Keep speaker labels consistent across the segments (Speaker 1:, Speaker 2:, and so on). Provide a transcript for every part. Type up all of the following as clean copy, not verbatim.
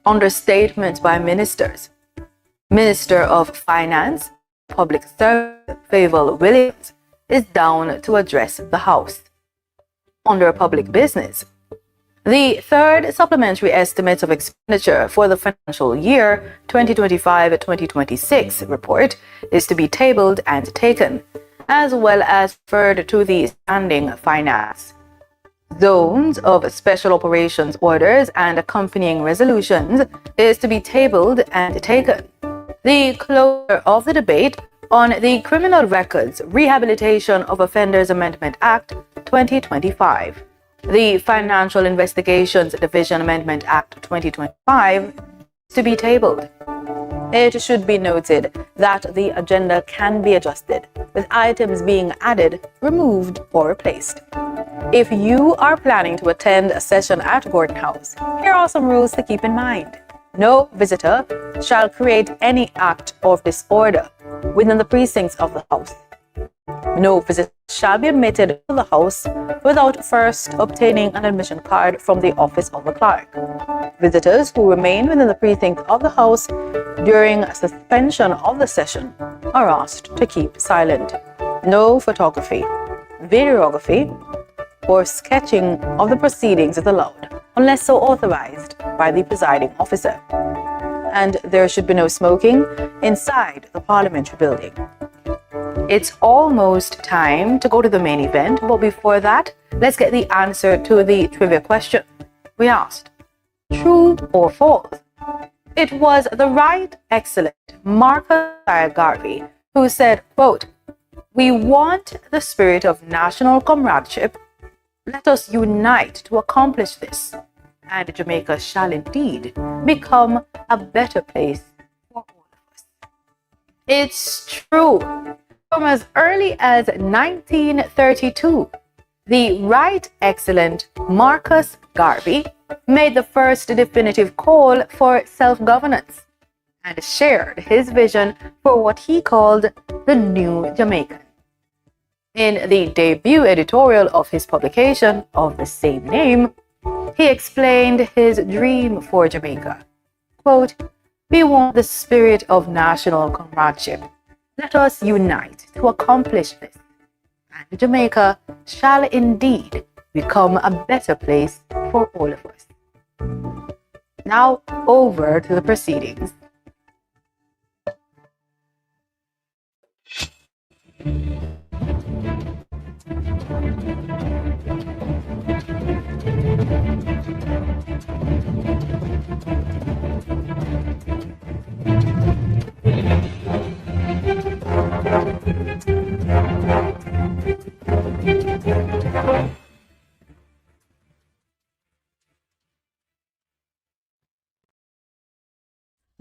Speaker 1: understatements by ministers. Minister of Finance, Public Service, Favour Williams, is down to address the House. Under public business, the third supplementary estimate of expenditure for the financial year 2025-2026 report is to be tabled and taken, as well as referred to the standing finance zones of special operations orders and accompanying resolutions is to be tabled and taken. The closure of the debate on the Criminal Records Rehabilitation of Offenders Amendment Act 2025, the Financial Investigations Division Amendment Act 2025, is to be tabled. It should be noted that the agenda can be adjusted, with items being added, removed, or replaced. If you are planning to attend a session at Gordon House, here are some rules to keep in mind. No visitor shall create any act of disorder within the precincts of the House. No visitor shall be admitted to the House without first obtaining an admission card from the office of the clerk. Visitors who remain within the precincts of the House during suspension of the session are asked to keep silent. No photography, videography, or sketching of the proceedings is allowed, unless so authorized by the presiding officer. And there should be no smoking inside the parliamentary building. It's almost time to go to the main event, but before that, let's get the answer to the trivia question. We asked, true or false? It was the Right Excellent Marcus Garvey who said, quote, "We want the spirit of national comradeship. Let us unite to accomplish this, and Jamaica shall indeed become a better place for all of us." It's true. From as early as 1932, the Right Excellent Marcus Garvey made the first definitive call for self-governance and shared his vision for what he called the New Jamaica. In the debut editorial of his publication of the same name, he explained his dream for Jamaica. Quote, "We want the spirit of national comradeship. Let us unite to accomplish this, and Jamaica shall indeed become a better place for all of us." Now over to the proceedings.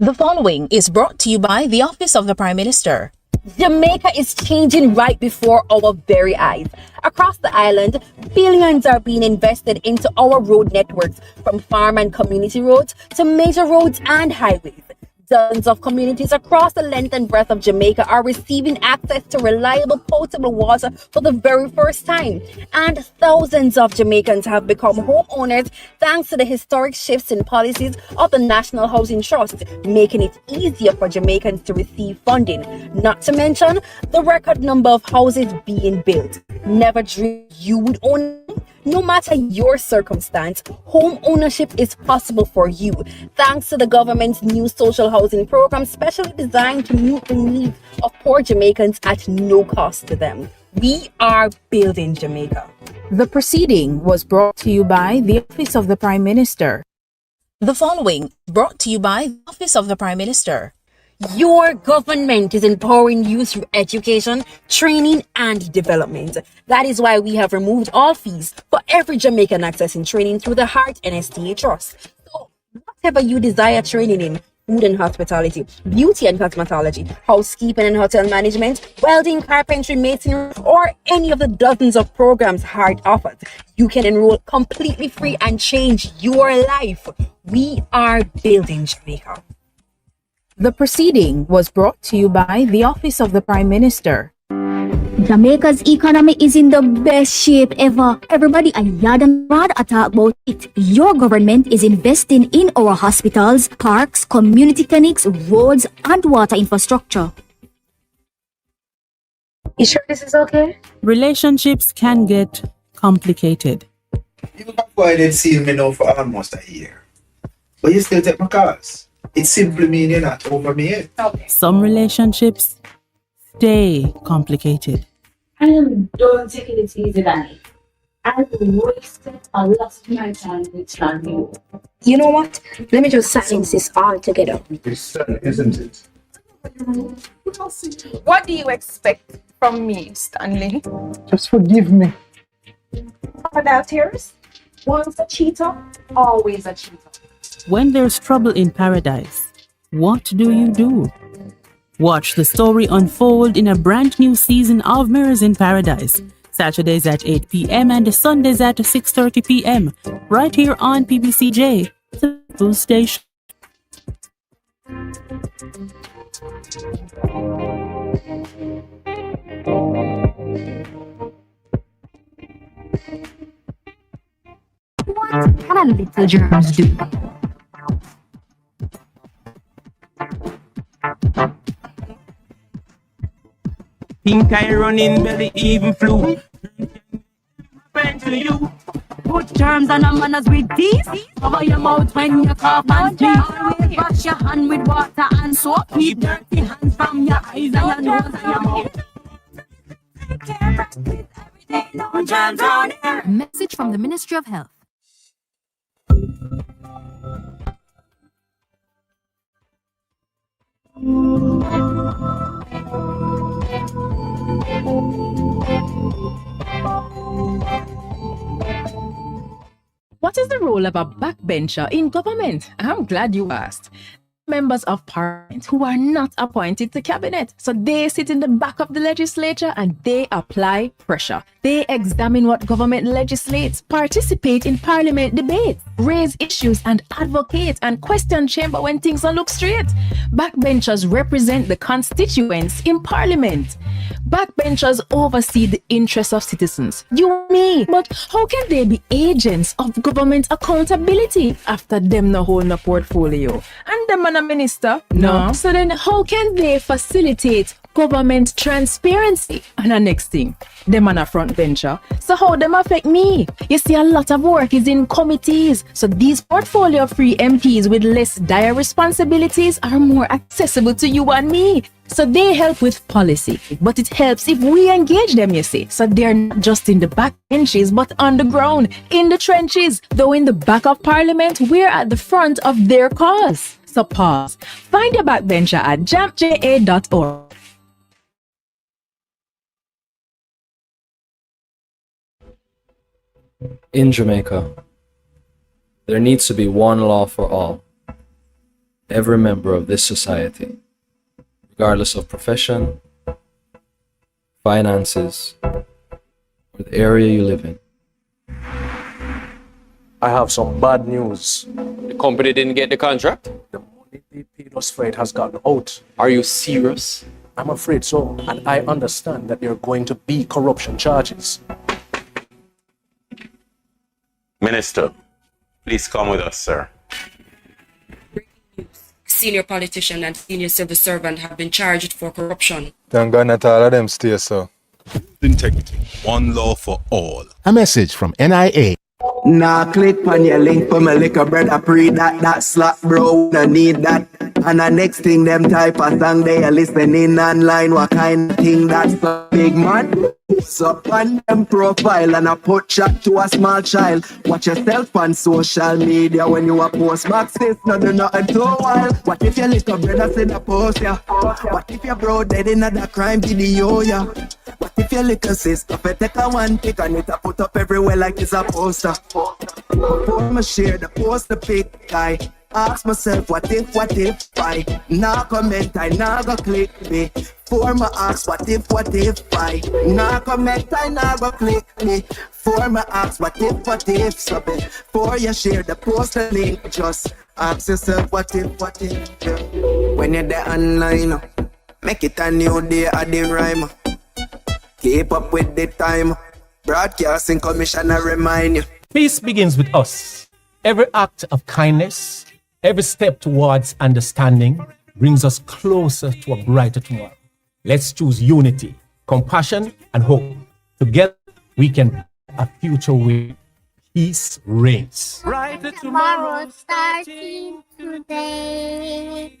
Speaker 2: The following is brought to you by the Office of the Prime Minister.
Speaker 3: Jamaica is changing right before our very eyes. Across the island, billions are being invested into our road networks, from farm and community roads to major roads and highways. Dozens of communities across the length and breadth of Jamaica are receiving access to reliable potable water for the very first time. And thousands of Jamaicans have become homeowners thanks to the historic shifts in policies of the National Housing Trust, making it easier for Jamaicans to receive funding. Not to mention the record number of houses being built. Never dreamed you would own? No matter your circumstance, home ownership is possible for you thanks to the government's new social housing program, specially designed to meet the needs of poor Jamaicans at no cost to them. We are building Jamaica.
Speaker 2: The proceeding was brought to you by the Office of the Prime Minister. The following brought to you by the Office of the Prime Minister.
Speaker 3: Your government is empowering you through education, training, and development. That is why we have removed all fees for every Jamaican accessing training through the Heart NSTA Trust. So, whatever you desire training in, food and hospitality, beauty and cosmetology, housekeeping and hotel management, welding, carpentry, masonry, or any of the dozens of programs Heart offers, you can enroll completely free and change your life. We are building Jamaica.
Speaker 2: The proceeding was brought to you by the Office of the Prime Minister.
Speaker 4: Jamaica's economy is in the best shape ever. Everybody a yard and rod a talk about it. Your government is investing in our hospitals, parks, community clinics, roads, and water infrastructure.
Speaker 1: You sure this is okay?
Speaker 5: Relationships can get complicated.
Speaker 6: You have avoided seeing me now for almost a year. But you still take my calls. It simply means you're not over me yet.
Speaker 5: Some relationships stay complicated.
Speaker 7: I am done taking it easy, Danny. I've wasted a lot of my time with Stanley.
Speaker 4: You know what? Let me just silence this altogether.
Speaker 6: It's sad, isn't it?
Speaker 8: What do you expect from me, Stanley?
Speaker 6: Just forgive me.
Speaker 8: Crocodile tears? Once a cheater, always a cheater.
Speaker 5: When there's trouble in paradise, what do? Watch the story unfold in a brand new season of Mirrors in Paradise. Saturdays at 8 p.m. and Sundays at 6:30 p.m. right here on PBCJ, the Full Station.
Speaker 4: What can a little germs do?
Speaker 9: Think I run in belly, even flu. Friend to you.
Speaker 3: Put germs and manners with these. Cover your mouth when you cough and sneeze. Always wash your hand with water and soap. Keep dirty hands from your eyes and your nose and your mouth. Take care of it every day. No germs on here.
Speaker 4: Message from the Ministry of Health.
Speaker 10: What is the role of a backbencher in government? I'm glad you asked. Members of parliament who are not appointed to cabinet. So they sit in the back of the legislature and they apply pressure. They examine what government legislates, participate in parliament debates, raise issues and advocate and question chamber when things don't look straight. Backbenchers represent the constituents in parliament. Backbenchers oversee the interests of citizens, you and me. But how can they be agents of government accountability after them no hold a portfolio? And them a minister? No. So then how can they facilitate government transparency? And the next thing, them on a front bencher. So how them affect me? You see, a lot of work is in committees. So these portfolio-free MPs with less dire responsibilities are more accessible to you and me. So they help with policy, but it helps if we engage them, you see. So they're not just in the back benches, but on the ground, in the trenches. Though in the back of parliament, we're at the front of their cause. So pause. Find your backbencher at jampja.org.
Speaker 11: In Jamaica, there needs to be one law for all. Every member of this society, regardless of profession, finances, or the area you live in.
Speaker 12: I have some bad news.
Speaker 9: The company didn't get the contract?
Speaker 12: The money they paid us for it has gotten out.
Speaker 9: Are you serious?
Speaker 12: I'm afraid so, and I understand that there are going to be corruption charges.
Speaker 13: Minister, please come with us, sir.
Speaker 14: Senior politician and senior civil servant have been charged for corruption.
Speaker 15: Thank God not all of them stay, sir.
Speaker 16: Integrity, one law for all.
Speaker 17: A message from NIA.
Speaker 18: Nah, click on your link for my liquor brother pre that slap bro, no need that. And the next thing them type a song they are listening online, what kind of thing that's a big man? So on them profile and I put chat to a small child. Watch yourself on social media when you a post back sis, no do nothing too wild. What if your little brother send a post, yeah? What if your bro dead in another crime video, yeah? What if your little sister take a one pic and it a put up everywhere like it's a poster? Before me share the post the pic, I ask myself what if I nah comment, I nah go click me. For me ask what if I nah comment, I nah go click me. For me ask what if so before you share the post the link, just ask yourself what if yeah. When you're there online, make it a new day at the rhyme. Keep up with the time. Broadcasting Commissioner remind you.
Speaker 12: Peace begins with us. Every act of kindness, every step towards understanding brings us closer to a brighter tomorrow. Let's choose unity, compassion, and hope. Together, we can build a future where peace reigns.
Speaker 9: Brighter tomorrow starting today.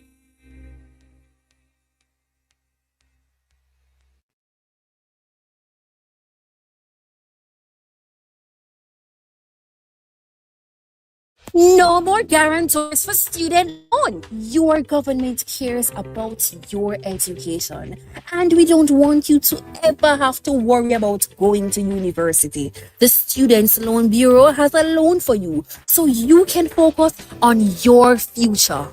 Speaker 3: No more guarantors for student loan. Your government cares about your education, and we don't want you to ever have to worry about going to university. The Students' Loan Bureau has a loan for you, so you can focus on your future.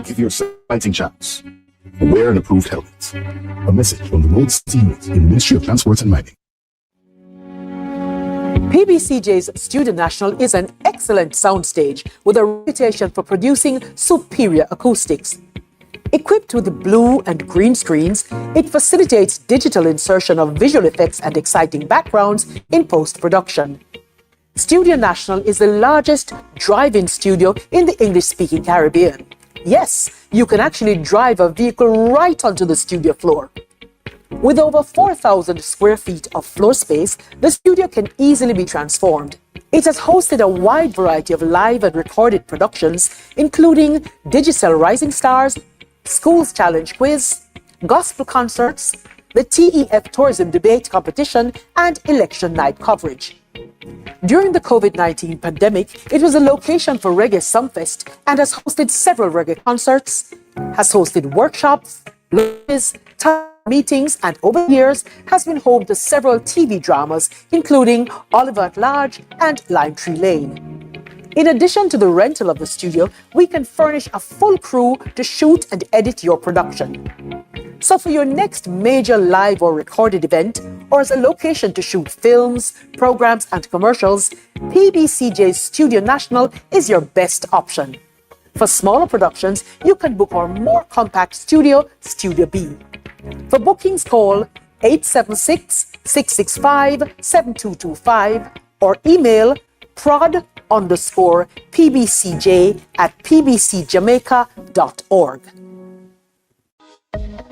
Speaker 17: Give yourself a fighting chance. Wear an approved helmet. A message from the Road Safety Unit in the Ministry of Transport and Mining.
Speaker 19: PBCJ's Student National is an excellent soundstage with a reputation for producing superior acoustics. Equipped with blue and green screens, it facilitates digital insertion of visual effects and exciting backgrounds in post-production. Studio National is the largest drive-in studio in the English-speaking Caribbean. Yes, you can actually drive a vehicle right onto the studio floor. With over 4,000 square feet of floor space, the studio can easily be transformed. It has hosted a wide variety of live and recorded productions, including Digicel Rising Stars, Schools Challenge Quiz, gospel concerts, the TEF Tourism Debate Competition, and election night coverage. During the COVID-19 pandemic, it was a location for Reggae Sumfest and has hosted several reggae concerts, has hosted workshops, lunches, meetings, and over the years has been home to several TV dramas, including Oliver at Large and Lime Tree Lane. In addition to the rental of the studio, we can furnish a full crew to shoot and edit your production. So for your next major live or recorded event, or as a location to shoot films, programs, and commercials, PBCJ's Studio National is your best option. For smaller productions, you can book our more compact studio, Studio B. For bookings, call 876-665-7225 or email prod_pbcj@pbcjamaica.org.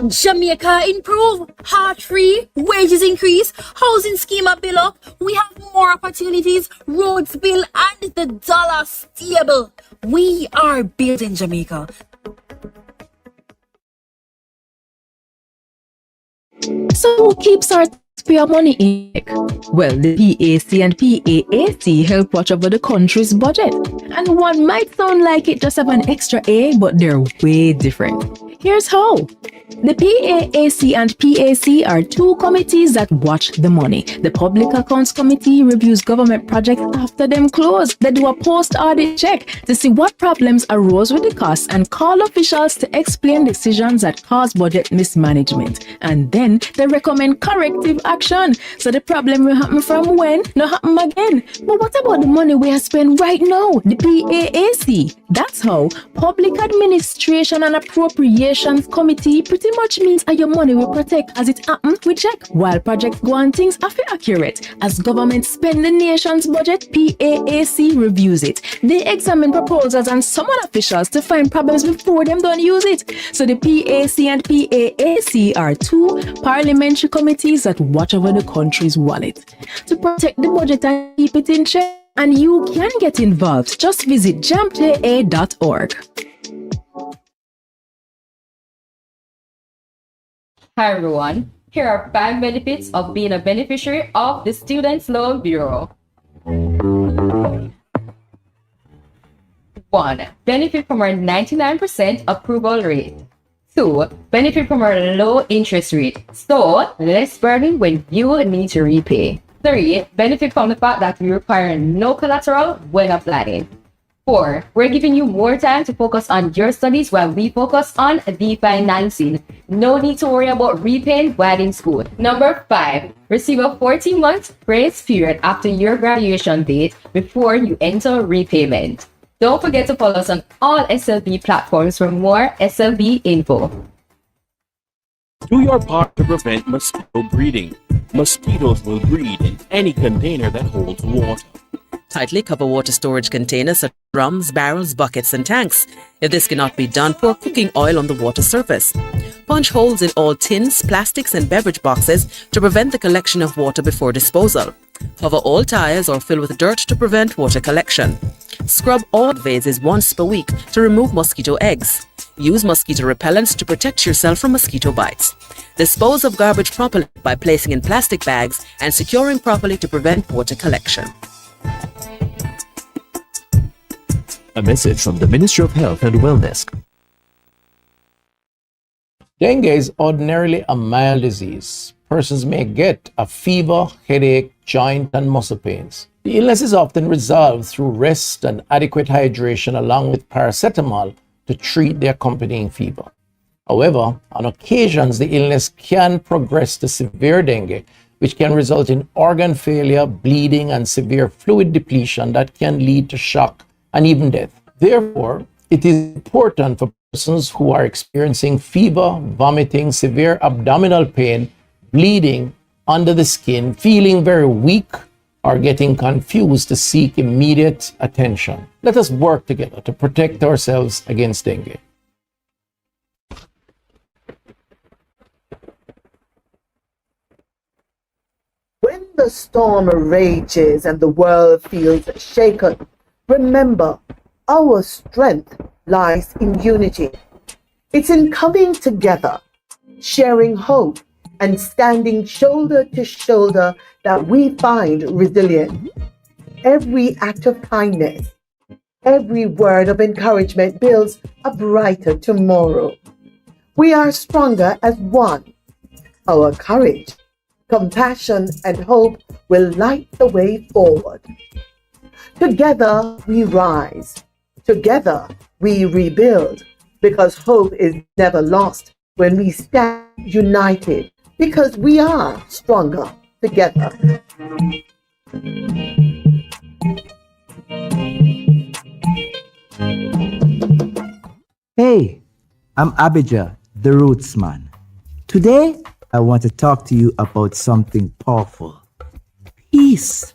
Speaker 3: Jamaica improve, heart free, wages increase, housing scheme up bill up, we have more opportunities, roads bill, and the dollar stable. We are building Jamaica.
Speaker 10: So who keeps our taxpayer money in check? Well, the PAC and PAAC help watch over the country's budget. And one might sound like it just have an extra A, but they're way different. Here's how. The PAAC and PAC are two committees that watch the money. The Public Accounts Committee reviews government projects after them close. They do a post-audit check to see what problems arose with the costs and call officials to explain decisions that cause budget mismanagement. And then they recommend corrective action. So the problem will happen from when, not happen again. But what about the money we are spending right now? The PAAC. That's how Public Administration and Appropriations Committee pretty much means your money will protect as it happens we check. While projects go on things are accurate. As government spend the nation's budget, PAAC reviews it. They examine proposals and summon officials to find problems before them don't use it. So the PAC and PAAC are two parliamentary committees that watch over the country's wallet to protect the budget and keep it in check. And you can get involved. Just visit jamja.org.
Speaker 20: Hi everyone, here are 5 benefits of being a beneficiary of the Students' Loan Bureau. 1. Benefit from our 99% approval rate. 2. Benefit from our low interest rate, so less burden when you need to repay. 3. Benefit from the fact that we require no collateral when applying. 4. We're giving you more time to focus on your studies while we focus on the financing. No need to worry about repaying while in school. Number 5. Receive a 14-month grace period after your graduation date before you enter repayment. Don't forget to follow us on all SLB platforms for more SLB info.
Speaker 21: Do your part to prevent mosquito breeding. Mosquitoes will breed in any container that holds water.
Speaker 5: Tightly cover water storage containers such as drums, barrels, buckets, and tanks. If this cannot be done, pour cooking oil on the water surface. Punch holes in all tins, plastics, and beverage boxes to prevent the collection of water before disposal. Cover all tires or fill with dirt to prevent water collection. Scrub all vases once per week to remove mosquito eggs. Use mosquito repellents to protect yourself from mosquito bites. Dispose of garbage properly by placing in plastic bags and securing properly to prevent water collection.
Speaker 22: A message from the Ministry of Health and Wellness.
Speaker 23: Dengue is ordinarily a mild disease. Persons may get a fever, headache, joint, and muscle pains. The illness is often resolved through rest and adequate hydration along with paracetamol to treat the accompanying fever. However, on occasions, the illness can progress to severe dengue, which can result in organ failure, bleeding, and severe fluid depletion that can lead to shock and even death. Therefore, it is important for persons who are experiencing fever, vomiting, severe abdominal pain, bleeding under the skin, feeling very weak, or getting confused to seek immediate attention. Let us work together to protect ourselves against dengue.
Speaker 24: When the storm rages and the world feels shaken, remember, our strength lies in unity. It's in coming together, sharing hope, and standing shoulder to shoulder that we find resilience. Every act of kindness, every word of encouragement builds a brighter tomorrow. We are stronger as one. Our courage, compassion, and hope will light the way forward. Together we rise. Together we rebuild, because hope is never lost when we stand united, because we are stronger together.
Speaker 25: Hey, I'm Abijah, the Roots Man. Today, I want to talk to you about something powerful. Peace.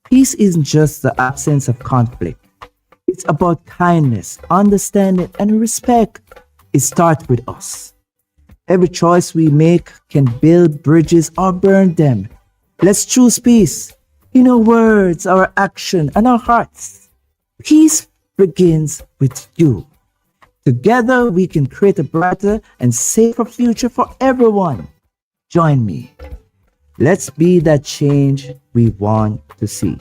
Speaker 25: Peace isn't just the absence of conflict. It's about kindness, understanding, and respect. It starts with us. Every choice we make can build bridges or burn them. Let's choose peace in our words, our action, and our hearts. Peace begins with you. Together, we can create a brighter and safer future for everyone. Join me. Let's be that change we want to see.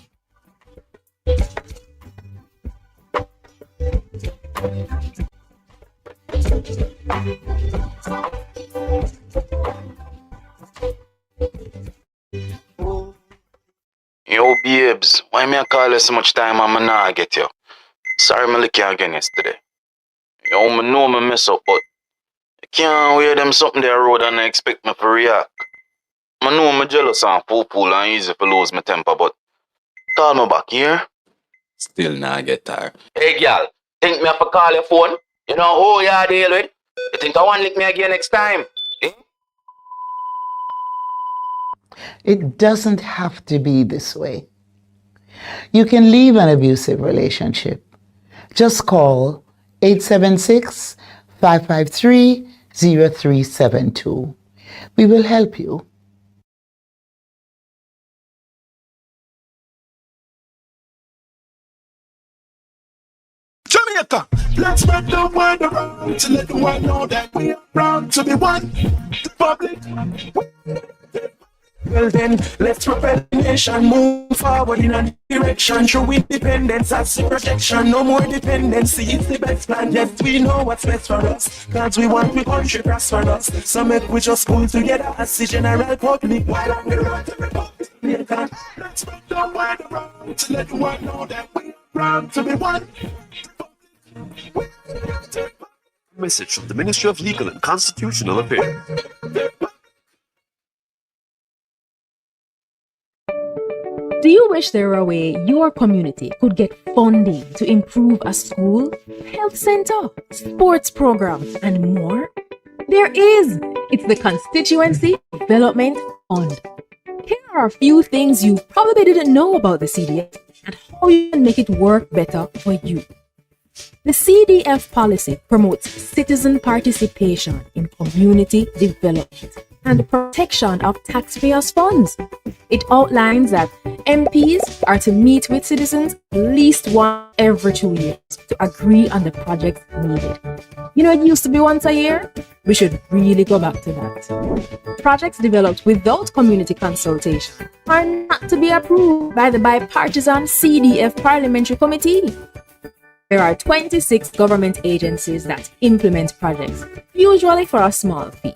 Speaker 26: Yo, babes, why me I call you so much time and I not get you? Sorry me lick you again yesterday. Yo, me know me mess up, but I can't wear them something there road and I expect me to react. I know me jealous and fool and easy to lose my temper, but call me back here. Still not get tired. Hey, girl, think me have to call your phone? You know who you deal with? You think I want to lick me again next time? Eh?
Speaker 27: It doesn't have to be this way. You can leave an abusive relationship. Just call 876-553-0372. We will help you.
Speaker 28: Jamaica, let's spread the word around to let the world know that we are proud to be one. The public. Well then, let's propel the nation, move forward in a direction. True independence as the protection, no more dependency, it's the best plan. Yes, we know what's best for us, cause we want the country prosperous. So make we just pull together as the general public, while on the road to republic. Jamaican. Let's make the word around to let the world know that we are proud to be one.
Speaker 22: Message from the Ministry of Legal and Constitutional Affairs.
Speaker 10: Do you wish there were a way your community could get funding to improve a school, health center, sports program, and more? There is. It's the Constituency Development Fund. Here are a few things you probably didn't know about the CDF and how you can make it work better for you. The CDF policy promotes citizen participation in community development and the protection of taxpayers' funds. It outlines that MPs are to meet with citizens at least once every 2 years to agree on the projects needed. You know, it used to be once a year. We should really go back to that. Projects developed without community consultation are not to be approved by the bipartisan CDF Parliamentary Committee. There are 26 government agencies that implement projects, usually for a small fee.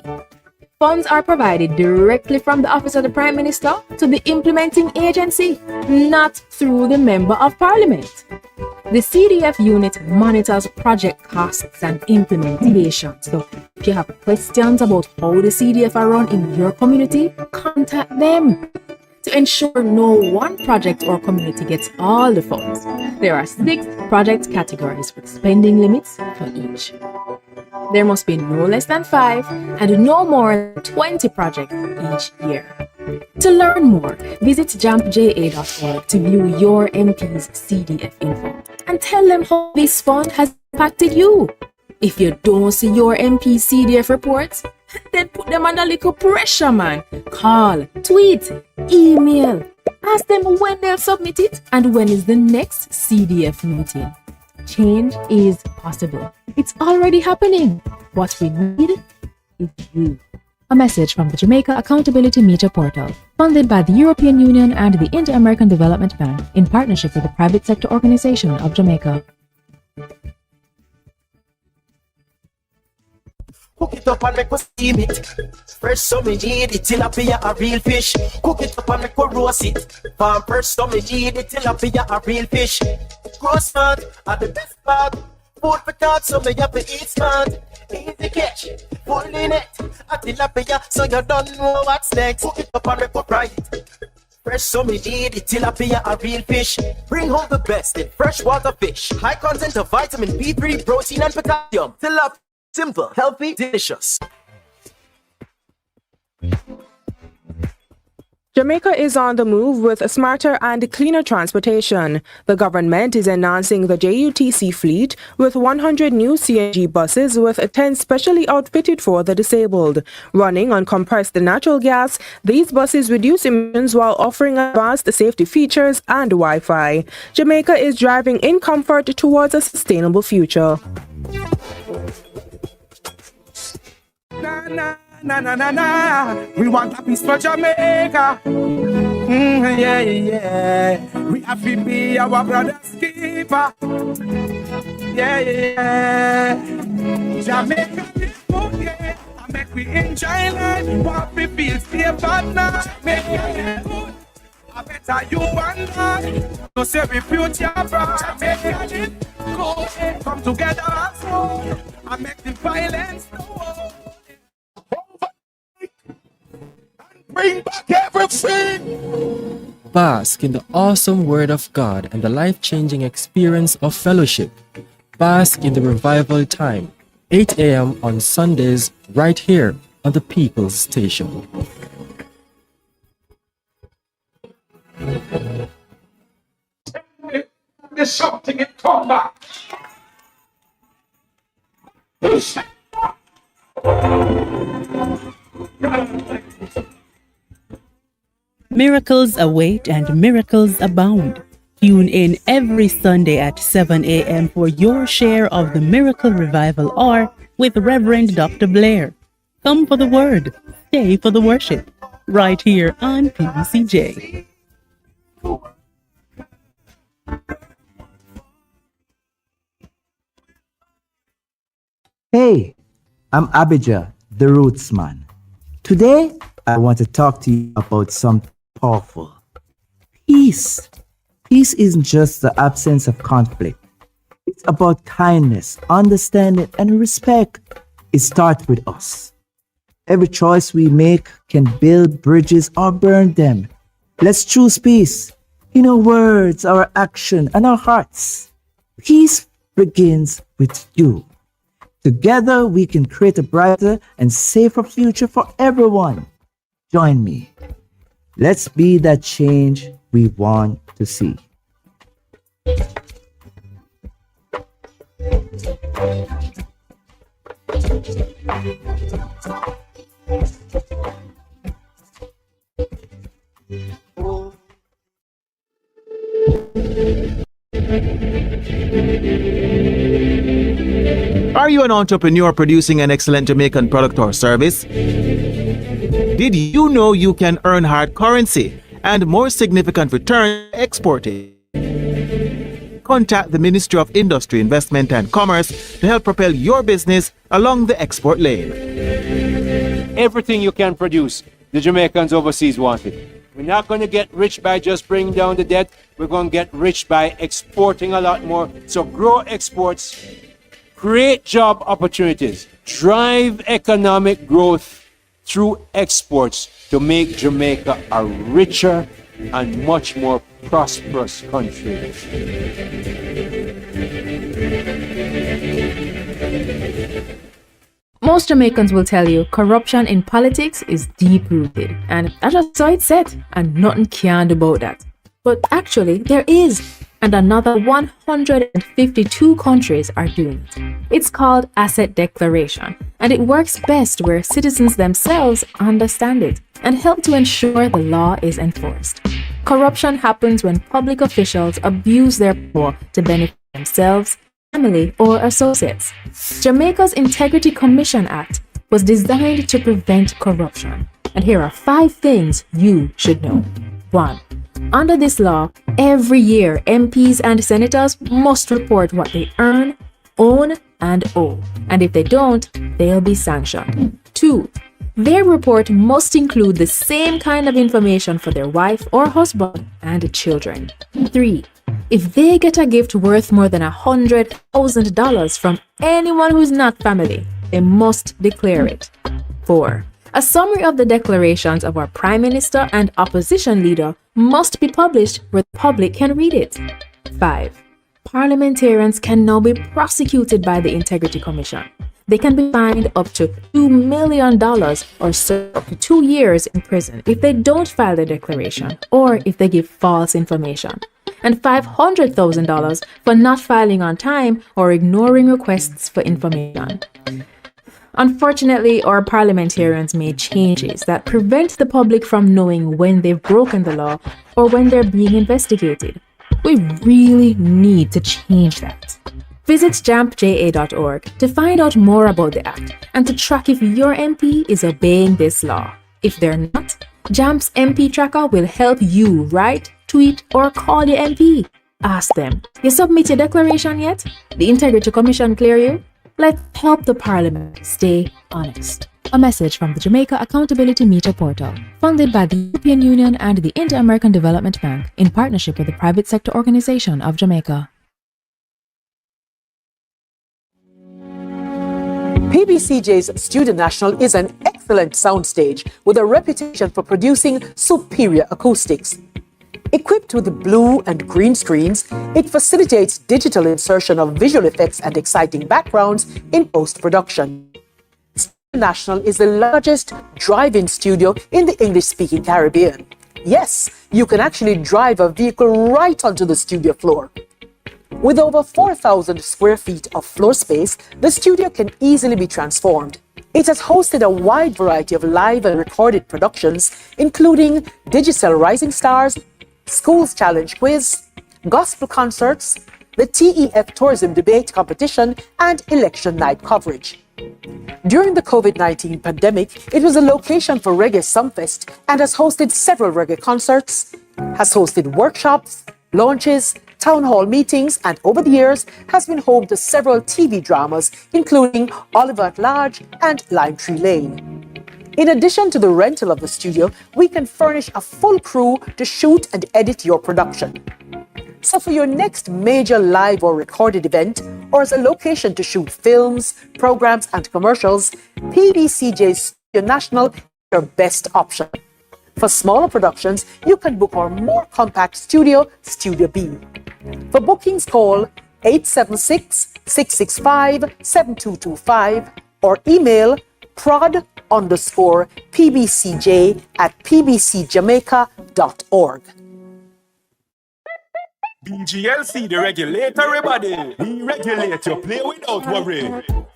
Speaker 10: Funds are provided directly from the Office of the Prime Minister to the implementing agency, not through the Member of Parliament. The CDF unit monitors project costs and implementation. So if you have questions about how the CDF are run in your community, contact them. To ensure no one project or community gets all the funds, there are 6 project categories with spending limits for each. There must be no less than 5 and no more than 20 projects each year. To learn more, visit jampja.org to view your MP's CDF info and tell them how this fund has impacted you. If you don't see your MP's CDF reports, then put them under little pressure, man. Call, tweet, email. Ask them when they'll submit it and when is the next CDF meeting. Change is possible. It's already happening. What we need is you. A message from the Jamaica Accountability Meter Portal, funded by the European Union and the Inter-American Development Bank in partnership with the Private Sector Organization of Jamaica.
Speaker 28: Cook it up and make us steam it. Fresh so me need it, tilapia a real fish. Cook it up and make us roast it. Farm fresh so me need it, tilapia a real fish. Grow smart, are the best part. Food for thought, so me have to eat smart. Easy catch, full in it. A tilapia, so you don't know what's next. Cook it up and make us fry it. Fresh so me need it, tilapia a real fish. Bring home the best in freshwater fish. High content of vitamin B3, protein and potassium. Tilapia. Simple, healthy, delicious.
Speaker 1: Jamaica is on the move with smarter and cleaner transportation. The government is enhancing the JUTC fleet with 100 new CNG buses with 10 specially outfitted for the disabled. Running on compressed natural gas, these buses reduce emissions while offering advanced safety features and Wi-Fi. Jamaica is driving in comfort towards a sustainable future.
Speaker 28: Na na na na na na. We want a peace for Jamaica. Yeah, yeah. We have to be our brother's keeper. Yeah, yeah. Jamaica is good, yeah. I make we enjoy life. What we feel safe at night. Jamaica is good. I better you and I. No say we future bright. Jamaica is good. Come together as one. I make the violence no. Bring back everything!
Speaker 2: Bask in the awesome Word of God and the life-changing experience of fellowship. Bask in the revival time, 8 a.m. on Sundays, right here on the People's Station.
Speaker 28: There's something in combat.
Speaker 5: Miracles await and miracles abound. Tune in every Sunday at 7 a.m. for your share of the Miracle Revival Hour with Reverend Dr. Blair. Come for the word, stay for the worship, right here on PBCJ.
Speaker 25: Hey, I'm Abijah, the Roots Man. Today, I want to talk to you about something powerful. peace. Peace isn't just the absence of conflict. It's about kindness, understanding, and respect. It starts with us. Every choice we make can build bridges or burn them. Let's choose peace in our words, our action, and our hearts. Peace begins with you. Together, we can create a brighter and safer future for everyone. Join me. Let's be that change we want to see.
Speaker 4: Are you an entrepreneur producing an excellent Jamaican product or service? Did you know you can earn hard currency and more significant return exporting? Contact the Ministry of Industry, Investment and Commerce to help propel your business along the export lane.
Speaker 6: Everything you can produce, the Jamaicans overseas want it. We're not going to get rich by just bringing down the debt. We're going to get rich by exporting a lot more. So grow exports, create job opportunities, drive economic growth through exports to make Jamaica a richer and much more prosperous country.
Speaker 10: Most Jamaicans will tell you corruption in politics is deep-rooted, and that's just how it's set, and nothing can do about that. But actually, there is, and another 152 countries are doing it. It's called asset declaration, and it works best where citizens themselves understand it and help to ensure the law is enforced. Corruption happens when public officials abuse their power to benefit themselves, family, or associates. Jamaica's Integrity Commission Act was designed to prevent corruption, and here are 5 things you should know. 1. Under this law, every year MPs and senators must report what they earn, own, and owe, and if they don't, they'll be sanctioned. 2. Their report must include the same kind of information for their wife or husband and children. 3. If they get a gift worth more than $100,000 from anyone who's not family, they must declare it. 4. A summary of the declarations of our Prime Minister and opposition leader must be published where the public can read it. 5. Parliamentarians can now be prosecuted by the Integrity Commission. They can be fined up to $2 million or serve up to 2 years in prison if they don't file the declaration or if they give false information, and $500,000 for not filing on time or ignoring requests for information. Unfortunately, our parliamentarians made changes that prevent the public from knowing when they've broken the law or when they're being investigated. We really need to change that. Visit jampja.org to find out more about the Act and to track if your MP is obeying this law. If they're not, JAMP's MP Tracker will help you write, tweet, or call your MP. Ask them, you submit your declaration yet? The Integrity Commission clear you? Let's help the Parliament stay honest. A message from the Jamaica Accountability Meter Portal, funded by the European Union and the Inter-American Development Bank in partnership with the Private Sector Organization of Jamaica.
Speaker 19: PBCJ's Student National is an excellent soundstage with a reputation for producing superior acoustics. Equipped with blue and green screens, it facilitates digital insertion of visual effects and exciting backgrounds in post-production. Student National is the largest drive-in studio in the English-speaking Caribbean. Yes, you can actually drive a vehicle right onto the studio floor. With over 4,000 square feet of floor space, the studio can easily be transformed. It has hosted a wide variety of live and recorded productions, including Digicel Rising Stars, Schools Challenge Quiz, gospel concerts, the TEF Tourism Debate Competition, and election night coverage. During the COVID-19 pandemic, it was a location for Reggae Sumfest and has hosted several reggae concerts, has hosted workshops, launches, town hall meetings, and over the years has been home to several TV dramas, including Oliver at Large and Lime Tree Lane. In addition to the rental of the studio, we can furnish a full crew to shoot and edit your production. So for your next major live or recorded event, or as a location to shoot films, programs, and commercials, PBCJ Studio National is your best option. For smaller productions, you can book our more compact studio, Studio B. For bookings, call 876-665-7225 or email prod_pbcj@pbcjamaica.org.
Speaker 28: BGLC, the regulator, everybody. We regulate, you play without worry.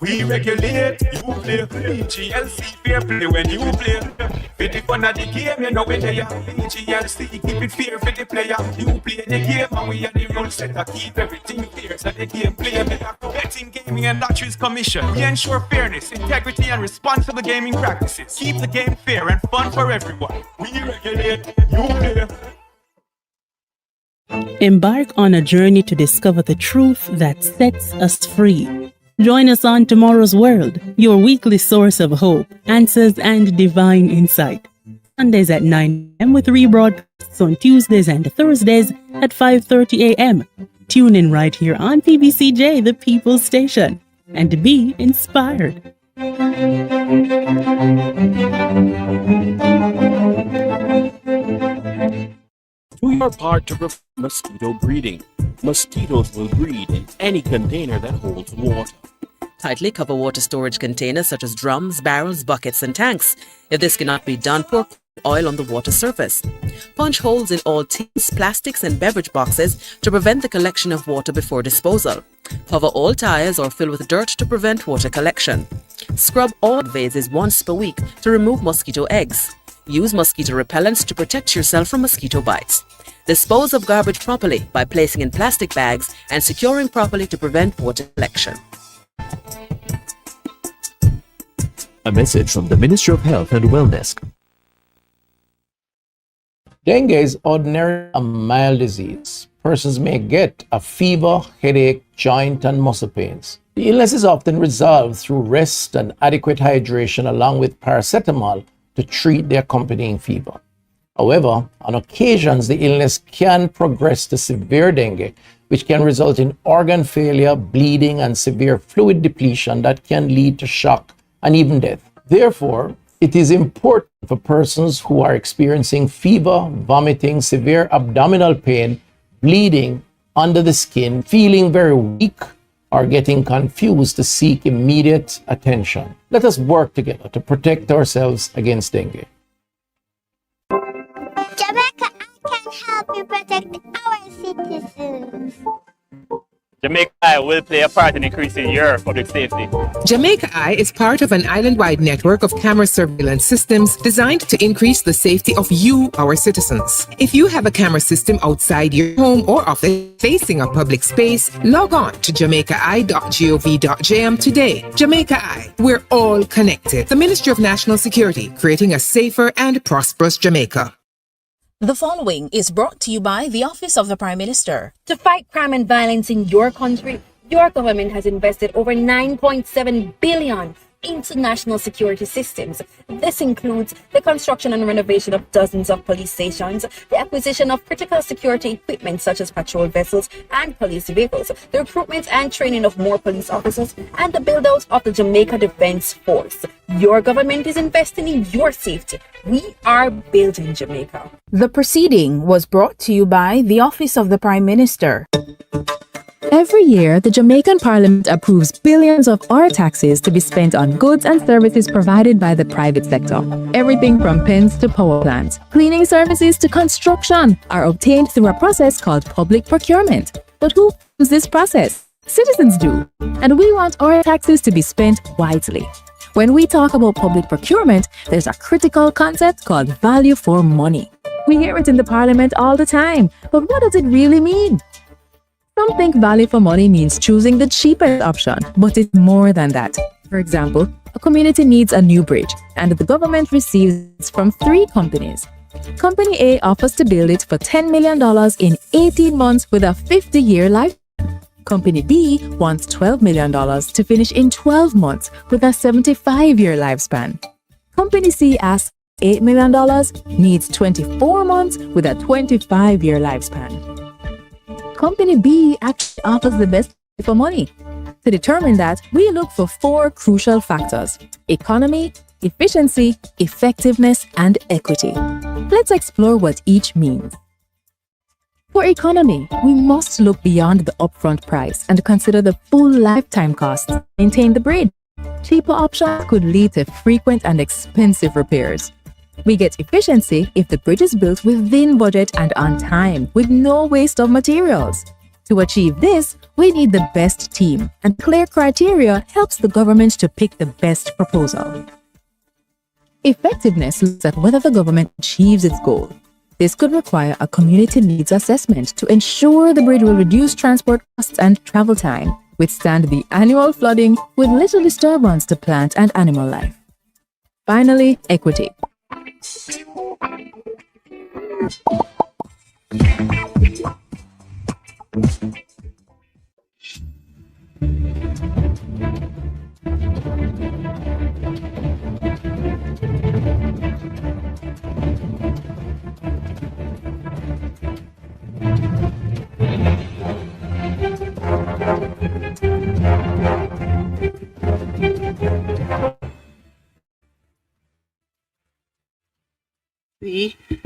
Speaker 28: We regulate, you play. BGLC, fair play when you play. For the fun of the game, you know where they are. BGLC, keep it fair for the player. You play the game, and we are the rule setter. Keep everything fair, so the game play better. Betting, Gaming and Lotteries Commission. We ensure fairness, integrity, and responsible gaming practices. Keep the game fair and fun for everyone. We regulate, you play.
Speaker 5: Embark on a journey to discover the truth that sets us free. Join us on Tomorrow's World, your weekly source of hope, answers, and divine insight. Sundays at 9 a.m. with rebroadcasts on Tuesdays and Thursdays at 5:30 a.m. Tune in right here on PBCJ, the People's Station, and be inspired.
Speaker 21: Do your part to prevent mosquito breeding. Mosquitoes will breed in any container that holds water.
Speaker 7: Tightly cover water storage containers such as drums, barrels, buckets, and tanks. If this cannot be done, pour oil on the water surface. Punch holes in all tins, plastics, and beverage boxes to prevent the collection of water before disposal. Cover all tires or fill with dirt to prevent water collection. Scrub all vases once per week to remove mosquito eggs. Use mosquito repellents to protect yourself from mosquito bites. Dispose of garbage properly by placing in plastic bags and securing properly to prevent water collection.
Speaker 8: A message from the Ministry of Health and Wellness.
Speaker 23: Dengue is ordinarily a mild disease. Persons may get a fever, headache, joint, and muscle pains. The illness is often resolved through rest and adequate hydration along with paracetamol to treat the accompanying fever. However, on occasions, the illness can progress to severe dengue, which can result in organ failure, bleeding, and severe fluid depletion that can lead to shock and even death. Therefore, it is important for persons who are experiencing fever, vomiting, severe abdominal pain, bleeding under the skin, feeling very weak, or getting confused to seek immediate attention. Let us work together to protect ourselves against dengue.
Speaker 11: Jamaica, I can help you protect our citizens.
Speaker 13: Jamaica Eye will play a part in increasing your public safety.
Speaker 14: Jamaica Eye is part of an island-wide network of camera surveillance systems designed to increase the safety of you, our citizens. If you have a camera system outside your home or office facing a public space, log on to jamaicaeye.gov.jm today. Jamaica Eye, we're all connected. The Ministry of National Security, creating a safer and prosperous Jamaica.
Speaker 15: The following is brought to you by the Office of the Prime Minister.
Speaker 3: To fight crime and violence in your country, your government has invested over $9.7 billion into national security systems. This includes the construction and renovation of dozens of police stations, the acquisition of critical security equipment such as patrol vessels and police vehicles, the recruitment and training of more police officers, and the build-out of the Jamaica Defense Force. Your government is investing in your safety. We are building Jamaica.
Speaker 15: The proceeding was brought to you by the Office of the Prime Minister.
Speaker 16: Every year, the Jamaican Parliament approves billions of our taxes to be spent on goods and services provided by the private sector. Everything from pens to power plants, cleaning services to construction are obtained through a process called public procurement. But who funds this process? Citizens do. And we want our taxes to be spent wisely. When we talk about public procurement, there's a critical concept called value for money. We hear it in the Parliament all the time, but what does it really mean? Some think value for money means choosing the cheapest option, but it's more than that. For example, a community needs a new bridge, and the government receives from 3 companies. Company A offers to build it for $10 million in 18 months with a 50-year life. Company B wants $12 million to finish in 12 months with a 75-year lifespan. Company C asks $8 million, needs 24 months with a 25-year lifespan. Company B actually offers the best for money. To determine that, we look for 4 crucial factors: economy, efficiency, effectiveness, and equity. Let's explore what each means. For economy, we must look beyond the upfront price and consider the full lifetime costs to maintain the bridge. Cheaper options could lead to frequent and expensive repairs. We get efficiency if the bridge is built within budget and on time, with no waste of materials. To achieve this, we need the best team, and clear criteria helps the government to pick the best proposal. Effectiveness looks at whether the government achieves its goal. This could require a community needs assessment to ensure the bridge will reduce transport costs and travel time, withstand the annual flooding with little disturbance to plant and animal life. Finally, equity.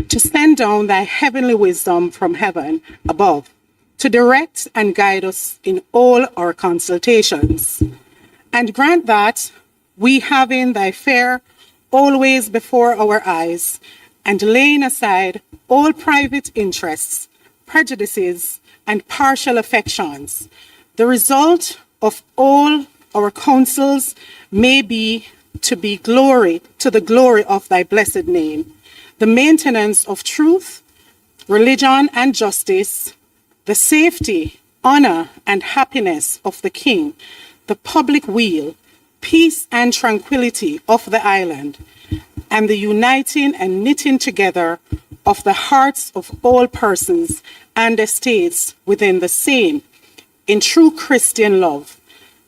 Speaker 9: To send down thy heavenly wisdom from heaven above, to direct and guide us in all our consultations. And grant that we, having thy fear always before our eyes, and laying aside all private interests, prejudices, and partial affections, the result of all our counsels may be to the glory of thy blessed name, the maintenance of truth, religion, and justice, the safety, honor, and happiness of the king, the public weal, peace and tranquility of the island, and the uniting and knitting together of the hearts of all persons and estates within the same, in true Christian love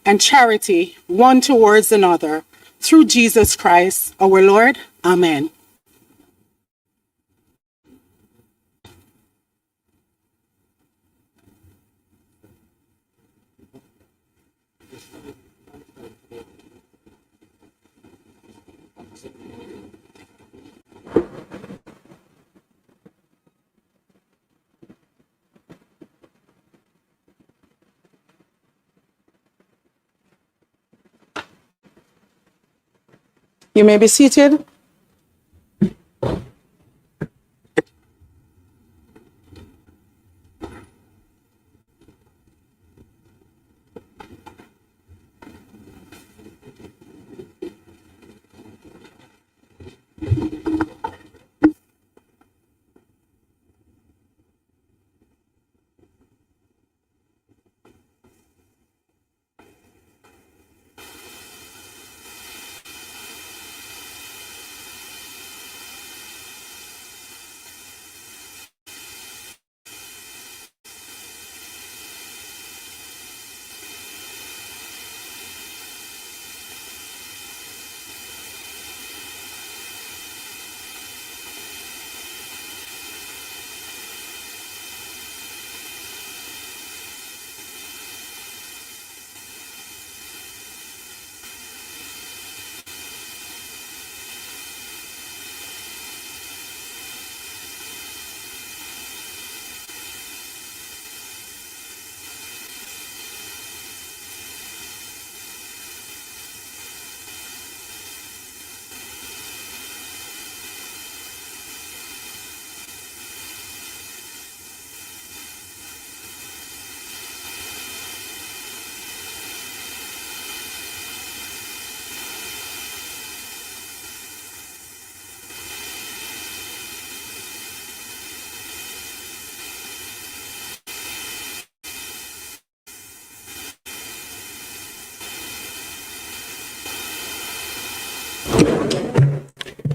Speaker 9: and charity one towards another, through Jesus Christ our Lord. Amen. You may be seated.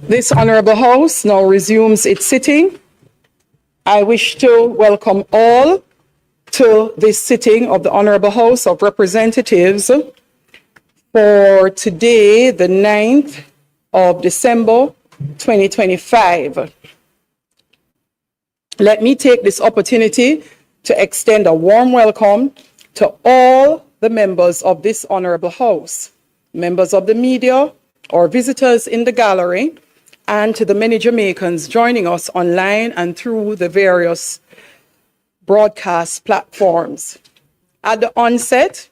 Speaker 9: This Honorable House now resumes its sitting. I wish to welcome all to this sitting of the Honorable House of Representatives for today, the 9th of December 2025. Let me take this opportunity to extend a warm welcome to all the members of this honorable house, members of the media, or visitors in the gallery, and to the many Jamaicans joining us online and through the various broadcast platforms. At the onset,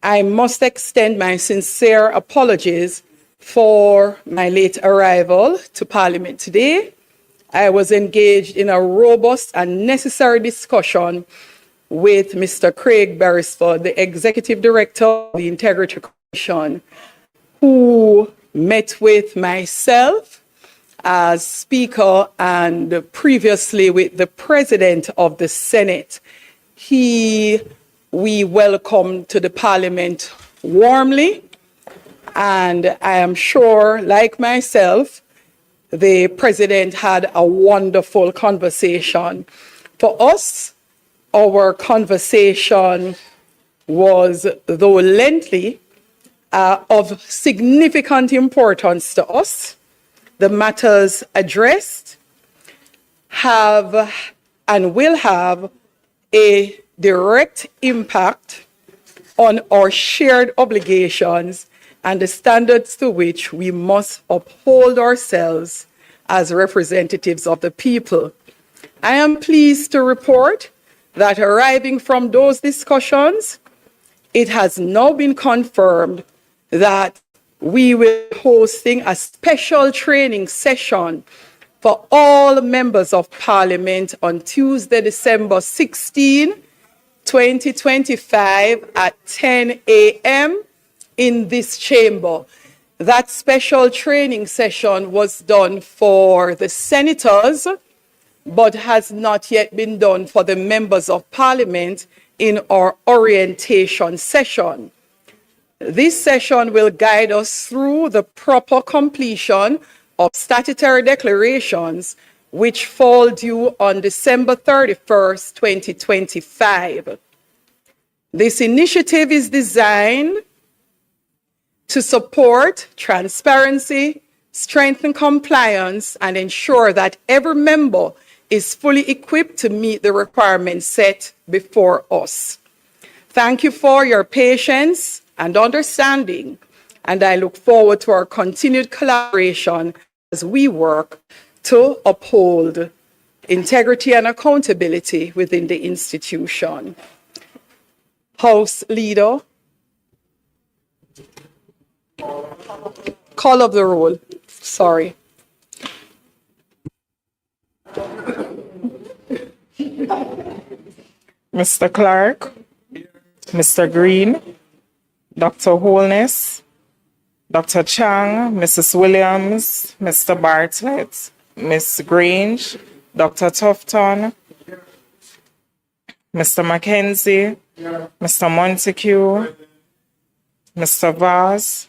Speaker 9: I must extend my sincere apologies for my late arrival to Parliament today. I was engaged in a robust and necessary discussion with Mr. Craig Beresford, the Executive Director of the Integrity Commission, who met with myself as Speaker and previously with the President of the Senate. We welcome to the Parliament warmly, and I am sure, like myself, the President had a wonderful conversation. For us, our conversation was, though lengthy, of significant importance to us. The matters addressed have and will have a direct impact on our shared obligations and the standards to which we must uphold ourselves as representatives of the people. I am pleased to report that arriving from those discussions, it has now been confirmed that we will be hosting a special training session for all members of Parliament on Tuesday, December 16, 2025 at 10 a.m. in this chamber. That special training session was done for the senators, but has not yet been done for the members of Parliament in our orientation session. This session will guide us through the proper completion of statutory declarations, which fall due on December 31st, 2025. This initiative is designed to support transparency, strengthen compliance, and ensure that every member is fully equipped to meet the requirements set before us. Thank you for your patience and understanding, and I look forward to our continued collaboration as we work to uphold integrity and accountability within the institution. House Leader, call of the roll. Sorry.
Speaker 12: Mr. Clark, Mr. Green, Dr. Holness, Dr. Chang, Mrs. Williams, Mr. Bartlett, Ms. Grange, Dr. Tufton, Mr. Mackenzie, Mr. Montague, Mr. Vaz,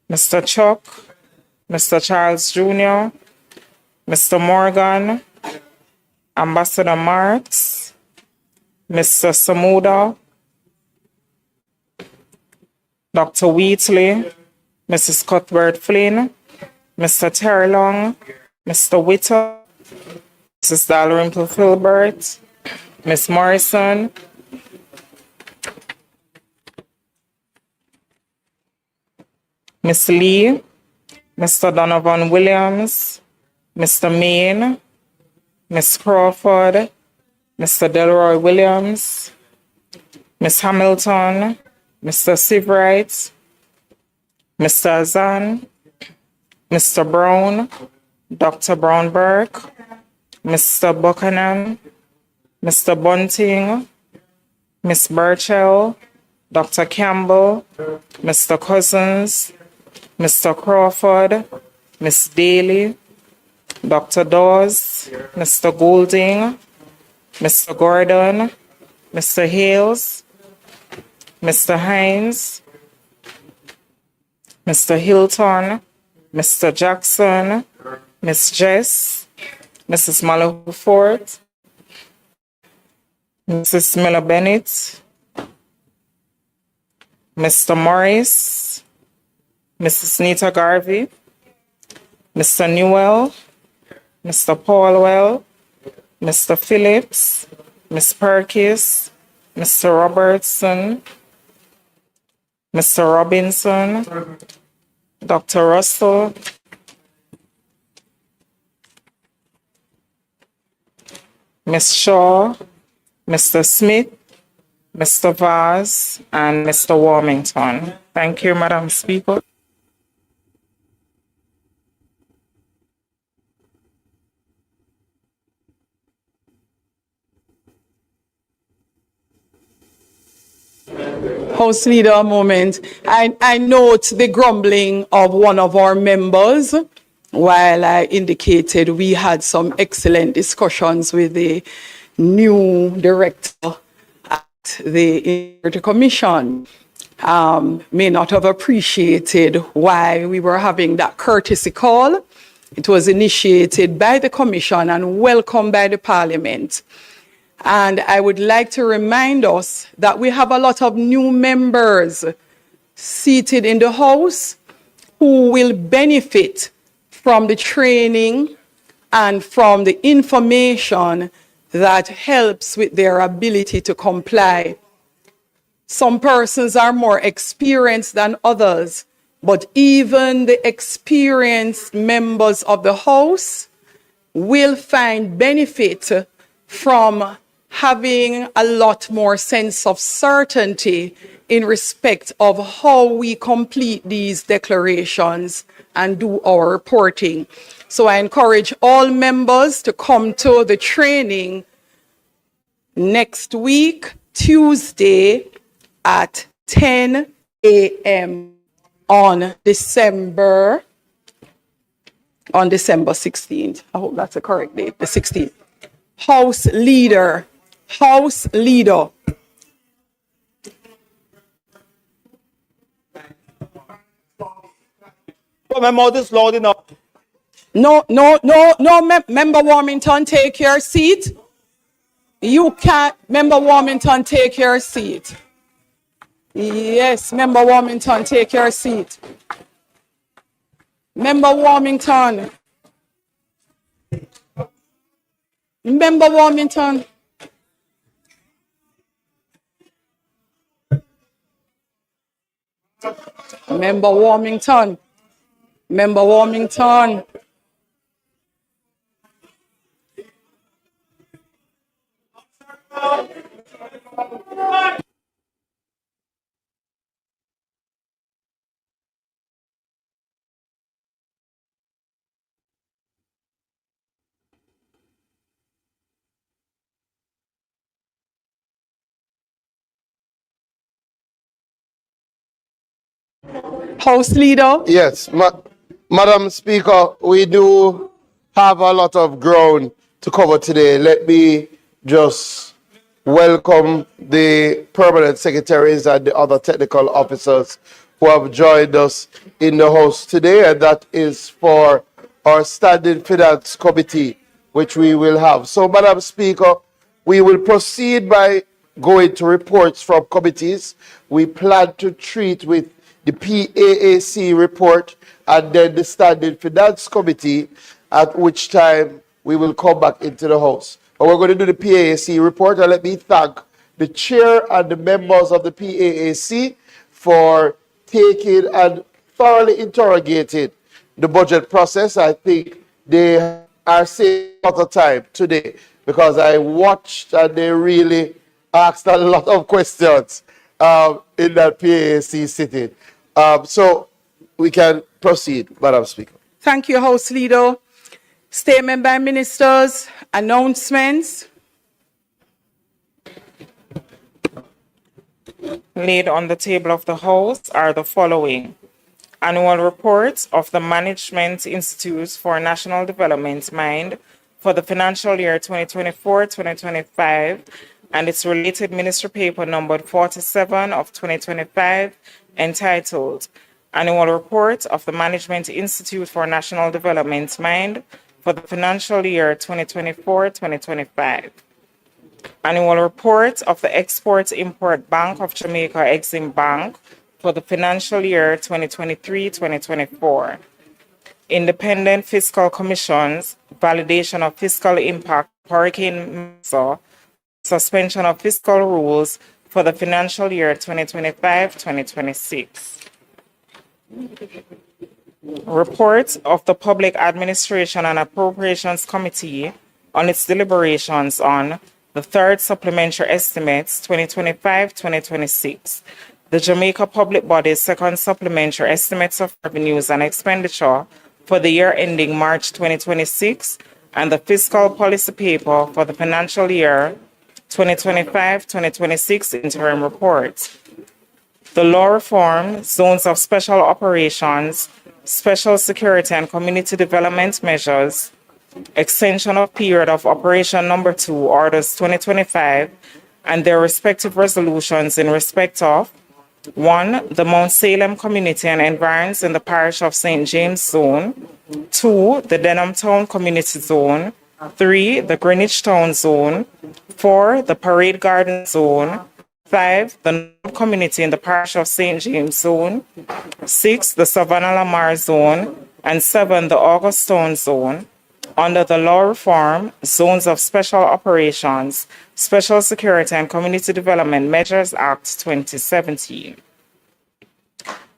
Speaker 12: Mr. Chuck, Mr. Charles Jr., Mr. Morgan, Ambassador Marks, Mr. Samuda, Dr. Wheatley, Mrs. Cuthbert Flynn, Mr. Terlong, Mr. Witter, Mrs. Dalrymple Filbert, Ms. Morrison, Ms. Lee, Mr. Donovan Williams, Mr. Main, Ms. Crawford, Mr. Delroy Williams, Ms. Hamilton, Mr. Sivright, Mr. Azan, Mr. Brown, Dr. Brownberg, Mr. Buchanan, Mr. Bunting, Ms. Burchell, Dr. Campbell, Mr. Cousins, Mr. Crawford, Ms. Daly, Dr. Dawes, Mr. Goulding, Mr. Gordon, Mr. Hales, Mr. Hines, Mr. Hilton, Mr. Jackson, Ms. Jess, Mrs. Mallow Fort, Mrs. Miller Bennett, Mr. Morris, Mrs. Nita Garvey, Mr. Newell, Mr. Paulwell, Mr. Phillips, Ms. Perkis, Mr. Robertson, Mr. Robinson, Dr. Russell, Ms. Shaw, Mr. Smith, Mr. Vaz, and Mr. Warmington. Thank you, Madam Speaker.
Speaker 1: House Leader, a moment. I note the grumbling of one of our members while I indicated we had some excellent discussions with the new director at the Integrity Commission. May not have appreciated why we were having that courtesy call. It was initiated by the Commission and welcomed by the Parliament. And I would like to remind us that we have a lot of new members seated in the House who will benefit from the training and from the information that helps with their ability to comply. Some persons are more experienced than others, but even the experienced members of the House will find benefit from having a lot more sense of certainty in respect of how we complete these declarations and do our reporting. So I encourage all members to come to the training next week, Tuesday at 10 a.m. on December 16th. I hope that's the correct date, the 16th. House Leader.
Speaker 28: Well, my mouth is loud enough.
Speaker 1: No, Member Warmington, take your seat. You can't, Member Warmington, take your seat. Yes, Member Warmington, take your seat. Member Warmington. Member Warmington. Member Warmington. Member Warmington. House Leader.
Speaker 28: Yes, Madam Speaker, we do have a lot of ground to cover today. Let me just welcome the permanent secretaries and the other technical officers who have joined us in the House today, and that is for our Standing Finance Committee, which we will have. So, Madam Speaker, we will proceed by going to reports from committees. We plan to treat with the PAAC report and then the Standing Finance Committee, at which time we will come back into the House. But we're going to do the PAAC report, and let me thank the chair and the members of the PAAC for taking and thoroughly interrogating the budget process. I think they are saving a lot of time today because I watched and they really asked a lot of questions in that PAAC sitting. So we can proceed, Madam Speaker.
Speaker 1: Thank you, House Leader. Statement by ministers, announcements.
Speaker 12: Laid on the table of the House are the following. Annual reports of the Management Institute for National Development, MIND, for the financial year 2024-2025, and its related ministry paper numbered 47 of 2025, entitled Annual Report of the Management Institute for National Development, MIND, for the financial year 2024-2025. Annual Report of the Export-Import Bank of Jamaica, Exim Bank, for the financial year 2023-2024. independent fiscal commissions, validation of fiscal impact, Hurricane Melissa, suspension of fiscal rules for the financial year 2025-2026. Report of the Public Administration and Appropriations Committee on its deliberations on the third supplementary estimates 2025-2026, the Jamaica Public Body's second supplementary estimates of revenues and expenditure for the year ending March 2026, and the fiscal policy paper for the financial year 2025-2026 interim report. The law reform, zones of special operations, special security and community development measures, extension of period of operation number 2, orders 2025, and their respective resolutions in respect of 1. The Mount Salem community and environs in the parish of St. James Zone, 2. The Denham Town community zone, 3. The Greenwich Town zone, 4. The Parade Garden zone, 5. The North community in the parish of St. James Zone, 6. The Savannah Lamar zone, and 7. The Augusttown zone, under the law reform, zones of special operations, special security and community development measures Act 2017.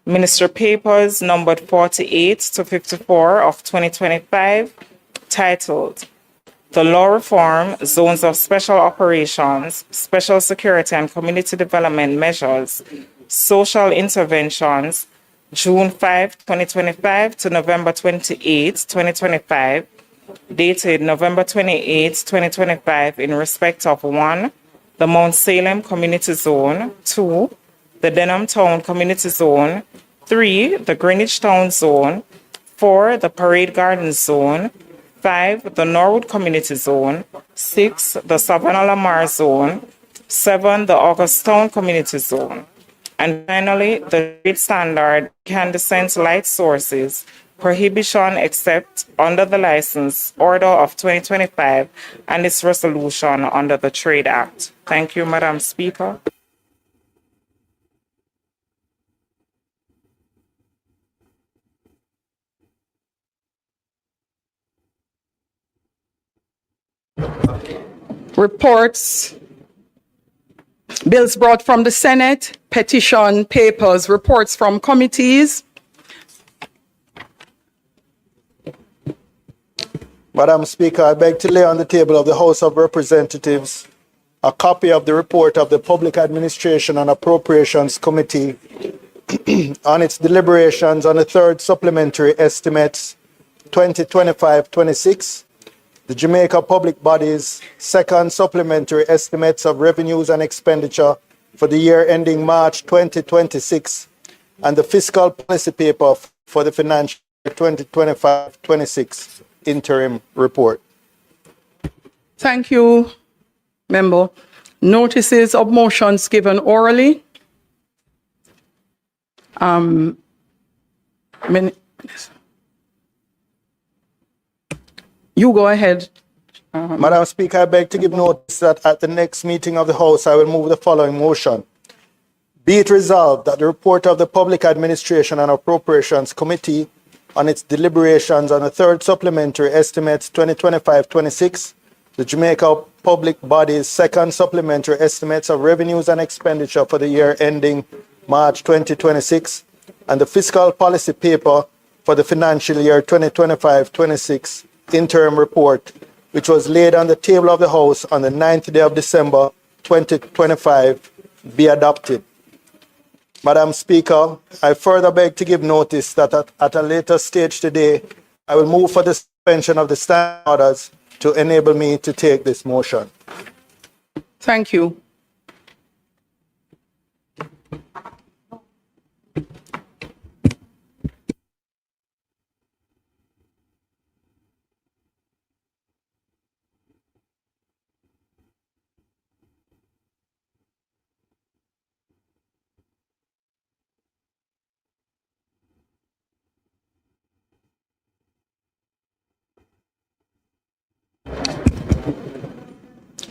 Speaker 12: Minister Papers numbered 48 to 54 of 2025, titled The Law Reform, Zones of Special Operations, Special Security and Community Development Measures, Social Interventions, June 5, 2025 to November 28, 2025, dated November 28, 2025, in respect of 1. The Mount Salem Community Zone, 2. The Denham Town Community Zone, 3. The Greenwich Town Zone, 4. The Parade Garden Zone, 5. The Norwood Community Zone, 6. The Savannah Lamar Zone, 7. the Augusttown Community Zone. And finally, the trade standard incandescent light sources prohibition except under the license order of 2025 and its resolution under the Trade Act. Thank you, Madam Speaker.
Speaker 1: Reports, bills brought from the Senate, petition papers, reports from committees.
Speaker 2: Madam Speaker, I beg to lay on the table of the House of Representatives a copy of the report of the Public Administration and Appropriations Committee on its deliberations on the third supplementary estimates 2025-26, the Jamaica Public Body's second supplementary estimates of revenues and expenditure for the year ending March 2026, and the fiscal policy paper for the financial year 2025-26 interim report.
Speaker 1: Thank you, Member. Notices of motions given orally. You go ahead.
Speaker 2: Madam Speaker, I beg to give notice that at the next meeting of the House, I will move the following motion. Be it resolved that the report of the Public Administration and Appropriations Committee on its deliberations on the third supplementary estimates 2025-26, the Jamaica Public Body's second supplementary estimates of revenues and expenditure for the year ending March 2026, and the fiscal policy paper for the financial year 2025-26 interim report, which was laid on the table of the House on the 9th day of December 2025, be adopted. Madam Speaker, I further beg to give notice that at a later stage today, I will move for the suspension of the standing orders to enable me to take this motion.
Speaker 1: Thank you.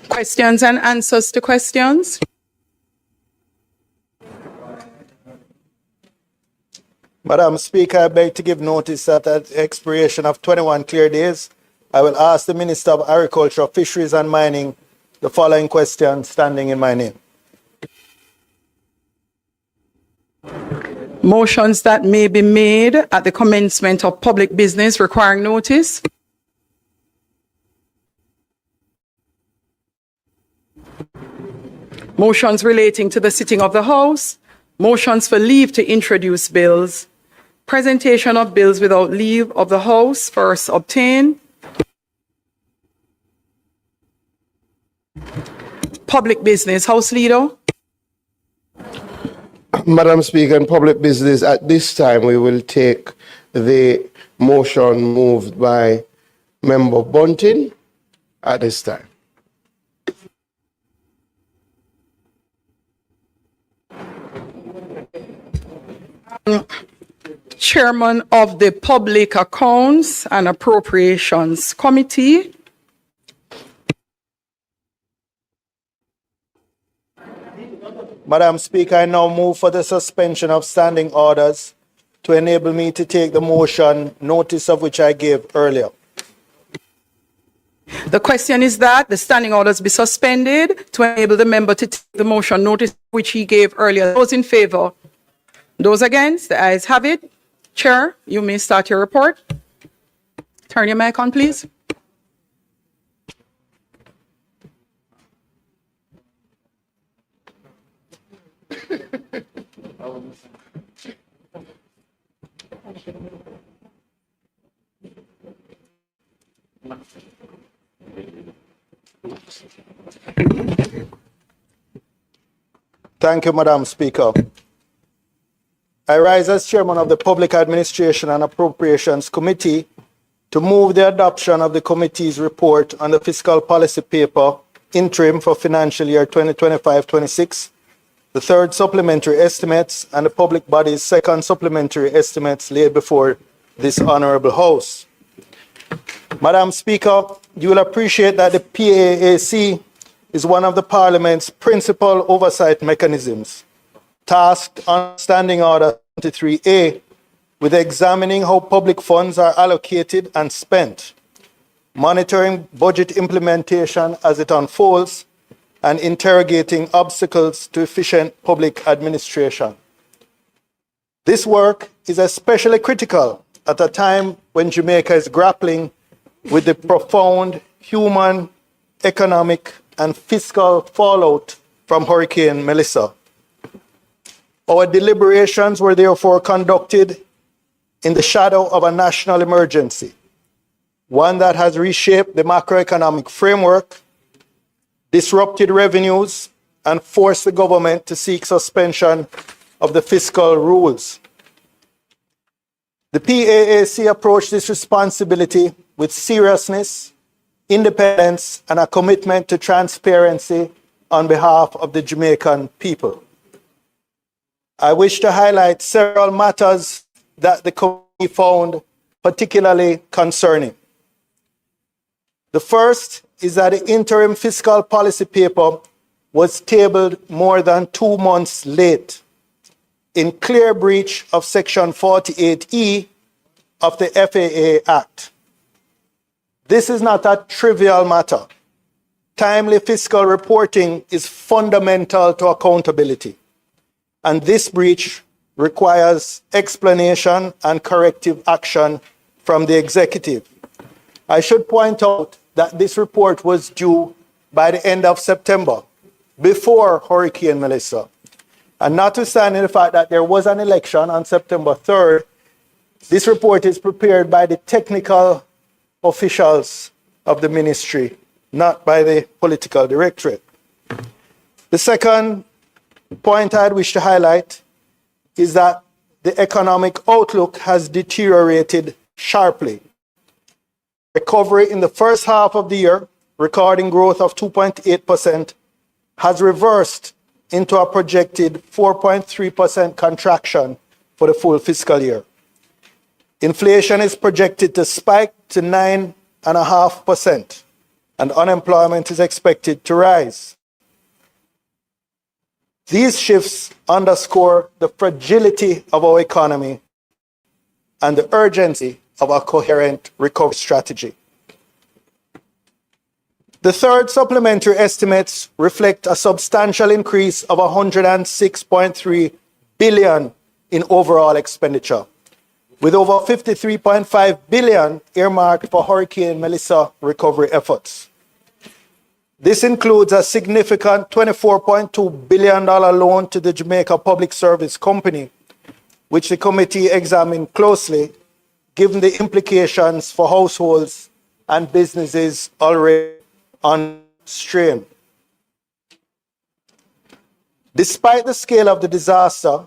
Speaker 1: Questions and answers to questions.
Speaker 2: Madam Speaker, I beg to give notice that at the expiration of 21 clear days, I will ask the Minister of Agriculture, Fisheries and Mining the following question standing in my name.
Speaker 1: Motions that may be made at the commencement of public business requiring notice. Motions relating to the sitting of the House. Motions for leave to introduce bills. Presentation of bills without leave of the House first obtained. Public business. House Leader.
Speaker 17: Madam Speaker, in public business, at this time we will take the motion moved by Member Bunting at this time.
Speaker 1: Chairman of the Public Accounts and Appropriations Committee.
Speaker 2: Madam Speaker, I now move for the suspension of standing orders to enable me to take the motion, notice of which I gave earlier.
Speaker 1: The question is that the standing orders be suspended to enable the member to take the motion, notice which he gave earlier. Those in favor? Those against? The ayes have it. Chair, you may start your report. Turn your mic on, please.
Speaker 2: Thank you, Madam Speaker. I rise as chairman of the Public Administration and Appropriations Committee to move the adoption of the committee's report on the fiscal policy paper interim for financial year 2025-26, the third supplementary estimates, and the public body's second supplementary estimates laid before this honorable House. Madam Speaker, you will appreciate that the PAAC is one of the Parliament's principal oversight mechanisms, tasked on Standing Order 23A with examining how public funds are allocated and spent, monitoring budget implementation as it unfolds, and interrogating obstacles to efficient public administration. This work is especially critical at a time when Jamaica is grappling with the profound human, economic, and fiscal fallout from Hurricane Melissa. Our deliberations were therefore conducted in the shadow of a national emergency, one that has reshaped the macroeconomic framework, disrupted revenues, and forced the government to seek suspension of the fiscal rules. The PAAC approached this responsibility with seriousness, independence, and a commitment to transparency on behalf of the Jamaican people. I wish to highlight several matters that the committee found particularly concerning. The first is that the interim fiscal policy paper was tabled more than 2 months late, in clear breach of Section 48E of the FAA Act. This is not a trivial matter. Timely fiscal reporting is fundamental to accountability, and this breach requires explanation and corrective action from the executive. I should point out that this report was due by the end of September, before Hurricane Melissa. And notwithstanding the fact that there was an election on September 3rd, this report is prepared by the technical officials of the ministry, not by the political directorate. The second point I'd wish to highlight is that the economic outlook has deteriorated sharply. Recovery in the first half of the year, recording growth of 2.8%, has reversed into a projected 4.3% contraction for the full fiscal year. Inflation is projected to spike to 9.5%, and unemployment is expected to rise. These shifts underscore the fragility of our economy and the urgency of a coherent recovery strategy. The third supplementary estimates reflect a substantial increase of 106.3 billion in overall expenditure, with over 53.5 billion earmarked for Hurricane Melissa recovery efforts. This includes a significant $24.2 billion loan to the Jamaica Public Service Company, which the committee examined closely, given the implications for households and businesses already on strain. Despite the scale of the disaster,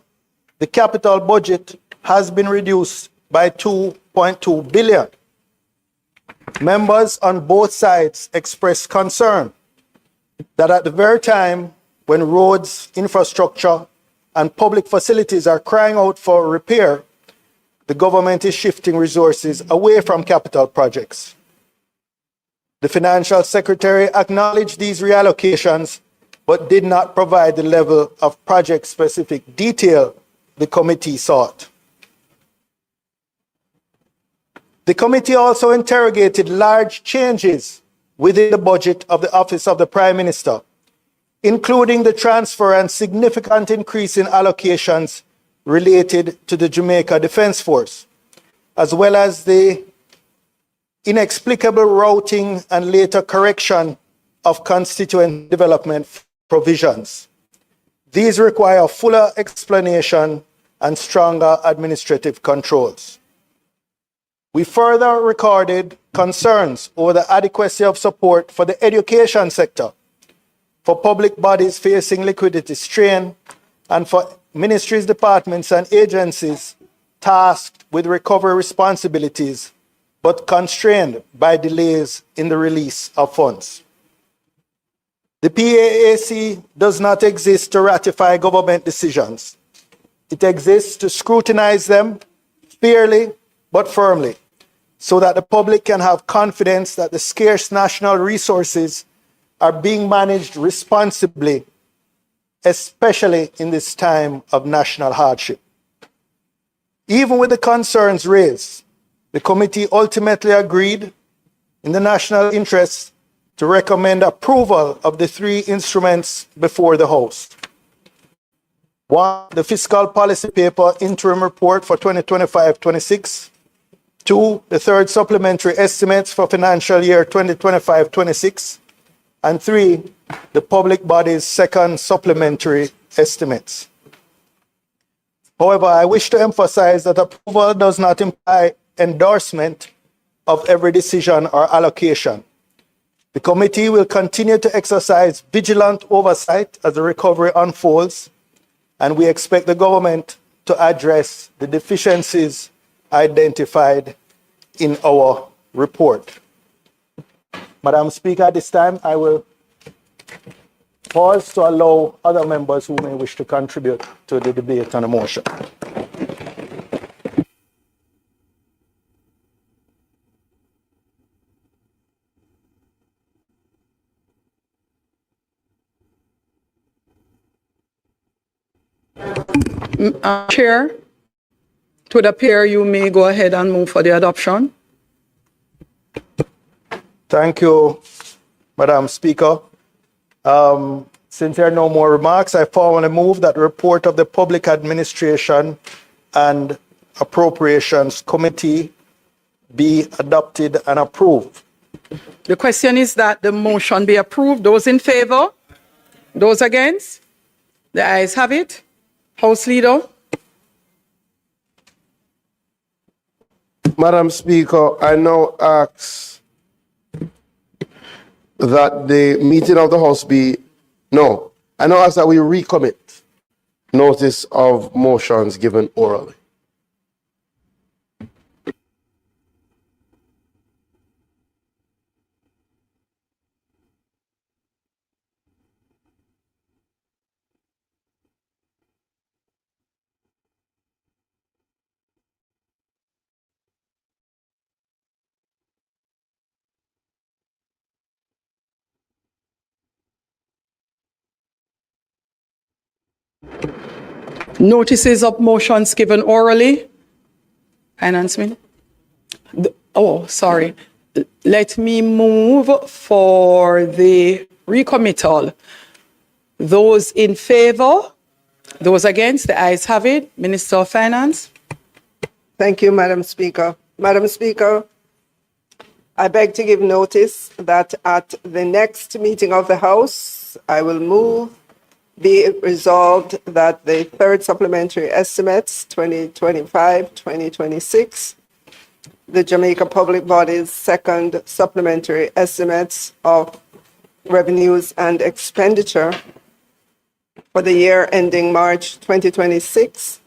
Speaker 2: the capital budget has been reduced by 2.2 billion. Members on both sides expressed concern that at the very time when roads, infrastructure, and public facilities are crying out for repair, the government is shifting resources away from capital projects. The Financial Secretary acknowledged these reallocations, but did not provide the level of project-specific detail the committee sought. The committee also interrogated large changes within the budget of the Office of the Prime Minister, including the transfer and significant increase in allocations related to the Jamaica Defence Force, as well as the inexplicable routing and later correction of constituent development provisions. These require fuller explanation and stronger administrative controls. We further recorded concerns over the adequacy of support for the education sector, for public bodies facing liquidity strain, and for ministries, departments, and agencies tasked with recovery responsibilities, but constrained by delays in the release of funds. The PAAC does not exist to ratify government decisions. It exists to scrutinize them fairly but firmly, so that the public can have confidence that the scarce national resources are being managed responsibly, especially in this time of national hardship. Even with the concerns raised, the committee ultimately agreed, in the national interest, to recommend approval of the three instruments before the House. One, the Fiscal Policy Paper Interim Report for 2025-26. Two, the third supplementary estimates for financial year 2025-26. And three, the public body's second supplementary estimates. However, I wish to emphasize that approval does not imply endorsement of every decision or allocation. The committee will continue to exercise vigilant oversight as the recovery unfolds, and we expect the government to address the deficiencies identified in our report. Madam Speaker, at this time, I will pause to allow other members who may wish to contribute to the debate on the motion.
Speaker 1: Chair, it would appear you may go ahead and move for the adoption.
Speaker 2: Thank you, Madam Speaker. Since there are no more remarks, I formally move that the report of the Public Administration and Appropriations Committee be adopted and approved.
Speaker 1: The question is that the motion be approved. Those in favor? Those against? The ayes have it. House Leader.
Speaker 17: Madam Speaker, I now ask that the meeting of the House I now ask that we recommit notice of motions given orally.
Speaker 1: Notices of motions given orally. Finance Minister? Oh, sorry. Let me move for the recommittal. Those in favor? Those against? The ayes have it. Minister of Finance.
Speaker 4: Thank you, Madam Speaker. Madam Speaker, I beg to give notice that at the next meeting of the House, I will move be it resolved that the third supplementary estimates 2025-2026, the Jamaica Public Body's second supplementary estimates of revenues and expenditure for the year ending March 2026,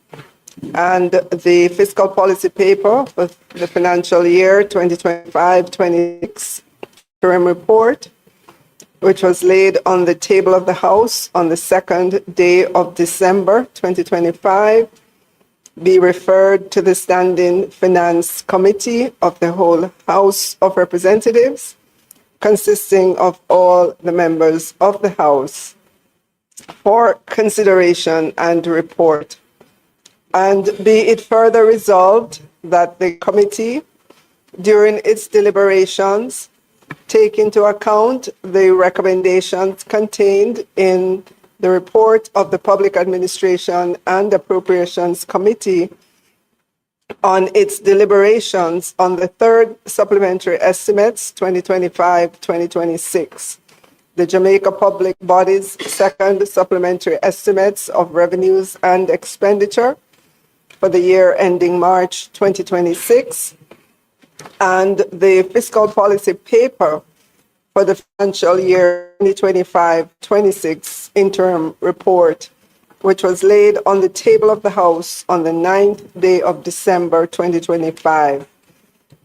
Speaker 4: and the fiscal policy paper for the financial year 2025-26 interim report, which was laid on the table of the House on the 2nd day of December 2025, be referred to the Standing Finance Committee of the whole House of Representatives, consisting of all the members of the House, for consideration and report. And be it further resolved that the committee, during its deliberations, take into account the recommendations contained in the report of the Public Administration and Appropriations Committee on its deliberations on the third supplementary estimates 2025-2026, the Jamaica Public Body's second supplementary estimates of revenues and expenditure for the year ending March 2026, and the fiscal policy paper for the financial year 2025-26 interim report, which was laid on the table of the House on the 9th day of December 2025.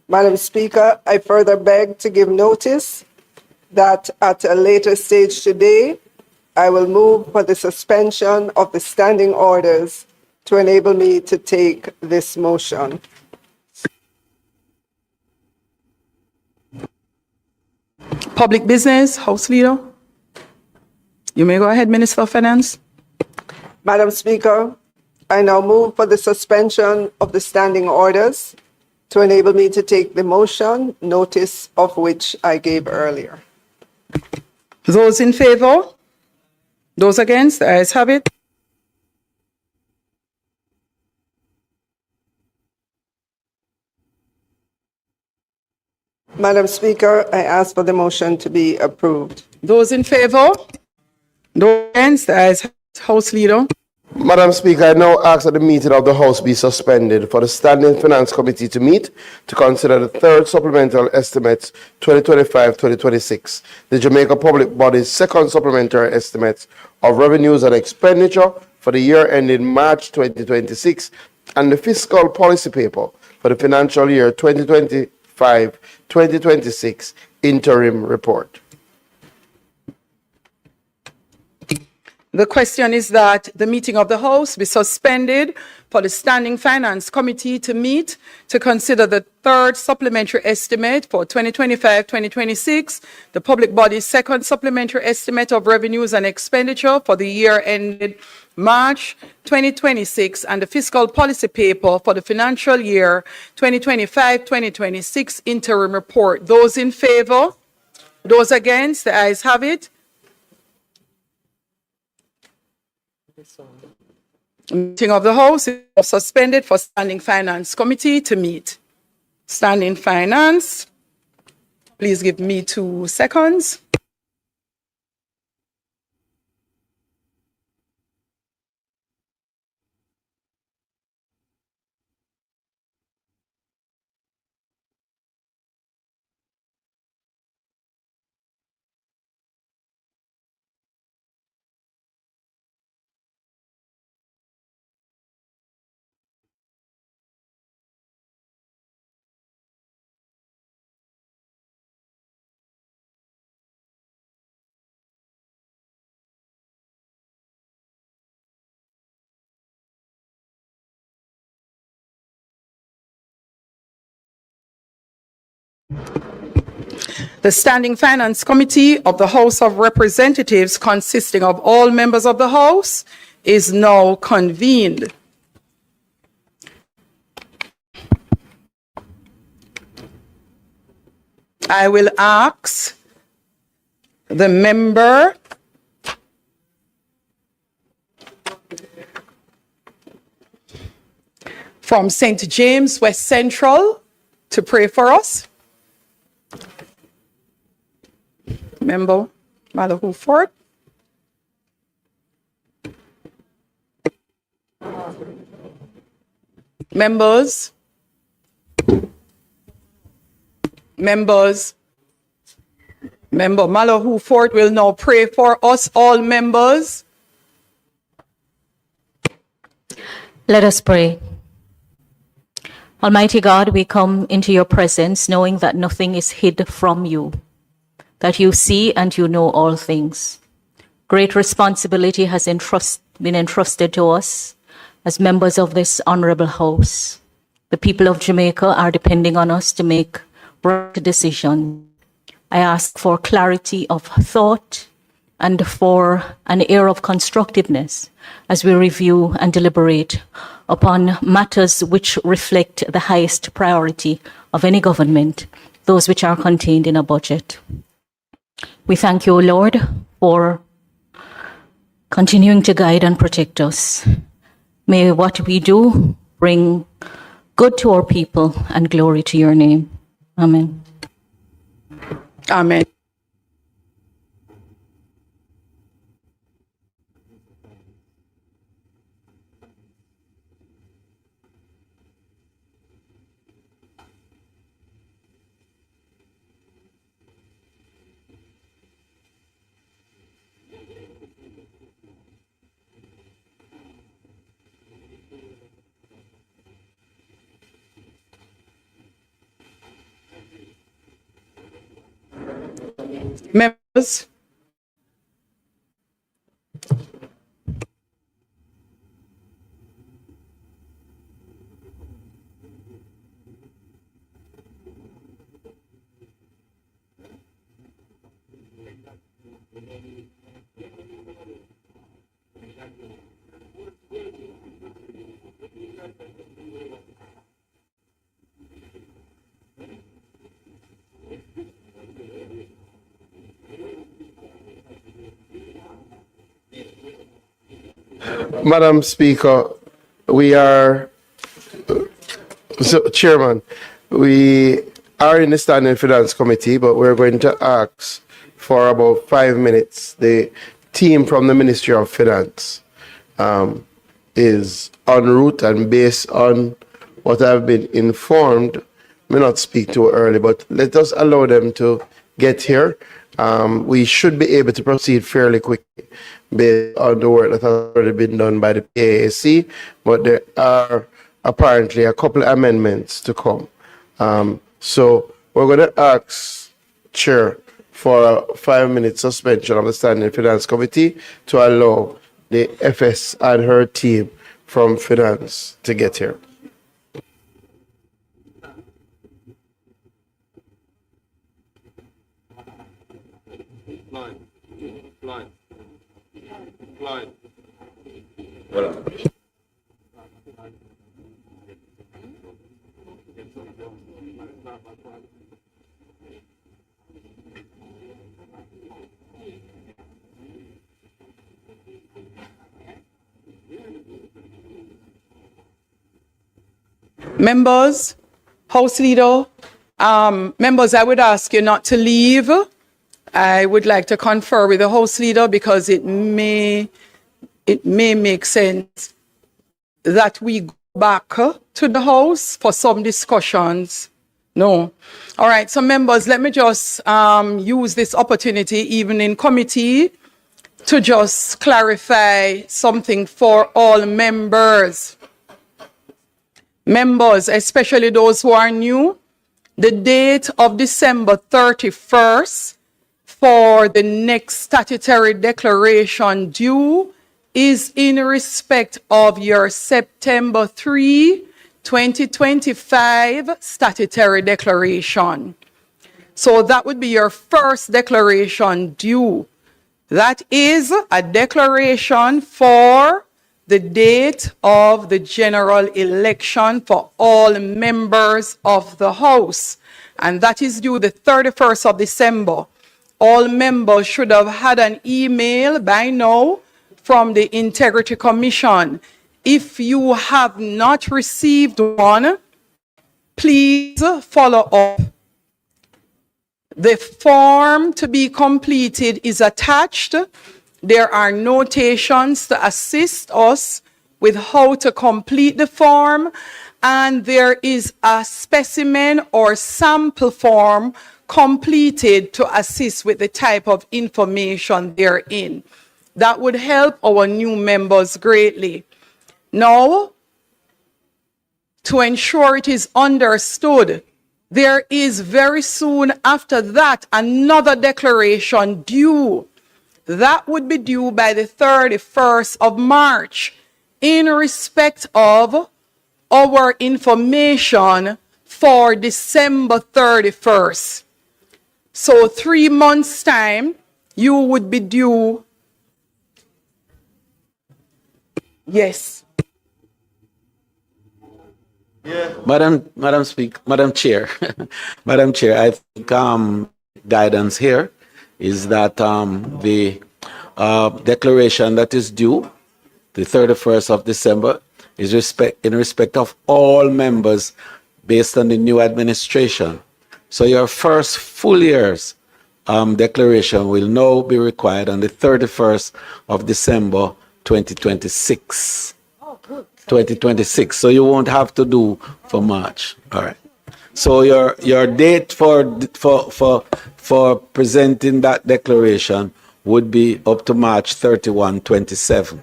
Speaker 4: Madam Speaker, I further beg to give notice that at a later stage today, I will move for the suspension of the standing orders to enable me to take this motion.
Speaker 1: Public Business, House Leader. You may go ahead, Minister of Finance.
Speaker 4: Madam Speaker, I now move for the suspension of the standing orders to enable me to take the motion, notice of which I gave earlier.
Speaker 1: Those in favor? Those against? The ayes have it.
Speaker 4: Madam Speaker, I ask for the motion to be approved.
Speaker 1: Those in favor? Those against? The ayes have it. House Leader.
Speaker 17: Madam Speaker, I now ask that the meeting of the House be suspended for the Standing Finance Committee to meet to consider the third supplemental estimates 2025-2026, the Jamaica Public Body's second supplementary estimates of revenues and expenditure for the year ending March 2026, and the fiscal policy paper for the financial year 2025-2026 interim report.
Speaker 1: The question is that the meeting of the House be suspended for the Standing Finance Committee to meet to consider the third supplementary estimate for 2025-2026, the Public Body's second supplementary estimate of revenues and expenditure for the year ended March 2026, and the fiscal policy paper for the financial year 2025-2026 interim report. Those in favor? Those against? The ayes have it. Meeting of the House is suspended for Standing Finance Committee to meet. Standing Finance, please give me 2 seconds. The Standing Finance Committee of the House of Representatives, consisting of all members of the House, is now convened. I will ask the member from St. James West Central to pray for us. Member Malahoo Ford. Members. Member Malahoo Ford will now pray for us, all members.
Speaker 6: Let us pray. Almighty God, we come into your presence knowing that nothing is hid from you, that you see and you know all things. Great responsibility has been entrusted to us as members of this honorable house. The people of Jamaica are depending on us to make right decisions. I ask for clarity of thought and for an air of constructiveness as we review and deliberate upon matters which reflect the highest priority of any government, those which are contained in a budget. We thank you, Lord, for continuing to guide and protect us. May what we do bring good to our people and glory to your name. Amen.
Speaker 1: Amen. Members.
Speaker 17: Madam Speaker, Chairman, we are in the Standing Finance Committee, but we're going to ask for about 5 minutes. The team from the Ministry of Finance is en route, and based on what I've been informed, may not speak too early, but let us allow them to get here. We should be able to proceed fairly quickly based on the work that has already been done by the PAAC, but there are apparently a couple of amendments to come. So we're going to ask Chair for a 5-minute suspension of the Standing Finance Committee to allow the FS and her team from Finance to get here.
Speaker 1: Members, House Leader, members, I would ask you not to leave. I would like to confer with the House Leader because it may make sense that we go back to the House for some discussions. No. All right, so members, let me just use this opportunity, even in committee, to just clarify something for all members. Members, especially those who are new, the date of December 31st for the next statutory declaration due is in respect of your September 3, 2025 statutory declaration. So that would be your first declaration due. That is a declaration for the date of the general election for all members of the House. and that is due the 31st of December. All members should have had an email by now from the Integrity Commission. If you have not received one, please follow up. The form to be completed is attached. There are notations to assist us with how to complete the form, and there is a specimen or sample form completed to assist with the type of information therein. That would help our new members greatly. Now, to ensure it is understood, there is very soon after that another declaration due. That would be due by the 31st of March in respect of our information for December 31st. So 3 months' time, you would be due. Yes.
Speaker 10: Madam Chair, Madam Chair, I think guidance here is that the declaration that is due the 31st of December is in respect of all members based on the new administration. So your first full year's declaration will now be required on the 31st of December 2026. 2026. So you won't have to do for March. All right. So your date for presenting that declaration would be up to March 31, 27.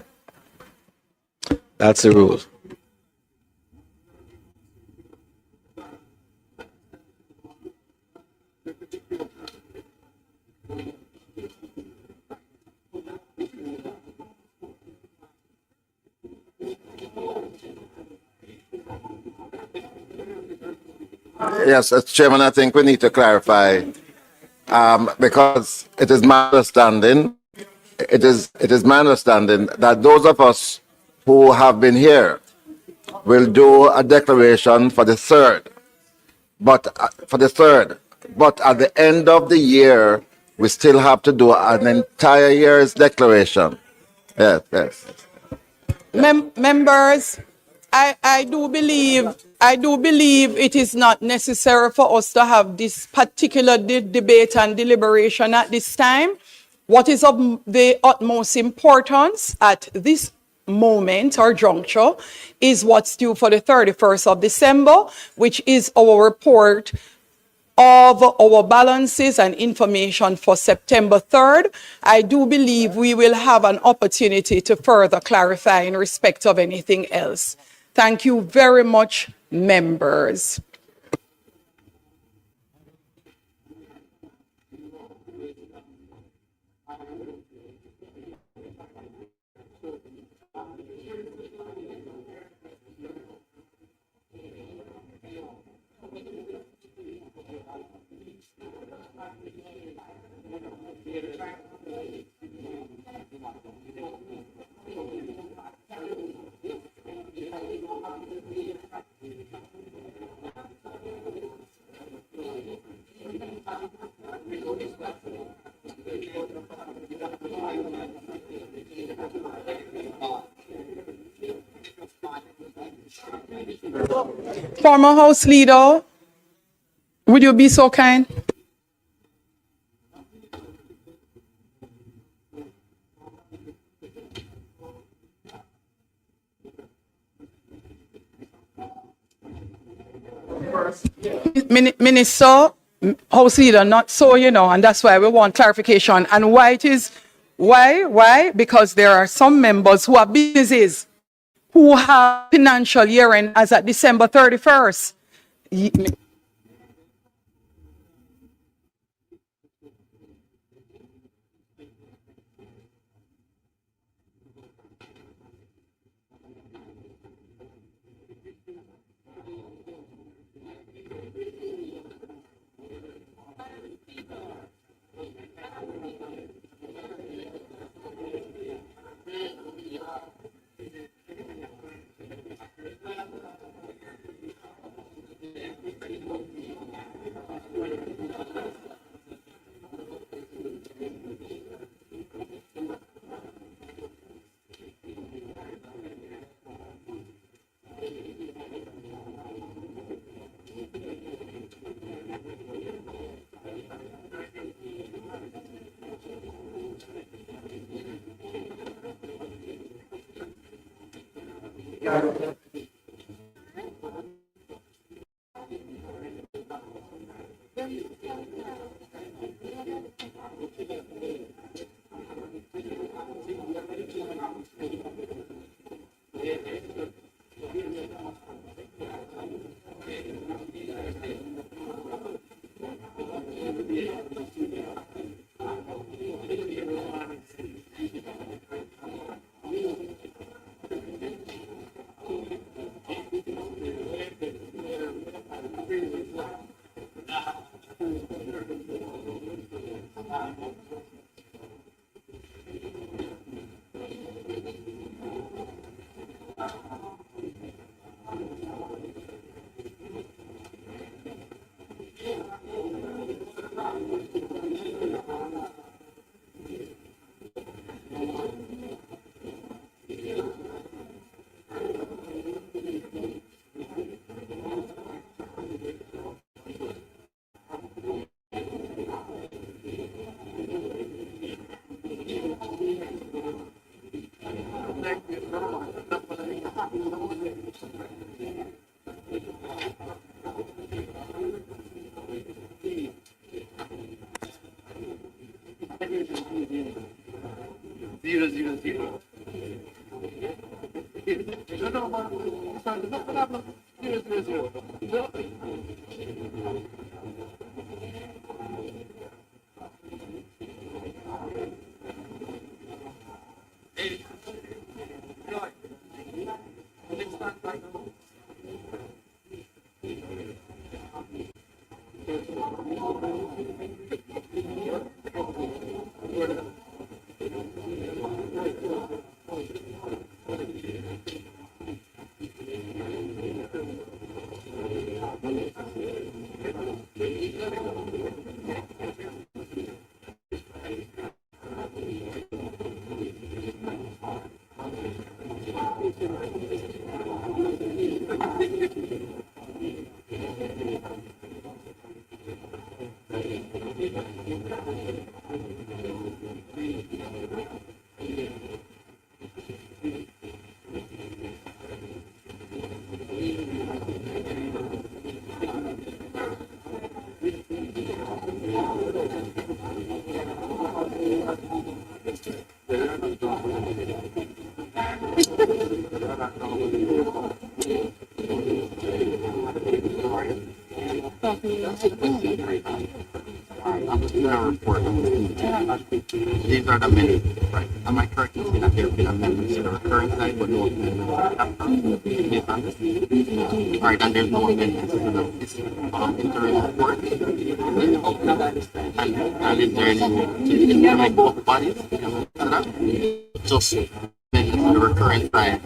Speaker 10: That's the rule.
Speaker 18: Yes, as Chairman, I think we need to clarify because it is my understanding, it is my understanding that those of us who have been here will do a declaration for the third, but at the end of the year, we still have to do an entire year's declaration. Yes, yes.
Speaker 1: Members, I do believe it is not necessary for us to have this particular debate and deliberation at this time. What is of the utmost importance at this moment or juncture is what's due for the 31st of December, which is our report of our balances and information for September 3rd. I do believe we will have an opportunity to further clarify in respect of anything else. Thank you very much, members. Former House Leader, would you be so kind? Minister, House Leader, not so, and that's why we want clarification. And why it is, why? Because there are some members who have businesses who have financial year end as at December 31st.
Speaker 5: These are the minutes, right? Am I correct in saying that there have been amendments to the recurring side, but no amendments to the capital? Based on this? All right, and there's no amendments to this interim report? And is there any changes to make both bodies? Just amendments to the recurring side.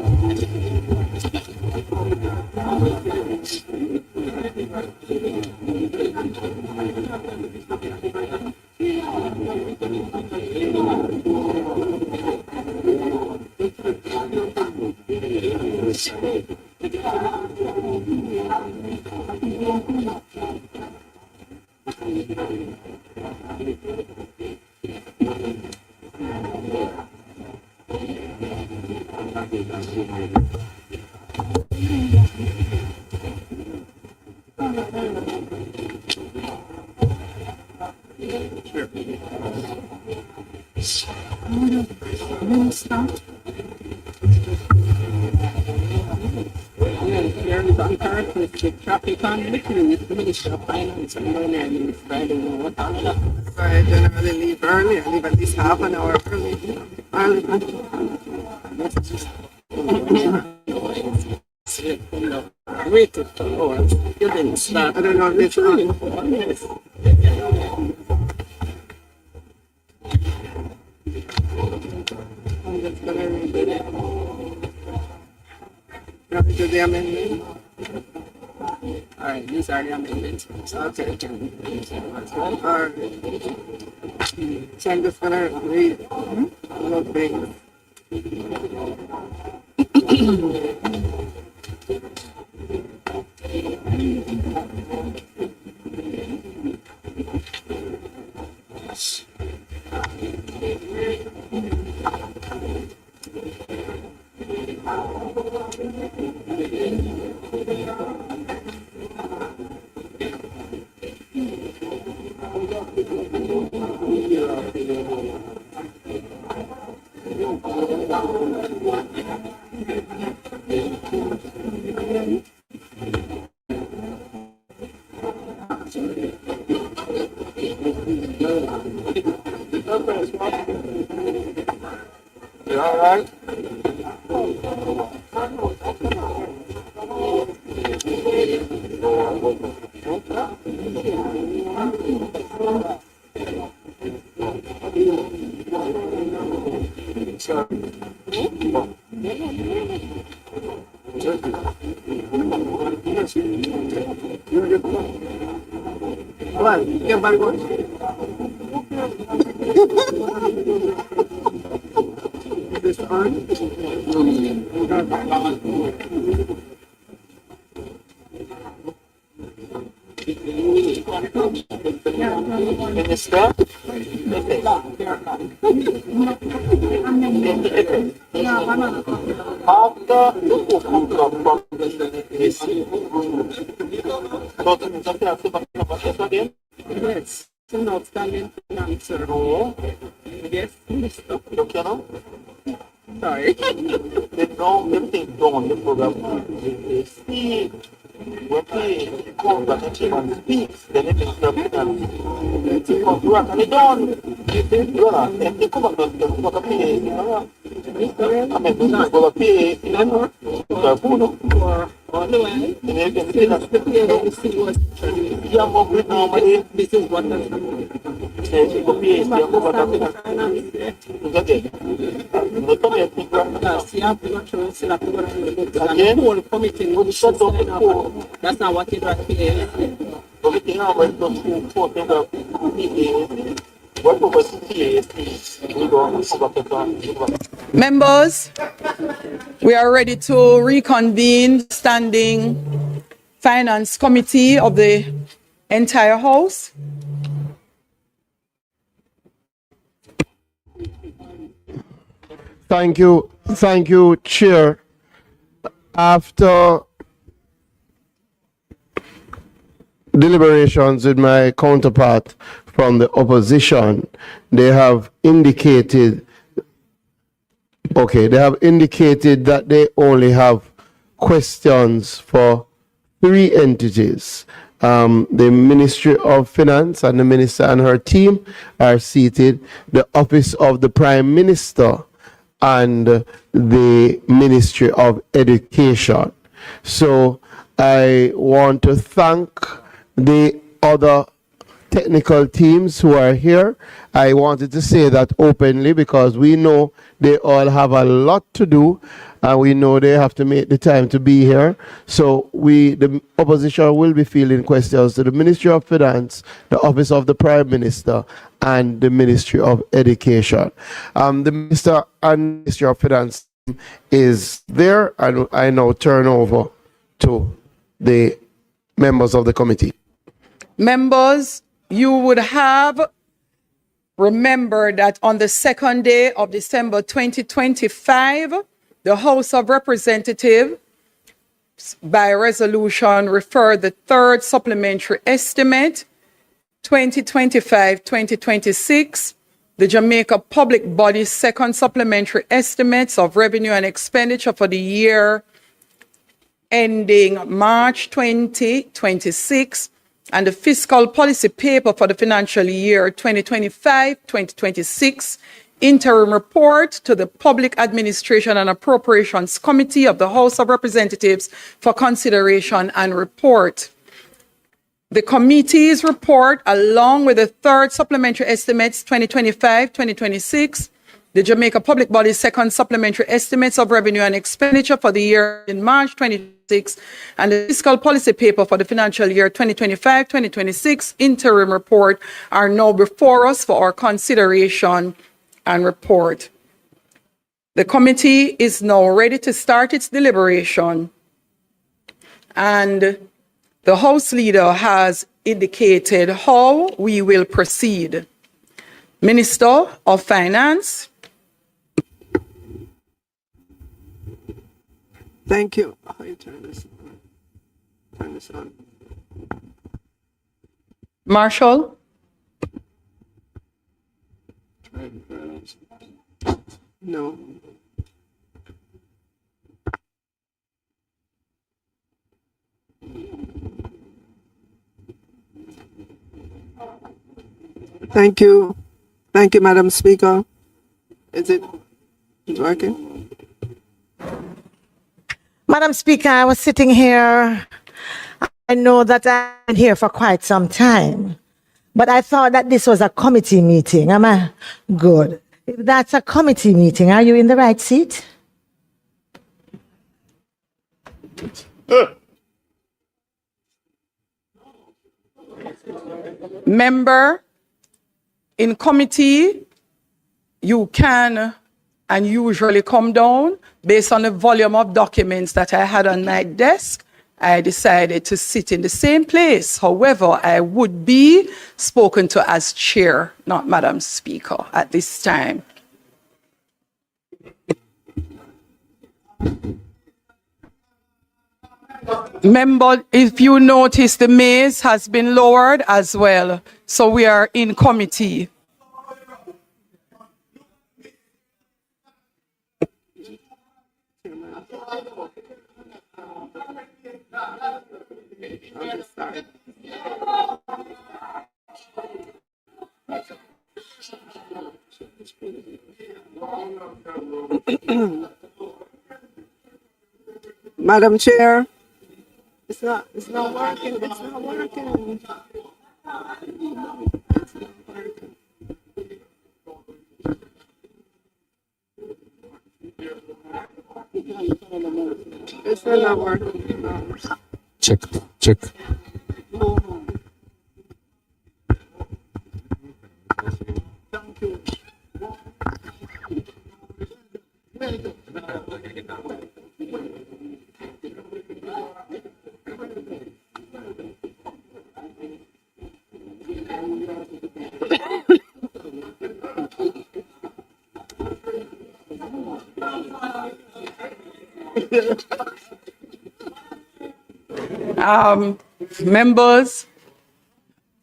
Speaker 19: There is uncharacteristic traffic on between the Minister of Finance and Governor Minister. I don't know what all of that.
Speaker 4: So I generally leave early. I leave at least half an hour early.
Speaker 19: Waited for hours. You didn't start.
Speaker 4: I don't know if it's on.
Speaker 19: Yes.
Speaker 4: I'm just gonna read it. To the amendment.
Speaker 19: All right, these are the amendments.
Speaker 4: Okay. All right. So I'm just gonna read little things.
Speaker 28: You all right?
Speaker 19: Well, everybody goes. This on?
Speaker 28: Minister? After the come from this, again?
Speaker 19: Yes, it's an outstanding answer. Oh, yes, Minister.
Speaker 28: You cannot?
Speaker 19: Sorry.
Speaker 28: They don't, everything done, the program. They see, when they come back and check and speaks, then it is up and they come to work and they done. And they come back and they come back and pay, you know. I mean, they come back and pay, you know, the Puno.
Speaker 19: On the way,
Speaker 28: And they can see that.
Speaker 19: the PAC was
Speaker 28: Yeah, but we normally,
Speaker 19: this is what has happened.
Speaker 28: they go pay, they come back and pay. You get it? But come here, think right now.
Speaker 19: You have to go through, still have to go through the book.
Speaker 28: Again?
Speaker 19: And the whole committee
Speaker 28: When you shut down the court,
Speaker 19: that's not what you do at PAC.
Speaker 28: everything now went to school, court, and the what over CPAC, we go and come back and
Speaker 1: Members, we are ready to reconvene standing finance committee of the entire house.
Speaker 17: Thank you, Chair. After deliberations with my counterpart from the opposition, they have indicated that they only have questions for 3 entities. The Ministry of Finance and the Minister and her team are seated, the Office of the Prime Minister and the Ministry of Education. So I want to thank the other technical teams who are here. I wanted to say that openly because we know they all have a lot to do and we know they have to make the time to be here. So the opposition will be fielding questions to the Ministry of Finance, the Office of the Prime Minister, and the Ministry of Education. The Minister and Ministry of Finance is there, and I now turn over to the members of the committee.
Speaker 1: Members, you would have remembered that on the 2nd day of December 2025, the House of Representatives, by resolution, referred the 3rd supplementary estimate, 2025-2026, the Jamaica Public Body's 2nd supplementary estimates of revenue and expenditure for the year ending March 2026, and the fiscal policy paper for the financial year 2025-2026 interim report to the Public Administration and Appropriations Committee of the House of Representatives for consideration and report. The committee's report, along with the 3rd supplementary estimates 2025-2026, the Jamaica Public Body's 2nd supplementary estimates of revenue and expenditure for the year in March 2026, and the fiscal policy paper for the financial year 2025-2026 interim report are now before us for our consideration and report. The committee is now ready to start its deliberation, and the House Leader has indicated how we will proceed. Minister of Finance.
Speaker 4: Thank you. How you turn this on? Turn this on.
Speaker 1: Marshall.
Speaker 4: No. Thank you. Thank you, Madam Speaker. Is it working?
Speaker 7: Madam Speaker, I was sitting here. I know that I've been here for quite some time, but I thought that this was a committee meeting. Am I good? If that's a committee meeting, are you in the right seat?
Speaker 1: Member, in committee, you can and usually come down. Based on the volume of documents that I had on my desk, I decided to sit in the same place. However, I would be spoken to as chair, not Madam Speaker, at this time. Member, if you notice, the maze has been lowered as well. So we are in committee.
Speaker 4: Madam Chair, it's not working. It's not working. It's not working.
Speaker 23: Check, check.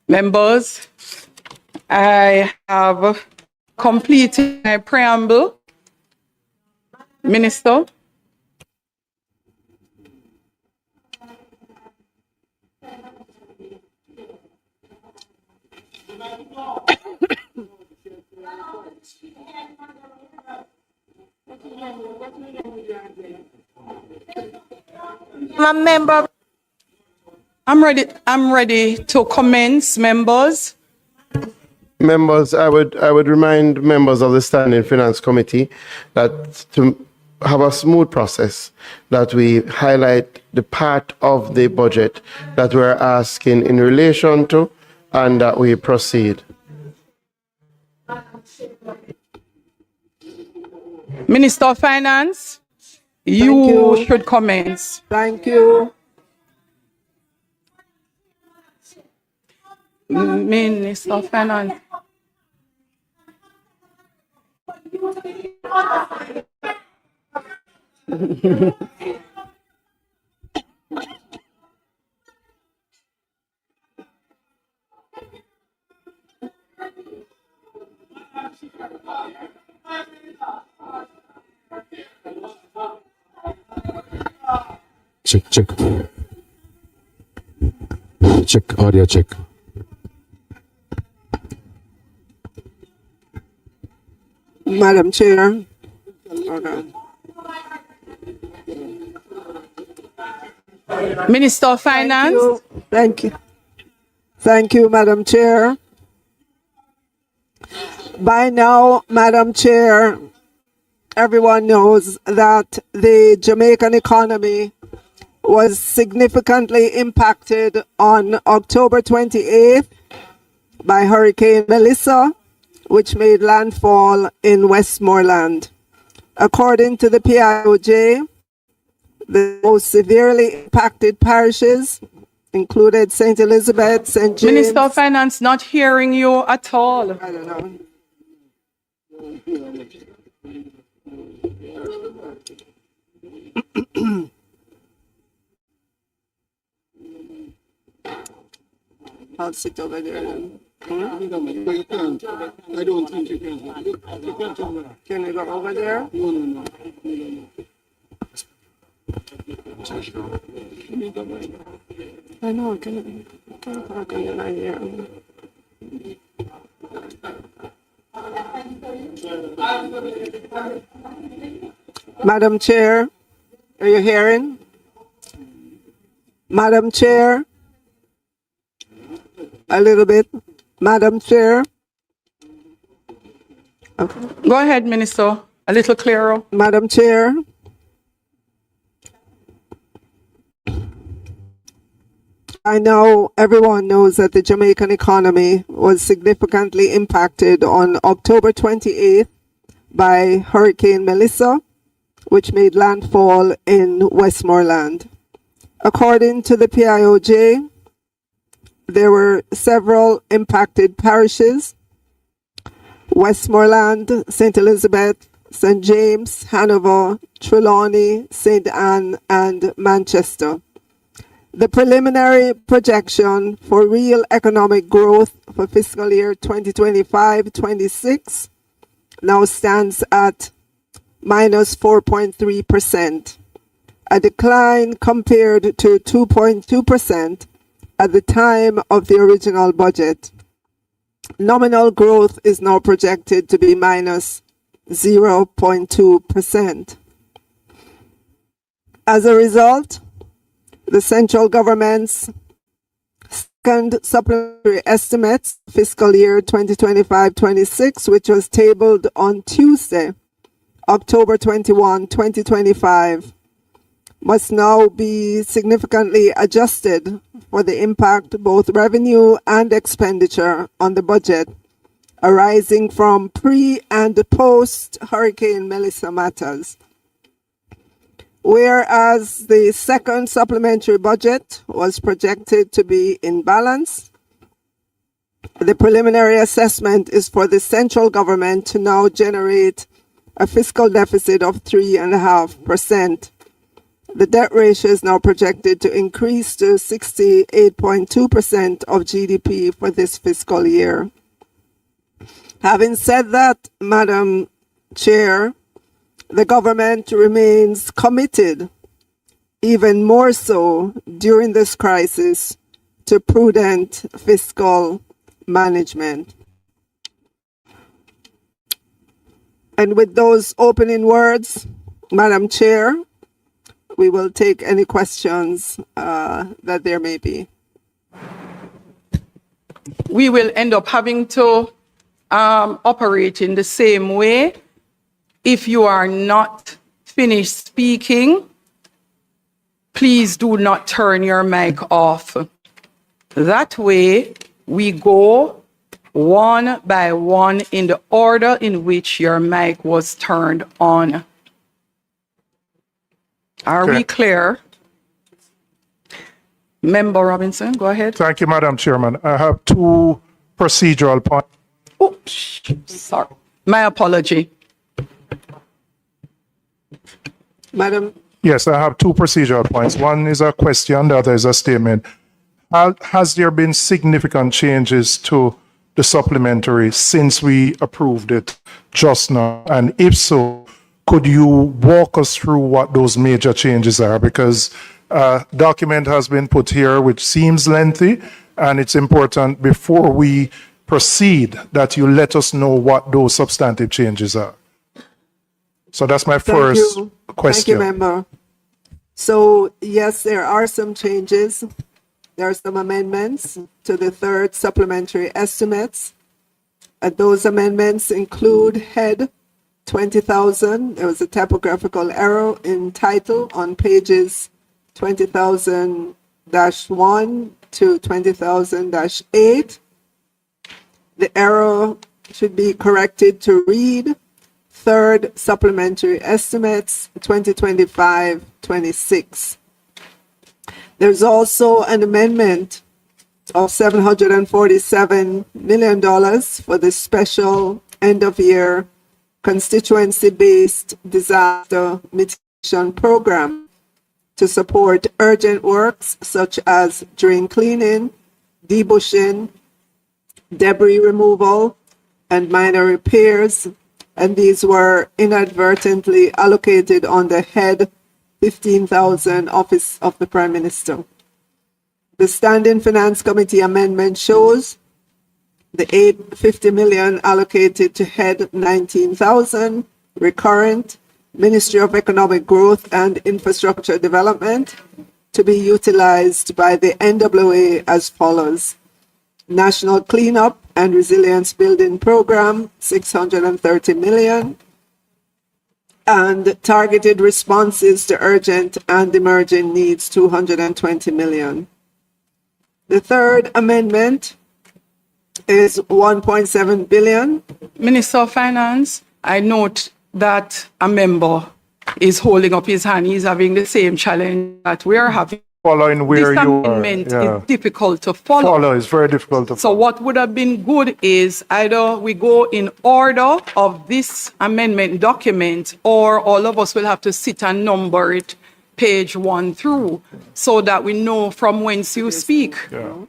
Speaker 1: Members, I have completed my preamble. Minister.
Speaker 7: Member.
Speaker 1: I'm ready to commence, members.
Speaker 17: Members, I would remind members of the Standing Finance Committee that to have a smooth process, that we highlight the part of the budget that we're asking in relation to, and that we proceed.
Speaker 1: Minister of Finance, you should commence.
Speaker 4: Thank you.
Speaker 1: Minister of Finance.
Speaker 23: Check, check. Check, audio check.
Speaker 4: Madam Chair. Okay.
Speaker 1: Minister of Finance.
Speaker 4: Thank you. Thank you, Madam Chair. By now, Madam Chair, everyone knows that the Jamaican economy was significantly impacted on October 28th by Hurricane Melissa, which made landfall in Westmoreland. According to the PIOJ, the most severely impacted parishes included St. Elizabeth, St. James.
Speaker 1: Minister of Finance not hearing you at all.
Speaker 4: I don't know. I'll sit over there then.
Speaker 19: You can't. I don't think you can. You can't tell me.
Speaker 4: Can you go over there?
Speaker 19: No.
Speaker 4: I know, can talk on the line here. Madam Chair, are you hearing? Madam Chair? A little bit. Madam Chair?
Speaker 1: Go ahead, Minister. A little clearer.
Speaker 4: Madam Chair? I know everyone knows that the Jamaican economy was significantly impacted on October 28th by Hurricane Melissa, which made landfall in Westmoreland. According to the PIOJ, there were several impacted parishes: Westmoreland, St. Elizabeth, St. James, Hanover, Trelawney, St. Anne, and Manchester. The preliminary projection for real economic growth for fiscal year 2025-26 now stands at minus 4.3%, a decline compared to 2.2% at the time of the original budget. Nominal growth is now projected to be minus 0.2%. As a result, the central government's second supplementary estimates fiscal year 2025-26, which was tabled on Tuesday, October 21, 2025, must now be significantly adjusted for the impact, both revenue and expenditure, on the budget arising from pre- and post-Hurricane Melissa matters. Whereas the second supplementary budget was projected to be in balance, the preliminary assessment is for the central government to now generate a fiscal deficit of 3.5%. The debt ratio is now projected to increase to 68.2% of GDP for this fiscal year. Having said that, Madam Chair, the government remains committed, even more so during this crisis, to prudent fiscal management. And with those opening words, Madam Chair, we will take any questions that there may be.
Speaker 1: We will end up having to operate in the same way. If you are not finished speaking, please do not turn your mic off. That way, we go one by one in the order in which your mic was turned on. Are we clear? Member Robinson, go ahead.
Speaker 8: Thank you, Madam Chairman. I have two procedural points.
Speaker 1: Oops, sorry. My apology.
Speaker 4: Madam.
Speaker 8: Yes, I have two procedural points. One is a question, the other is a statement. Has there been significant changes to the supplementary since we approved it just now? And if so, could you walk us through what those major changes are? Because a document has been put here which seems lengthy, and it's important before we proceed that you let us know what those substantive changes are. So that's my first question.
Speaker 4: Thank you, Member. So, yes, there are some changes. There are some amendments to the third supplementary estimates. Those amendments include head 20,000. There was a typographical error in title on pages 20,000-1 to 20,000-8. The error should be corrected to read third supplementary estimates 2025-26. There's also an amendment of $747 million for the special end-of-year constituency-based disaster mitigation program to support urgent works such as drain cleaning, debushing, debris removal, and minor repairs, and these were inadvertently allocated on the head 15,000 Office of the Prime Minister. The Standing Finance Committee amendment shows the 850 million allocated to head 19,000 recurrent Ministry of Economic Growth and Infrastructure Development to be utilized by the NWA as follows: National Cleanup and Resilience Building Program, 630 million, and Targeted Responses to Urgent and Emerging Needs, 220 million. The third amendment is 1.7 billion.
Speaker 1: Minister of Finance, I note that a member is holding up his hand. He's having the same challenge that we're having.
Speaker 8: Following where
Speaker 1: This
Speaker 8: you are.
Speaker 1: amendment
Speaker 8: Yeah.
Speaker 1: is difficult to follow.
Speaker 8: Follow is very difficult to
Speaker 1: So what would have been good is either we go in order of this amendment document, or all of us will have to sit and number it page 1 through, so that we know from whence you speak.
Speaker 8: Yeah.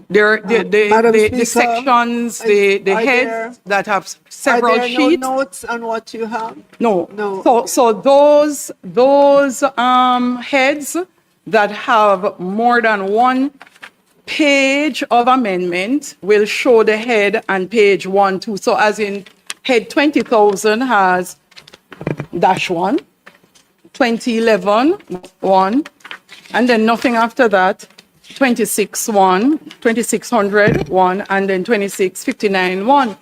Speaker 4: Madam
Speaker 1: The
Speaker 4: Speaker,
Speaker 1: sections, the
Speaker 4: are
Speaker 1: heads
Speaker 4: there-
Speaker 1: that have several
Speaker 4: Are there
Speaker 1: sheets.
Speaker 4: no notes on what you have?
Speaker 1: No.
Speaker 4: No.
Speaker 1: So those heads that have more than one page of amendment will show the head and page 1, 2. So as in head 20,000 has -1, 2011 1, and then nothing after that. 26-1, 2600-1, and then 2659-1.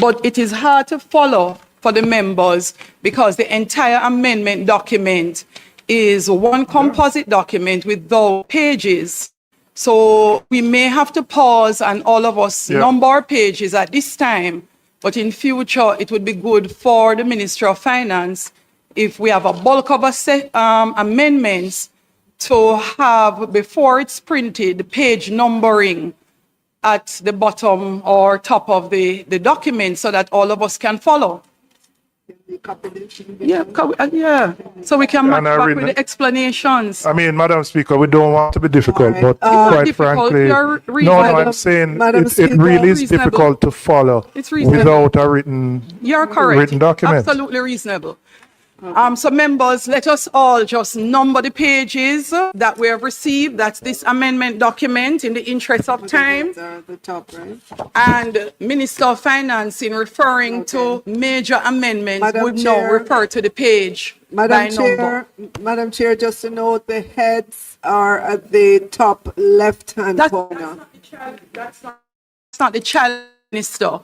Speaker 1: But it is hard to follow for the members because the entire amendment document is one composite document with those pages. So we may have to pause and all of us number our pages at this time, but in future it would be good for the Ministry of Finance if we have a bulk of amendments to have, before it's printed, page numbering at the bottom or top of the document so that all of us can follow. Yeah, so we can match back with the explanations.
Speaker 8: I mean, Madam Speaker, we don't want to be difficult, but
Speaker 1: not
Speaker 8: quite
Speaker 1: difficult.
Speaker 8: frankly,
Speaker 1: You're
Speaker 8: no,
Speaker 1: reasonable.
Speaker 8: I'm saying
Speaker 4: Madam
Speaker 8: it
Speaker 4: Speaker,
Speaker 8: really is
Speaker 1: reasonable.
Speaker 8: difficult to follow
Speaker 1: It's reasonable.
Speaker 8: without a written
Speaker 1: You're correct.
Speaker 8: written document.
Speaker 1: Absolutely reasonable. So members, let us all just number the pages that we have received. That's this amendment document in the interest of time.
Speaker 4: The top, right?
Speaker 1: And Minister of Finance, in referring to major amendments,
Speaker 4: Madam
Speaker 1: would now
Speaker 4: Chair.
Speaker 1: refer to the page by number.
Speaker 4: Madam Chair, just to note, the heads are at the top left-hand corner.
Speaker 1: That's not the challenge, Minister.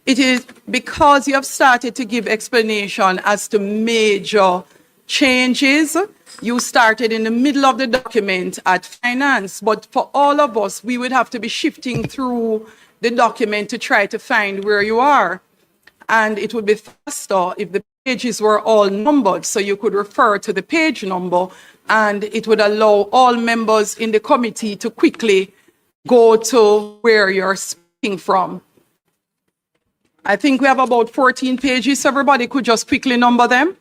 Speaker 1: It is because you have started to give explanation as to major changes. You started in the middle of the document at finance, but for all of us, we would have to be shifting through the document to try to find where you are. And it would be faster if the pages were all numbered, so you could refer to the page number, and it would allow all members in the committee to quickly go to where you're speaking from. I think we have about 14 pages, so everybody could just quickly number them.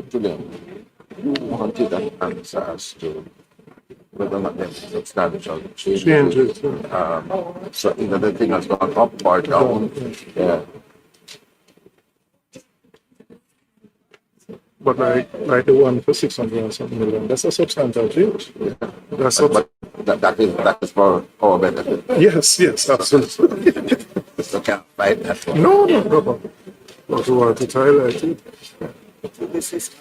Speaker 18: Julian, you wanted an answer as to whether or not there is substantial changes. So either the thing has gone up or down. Yeah.
Speaker 8: But like the one for 600 and something million, that's a substantial change.
Speaker 18: Yeah.
Speaker 8: That's
Speaker 18: But that is for our benefit.
Speaker 8: yes, absolutely.
Speaker 18: So can't fight that one.
Speaker 8: No. But we want to highlight it.
Speaker 4: This is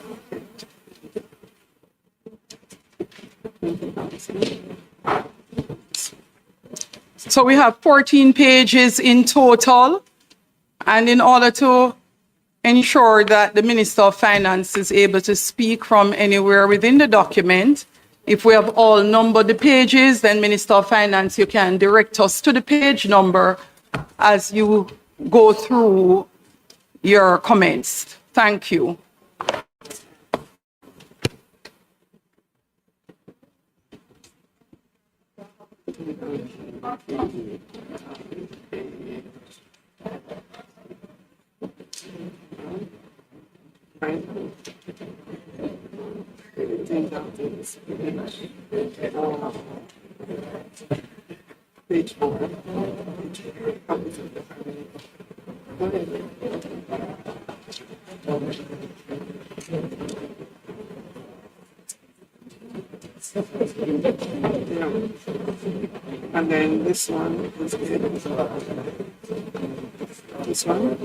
Speaker 1: So we have 14 pages in total, and in order to ensure that the Minister of Finance is able to speak from anywhere within the document, if we have all numbered the pages, then Minister of Finance, you can direct us to the page number as you go through your comments. Thank you.
Speaker 4: Page 4. And then this one is good. This one.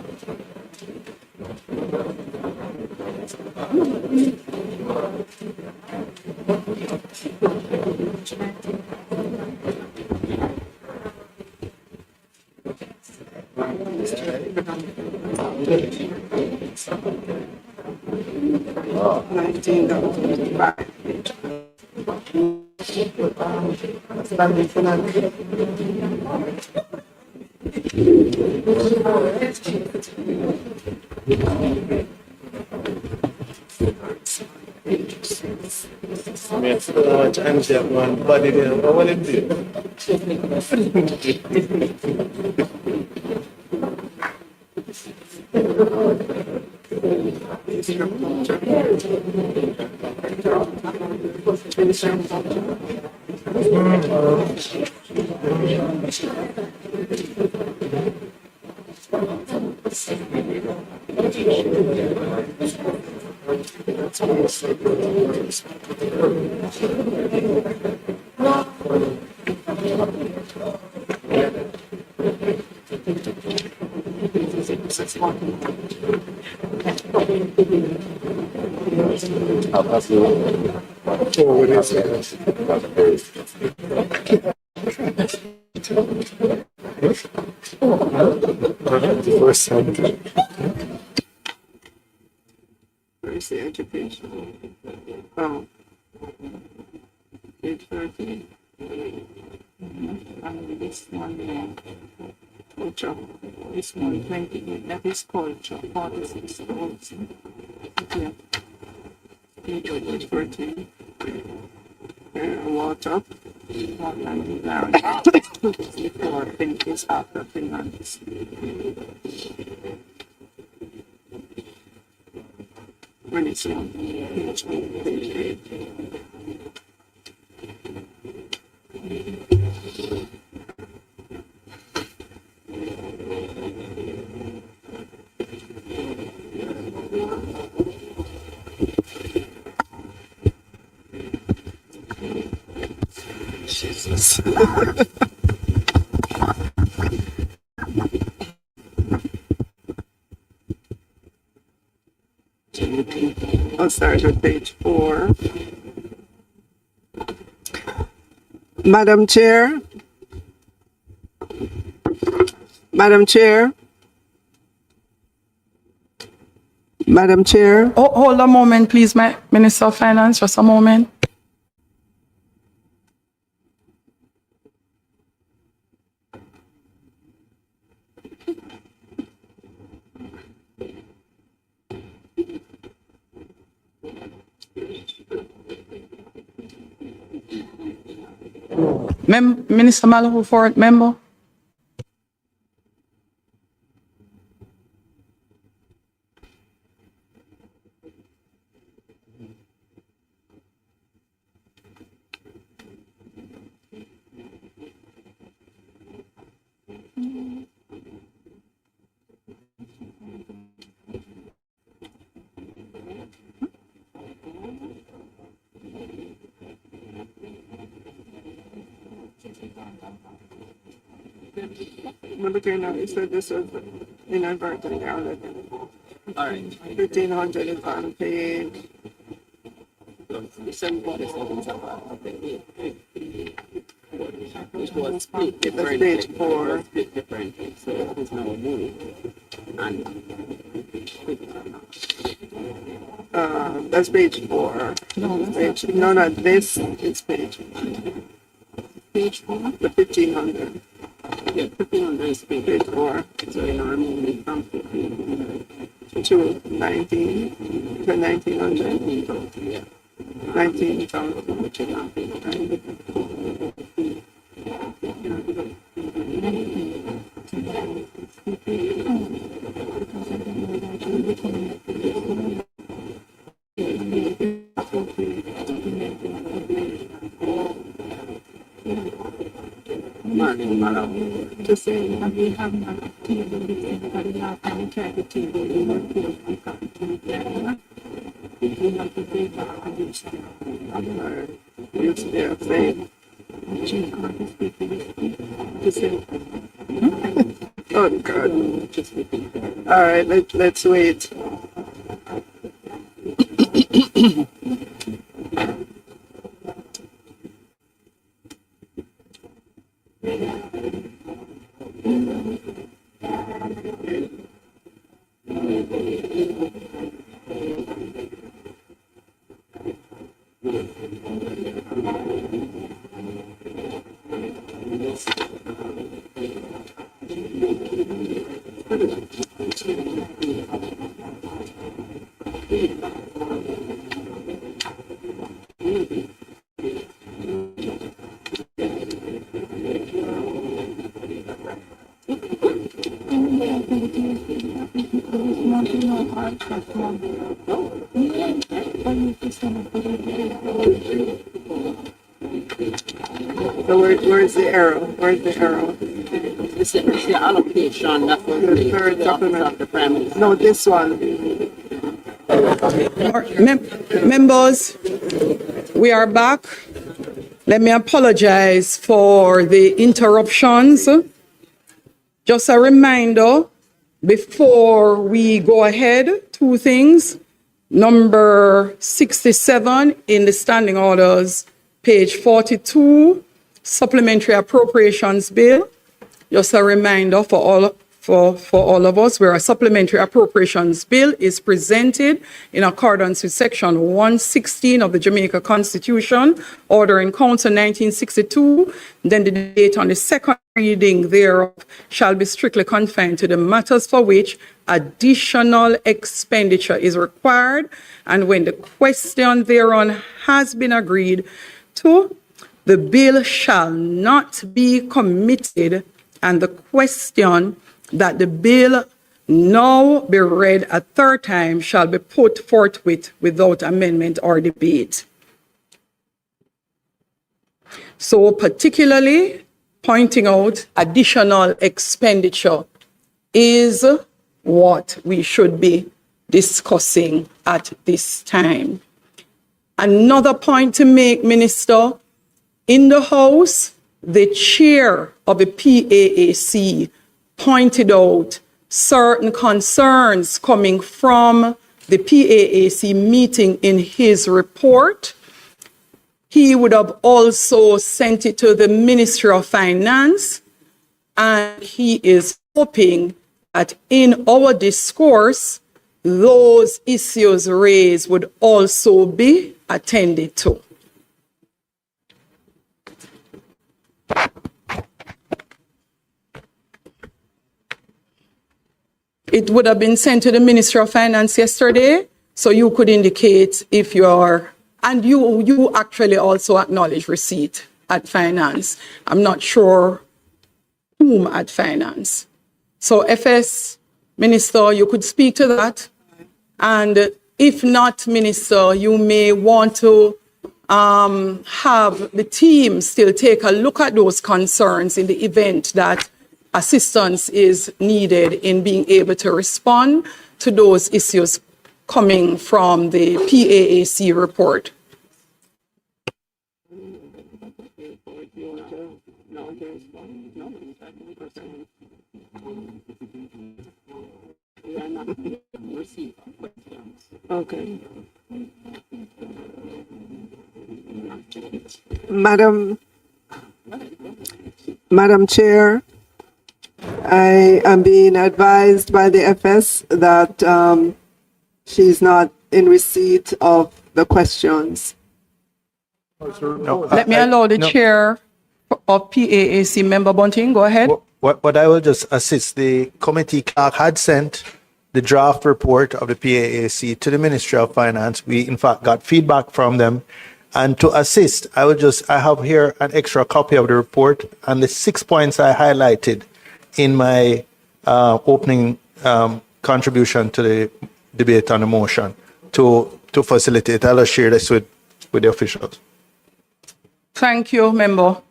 Speaker 4: Where's the education? Oh, page 13. And this one, culture. This one, 28. That is culture. 46. Okay. Page 14. Water. Water and environment. Before finishes after finance. When it's on page 8. Jesus. I'll start with page 4. Madam Chair. Madam Chair. Madam Chair.
Speaker 1: Oh, hold a moment, please, my Minister of Finance, just a moment. Minister Malou for it, member.
Speaker 4: You said this was inadvertent error. All right. 1500 is on page. Which was split different. Page 4. Split differently. So it is now moved. And that's page 4. No, this is page 4. The 1500. Yeah, 1500 is page 4. So you know, remove it from 1500 to 19 to 1900. Yeah. 19,000, which is on page 9.
Speaker 19: Marlene Morrow to say that we have not tabled this thing for the last time we tried to table the report from Captain Canada. We have to take back against it.
Speaker 4: Yes, they are saying.
Speaker 19: Chief Court to speak to this to say.
Speaker 4: Oh, God. All right, let's wait. So where's the arrow? Where's the arrow?
Speaker 19: It's the allocation that's for
Speaker 4: The third
Speaker 19: the office
Speaker 4: supplement.
Speaker 19: of the Prime Minister.
Speaker 4: No, this one.
Speaker 1: Members, we are back. Let me apologize for the interruptions. Just a reminder, before we go ahead, two things. Number 67 in the standing orders, page 42, supplementary appropriations bill. Just a reminder for all of us, where a supplementary appropriations bill is presented in accordance with section 116 of the Jamaica Constitution, Order in Council 1962, then the date on the second reading thereof shall be strictly confined to the matters for which additional expenditure is required, and when the question thereon has been agreed to, the bill shall not be committed, and the question that the bill now be read a third time shall be put forthwith without amendment or debate. So particularly pointing out additional expenditure is what we should be discussing at this time. Another point to make, Minister, in the House, the chair of the PAAC pointed out certain concerns coming from the PAAC meeting in his report. He would have also sent it to the Ministry of Finance, and he is hoping that in our discourse, those issues raised would also be attended to. It would have been sent to the Ministry of Finance yesterday, so you could indicate if you are, and you actually also acknowledge receipt at Finance. I'm not sure whom at Finance. So FS, Minister, you could speak to that. And if not, Minister, you may want to have the team still take a look at those concerns in the event that assistance is needed in being able to respond to those issues coming from the PAAC report.
Speaker 4: Okay. Madam Chair, I am being advised by the FS that she's not in receipt of the questions.
Speaker 1: Let me allow the chair of PAAC, Member Bunting, go ahead.
Speaker 2: What I will just assist, the committee clerk had sent the draft report of the PAAC to the Ministry of Finance. We, in fact, got feedback from them. And to assist, I have here an extra copy of the report and the 6 points I highlighted in my opening contribution to the debate on the motion to facilitate. I'll share this with the officials.
Speaker 1: Thank you, Member.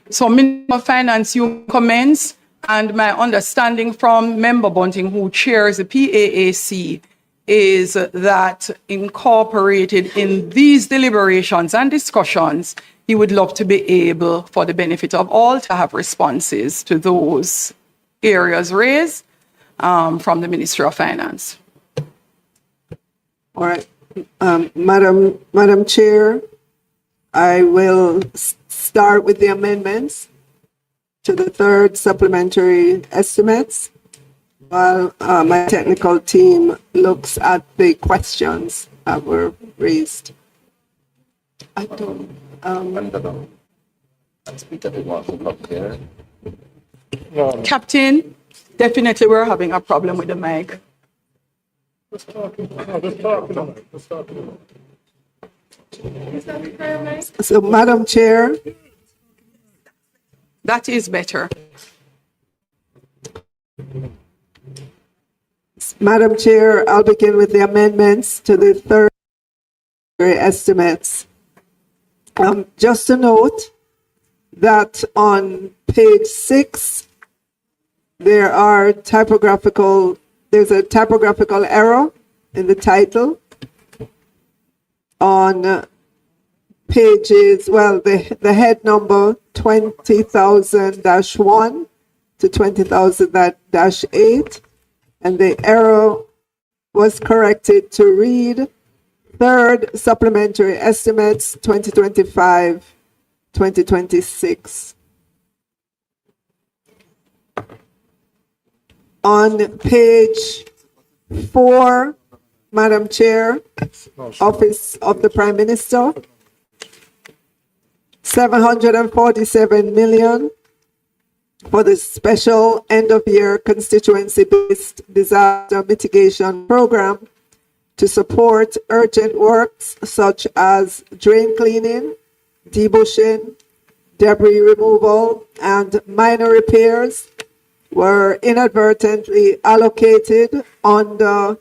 Speaker 1: So Minister of Finance, you comments, and my understanding from Member Bunting, who chairs the PAAC, is that incorporated in these deliberations and discussions, he would love to be able, for the benefit of all, to have responses to those areas raised from the Ministry of Finance.
Speaker 4: All right. Madam Chair, I will start with the amendments to the third supplementary estimates while my technical team looks at the questions that were raised. I don't.
Speaker 1: Captain, definitely we're having a problem with the mic.
Speaker 4: So, Madam Chair.
Speaker 1: That is better.
Speaker 4: Madam Chair, I'll begin with the amendments to the third estimates. Just to note that on page 6, there's a typographical error in the title. On pages, the head number 20,000-1 to 20,000-8, and the error was corrected to read third supplementary estimates 2025-2026. On page 4, Madam Chair, Office of the Prime Minister, 747 million for the special end-of-year constituency-based disaster mitigation program to support urgent works such as drain cleaning, debushing, debris removal, and minor repairs were inadvertently allocated under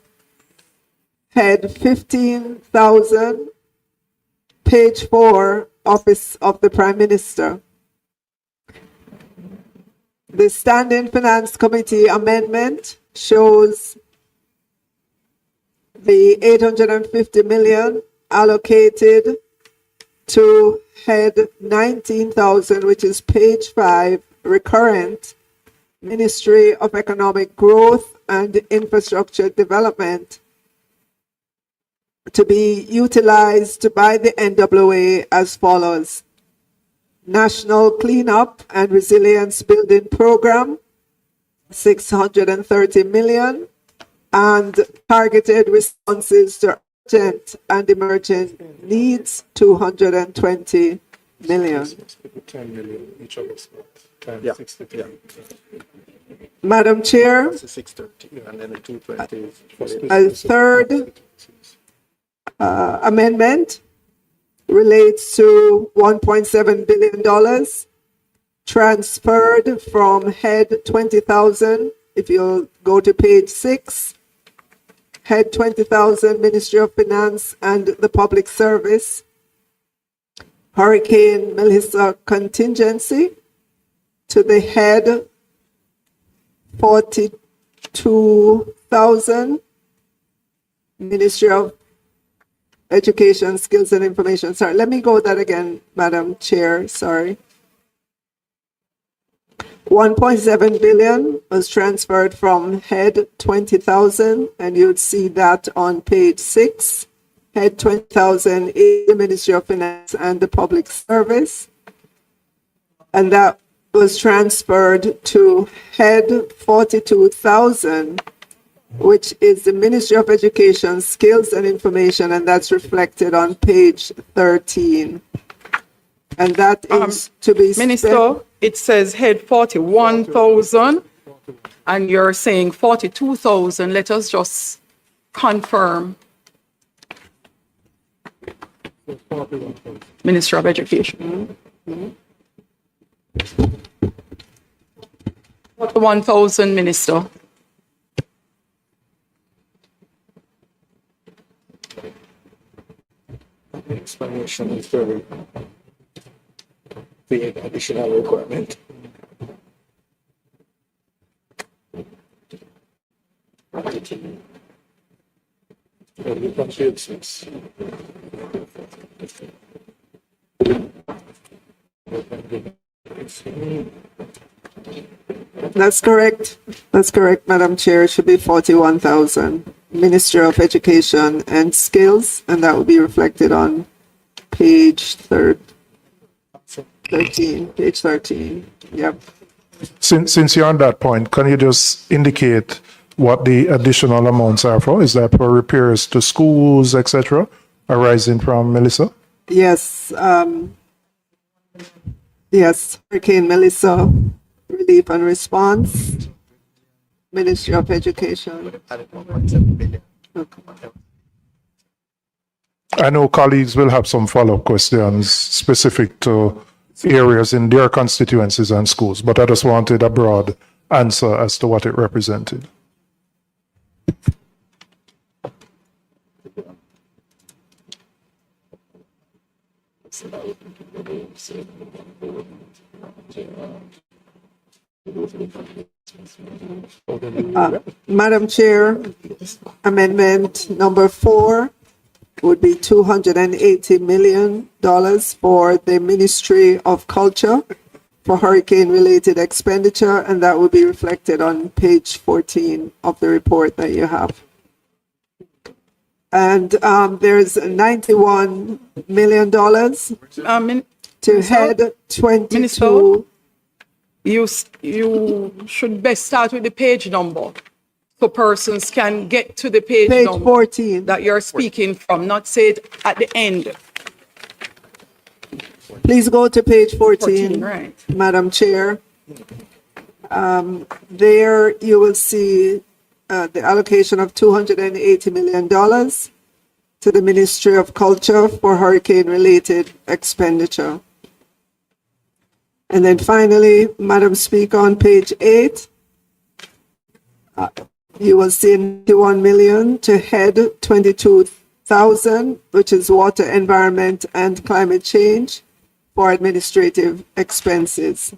Speaker 4: head 15,000, page 4, Office of the Prime Minister. The Standing Finance Committee amendment shows the 850 million allocated to head 19,000, which is page 5, recurrent, Ministry of Economic Growth and Infrastructure Development, to be utilized by the NWA as follows: National Cleanup and Resilience Building Program, 630 million, and targeted responses to urgent and emergent needs, 220 million.
Speaker 8: 10 million each of us. 10,
Speaker 2: Yeah.
Speaker 8: 60.
Speaker 4: Madam Chair,
Speaker 2: It's 630, and then the 220 is for the-
Speaker 4: a third amendment relates to $1.7 billion transferred from head 20,000. If you'll go to page 6, head 20,000, Ministry of Finance and the Public Service, Hurricane Melissa contingency, to the head 42,000, Ministry of Education, Skills and Information. Sorry, let me go that again, Madam Chair. Sorry. 1.7 billion was transferred from head 20,000, and you'd see that on page 6. Head 20,000 is the Ministry of Finance and the Public Service, and that was transferred to head 42,000, which is the Ministry of Education, Skills and Information, and that's reflected on page 13. And that is to be
Speaker 1: Minister, it says head 41,000, and you're saying 42,000. Let us just confirm. Minister of Education. 41,000, Minister.
Speaker 2: The explanation is very
Speaker 23: pay an additional requirement.
Speaker 4: That's correct. That's correct, Madam Chair. It should be 41,000. Ministry of Education and Skills, and that will be reflected on page 13. Page 13. Yep.
Speaker 8: Since you're on that point, can you just indicate what the additional amounts are for? Is that for repairs to schools, etc., arising from Melissa?
Speaker 4: Yes. Yes. Hurricane Melissa, relief and response. Ministry of Education.
Speaker 8: I know colleagues will have some follow-up questions specific to areas in their constituencies and schools, but I just wanted a broad answer as to what it represented.
Speaker 4: Madam Chair, amendment number 4 would be $280 million for the Ministry of Culture for hurricane-related expenditure, and that will be reflected on page 14 of the report that you have. And there's $91 million to head 22.
Speaker 1: You should best start with the page number so persons can get to the page number
Speaker 4: 14
Speaker 1: that you're speaking from, not say it at the end.
Speaker 4: Please go to page 14,
Speaker 1: right.
Speaker 4: Madam Chair. There you will see the allocation of $280 million to the Ministry of Culture for hurricane-related expenditure. And then finally, Madam Speaker, on page 8, you will see $91 million to head 22,000, which is water, environment, and climate change for administrative expenses.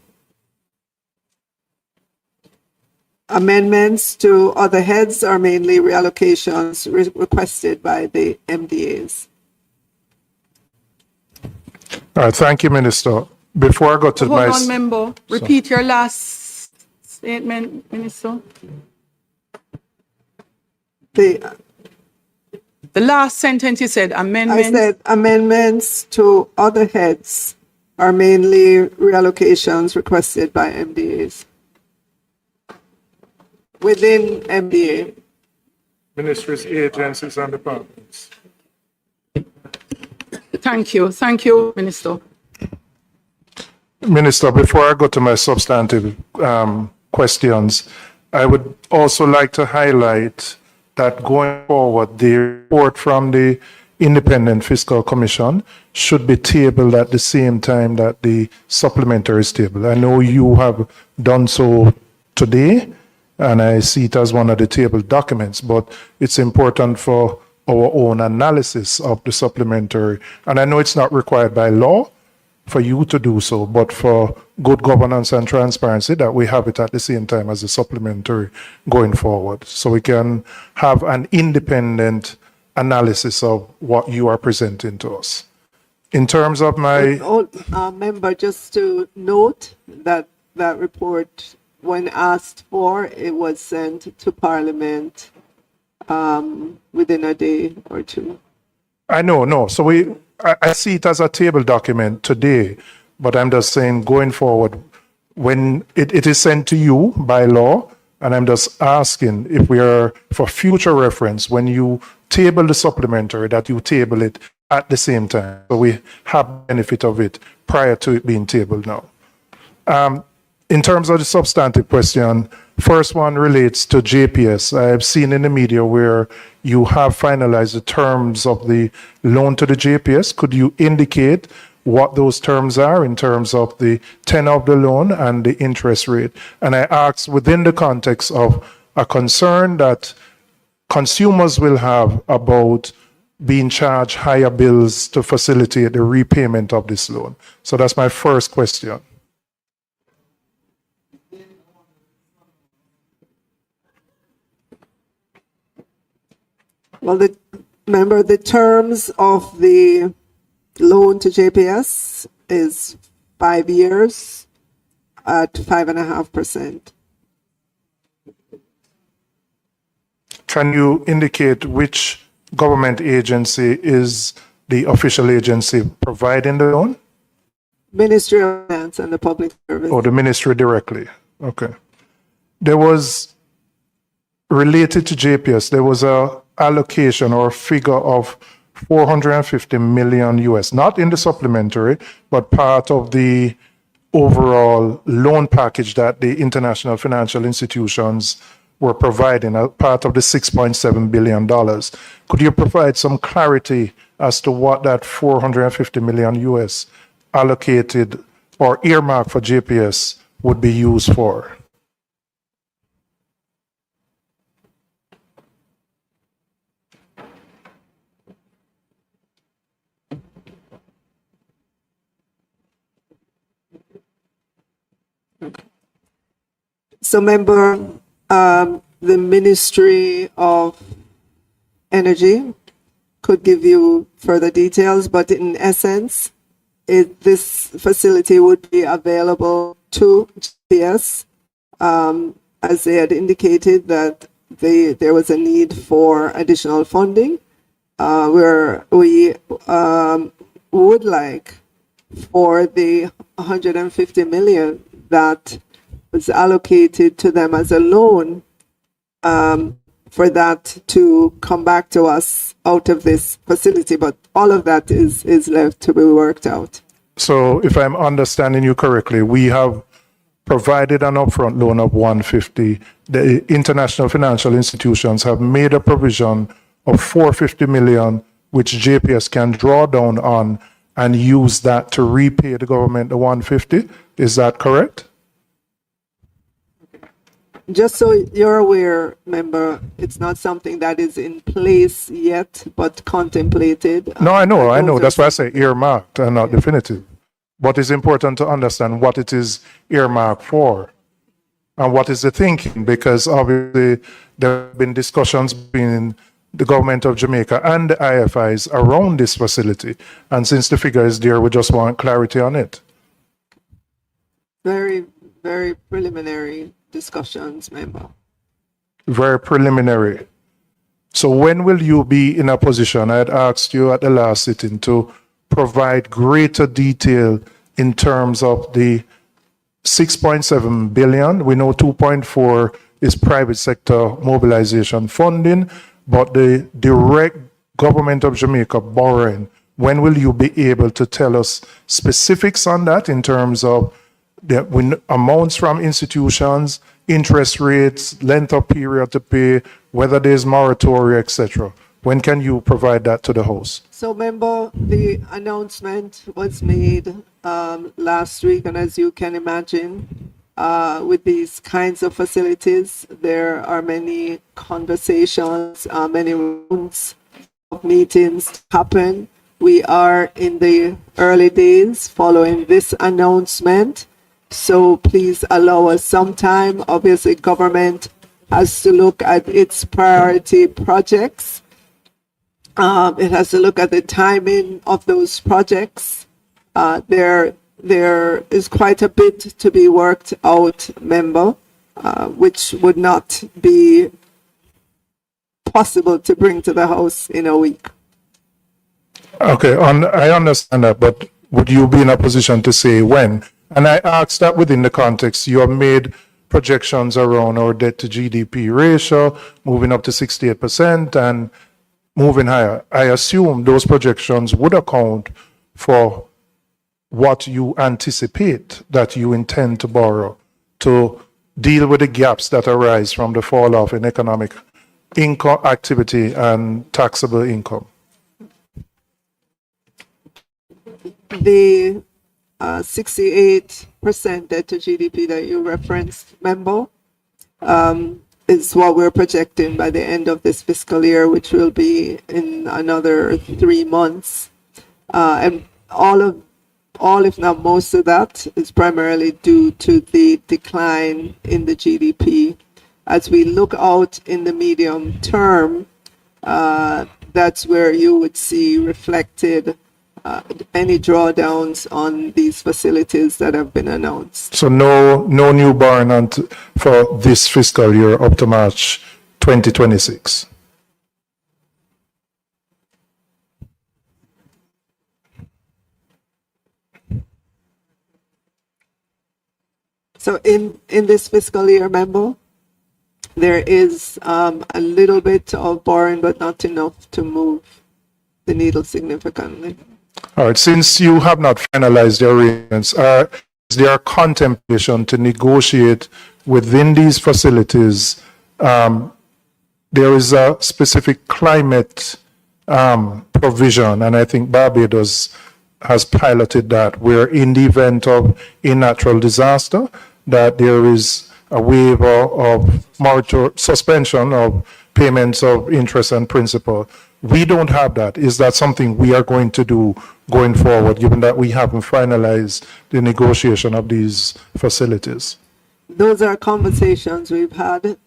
Speaker 4: Amendments to other heads are mainly reallocations requested by the MDAs.
Speaker 8: All right, thank you, Minister. Before I go to
Speaker 1: Hold on, member. Repeat your last statement, Minister.
Speaker 4: The
Speaker 1: last sentence you said, amendments.
Speaker 4: I said amendments to other heads are mainly reallocations requested by MDAs. Within MDA.
Speaker 8: Ministries, agencies, and departments.
Speaker 1: Thank you. Thank you, Minister.
Speaker 8: Minister, before I go to my substantive questions, I would also like to highlight that going forward, the report from the Independent Fiscal Commission should be tabled at the same time that the supplementary is tabled. I know you have done so today, and I see it as one of the tabled documents, but it's important for our own analysis of the supplementary. And I know it's not required by law for you to do so, but for good governance and transparency, that we have it at the same time as the supplementary going forward, so we can have an independent analysis of what you are presenting to us. In terms of my...
Speaker 4: Member, just to note that that report, when asked for, it was sent to Parliament within a day or two.
Speaker 8: I know, no. So I see it as a table document today, but I'm just saying going forward, when it is sent to you by law, and I'm just asking if we are, for future reference, when you table the supplementary, that you table it at the same time, so we have benefit of it prior to it being tabled now. In terms of the substantive question, first one relates to JPS. I have seen in the media where you have finalized the terms of the loan to the JPS. Could you indicate what those terms are in terms of the tenor of the loan and the interest rate? And I ask within the context of a concern that consumers will have about being charged higher bills to facilitate the repayment of this loan? So that's my first question.
Speaker 4: Well, remember the terms of the loan to JPS is 5 years at 5.5%.
Speaker 8: Can you indicate which government agency is the official agency providing the loan?
Speaker 4: Ministry of Finance and the Public Service.
Speaker 8: Or the ministry directly? Okay. There was, related to JPS, there was a allocation or a figure of 450 million US, not in the supplementary, but part of the overall loan package that the international financial institutions were providing as part of the $6.7 billion. Could you provide some clarity as to what that 450 million US allocated or earmarked for JPS would be used for?
Speaker 4: So, member, the Ministry of Energy could give you further details, but in essence, this facility would be available to GPS, as they had indicated that there was a need for additional funding, where we would like for the 150 million that was allocated to them as a loan, for that to come back to us out of this facility. But all of that is left to be worked out.
Speaker 8: So if I'm understanding you correctly, we have provided an upfront loan of 150. The international financial institutions have made a provision of 450 million, which JPS can draw down on and use that to repay the government the 150. Is that correct?
Speaker 4: Just so you're aware, member, it's not something that is in place yet, but contemplated.
Speaker 8: No, I know. That's why I say earmarked and not definitive. But it's important to understand what it is earmarked for and what is the thinking, because obviously there have been discussions between the government of Jamaica and the IFIs around this facility. And since the figure is there, we just want clarity on it.
Speaker 4: Very, very preliminary discussions, member.
Speaker 8: Very preliminary. So when will you be in a position, I had asked you at the last sitting, to provide greater detail in terms of the 6.7 billion? We know 2.4 is private sector mobilization funding, but the direct government of Jamaica borrowing, when will you be able to tell us specifics on that in terms of the amounts from institutions, interest rates, length of period to pay, whether there's moratoria, etc.? When can you provide that to the House?
Speaker 4: So, member, the announcement was made last week, and as you can imagine, with these kinds of facilities, there are many conversations, many rounds of meetings happen. We are in the early days following this announcement, so please allow us some time. Obviously, government has to look at its priority projects. It has to look at the timing of those projects. There is quite a bit to be worked out, member, which would not be possible to bring to the House in a week.
Speaker 8: Okay, I understand that, but would you be in a position to say when? And I asked that within the context, you have made projections around our debt to GDP ratio, moving up to 68% and moving higher. I assume those projections would account for what you anticipate that you intend to borrow to deal with the gaps that arise from the fall off in economic income activity and taxable income.
Speaker 4: The 68% debt to GDP that you referenced, member, is what we're projecting by the end of this fiscal year, which will be in another 3 months. And all, if not most of that, is primarily due to the decline in the GDP. As we look out in the medium term, that's where you would see reflected any drawdowns on these facilities that have been announced.
Speaker 8: So no new borrowing for this fiscal year up to March 2026.
Speaker 4: So in this fiscal year, remember, there is a little bit of borrowing, but not enough to move the needle significantly.
Speaker 8: All right, since you have not finalized the arrangements, is there a contemplation to negotiate within these facilities? There is a specific climate provision, and I think Barbados has piloted that, where in the event of a natural disaster, that there is a waiver of suspension of payments of interest and principal. We don't have that. Is that something we are going to do going forward, given that we haven't finalized the negotiation of these facilities?
Speaker 4: Those are conversations we've had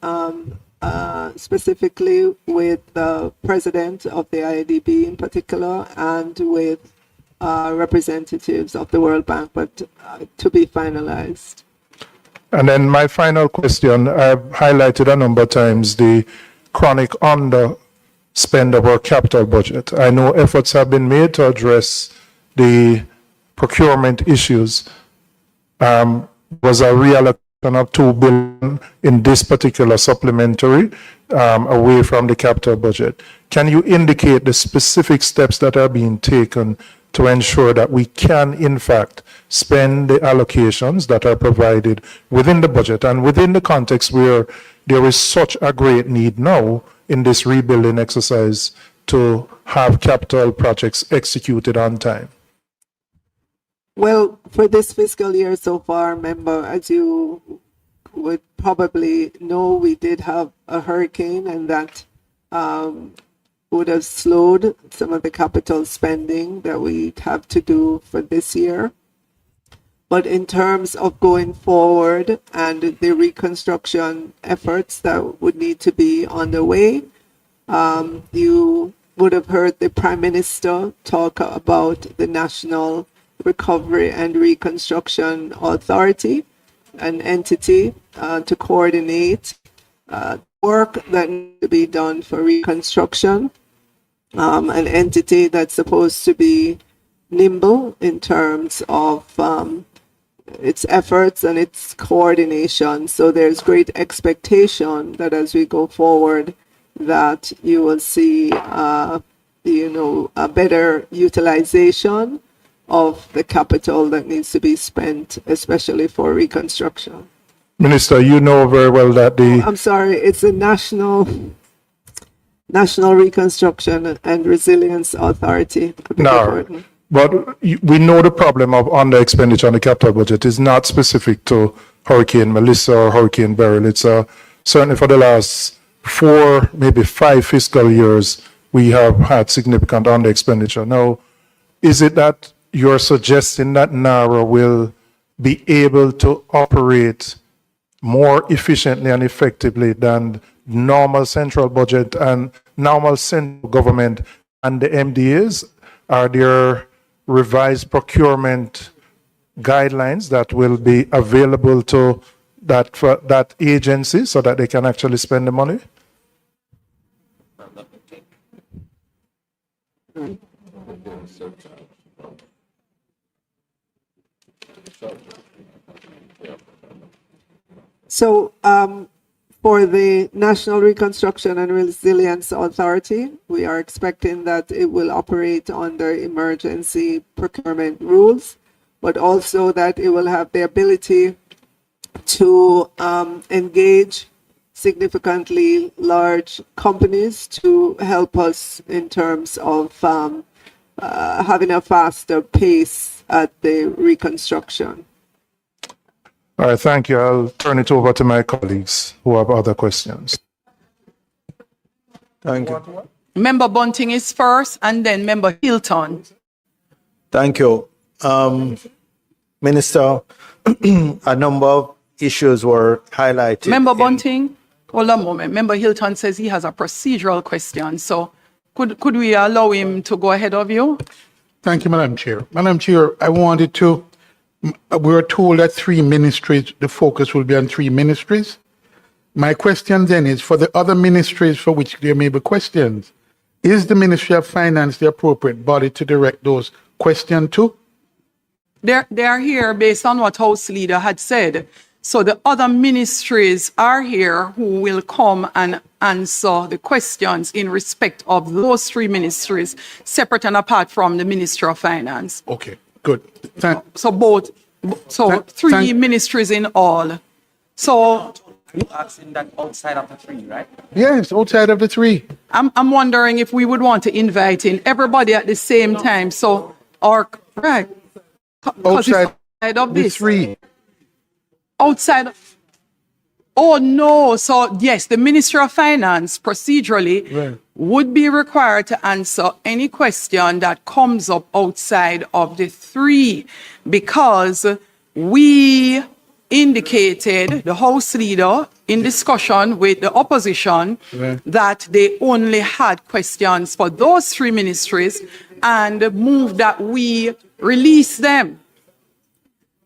Speaker 4: specifically with the president of the IDB in particular and with representatives of the World Bank, but to be finalized.
Speaker 8: And then my final question, I've highlighted a number of times the chronic underspend of our capital budget. I know efforts have been made to address the procurement issues. Was a reallocation of $2 billion in this particular supplementary away from the capital budget. Can you indicate the specific steps that are being taken to ensure that we can, in fact, spend the allocations that are provided within the budget and within the context where there is such a great need now in this rebuilding exercise to have capital projects executed on time?
Speaker 4: Well, for this fiscal year so far, remember, as you would probably know, we did have a hurricane, and that would have slowed some of the capital spending that we have to do for this year. But in terms of going forward and the reconstruction efforts that would need to be underway, you would have heard the Prime Minister talk about the National Recovery and Reconstruction Authority, an entity to coordinate work that needs to be done for reconstruction, an entity that's supposed to be nimble in terms of its efforts and its coordination. So there's great expectation that as we go forward, that you will see, a better utilization of the capital that needs to be spent, especially for reconstruction.
Speaker 8: Minister, you know very well that
Speaker 4: I'm sorry, it's the National Reconstruction and Resilience Authority.
Speaker 8: No, but we know the problem of under expenditure on the capital budget is not specific to Hurricane Melissa or Hurricane Beryl. It's certainly for the last 4, maybe 5 fiscal years, we have had significant under expenditure. Now, is it that you're suggesting that NARA will be able to operate more efficiently and effectively than normal central budget and normal central government and the MDAs? Are there revised procurement guidelines that will be available to that agency so that they can actually spend the money?
Speaker 4: So for the National Reconstruction and Resilience Authority, we are expecting that it will operate under emergency procurement rules, but also that it will have the ability to engage significantly large companies to help us in terms of having a faster pace at the reconstruction.
Speaker 8: All right, thank you. I'll turn it over to my colleagues who have other questions.
Speaker 2: Thank you.
Speaker 1: Member Bunting is first, and then Member Hilton.
Speaker 2: Thank you. Minister, a number of issues were highlighted.
Speaker 1: Member Bunting, hold on a moment. Member Hilton says he has a procedural question. So could we allow him to go ahead of you?
Speaker 11: Thank you, Madam Chair. Madam Chair, I wanted to, we were told that 3 ministries, the focus will be on 3 ministries. My question then is, for the other ministries for which there may be questions, is the Ministry of Finance the appropriate body to direct those questions to?
Speaker 1: They are here based on what House Leader had said. So the other ministries are here who will come and answer the questions in respect of those 3 ministries, separate and apart from the Ministry of Finance.
Speaker 11: Okay, good.
Speaker 1: So 3 ministries in all. So
Speaker 5: You asking that outside of the 3, right?
Speaker 11: Yes, outside of the 3.
Speaker 1: I'm wondering if we would want to invite in everybody at the same time. So, or right,
Speaker 11: Outside
Speaker 1: of
Speaker 11: the
Speaker 1: this
Speaker 11: 3.
Speaker 1: outside. Oh no! So yes, the Ministry of Finance procedurally
Speaker 11: Right.
Speaker 1: would be required to answer any question that comes up outside of the 3, because we indicated, the House Leader in discussion with the opposition,
Speaker 11: Right.
Speaker 1: that they only had questions for those 3 ministries and moved that we release them.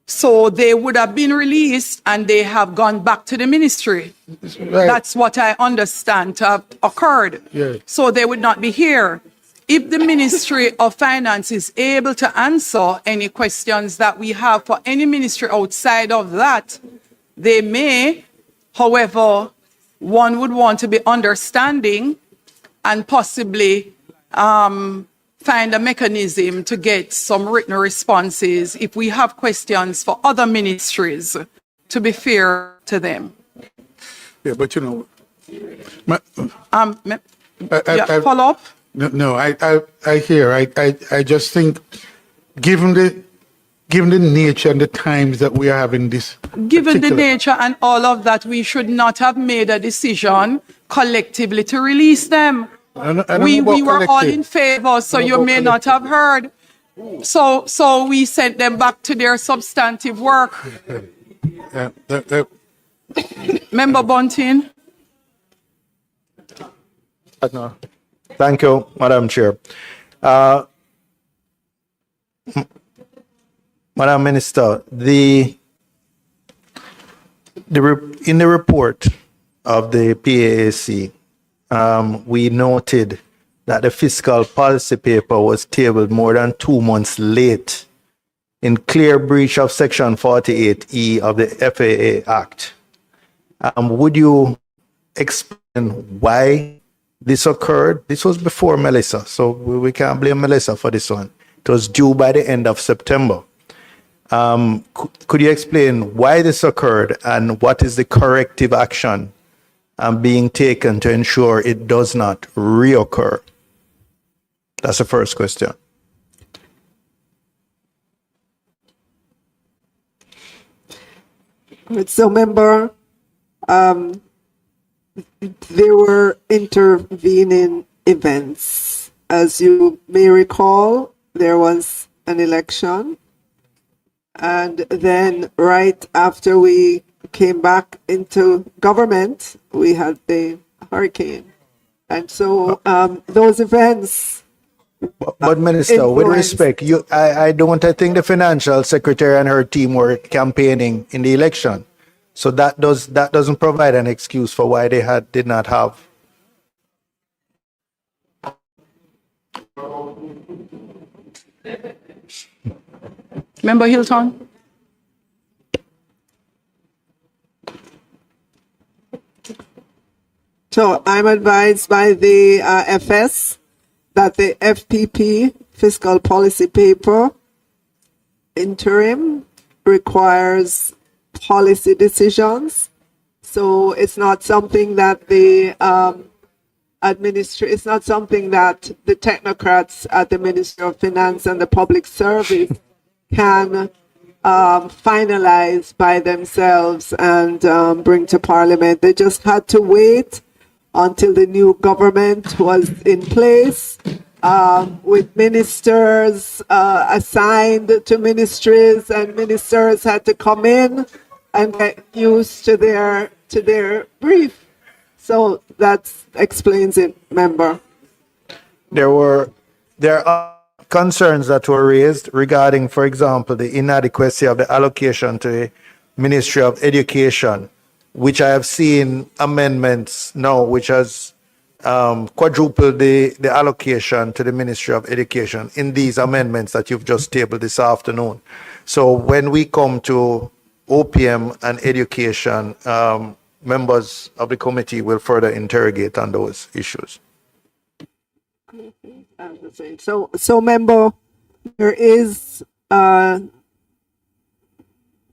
Speaker 1: So they would have been released and they have gone back to the ministry.
Speaker 11: Right.
Speaker 1: That's what I understand to have occurred.
Speaker 11: Yeah.
Speaker 1: So they would not be here. If the Ministry of Finance is able to answer any questions that we have for any ministry outside of that, they may. However, one would want to be understanding and possibly find a mechanism to get some written responses if we have questions for other ministries, to be fair to them.
Speaker 11: Yeah, but you know,
Speaker 1: Follow up?
Speaker 11: No, I hear. I just think, given the nature and the times that we are having this.
Speaker 1: Given the
Speaker 11: particular-
Speaker 1: nature and all of that, we should not have made a decision collectively to release them.
Speaker 11: I don't know
Speaker 1: We
Speaker 11: about
Speaker 1: were all
Speaker 11: collective.
Speaker 1: in favor, so
Speaker 11: I don't
Speaker 1: you
Speaker 11: know
Speaker 1: may
Speaker 11: about
Speaker 1: not have heard. So we sent them back to their substantive work. Member Bunting?
Speaker 2: No. Thank you, Madam Chair. Madam Minister, in the report of the PAAC, we noted that the fiscal policy paper was tabled more than 2 months late, in clear breach of Section 48E of the FAA Act. Would you explain why this occurred? This was before Melissa, so we can't blame Melissa for this one. It was due by the end of September. Could you explain why this occurred and what is the corrective action being taken to ensure it does not reoccur? That's the first question.
Speaker 4: So, member, there were intervening events. As you may recall, there was an election. And then right after we came back into government, we had the hurricane. And so those events.
Speaker 2: But Minister, with respect, I think the financial secretary and her team were campaigning in the election. So that doesn't provide an excuse for why they did not have.
Speaker 1: Member Hilton?
Speaker 4: So I'm advised by the FS that the FPP fiscal policy paper interim requires policy decisions. So it's not something that the it's not something that the technocrats at the Ministry of Finance and the Public Service can finalize by themselves and bring to Parliament. They just had to wait until the new government was in place, with ministers assigned to ministries, and ministers had to come in and get used to their brief. So that explains it, member.
Speaker 2: There are concerns that were raised regarding, for example, the inadequacy of the allocation to the Ministry of Education, which I have seen amendments now, which has quadrupled the allocation to the Ministry of Education in these amendments that you've just tabled this afternoon. So when we come to OPM and education, members of the committee will further interrogate on those issues.
Speaker 4: So member, there is an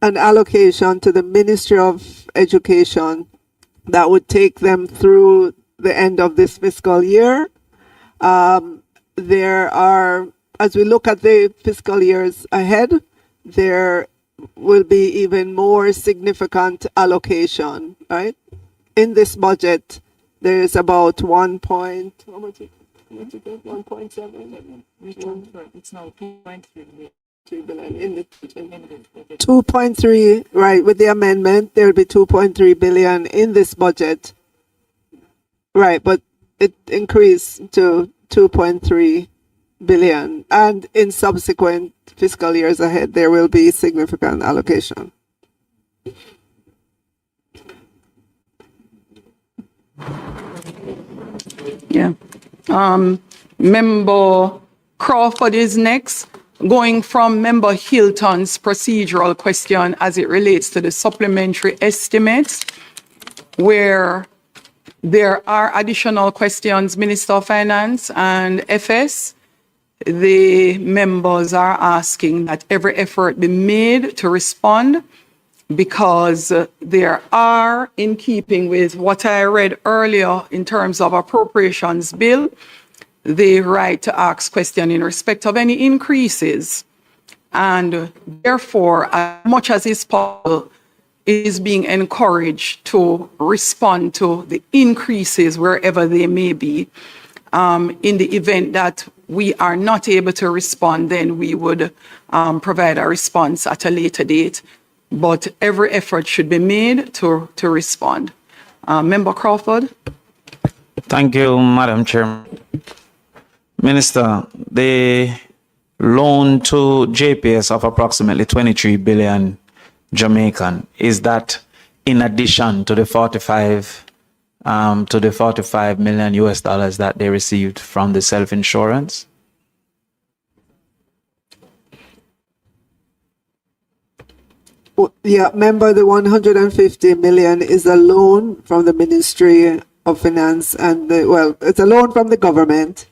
Speaker 4: allocation to the Ministry of Education that would take them through the end of this fiscal year. There are, as we look at the fiscal years ahead, there will be even more significant allocation, right? In this budget, there is about 1.7.
Speaker 19: It's now 2.3
Speaker 4: billion in the 2.3, right? With the amendment, there will be 2.3 billion in this budget, right? But it increased to 2.3 billion, and in subsequent fiscal years ahead, there will be significant allocation.
Speaker 1: Yeah. Member Crawford is next, going from Member Hilton's procedural question as it relates to the supplementary estimates, where there are additional questions, Minister of Finance and FS. The members are asking that every effort be made to respond, because there are, in keeping with what I read earlier in terms of appropriations bill, the right to ask question in respect of any increases. And therefore, as much as is possible, is being encouraged to respond to the increases wherever they may be. In the event that we are not able to respond, then we would provide a response at a later date. But every effort should be made to respond. Member Crawford.
Speaker 13: Thank you, Madam Chairman. Minister, the loan to JPS of approximately 23 billion Jamaican, is that in addition to the 45 million US dollars that they received from the self-insurance?
Speaker 4: Yeah, member, the 150 million is a loan from the Ministry of Finance, and it's a loan from the government,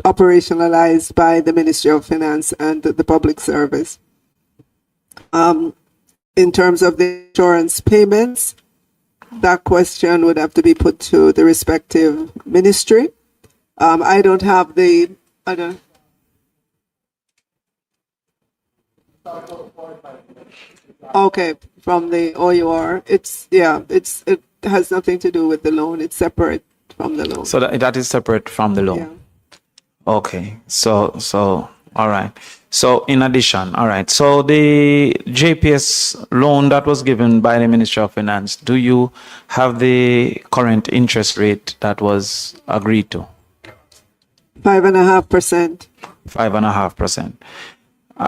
Speaker 4: operationalized by the Ministry of Finance and the Public Service. In terms of the insurance payments, that question would have to be put to the respective ministry. I don't have the, okay, from the OUR. It has nothing to do with the loan. It's separate from the loan.
Speaker 13: So that is separate from the loan?
Speaker 4: Yeah.
Speaker 13: Okay, so, all right. So in addition, all right. So the JPS loan that was given by the Ministry of Finance, do you have the current interest rate that was agreed to?
Speaker 4: 5.5%.
Speaker 13: 5.5%.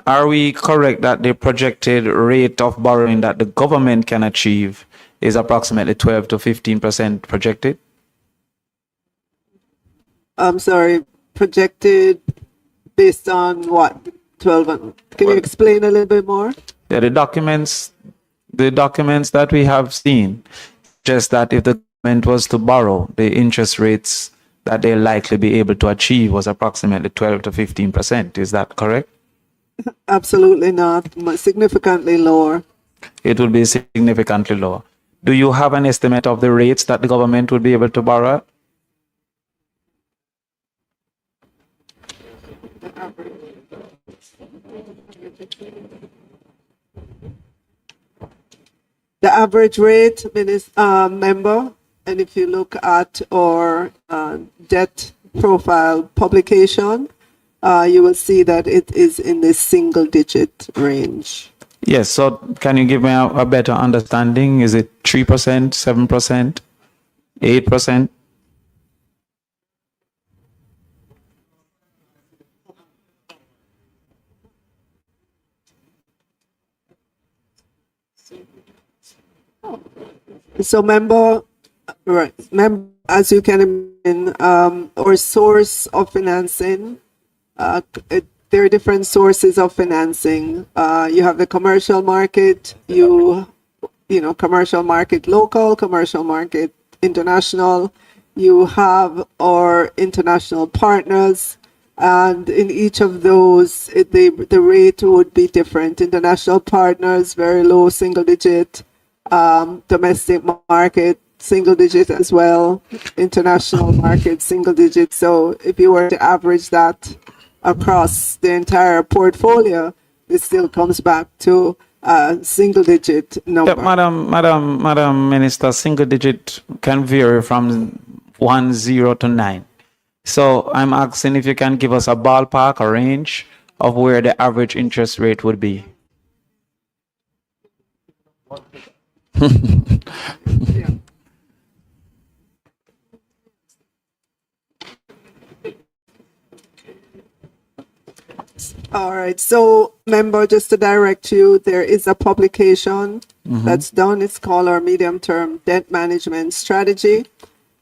Speaker 13: Are we correct that the projected rate of borrowing that the government can achieve is approximately 12 to 15% projected?
Speaker 4: I'm sorry, projected based on what? 12. Can you explain a little bit more?
Speaker 13: Yeah, the documents that we have seen, just that if the government was to borrow, the interest rates that they'll likely be able to achieve was approximately 12 to 15%. Is that correct?
Speaker 4: Absolutely not. Significantly lower.
Speaker 13: It will be significantly lower. Do you have an estimate of the rates that the government would be able to borrow at?
Speaker 4: The average rate, member, and if you look at our debt profile publication, you will see that it is in the single digit range.
Speaker 13: Yes, so can you give me a better understanding? Is it 3%, 7%, 8%?
Speaker 4: So as you can imagine, our source of financing, there are different sources of financing. You have the commercial market, commercial market local, commercial market international. You have our international partners, and in each of those, the rate would be different. International partners, very low single digit. Domestic market, single digit as well. International market, single digit. So if you were to average that across the entire portfolio, it still comes back to a single digit number.
Speaker 13: Yeah, Madam Minister, single digit can vary from 10 to 9. So I'm asking if you can give us a ballpark, a range of where the average interest rate would be.
Speaker 4: All right. So, member, just to direct you, there is a publication that's done. It's called our medium-term debt management strategy.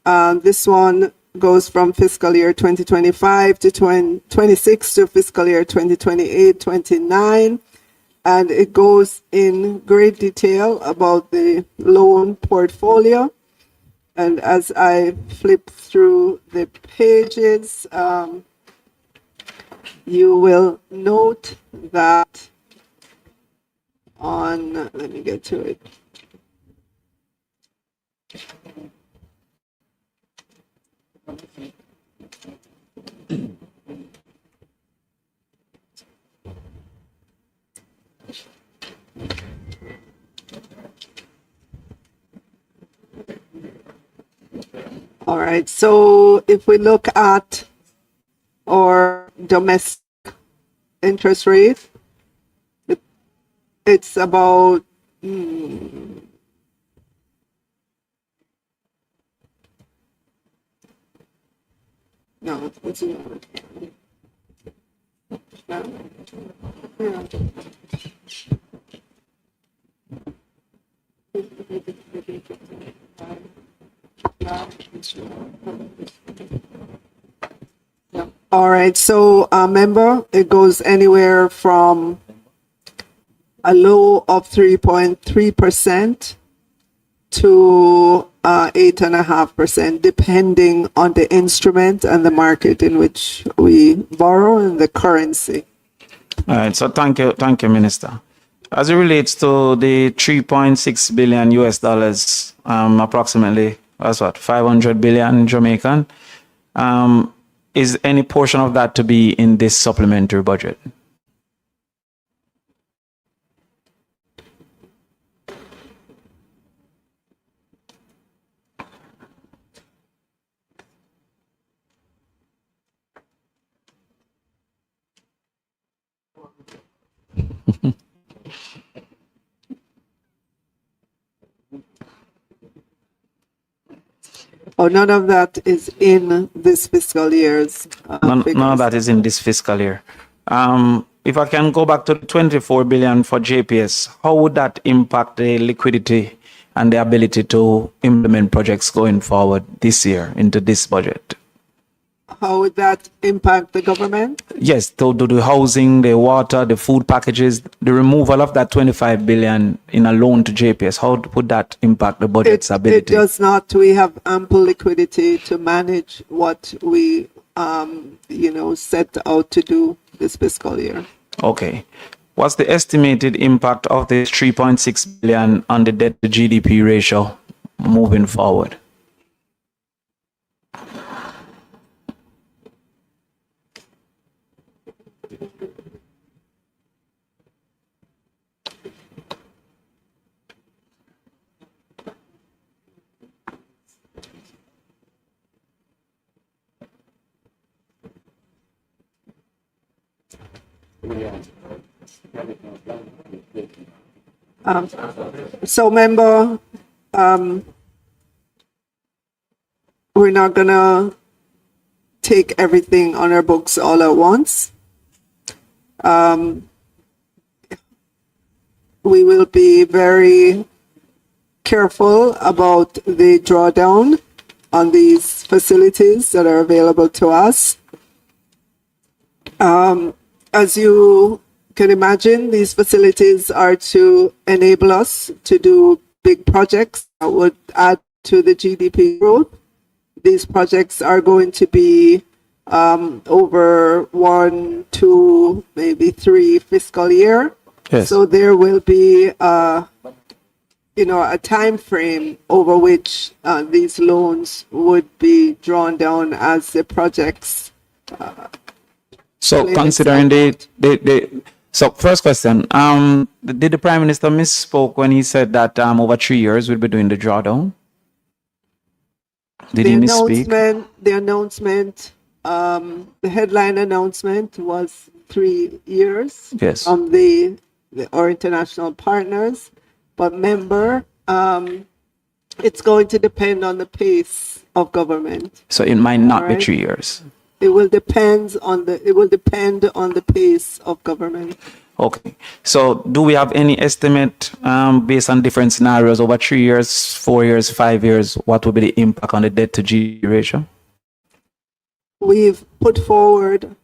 Speaker 4: This one goes from fiscal year 2025 to 2026 to fiscal year 2028-29. And it goes in great detail about the loan portfolio. And as I flip through the pages, you will note that let me get to it. All right, so if we look at our domestic interest rate, it's about no, it's not. Yeah. All right, so member, it goes anywhere from a low of 3.3% to 8.5%, depending on the instrument and the market in which we borrow and the currency.
Speaker 13: All right, so thank you, Minister. As it relates to the 3.6 billion US dollars, approximately, that's what, 500 billion Jamaican, is any portion of that to be in this supplementary budget?
Speaker 4: Oh, none of that is in this fiscal year's
Speaker 13: None of that is in this fiscal year. If I can go back to the 24 billion for JPS, how would that impact the liquidity and the ability to implement projects going forward this year into this budget?
Speaker 4: How would that impact the government?
Speaker 13: Yes, to do the housing, the water, the food packages, the removal of that 25 billion in a loan to JPS, how would that impact the budget's
Speaker 4: It
Speaker 13: ability?
Speaker 4: does not. We have ample liquidity to manage what we, set out to do this fiscal year.
Speaker 13: Okay. What's the estimated impact of the 3.6 billion on the debt to GDP ratio moving forward?
Speaker 4: So, member, we're not gonna take everything on our books all at once. We will be very careful about the drawdown on these facilities that are available to us. As you can imagine, these facilities are to enable us to do big projects that would add to the GDP growth. These projects are going to be over 1, 2, maybe 3 fiscal year.
Speaker 13: Yes.
Speaker 4: So there will be, a time frame over which these loans would be drawn down as the projects.
Speaker 13: So considering so first question, did the Prime Minister misspoke when he said that over 3 years we'll be doing the drawdown? Did he misspeak?
Speaker 4: The announcement, the headline announcement was 3 years
Speaker 13: Yes.
Speaker 4: from our international partners. But member, it's going to depend on the pace of government.
Speaker 13: So it might not be
Speaker 4: Alright.
Speaker 13: 3 years.
Speaker 4: It will depend on the pace of government.
Speaker 13: Okay. So do we have any estimate based on different scenarios over 3 years, 4 years, 5 years? What will be the impact on the debt to GDP ratio?
Speaker 4: We've put forward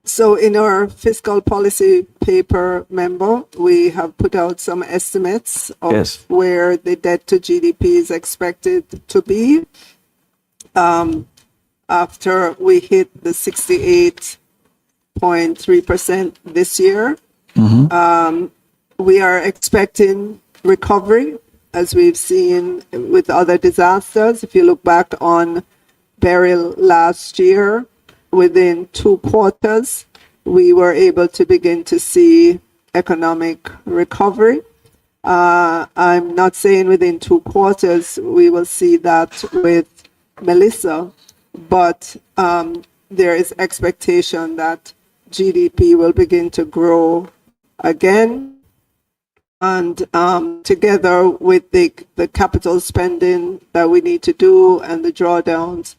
Speaker 4: So in our fiscal policy paper, member, we have put out some estimates of
Speaker 13: Yes.
Speaker 4: where the debt to GDP is expected to be after we hit the 68.3% this year. We are expecting recovery, as we've seen with other disasters. If you look back on Beryl last year, within 2 quarters, we were able to begin to see economic recovery. I'm not saying within 2 quarters we will see that with Melissa, but there is expectation that GDP will begin to grow again. And together with the capital spending that we need to do and the drawdowns,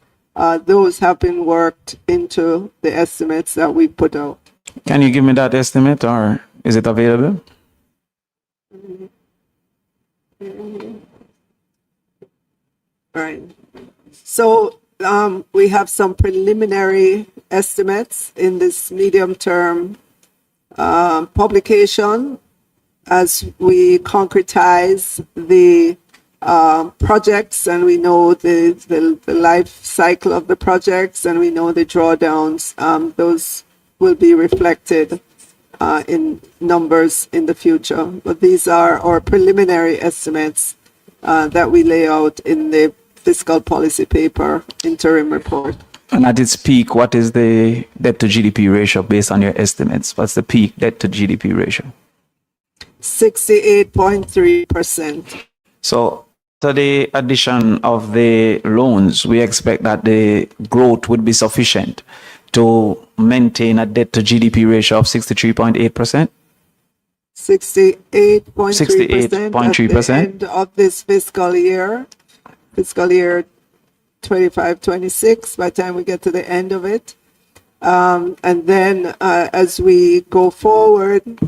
Speaker 4: those have been worked into the estimates that we put out.
Speaker 13: Can you give me that estimate or is it available?
Speaker 4: Right. So we have some preliminary estimates in this medium-term publication as we concretize the projects and we know the life cycle of the projects and we know the drawdowns. Those will be reflected in numbers in the future. But these are our preliminary estimates that we lay out in the fiscal policy paper interim report.
Speaker 13: And at its peak, what is the debt to GDP ratio based on your estimates? What's the peak debt to GDP ratio?
Speaker 4: 68.3%.
Speaker 13: So to the addition of the loans, we expect that the growth would be sufficient to maintain a debt to GDP ratio of 63.8%?
Speaker 4: 68.3% at the end of this fiscal year 25-26, by the time we get to the end of it. And then as we go forward,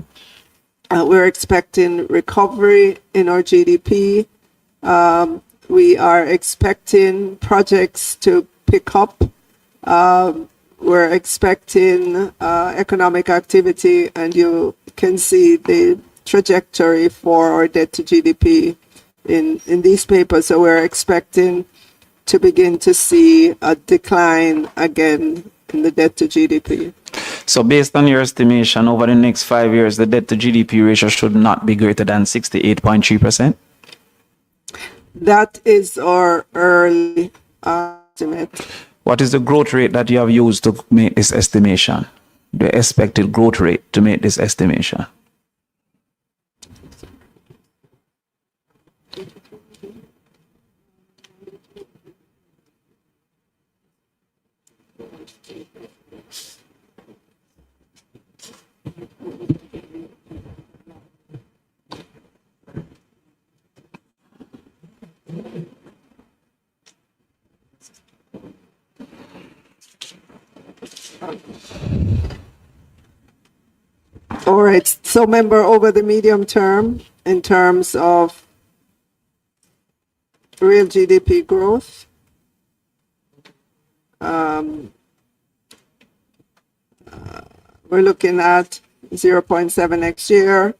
Speaker 4: we're expecting recovery in our GDP. We are expecting projects to pick up. We're expecting economic activity, and you can see the trajectory for our debt to GDP in these papers. So we're expecting to begin to see a decline again in the debt to GDP.
Speaker 13: So based on your estimation, over the next 5 years, the debt to GDP ratio should not be greater than 68.3%?
Speaker 4: That is our early estimate.
Speaker 13: What is the growth rate that you have used to make this estimation? The expected growth rate to make this estimation?
Speaker 4: All right, so member, over the medium term, in terms of real GDP growth, we're looking at 0.7 next year,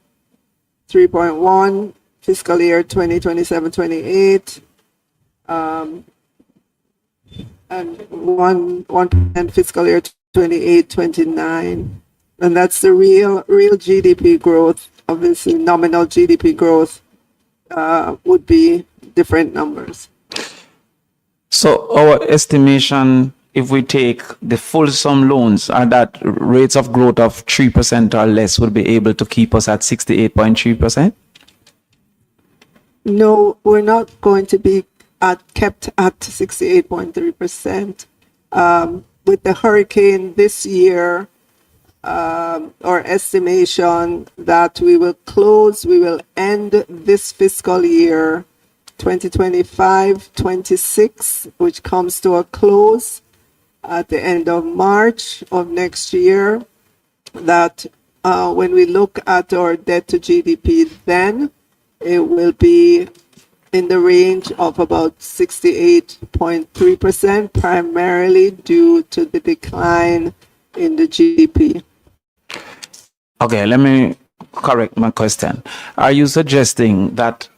Speaker 4: 3.1 fiscal year 2027-28, and 1% fiscal year 28-29. And that's the real GDP growth. Obviously, nominal GDP growth would be different numbers.
Speaker 13: So our estimation, if we take the full sum loans, are that rates of growth of 3% or less will be able to keep us at 68.3%?
Speaker 4: No, we're not going to be kept at 68.3%. With the hurricane this year, our estimation that we will end this fiscal year 2025-26, which comes to a close at the end of March of next year, that when we look at our debt to GDP, then it will be in the range of about 68.3%, primarily due to the decline in the GDP.
Speaker 13: Okay, let me correct my question. Are you suggesting that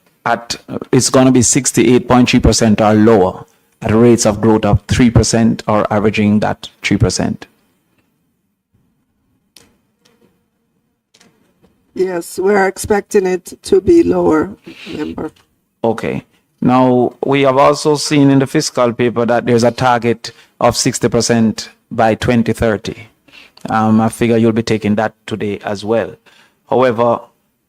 Speaker 13: it's going to be 68.3% or lower at rates of growth of 3% or averaging that 3%?
Speaker 4: Yes, we're expecting it to be lower, member.
Speaker 13: Okay. Now, we have also seen in the fiscal paper that there's a target of 60% by 2030. I figure you'll be taking that today as well. However,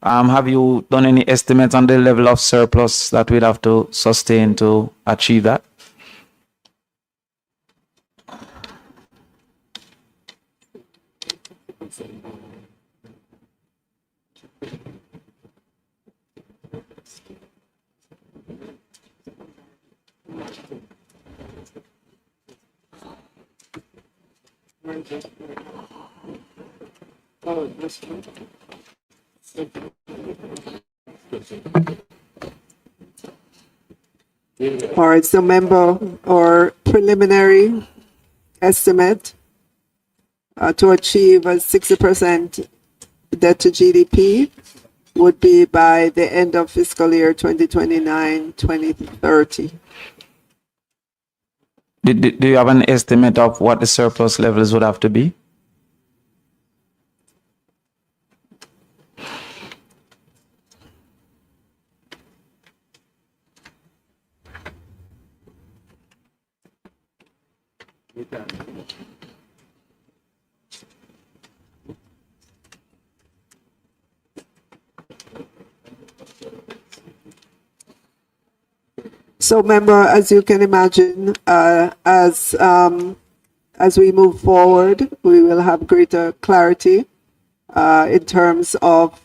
Speaker 13: have you done any estimates on the level of surplus that we'd have to sustain to achieve that?
Speaker 4: All right, so member, or preliminary estimate to achieve a 60% debt to GDP would be by the end of fiscal year 2029-2030.
Speaker 13: Do you have an estimate of what the surplus levels would have to be?
Speaker 4: So, member, as you can imagine, as we move forward, we will have greater clarity in terms of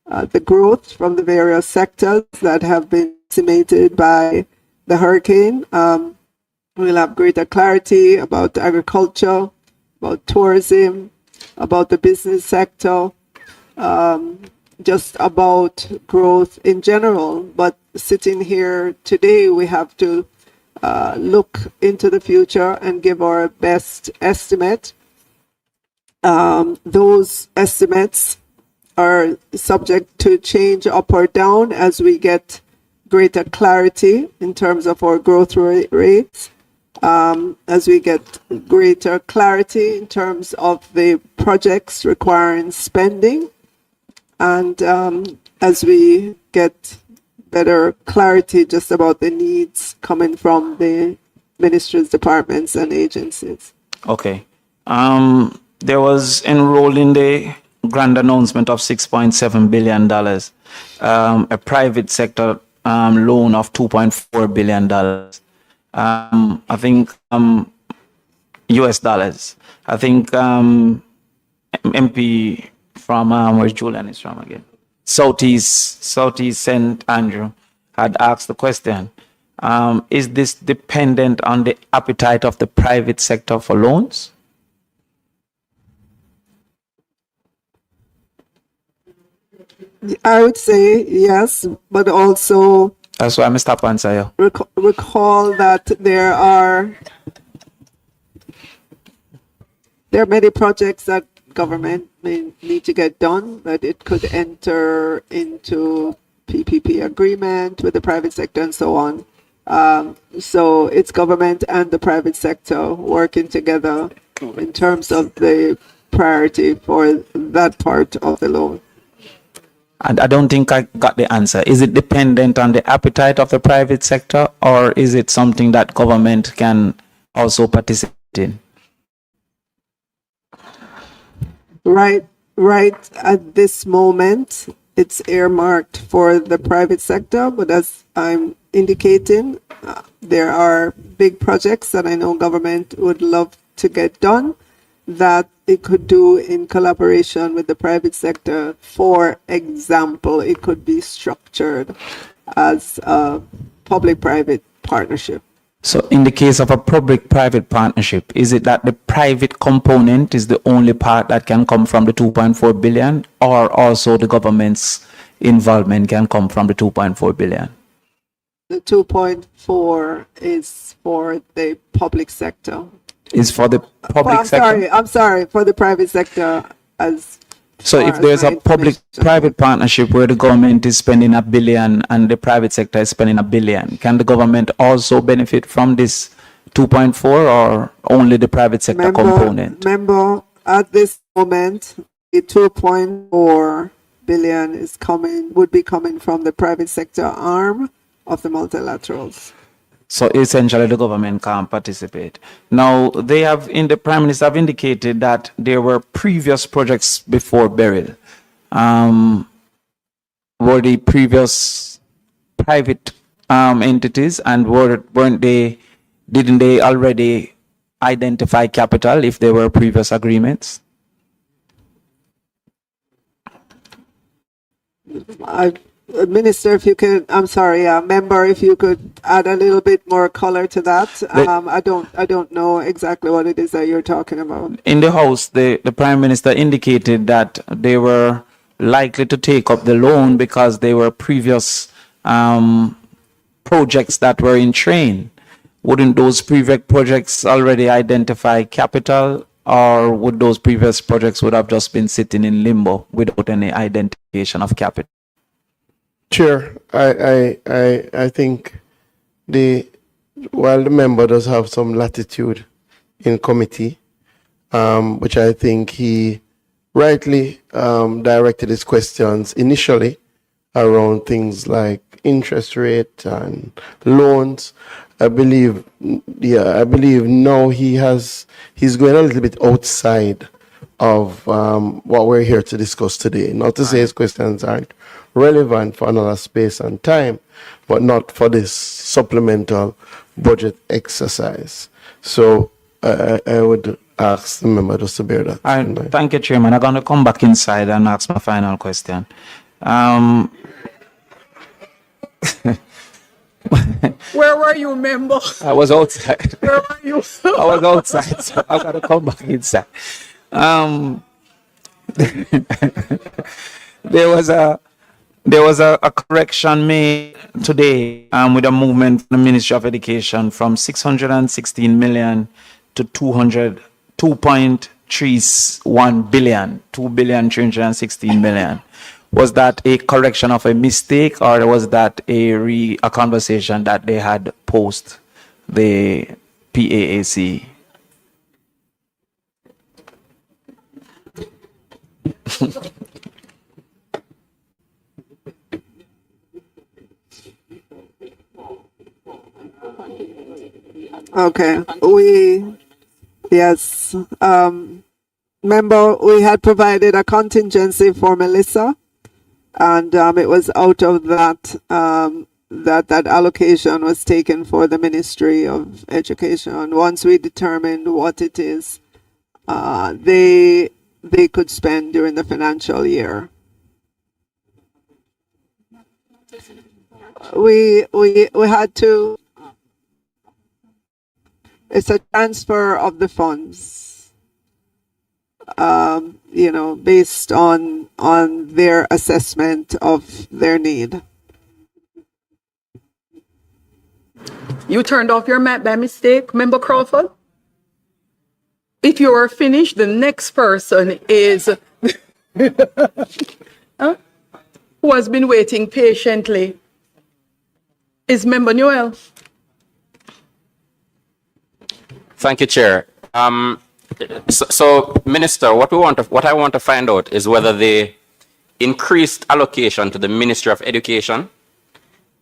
Speaker 4: the growth from the various sectors that have been decimated by the hurricane. We'll have greater clarity about agriculture, about tourism, about the business sector, just about growth in general. But sitting here today, we have to look into the future and give our best estimate. Those estimates are subject to change up or down as we get greater clarity in terms of our growth rates, as we get greater clarity in terms of the projects requiring spending, and as we get better clarity just about the needs coming from the ministries, departments, and agencies.
Speaker 13: Okay. There was enrolled in the grand announcement of $6.7 billion, a private sector loan of $2.4 billion. I think US dollars. I think MP from where Julian is from again, Southeast St. Andrew had asked the question: is this dependent on the appetite of the private sector for loans?
Speaker 4: I would say yes, but also
Speaker 13: That's why I must stop answer you.
Speaker 4: recall that there are many projects that government may need to get done, that it could enter into PPP agreement with the private sector and so on. So it's government and the private sector working together in terms of the priority for that part of the loan.
Speaker 13: I don't think I got the answer. Is it dependent on the appetite of the private sector, or is it something that government can also participate in?
Speaker 4: Right at this moment, it's earmarked for the private sector, but as I'm indicating, there are big projects that I know government would love to get done that it could do in collaboration with the private sector. For example, it could be structured as a public-private partnership.
Speaker 13: So in the case of a public-private partnership, is it that the private component is the only part that can come from the 2.4 billion, or also the government's involvement can come from the 2.4 billion?
Speaker 4: The 2.4 is for the public sector.
Speaker 13: Is for the public sector?
Speaker 4: I'm sorry, for the private sector as
Speaker 13: So
Speaker 4: far
Speaker 13: if
Speaker 4: as
Speaker 13: there's
Speaker 4: my
Speaker 13: a public-private partnership where the government is spending $1 billion and the private sector is spending $1 billion, can the government also benefit from this 2.4, or only the private sector component?
Speaker 4: Remember, at this moment, the 2.4 billion would be coming from the private sector arm of the multilaterals.
Speaker 13: So essentially the government can't participate. Now, the Prime Minister have indicated that there were previous projects before Beryl. Were the previous private entities, and didn't they already identify capital if there were previous agreements?
Speaker 4: Minister, if you could, I'm sorry, member, if you could add a little bit more color to that. I don't know exactly what it is that you're talking about.
Speaker 13: In the House, the Prime Minister indicated that they were likely to take up the loan because they were previous projects that were in train. Wouldn't those previous projects already identify capital, or would those previous projects would have just been sitting in limbo without any identification of capital?
Speaker 17: Chair, I think while the member does have some latitude in committee, which I think he rightly directed his questions initially around things like interest rate and loans. I believe now he's going a little bit outside of what we're here to discuss today. Not to say his questions aren't relevant for another space and time, but not for this supplemental budget exercise. So I would ask the member just to bear that in mind.
Speaker 13: Thank you, Chairman. I'm going to come back inside and ask my final question.
Speaker 1: Where were you, member?
Speaker 13: I was outside.
Speaker 1: Where were you?
Speaker 13: I was outside, so I've got to come back inside. There was a correction made today with a movement from the Ministry of Education from 616 million to 2.31 billion, 2,316 million. Was that a correction of a mistake, or was that a conversation that they had post the PAAC?
Speaker 4: Okay, member, we had provided a contingency for Melissa, and it was out of that that allocation was taken for the Ministry of Education. Once we determined what it is, they could spend during the financial year. We had to. It's a transfer of the funds, based on their assessment of their need.
Speaker 1: You turned off your mic by mistake, Member Crawford? If you are finished, the next person is huh? Who has been waiting patiently is Member Newell.
Speaker 14: Thank you, Chair. So, Minister, what I want to find out is whether the increased allocation to the Ministry of Education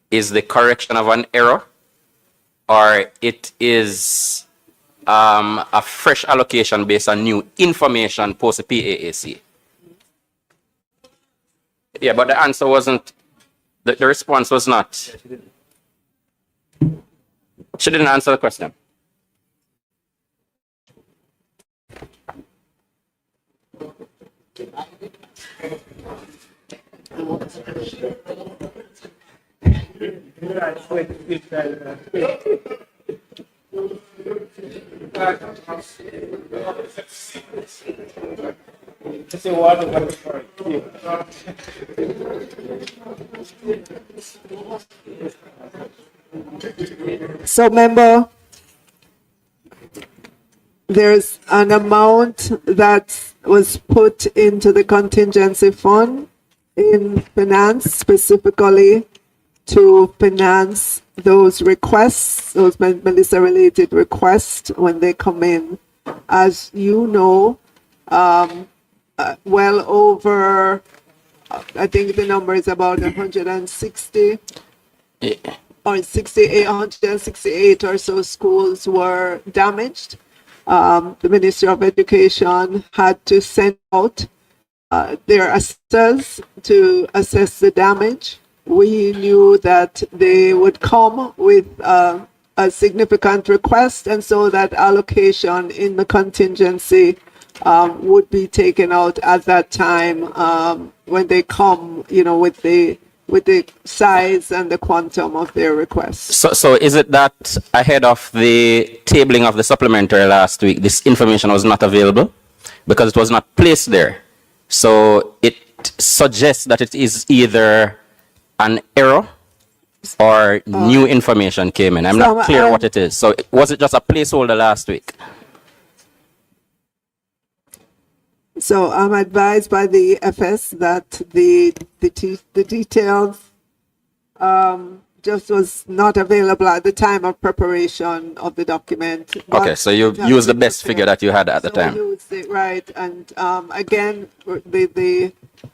Speaker 14: is the correction of an error, or it is a fresh allocation based on new information post the PAAC. Yeah, but the answer wasn't, the response was not. She didn't answer the question.
Speaker 4: So, member, there's an amount that was put into the contingency fund in finance specifically to finance those requests, those Melissa-related requests when they come in. As you know, well over, I think the number is about 160 or 68, 168 or so schools were damaged. The Ministry of Education had to send out their assessors to assess the damage. We knew that they would come with a significant request, and so that allocation in the contingency would be taken out at that time when they come, with the size and the quantum of their request.
Speaker 14: So is it that ahead of the tabling of the supplementary last week, this information was not available because it was not placed there? So it suggests that it is either an error or new information came in. I'm not clear what it is. So was it just a placeholder last week?
Speaker 4: So I'm advised by the FS that the details just was not available at the time of preparation of the document.
Speaker 14: Okay, so you used the best figure that you had at the time.
Speaker 4: Used it, right, and again, the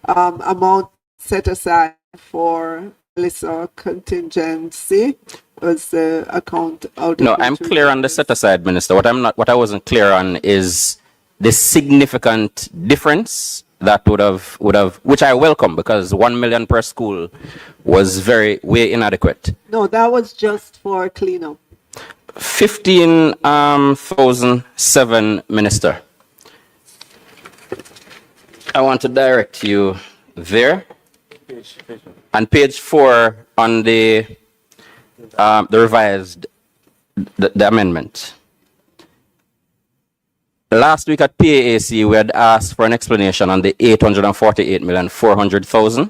Speaker 4: amount set aside for Melissa contingency was the account out.
Speaker 14: No, I'm clear on the set aside, Minister. What I wasn't clear on is the significant difference that would have, which I welcome because 1 million per school was way inadequate.
Speaker 4: No, that was just for cleanup.
Speaker 14: 15,007, Minister. I want to direct you there. On page 4 on the revised, the amendment. Last week at PAAC, we had asked for an explanation on the 848,400,000,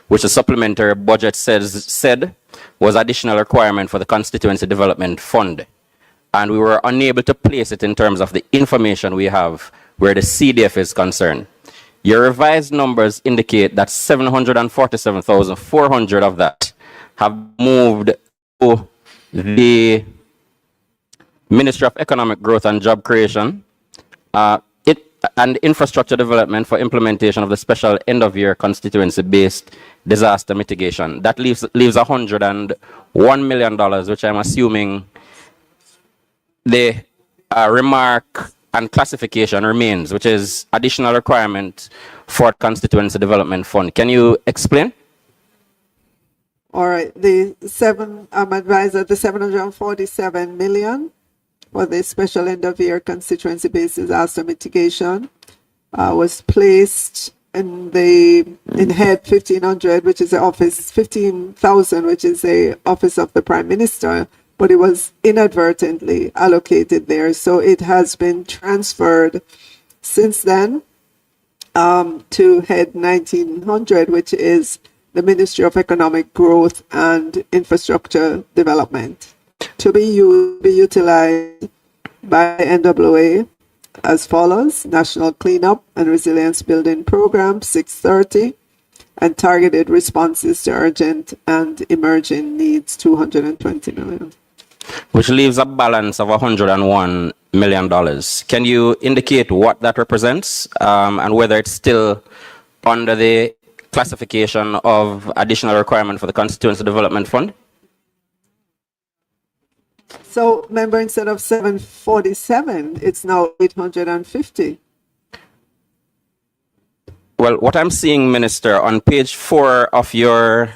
Speaker 14: which the supplementary budget said was additional requirement for the Constituency Development Fund. And we were unable to place it in terms of the information we have where the CDF is concerned. Your revised numbers indicate that 747,400 of that have moved to the Ministry of Economic Growth and Job Creation, and infrastructure development for implementation of the special end-of-year constituency-based disaster mitigation. That leaves $101 million, which I'm assuming the remark and classification remains, which is additional requirement for constituency development fund. Can you explain?
Speaker 4: All right, I'm advised that the 747 million for the special end of year constituency based disaster mitigation was placed in head 1500, which is the office 15,000, which is the office of the Prime Minister, but it was inadvertently allocated there. So it has been transferred since then to head 1900, which is the Ministry of Economic Growth and Infrastructure Development, to be utilized by NWA as follows: National Cleanup and Resilience Building Program 630, and targeted responses to urgent and emerging needs 220 million.
Speaker 14: Which leaves a balance of $101 million. Can you indicate what that represents and whether it's still under the classification of additional requirement for the Constituency Development Fund?
Speaker 4: So, member, instead of 747, it's now 850.
Speaker 14: Well, what I'm seeing, Minister, on page 4 of your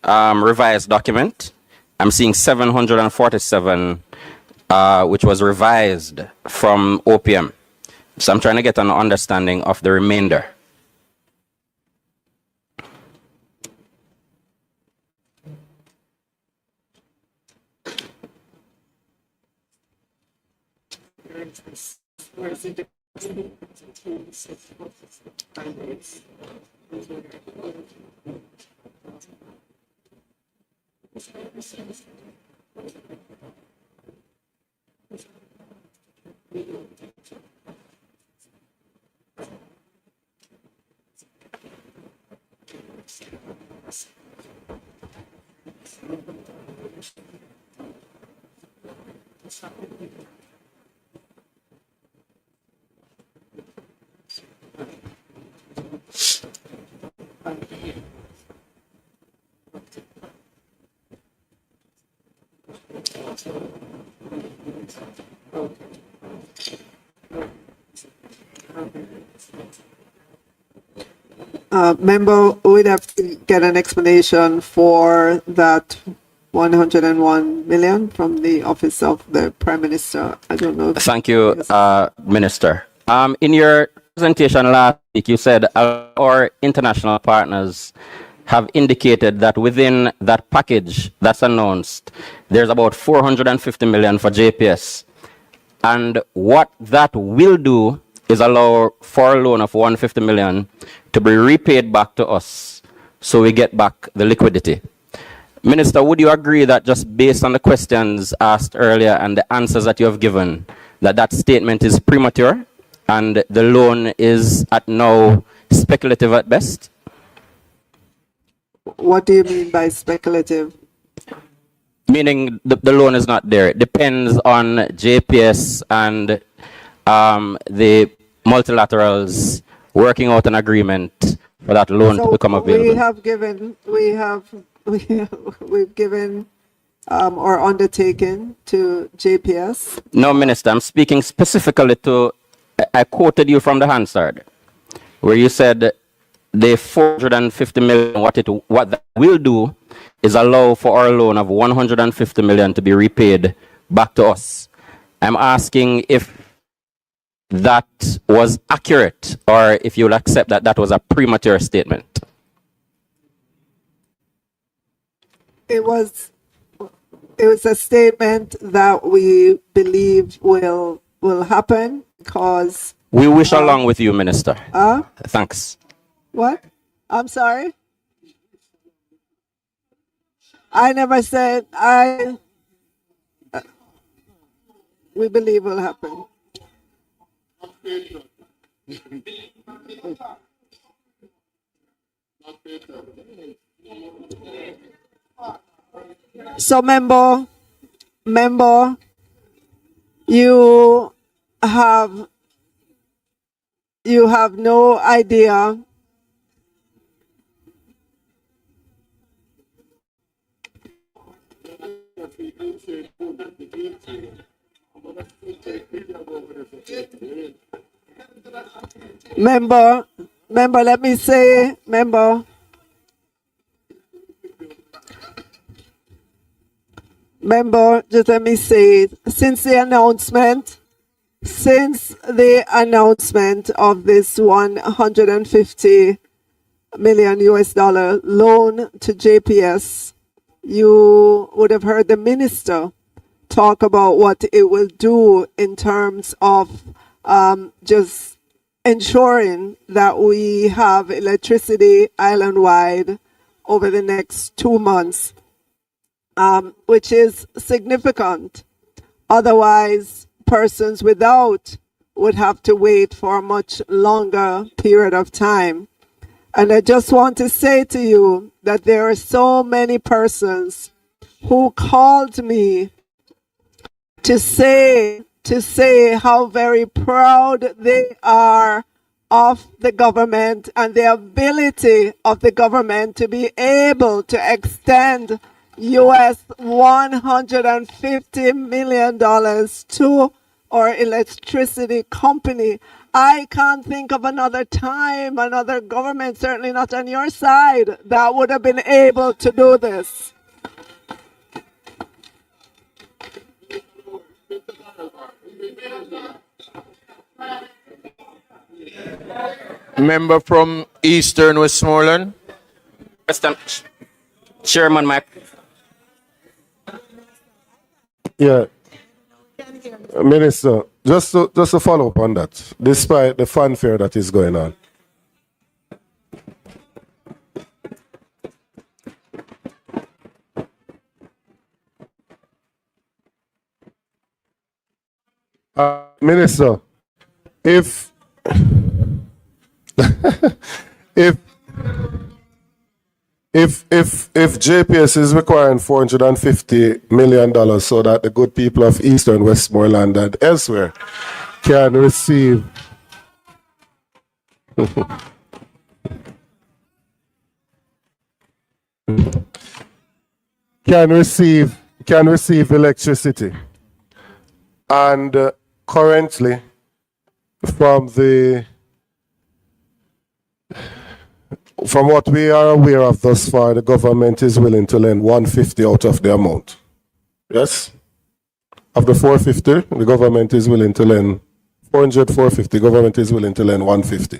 Speaker 14: revised document, I'm seeing 747, which was revised from OPM. So I'm trying to get an understanding of the remainder.
Speaker 4: Member, we'd have to get an explanation for that 101 million from the Office of the Prime Minister. I don't know.
Speaker 14: Thank you, Minister. In your presentation last week, you said our international partners have indicated that within that package that's announced, there's about 450 million for JPS. And what that will do is allow for a loan of 150 million to be repaid back to us so we get back the liquidity. Minister, would you agree that just based on the questions asked earlier and the answers that you have given, that that statement is premature and the loan is at now speculative at best?
Speaker 4: What do you mean by speculative?
Speaker 14: Meaning the loan is not there. It depends on JPS and the multilaterals working out an agreement for that loan to become available.
Speaker 4: We've given or undertaken to JPS.
Speaker 14: No, Minister, I'm speaking specifically to, I quoted you from the Hansard, where you said the 450 million, what that will do is allow for our loan of 150 million to be repaid back to us. I'm asking if that was accurate or if you'll accept that that was a premature statement.
Speaker 4: It was a statement that we believe will happen because
Speaker 14: We wish along with you, Minister. Thanks.
Speaker 4: What? I'm sorry? I never said we believe will happen. So member, you have no idea member, let me say, member, Member, just let me say, since the announcement of this $150 million loan to JPS, you would have heard the minister talk about what it will do in terms of just ensuring that we have electricity island-wide over the next 2 months, which is significant. Otherwise, persons without would have to wait for a much longer period of time. And I just want to say to you that there are so many persons who called me to say how very proud they are of the government and the ability of the government to be able to extend US $150 million to our electricity company. I can't think of another time, another government, certainly not on your side, that would have been able to do this.
Speaker 3: Member from Eastern Westmoreland.
Speaker 14: Chairman Mac.
Speaker 17: Yeah. Minister, just to follow up on that, despite the fanfare that is going on. Minister, if if JPS is requiring $450 million so that the good people of Eastern Westmoreland and elsewhere can receive can receive electricity, and currently from what we are aware of thus far, the government is willing to lend 150 out of the amount. Yes? Of the 450, the government is willing to lend 450, government is willing to lend 150.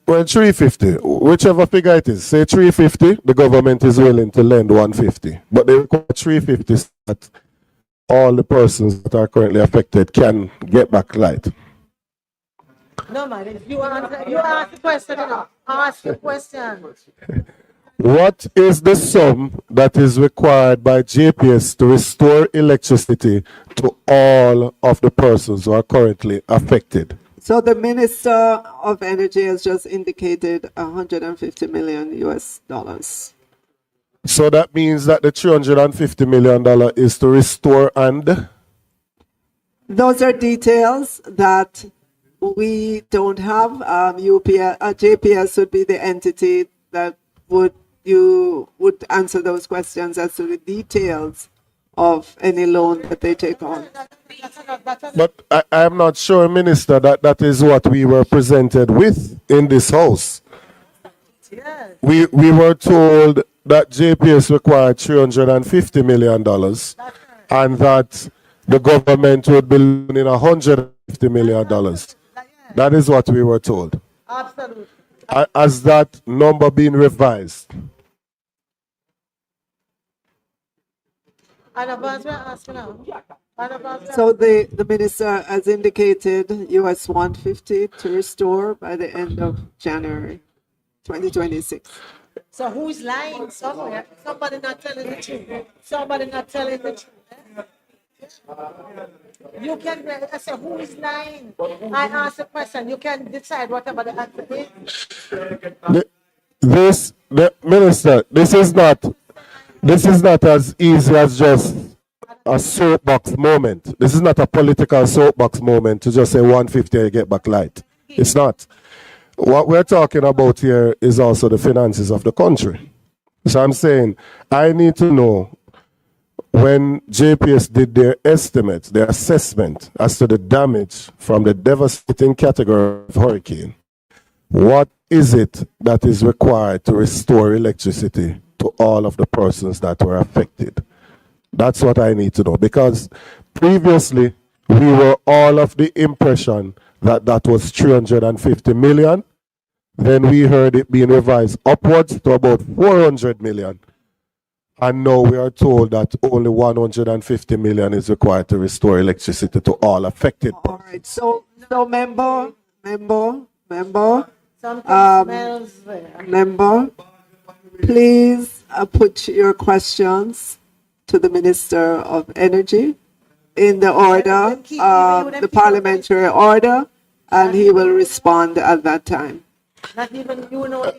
Speaker 17: Well, 350, whichever figure it is, say 350, the government is willing to lend 150. But they require 350 so that all the persons that are currently affected can get back light.
Speaker 7: No, man, if you ask the question, ask the question.
Speaker 17: What is the sum that is required by JPS to restore electricity to all of the persons who are currently affected?
Speaker 4: So the Minister of Energy has just indicated $150 million.
Speaker 17: So that means that the $350 million is to restore and?
Speaker 4: Those are details that we don't have. JPS would be the entity that would answer those questions as to the details of any loan that they take on.
Speaker 17: But I am not sure, Minister, that is what we were presented with in this House. We were told that JPS required $350 million and that the government would be loaning $150 million. That is what we were told.
Speaker 7: Absolutely.
Speaker 17: Has that number been revised?
Speaker 4: So the minister has indicated US 150 to restore by the end of January 2026.
Speaker 7: So who's lying somewhere? Somebody not telling the truth. Somebody not telling the truth. You can say who is lying. I ask a question. You can decide whatever the answer is.
Speaker 17: Minister, this is not as easy as just a soapbox moment. This is not a political soapbox moment to just say 150 and get back light. It's not. What we're talking about here is also the finances of the country. So I'm saying I need to know when JPS did their estimates, their assessment as to the damage from the devastating category of hurricane, what
Speaker 15: is it that is required to restore electricity to all of the persons that were affected? That's what I need to know, because previously we were all of the impression that that was 350 million. Then we heard it being revised upwards to about 400 million. And now we are told that only 150 million is required to restore electricity to all affected.
Speaker 4: All right, so member, please put your questions to the Minister of Energy in the order, the parliamentary order, and he will respond at that time.
Speaker 7: Not even you know.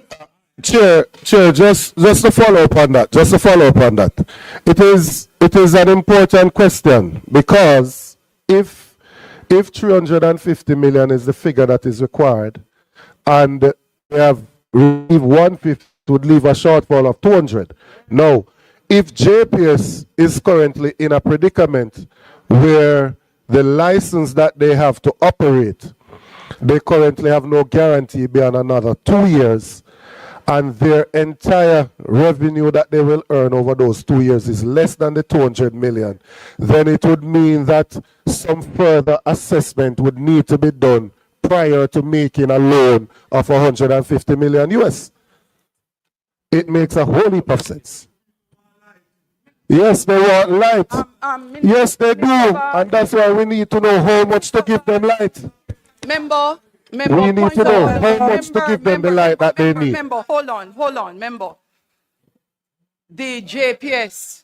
Speaker 15: Chair, just to follow up on that, It is an important question, because if 350 million is the figure that is required, and we have received 150, it would leave a shortfall of 200. Now, if JPS is currently in a predicament where the license that they have to operate, they currently have no guarantee beyond another 2 years, and their entire revenue that they will earn over those 2 years is less than the 200 million, then it would mean that some further assessment would need to be done prior to making a loan of 150 million US. It makes a whole heap of sense. Yes, they want light. Yes, they do. And that's why we need to know how much to give them light.
Speaker 1: Member,
Speaker 15: We need to know how much to give them the light that they need.
Speaker 1: Member, hold on, member. The JPS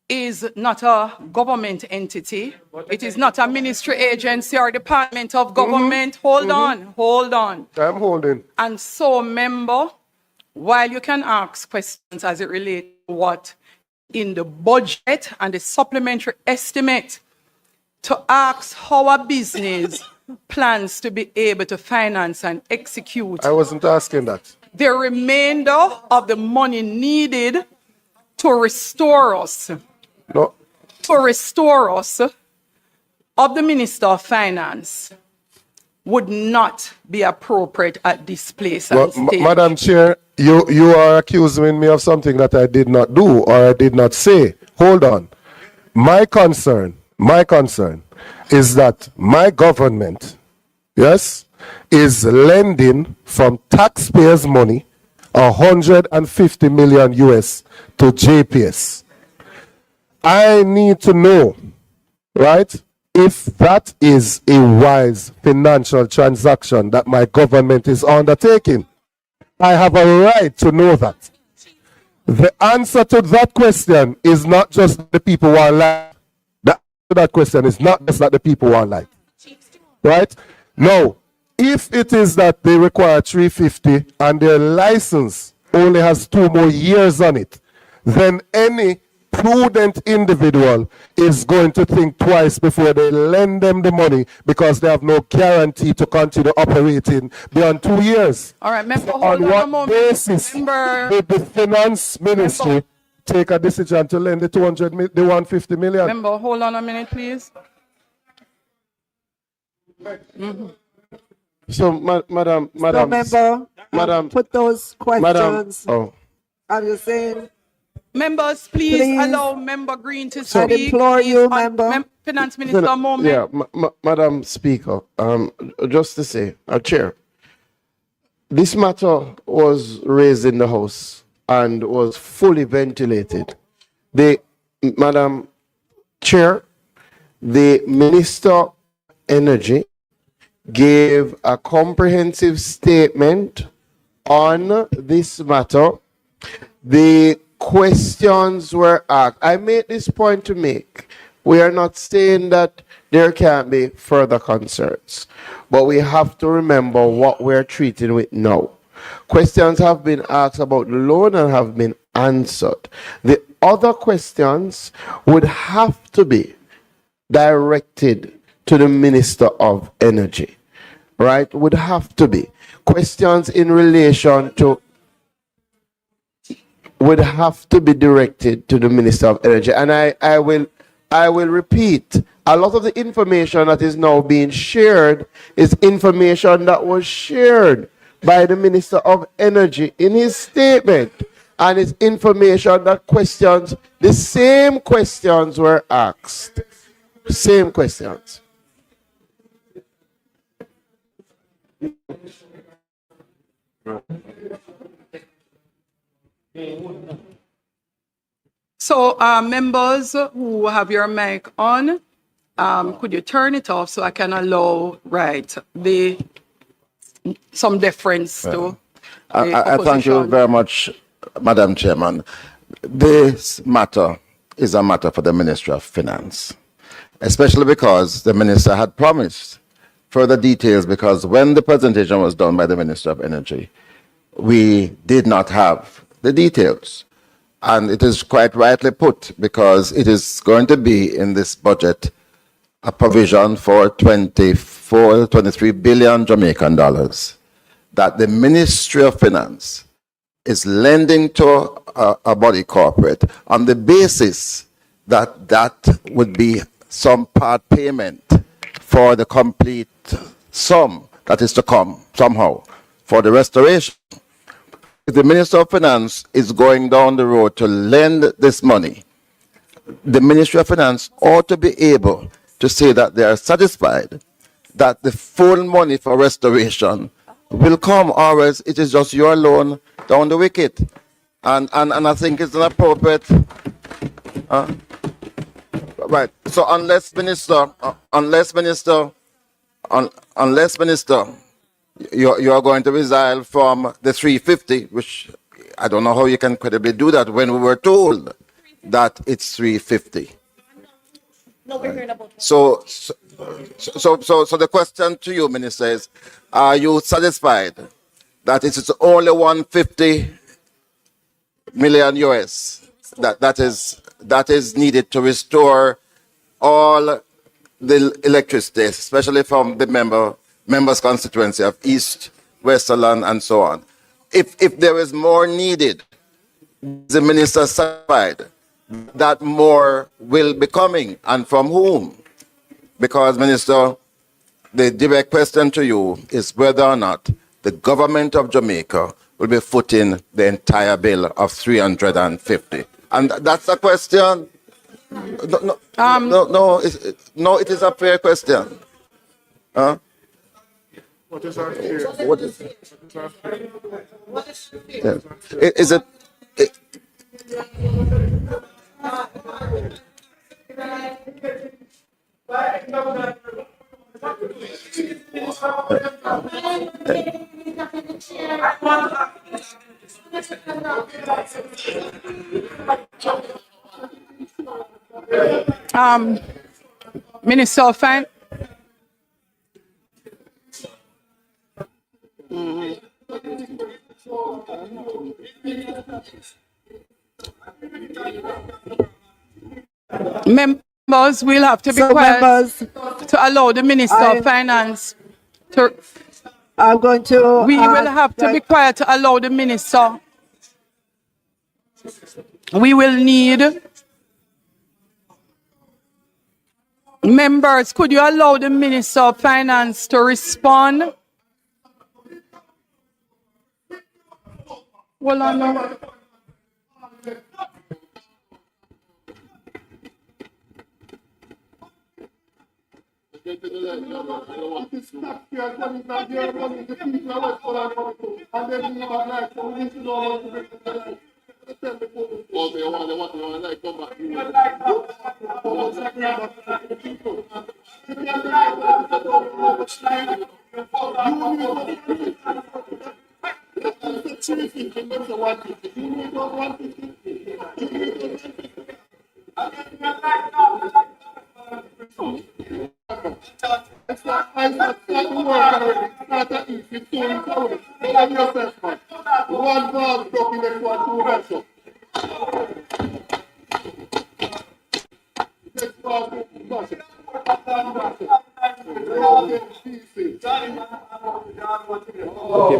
Speaker 1: is not a government entity. It is not a ministry agency or department of government. Hold on.
Speaker 15: I'm holding.
Speaker 1: And so, member, while you can ask questions as it relates to what in the budget and the supplementary estimate, to ask how a business plans to be able to finance and execute
Speaker 15: I wasn't asking that.
Speaker 1: the remainder of the money needed to restore us,
Speaker 15: No.
Speaker 1: of the Minister of Finance would not be appropriate at this place and stage.
Speaker 15: Madam Chair, you are accusing me of something that I did not do or I did not say. Hold on. My concern is that my government, yes, is lending from taxpayers' money 150 million US to JPS. I need to know, right, if that is a wise financial transaction that my government is undertaking. I have a right to know that. The answer to that question is not just the people want light. The answer to that question is not just that the people want light. Right? No. If it is that they require 350 and their license only has 2 more years on it, then any prudent individual is going to think twice before they lend them the money, because they have no guarantee to continue operating beyond 2 years.
Speaker 1: All right, member,
Speaker 15: So
Speaker 1: hold on a
Speaker 15: on what
Speaker 1: moment.
Speaker 15: basis
Speaker 1: Member,
Speaker 15: did the finance ministry take a decision to lend the 150 million?
Speaker 1: member, hold on a minute, please.
Speaker 17: So, madam,
Speaker 4: member, put those questions.
Speaker 17: Oh.
Speaker 4: I'm just saying.
Speaker 1: Members, please allow Member Green to
Speaker 4: I
Speaker 1: speak.
Speaker 4: implore
Speaker 1: Please,
Speaker 4: you, member.
Speaker 1: Finance Minister, a moment.
Speaker 17: Yeah, Madam Speaker, just to say, Chair, this matter was raised in the House and was fully ventilated. Madam Chair, the Minister of Energy gave a comprehensive statement on this matter. The questions were asked. I made this point to make. We are not saying that there can't be further concerns, but we have to remember what we're treating with now. Questions have been asked about the loan and have been answered. The other questions would have to be directed to the Minister of Energy, right? Would have to be. Questions in relation to would have to be directed to the Minister of Energy. And I will repeat, a lot of the information that is now being shared is information that was shared by the Minister of Energy in his statement and his information that questions, the same questions were asked. Same questions.
Speaker 1: So, members who have your mic on, could you turn it off so I can allow, some deference to the
Speaker 18: I thank you
Speaker 1: opposition?
Speaker 18: very much, Madam Chairman. This matter is a matter for the Ministry of Finance, especially because the Minister had promised further details, because when the presentation was done by the Minister of Energy, we did not have the details. And it is quite rightly put, because it is going to be in this budget a provision for 23 billion Jamaican dollars that the Ministry of Finance is lending to a body corporate on the basis that that would be some part payment for the complete sum that is to come somehow for the restoration. If the Minister of Finance is going down the road to lend this money, the Ministry of Finance ought to be able to say that they are satisfied that the full money for restoration will come, or else it is just your loan down the wicket. And I think it's an appropriate. Right. So unless Minister, you are going to resile from the 350, which I don't know how you can credibly do that when we were told that it's 350. So the question to you, Minister, is: are you satisfied that it is only 150 million US that is needed to restore all the electricity, especially from the members' constituency of East, Westerland, and so on? If there is more needed, the Minister satisfied that more will be coming, and from whom? Because, Minister, the direct question to you is whether or not the government of Jamaica will be footing the entire bill of 350. And that's a question. No, it is a fair question. Huh?
Speaker 8: What is our chair?
Speaker 18: What is yeah. Is it?
Speaker 1: Minister of Finance. Members will have to be quiet to allow the Minister of Finance to.
Speaker 4: I'm going to.
Speaker 1: We will have to be quiet to allow the Minister. We will need. Members, could you allow the Minister of Finance to respond? Well, I know.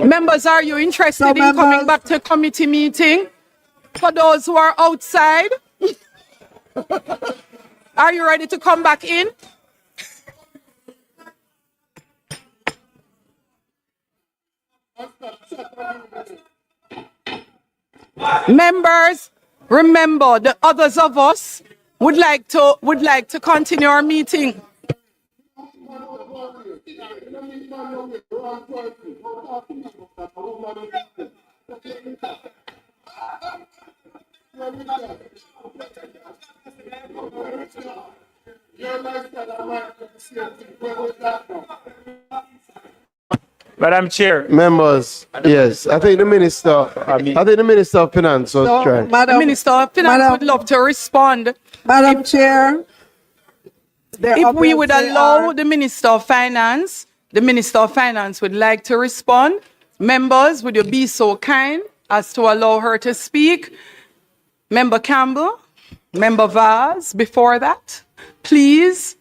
Speaker 1: Members, are you interested in coming back to committee meeting? For those who are outside, are you ready to come back in? Members, remember the others of us would like to continue our meeting.
Speaker 3: Madam Chair.
Speaker 17: Members, yes, I think the Minister of Finance was trying.
Speaker 1: The Minister of Finance would love to respond.
Speaker 4: Madam Chair,
Speaker 1: If we would allow the Minister of Finance would like to respond. Members, would you be so kind as to allow her to speak? Member Campbell, Member Vaz, before that, please.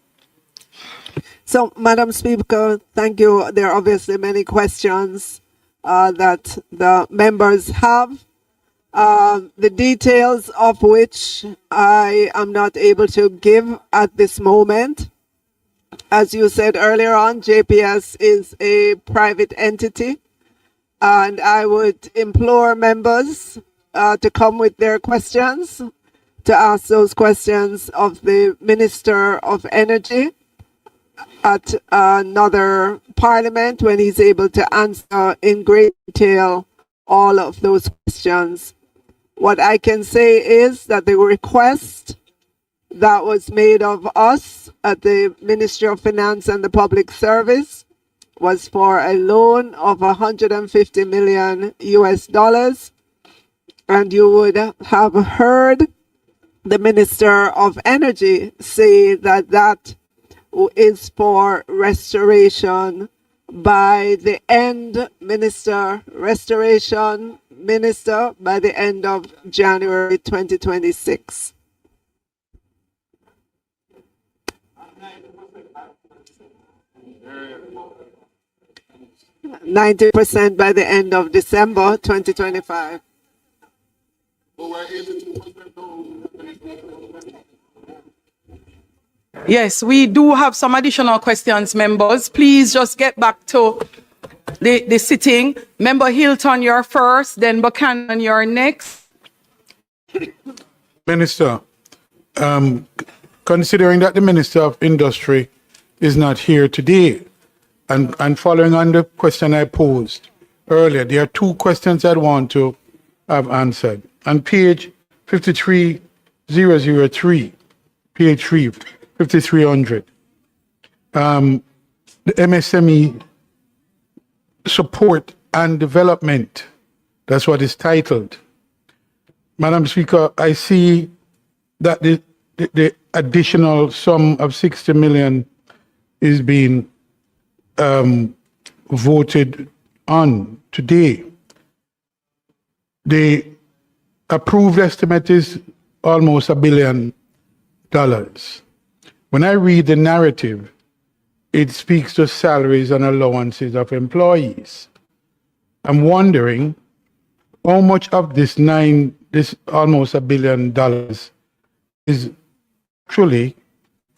Speaker 4: So, Madam Speaker, thank you. There are obviously many questions that the members have, the details of which I am not able to give at this moment. As you said earlier on, JPS is a private entity, and I would implore members to come with their questions, to ask those questions of the Minister of Energy at another parliament when he's able to answer in great detail all of those questions. What I can say is that the request that was made of us at the Ministry of Finance and the Public Service was for a loan of $150 million US. And you would have heard the Minister of Energy say that that is for restoration by the end, restoration minister, by the end of January 2026. %90 by the end of December 2025.
Speaker 1: Yes, we do have some additional questions, members. Please just get back to the sitting. Member Hilton, you're first, then Buchanan, you're next.
Speaker 11: Minister, considering that the Minister of Industry is not here today, and following on the question I posed earlier, there are two questions I'd want to have answered. On page 53003, page 5300, the MSME support and development, that's what it's titled. Madam Speaker, I see that the additional sum of 60 million is being voted on today. The approved estimate is almost $1 billion. When I read the narrative, it speaks to salaries and allowances of employees. I'm wondering how much of this almost $1 billion is actually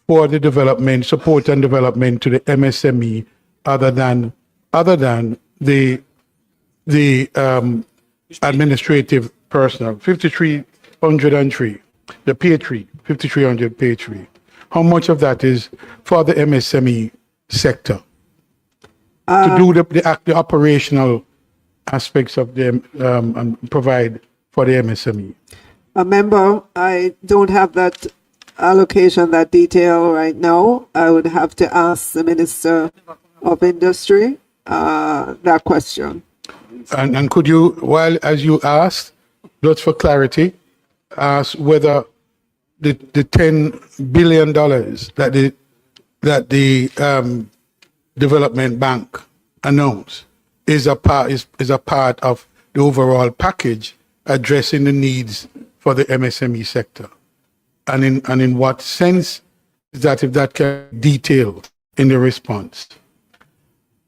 Speaker 11: for the development, support and development to the MSME, other than the administrative personnel. 5303, the page 3, 5300 page 3. How much of that is for the MSME sector to do the operational aspects of them and provide for the MSME?
Speaker 4: A member, I don't have that allocation, that detail right now. I would have to ask the Minister of Industry that question.
Speaker 11: And could you, while as you asked, just for clarity, ask whether the $10 billion that the Development Bank announced is a part of the overall package addressing the needs for the MSME sector, and in what sense is that, if that can be detailed in the response.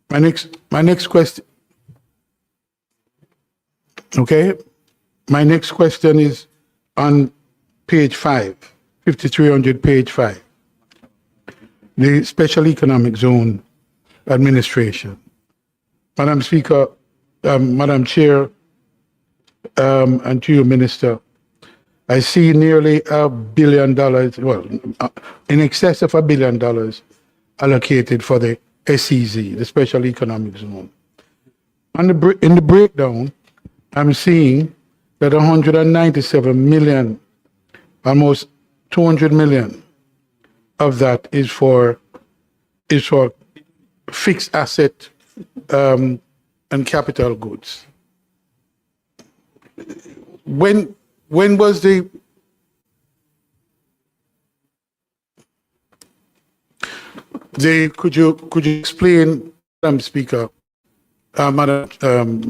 Speaker 11: My next question. Okay, my next question is on page 5, 5300 page 5, the Special Economic Zone Administration. Madam Speaker, Madam Chair, and to you, Minister, I see nearly $1 billion, well, in excess of $1 billion allocated for the SEZ, the Special Economic Zone. In the breakdown, I'm seeing that 197 million, almost 200 million of that is for fixed asset and capital goods. When was the could you explain, Madam Speaker, Madam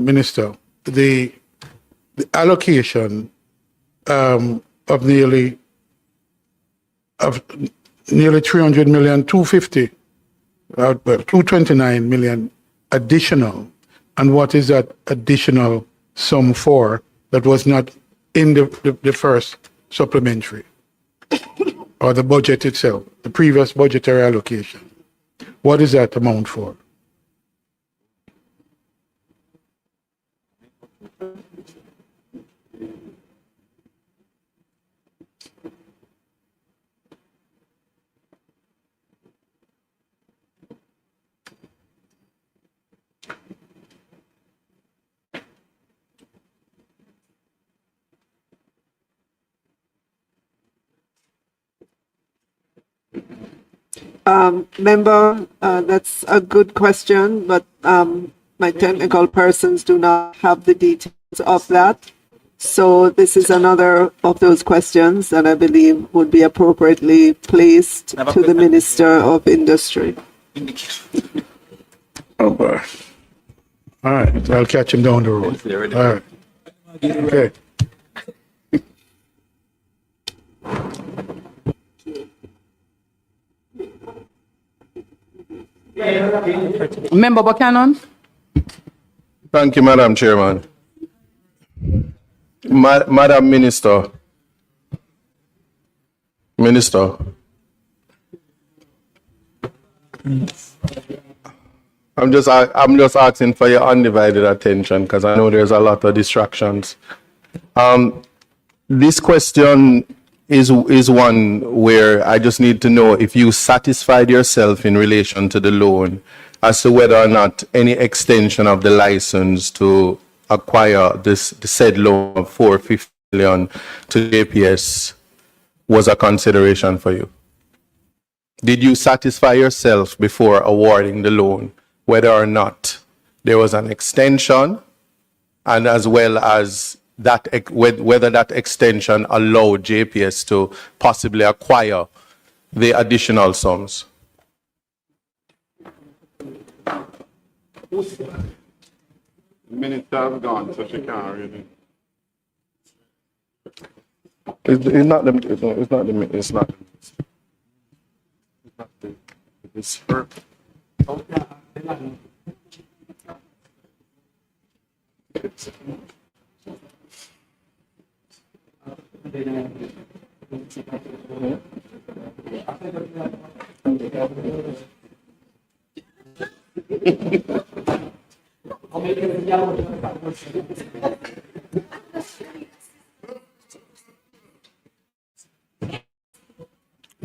Speaker 11: Minister, the allocation of nearly 300 million, 229 million additional, and what is that additional sum for that was not in the first supplementary or the budget itself, the previous budgetary allocation? What is that amount for?
Speaker 4: Member, that's a good question, but my technical persons do not have the details of that. So this is another of those questions that I believe would be appropriately placed to the Minister of Industry.
Speaker 11: Oh, boy. All right, I'll catch him down the road. All right. Okay.
Speaker 1: Member Buchanan.
Speaker 15: Thank you, Madam Chairman. Madam Minister. I'm just asking for your undivided attention because I know there's a lot of distractions. This question is one where I just need to know if you satisfied yourself in relation to the loan as to whether or not any extension of the license to acquire the said loan of $450 million to JPS was a consideration for you. Did you satisfy yourself before awarding the loan whether or not there was an extension, and as well as that whether that extension allowed JPS to possibly acquire the additional sums? The minister has gone, so she can't really. It's not her.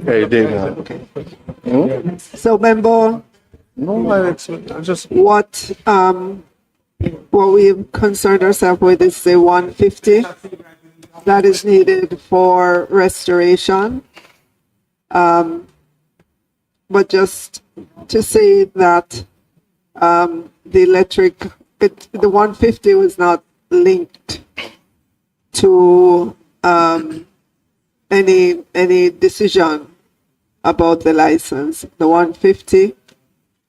Speaker 15: Hey, David.
Speaker 4: So, member, what we've concerned ourselves with is the 150 that is needed for restoration. But just to say that the the 150 was not linked to any decision about the license. The 150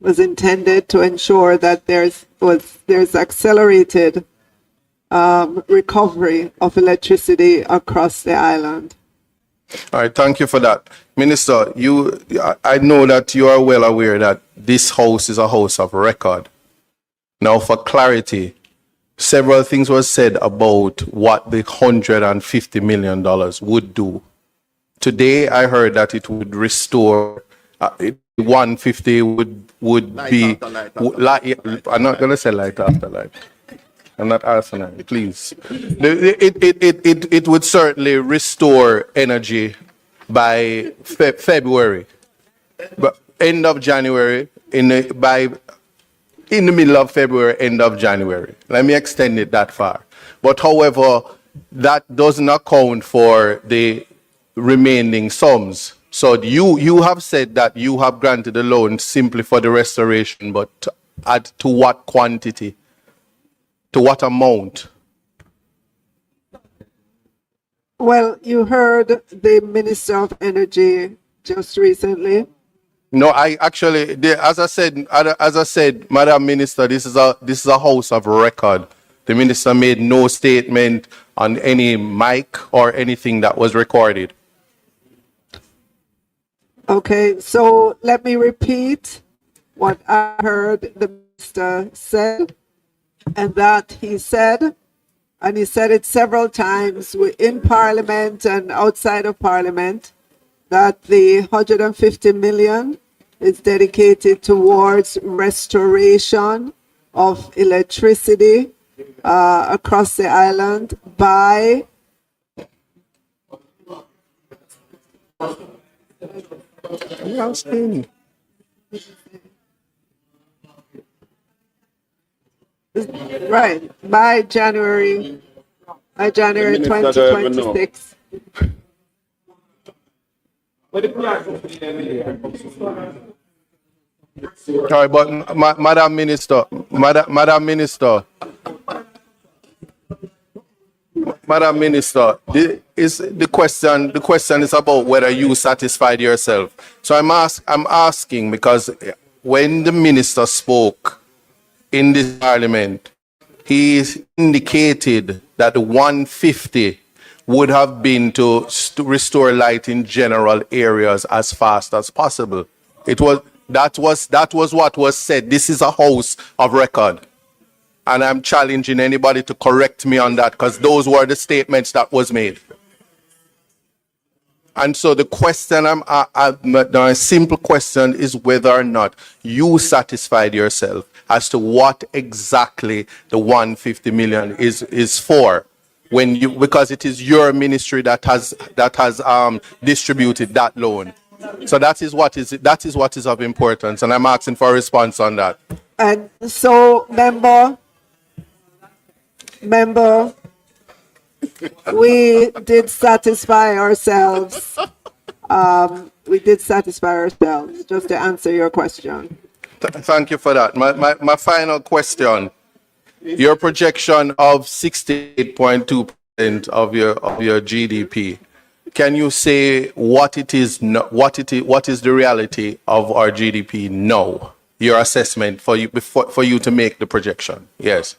Speaker 4: was intended to ensure that there's accelerated recovery of electricity across the island.
Speaker 15: All right, thank you for that. Minister, I know that you are well aware that this house is a house of record. Now, for clarity, several things were said about what the $150 million would do. Today, I heard that it would restore, 150 would be, I'm not going to say light after light. I'm not asinine, please. It would certainly restore energy by February, but end of January, in the middle of February, end of January. Let me extend it that far. But however, that doesn't account for the remaining sums. So you have said that you have granted a loan simply for the restoration, but to what quantity? To what amount?
Speaker 4: Well, you heard the Minister of Energy just recently.
Speaker 15: No, I actually, as I said, Madam Minister, this is a house of record. The minister made no statement on any mic or anything that was recorded.
Speaker 4: Okay, so let me repeat what I heard the minister said, and that he said, and he said it several times in Parliament and outside of Parliament, that the 150 million is dedicated towards restoration of electricity across the island by by January 2026.
Speaker 15: Sorry, but Madam Minister, Madam Minister, the question is about whether you satisfied yourself. So I'm asking because when the minister spoke in this parliament, he indicated that the 150 would have been to restore light in general areas as fast as possible. That was what was said. This is a house of record. And I'm challenging anybody to correct me on that because those were the statements that was made. And so the question, the simple question is whether or not you satisfied yourself as to what exactly the 150 million is for, because it is your ministry that has distributed that loan. So that is what is of importance, and I'm asking for a response on that.
Speaker 4: And so, member, we did satisfy ourselves. Just to answer your question.
Speaker 15: Thank you for that. My final question: your projection of 68.2% of your GDP. Can you say what it is? What is the reality of our GDP now? Your assessment for you to make the projection. Yes.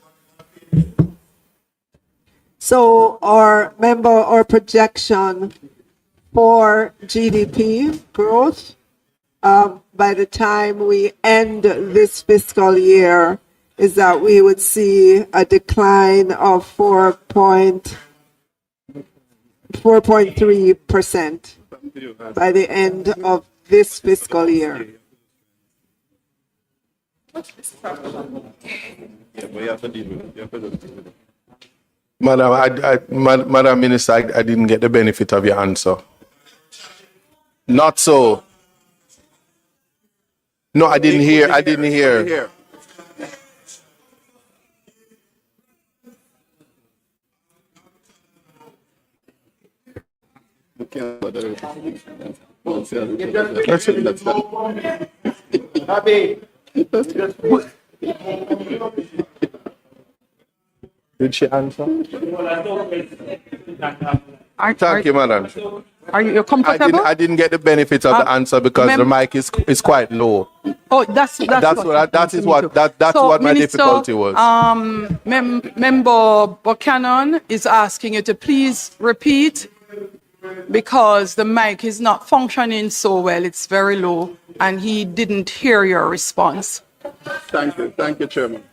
Speaker 4: So our projection for GDP growth by the time we end this fiscal year is that we would see a decline of 4.3% by the end of this fiscal year.
Speaker 15: Madam Minister, I didn't get the benefit of your answer. Not so. No, I didn't hear. Did she answer? Thank you, madam.
Speaker 1: Are you comfortable?
Speaker 15: I didn't get the benefit of the answer because the mic is quite low.
Speaker 1: Oh, that's
Speaker 15: what my difficulty was.
Speaker 1: Member Buchanan is asking you to please repeat because the mic is not functioning so well. It's very low, and he didn't hear your response.
Speaker 15: Thank you, Chairman.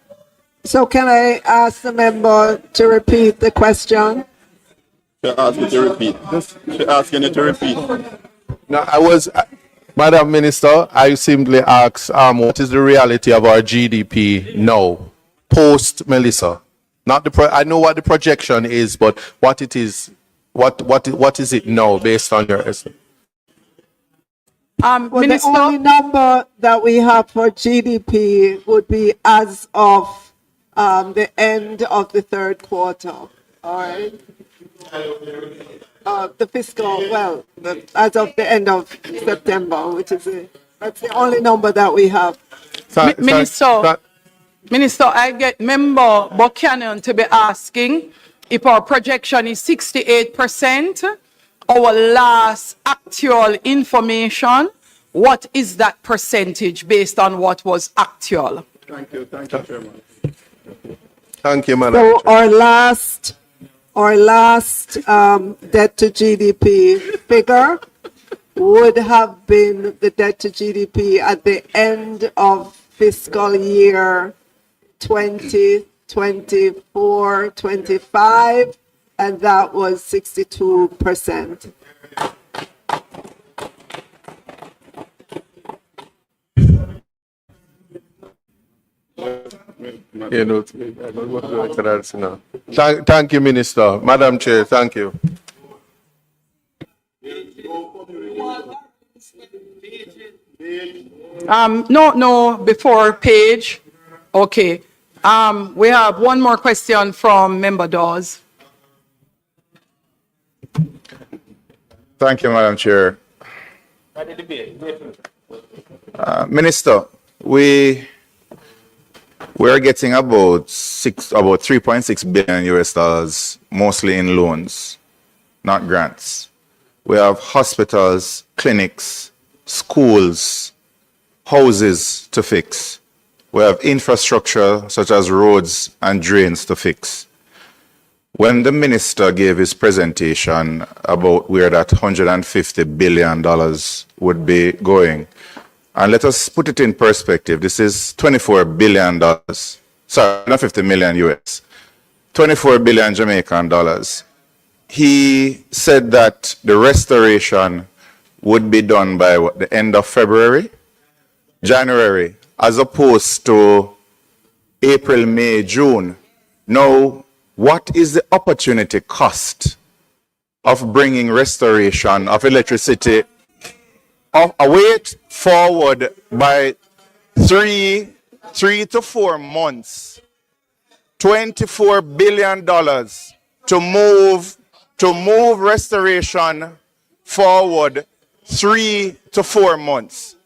Speaker 4: So can I ask the member to repeat the question?
Speaker 15: She asked you to repeat. She asking you to repeat. No, Madam Minister, I simply asked, what is the reality of our GDP now, post Melissa?
Speaker 16: Not I know what the projection is, but what it is, what is it now based on your estimate?
Speaker 4: Well,
Speaker 1: Minister,
Speaker 4: the only number that we have for GDP would be as of the end of the third quarter. All right. The fiscal, as of the end of September, which is that's the only number that we have.
Speaker 1: Minister, I get member Buchanan to be asking if our projection is 68%, our last actual information, what is that percentage based on what was actual?
Speaker 16: Thank you very much. Thank you, Madam
Speaker 4: So
Speaker 16: Chair.
Speaker 4: our last debt to GDP figure would have been the debt to GDP at the end of fiscal year 2024-25, and that was 62%.
Speaker 16: Thank you, Minister. Madam Chair, thank you.
Speaker 1: No, before page. Okay. We have one more question from Member Dawes.
Speaker 20: Thank you, Madam Chair. Minister, we are getting about 3.6 billion US dollars, mostly in loans, not grants. We have hospitals, clinics, schools, houses to fix. We have infrastructure such as roads and drains to fix. When the minister gave his presentation about where that $150 billion would be going, and let us put it in perspective, this is $24 billion, sorry, not 50 million US, 24 billion Jamaican dollars. He said that the restoration would be done by the end of February, January, as opposed to April, May, June. Now, what is the opportunity cost of bringing restoration of electricity forward by three to 4 months? $24 billion to move restoration forward 3 to 4 months.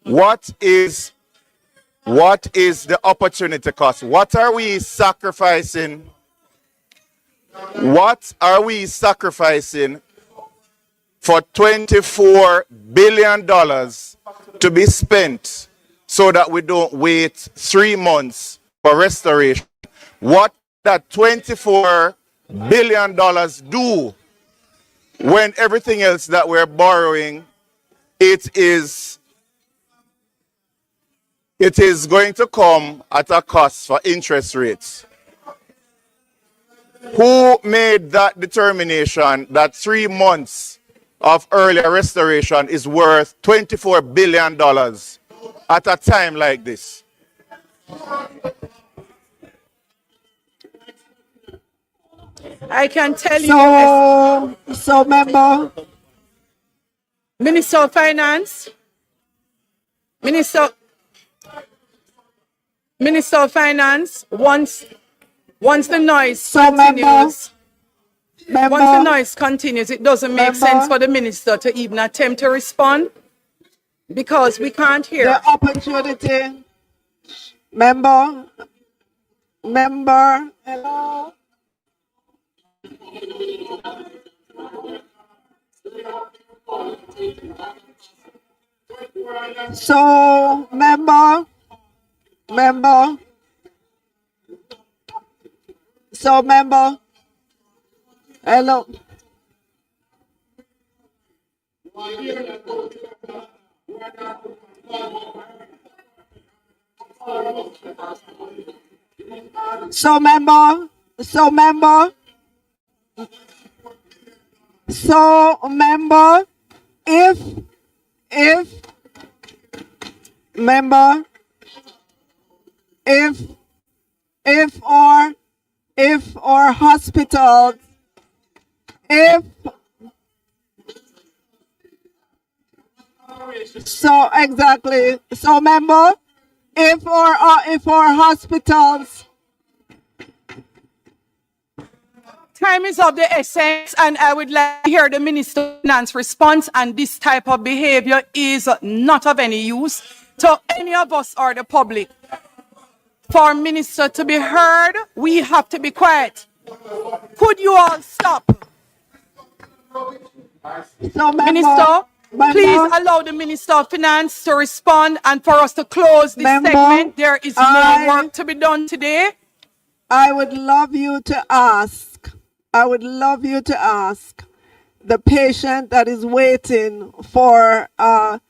Speaker 20: What is the opportunity cost? What are we sacrificing? What are we sacrificing for $24 billion to be spent so that we don't wait 3 months for restoration? What that $24 billion do when everything else that we're borrowing, it is going to come at a cost for interest rates? Who made that determination that 3 months of earlier restoration is worth $24 billion at a time like this?
Speaker 1: I can tell you.
Speaker 4: So, member.
Speaker 1: Minister of Finance. Minister of Finance, once the noise continues, once the noise continues, it doesn't make sense for the minister to even attempt to respond because we can't hear.
Speaker 4: The opportunity, member, hello. So, member, hello. So, member, if if our hospitals, member, if our hospitals.
Speaker 1: Time is of the essence, and I would like to hear the Minister of Finance response, and this type of behavior is not of any use to any of us or the public. For Minister to be heard, we have to be quiet. Could you all stop? Minister, please allow the Minister of Finance to respond, and for us to close this segment. There is more work to be done today.
Speaker 4: I would love you to ask the patient that is waiting for a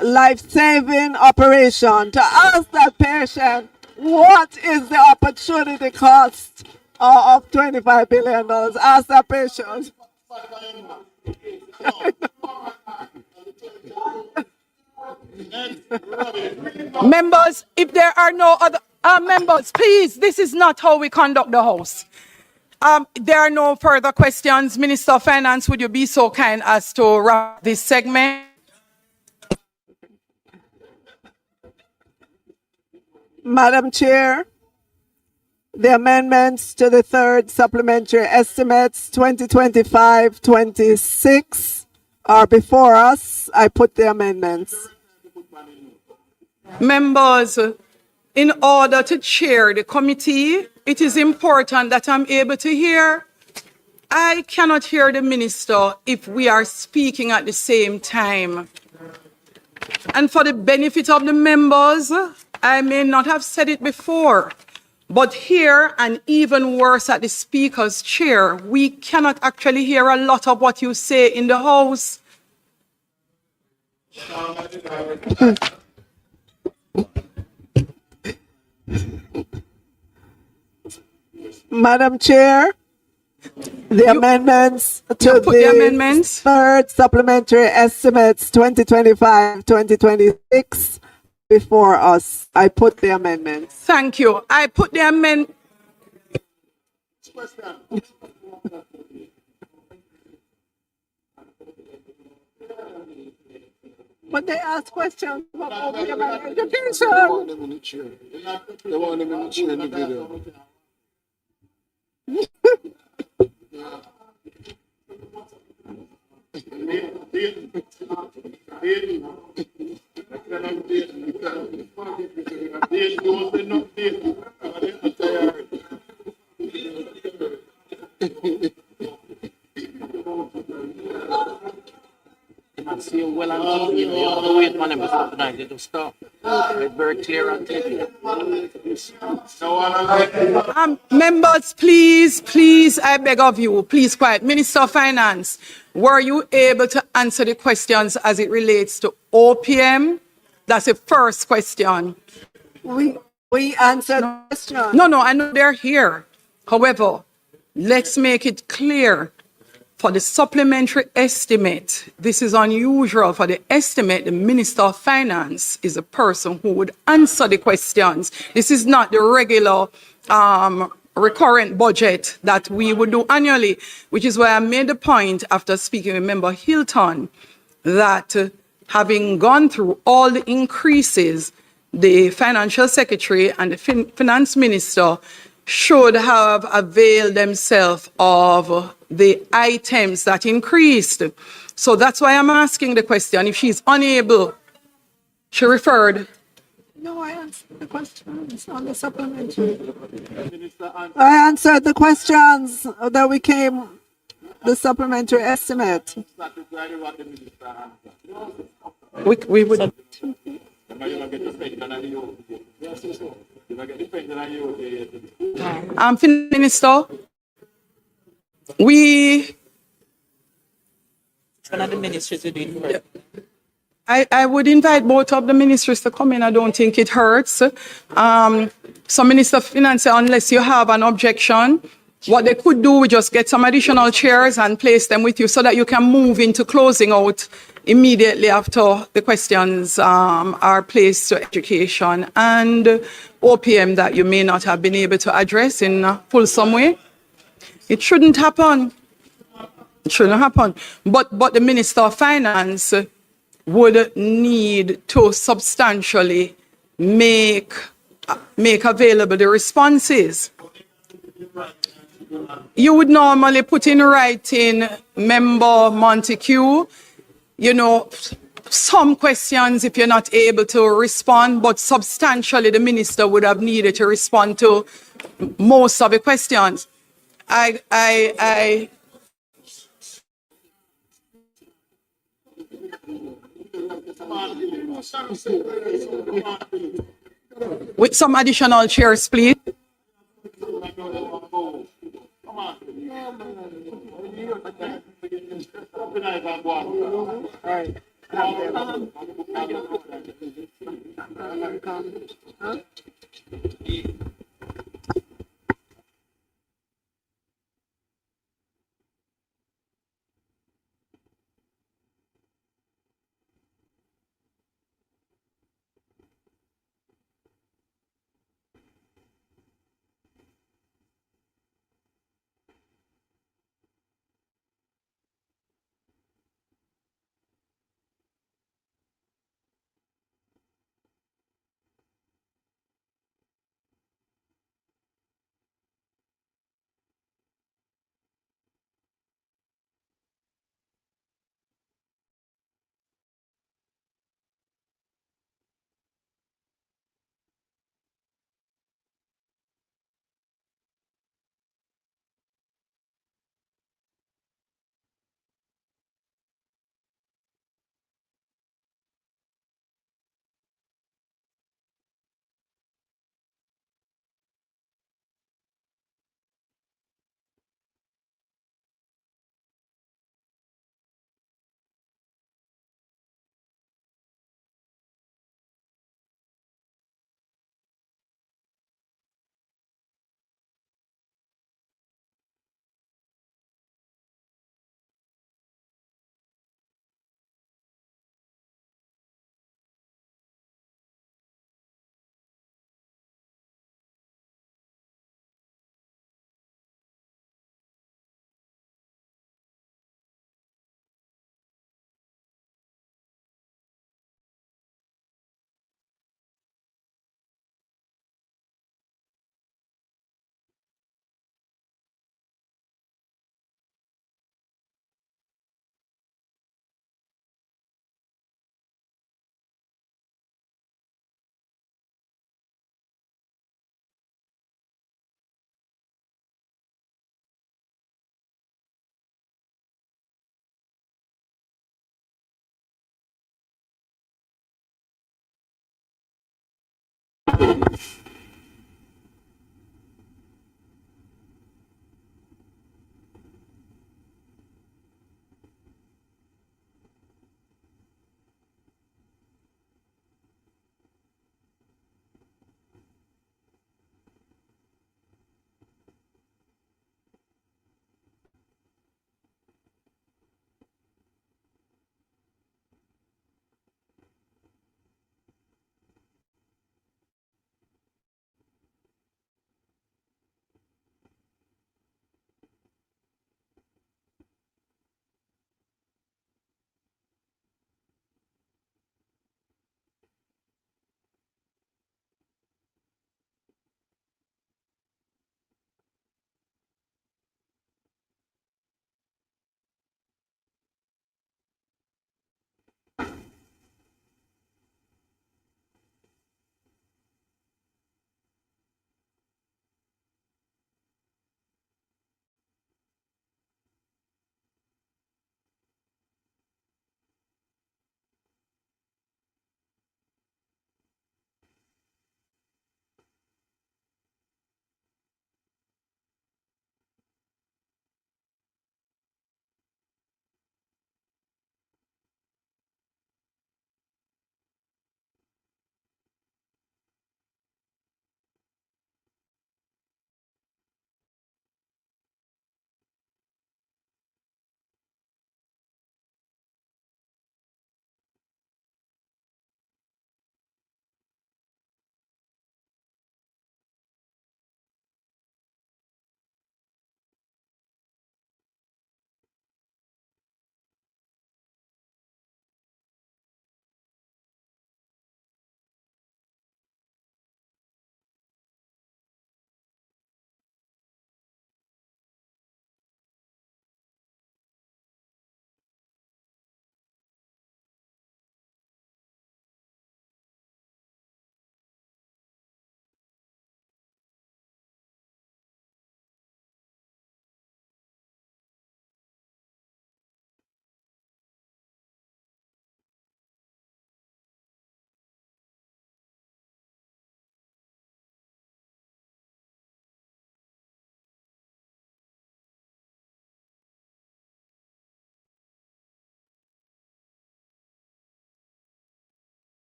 Speaker 4: life-saving operation, to ask that patient what is the opportunity cost of $25 billion. Ask that patient.
Speaker 1: Members, if there are no other members, please, this is not how we conduct the House. There are no further questions. Minister of Finance, would you be so kind as to wrap this segment?
Speaker 4: Madam Chair, the amendments to the third supplementary estimates 2025-26 are before us. I put the amendments.
Speaker 1: Members, in order to chair the committee, it is important that I'm able to hear. I cannot hear the minister if we are speaking at the same time. And for the benefit of the members, I may not have said it before, but here, and even worse at the speaker's chair, we cannot actually hear a lot of what you say in the House.
Speaker 4: Madam Chair, the amendments to the third supplementary estimates 2025-2026 before us. I put the amendments.
Speaker 1: Thank you. I put the amendment.
Speaker 4: But they ask questions about education.
Speaker 18: They want them in the chair in the video.
Speaker 1: Members, please, I beg of you, please quiet. Minister of Finance, were you able to answer the questions as it relates to OPM? That's the first question.
Speaker 4: We answered the question.
Speaker 1: No, I know they're here. However, let's make it clear. For the supplementary estimate, this is unusual. For the estimate, the Minister of Finance is a person who would answer the questions. This is not the regular recurrent budget that we would do annually, which is why I made the point after speaking with Member Hilton that having gone through all the increases, the Financial Secretary and the Finance Minister should have availed themselves of the items that increased. So that's why I'm asking the question. If she's unable, she referred.
Speaker 4: No, I answered the questions on the supplementary. I answered the questions that we came, the supplementary estimate.
Speaker 1: We would. Minister, I would invite both of the ministries to come in. I don't think it hurts. So Minister of Finance, unless you have an objection, what they could do, we just get some additional chairs and place them with you so that you can move into closing out immediately after the questions are placed to education. And OPM that you may not have been able to address in a fulsome way. It shouldn't happen. It shouldn't happen. But the Minister of Finance would need to substantially make available the responses. You would normally put in writing, Member Montague, you know, some questions if you're not able to respond, but substantially the minister would have needed to respond to most of the questions. With some additional chairs, please.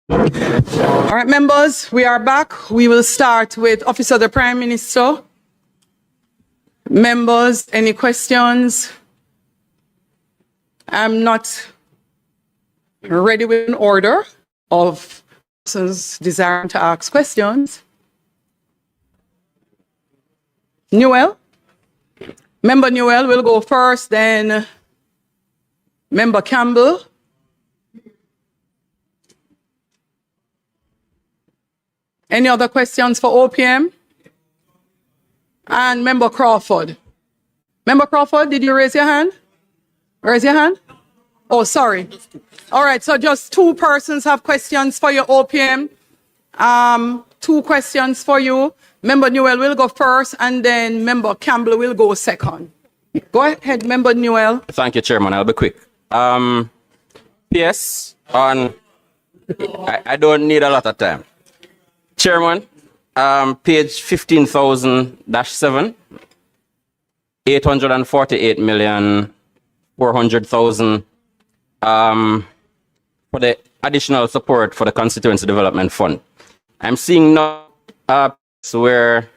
Speaker 1: All right, members, we are back. We will start with Office of the Prime Minister. Members, any questions? I'm not ready with an order of persons desiring to ask questions. Newell? Member Newell will go first, then Member Campbell. Any other questions for OPM? And Member Crawford. Member Crawford, did you raise your hand? Raise your hand? Oh, sorry. All right, so just two persons have questions for your OPM. Two questions for you. Member Newell will go first, and then Member Campbell will go second. Go ahead, Member Newell.
Speaker 14: Thank you, Chairman. I'll be quick. PS on. I don't need a lot of time. Chairman, page 15,000-7, 848,400,000 for the additional support for the Constituency Development Fund. I'm seeing now where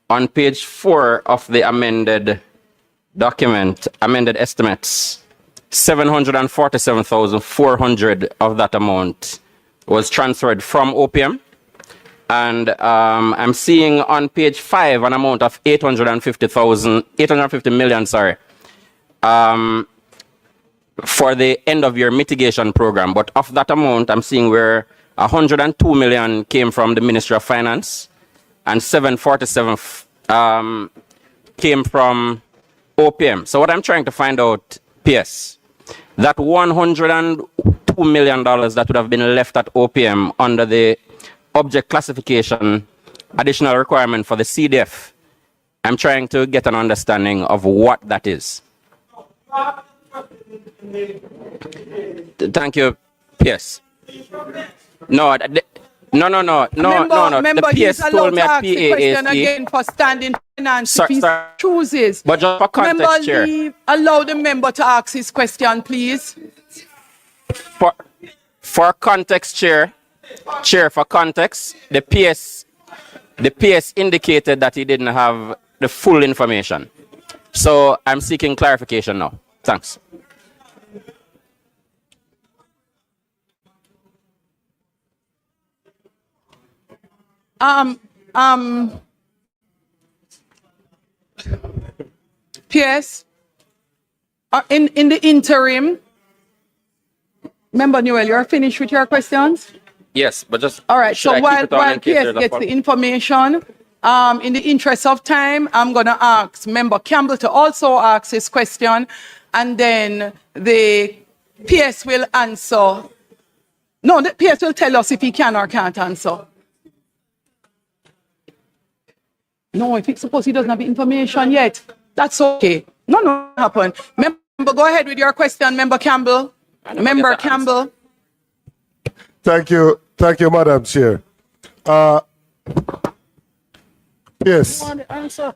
Speaker 14: on page 4 of the amended document, amended estimates, 747,400 of that amount was transferred from OPM. And I'm seeing on page 5 an amount of 850 million, for the end of year mitigation program. But of that amount, I'm seeing where 102 million came from the Ministry of Finance and 747 came from OPM. So what I'm trying to find out, PS, that $102 million that would have been left at OPM under the object classification additional requirement for the CDF, I'm trying to get an understanding of what that is. Thank you, PS. No. The PS told me at
Speaker 1: question
Speaker 14: PAAC.
Speaker 1: again for standing finance
Speaker 14: Sorry,
Speaker 1: if he
Speaker 14: sorry.
Speaker 1: chooses.
Speaker 14: But just for context,
Speaker 1: Member,
Speaker 14: Chair.
Speaker 1: allow the member to ask his question, please.
Speaker 14: For context, Chair, for context, the PS indicated that he didn't have the full information. So I'm seeking clarification now. Thanks.
Speaker 1: PS, in the interim, Member Newell, you're finished with your questions?
Speaker 14: Yes, but just
Speaker 1: All right,
Speaker 14: should
Speaker 1: so
Speaker 14: I keep
Speaker 1: while
Speaker 14: it on in case
Speaker 1: PS
Speaker 14: there's a
Speaker 1: gets
Speaker 14: follow-
Speaker 1: the information, in the interest of time, I'm going to ask Member Campbell to also ask his question, and then the PS will answer. No, the PS will tell us if he can or can't answer. No, if it's suppose he doesn't have the information yet, that's okay. No happen. Member, go ahead with your question, Member Campbell. Member Campbell.
Speaker 15: Thank you, Madam Chair. Yes,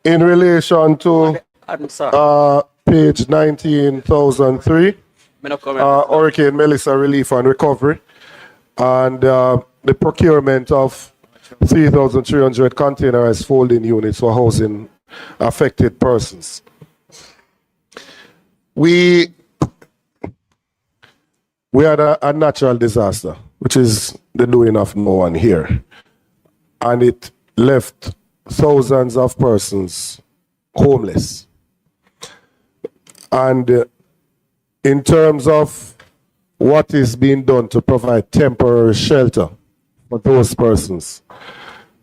Speaker 15: in relation to page 19,003, Hurricane Melissa Relief and Recovery, and the procurement of 3,300 containerized folding units for housing affected persons. We had a natural disaster, which is the doing of no one here. And it left thousands of persons homeless. And in terms of what is being done to provide temporary shelter for those persons,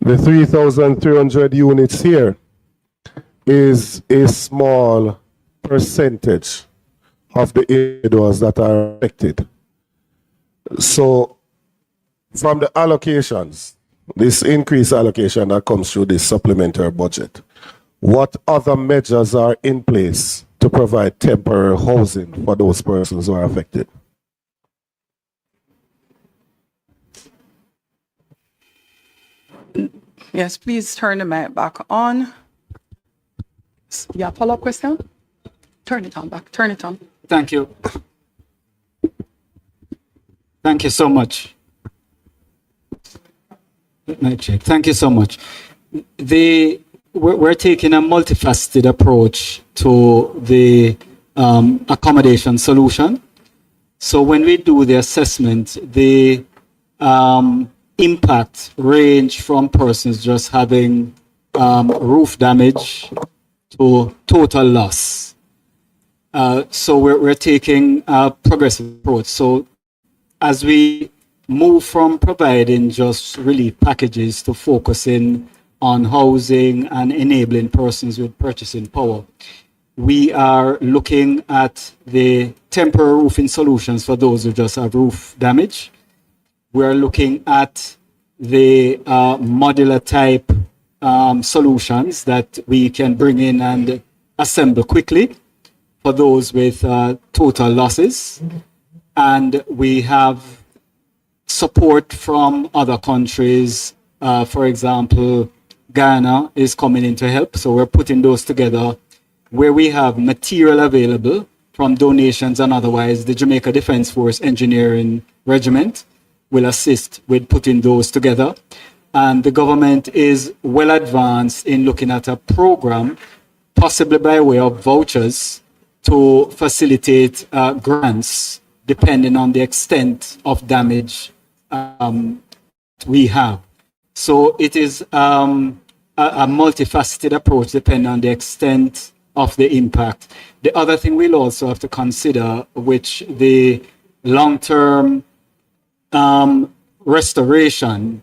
Speaker 15: the 3,300 units here is a small percentage of the individuals that are affected. So from the allocations, this increased allocation that comes through this supplementary budget, what other measures are in place to provide temporary housing for those persons who are affected?
Speaker 1: Yes, please turn the mic back on. Yeah, follow-up question? Turn it on back, turn it on.
Speaker 9: Thank you. Thank you so much. Mic check. Thank you so much. We're taking a multifaceted approach to the accommodation solution. So when we do the assessment, the impact range from persons just having roof damage to total loss. So we're taking a progressive approach. So as we move from providing just relief packages to focusing on housing and enabling persons with purchasing power, we are looking at the temporary roofing solutions for those who just have roof damage. We are looking at the modular type solutions that we can bring in and assemble quickly for those with total losses. And we have support from other countries. For example, Ghana is coming in to help. So we're putting those together where we have material available from donations and otherwise. The Jamaica Defence Force Engineering Regiment will assist with putting those together. And the government is well advanced in looking at a program, possibly by way of vouchers, to facilitate grants depending on the extent of damage we have. So it is a multifaceted approach depending on the extent of the impact. The other thing we'll also have to consider, which the long-term restoration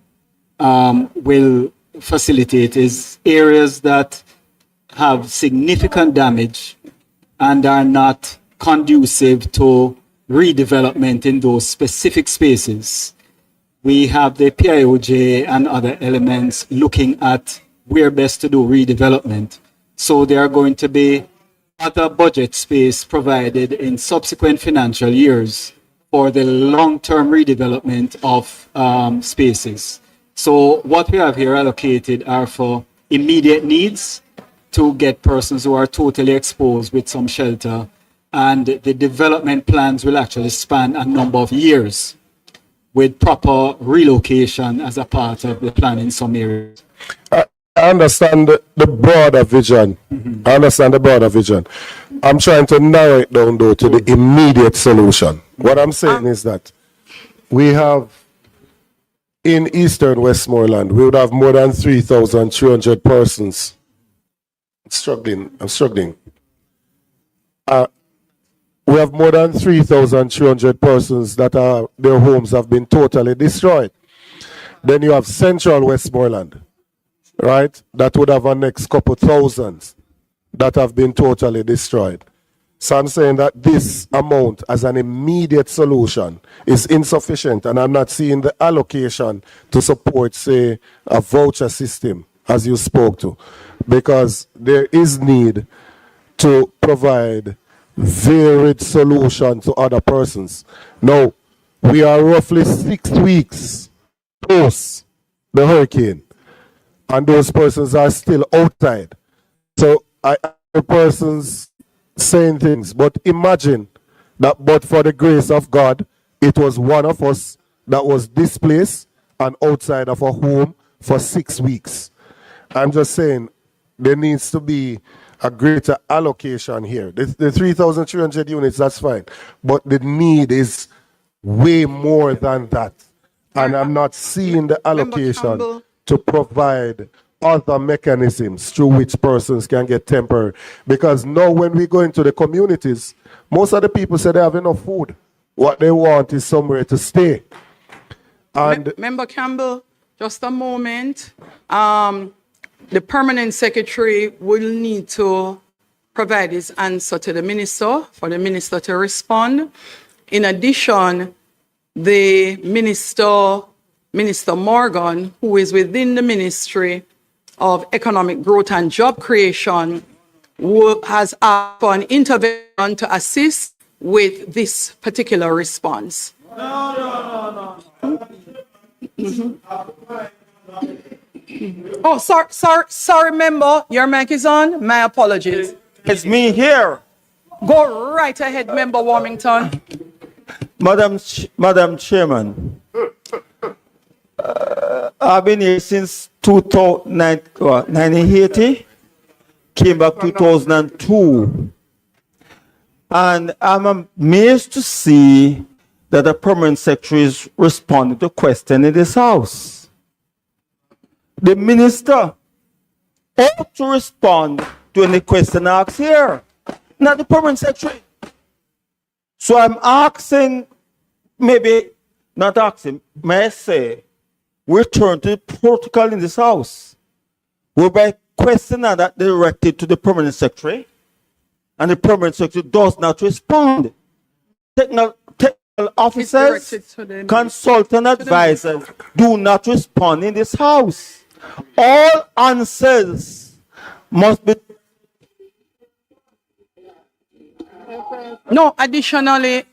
Speaker 9: will facilitate, is areas that have significant damage and are not conducive to redevelopment in those specific spaces. We have the PIOJ and other elements looking at where best to do redevelopment. So there are going to be other budget space provided in subsequent financial years for the long-term redevelopment of spaces. So what we have here allocated are for immediate needs to get persons who are totally exposed with some shelter. And the development plans will actually span a number of years with proper relocation as a part of the plan in some areas.
Speaker 15: I understand the broader vision. I understand the broader vision. I'm trying to narrow it down, though, to the immediate solution. What I'm saying is that we have, in Eastern Westmoreland, we would have more than 3,300 persons. I'm struggling. We have more than 3,300 persons that their homes have been totally destroyed. Then you have Central Westmoreland, right? That would have a next couple thousands that have been totally destroyed. So I'm saying that this amount as an immediate solution is insufficient, and I'm not seeing the allocation to support, say, a voucher system, as you spoke to, because there is need to provide varied solution to other persons. Now, we are roughly 6 weeks post the hurricane, and those persons are still outside. So I hear persons saying things, but imagine that but for the grace of God, it was one of us that was displaced and outside of a home for 6 weeks. I'm just saying there needs to be a greater allocation here. The 3,300 units, that's fine. But the need is way more than that. And I'm not seeing the allocation to provide other mechanisms through which persons can get temporary. Because now when we go into the communities, most of the people say they have enough food. What they want is somewhere to stay. And
Speaker 1: Member Campbell, just a moment. The permanent secretary will need to provide his answer to the minister for the minister to respond. In addition, the Minister Morgan, who is within the Ministry of Economic Growth and Job Creation, has asked for an intervention to assist with this particular response. Oh, sorry, member, your mic is on. My apologies.
Speaker 3: It's me here.
Speaker 1: Go right ahead, Member Warmington.
Speaker 3: Madam Chairman,
Speaker 6: I've been here since 1980, came back 2002. And I'm amazed to see that the permanent secretary is responding to questions in this house. The minister ought to respond to any question asked here, not the permanent secretary. So I'm asking, maybe not asking, may I say, return to the protocol in this house, whereby questions are that directed to the permanent secretary, and the permanent secretary does not respond. Technical officers, consultant advisors do not respond in this house. All answers must be.
Speaker 1: No, additionally,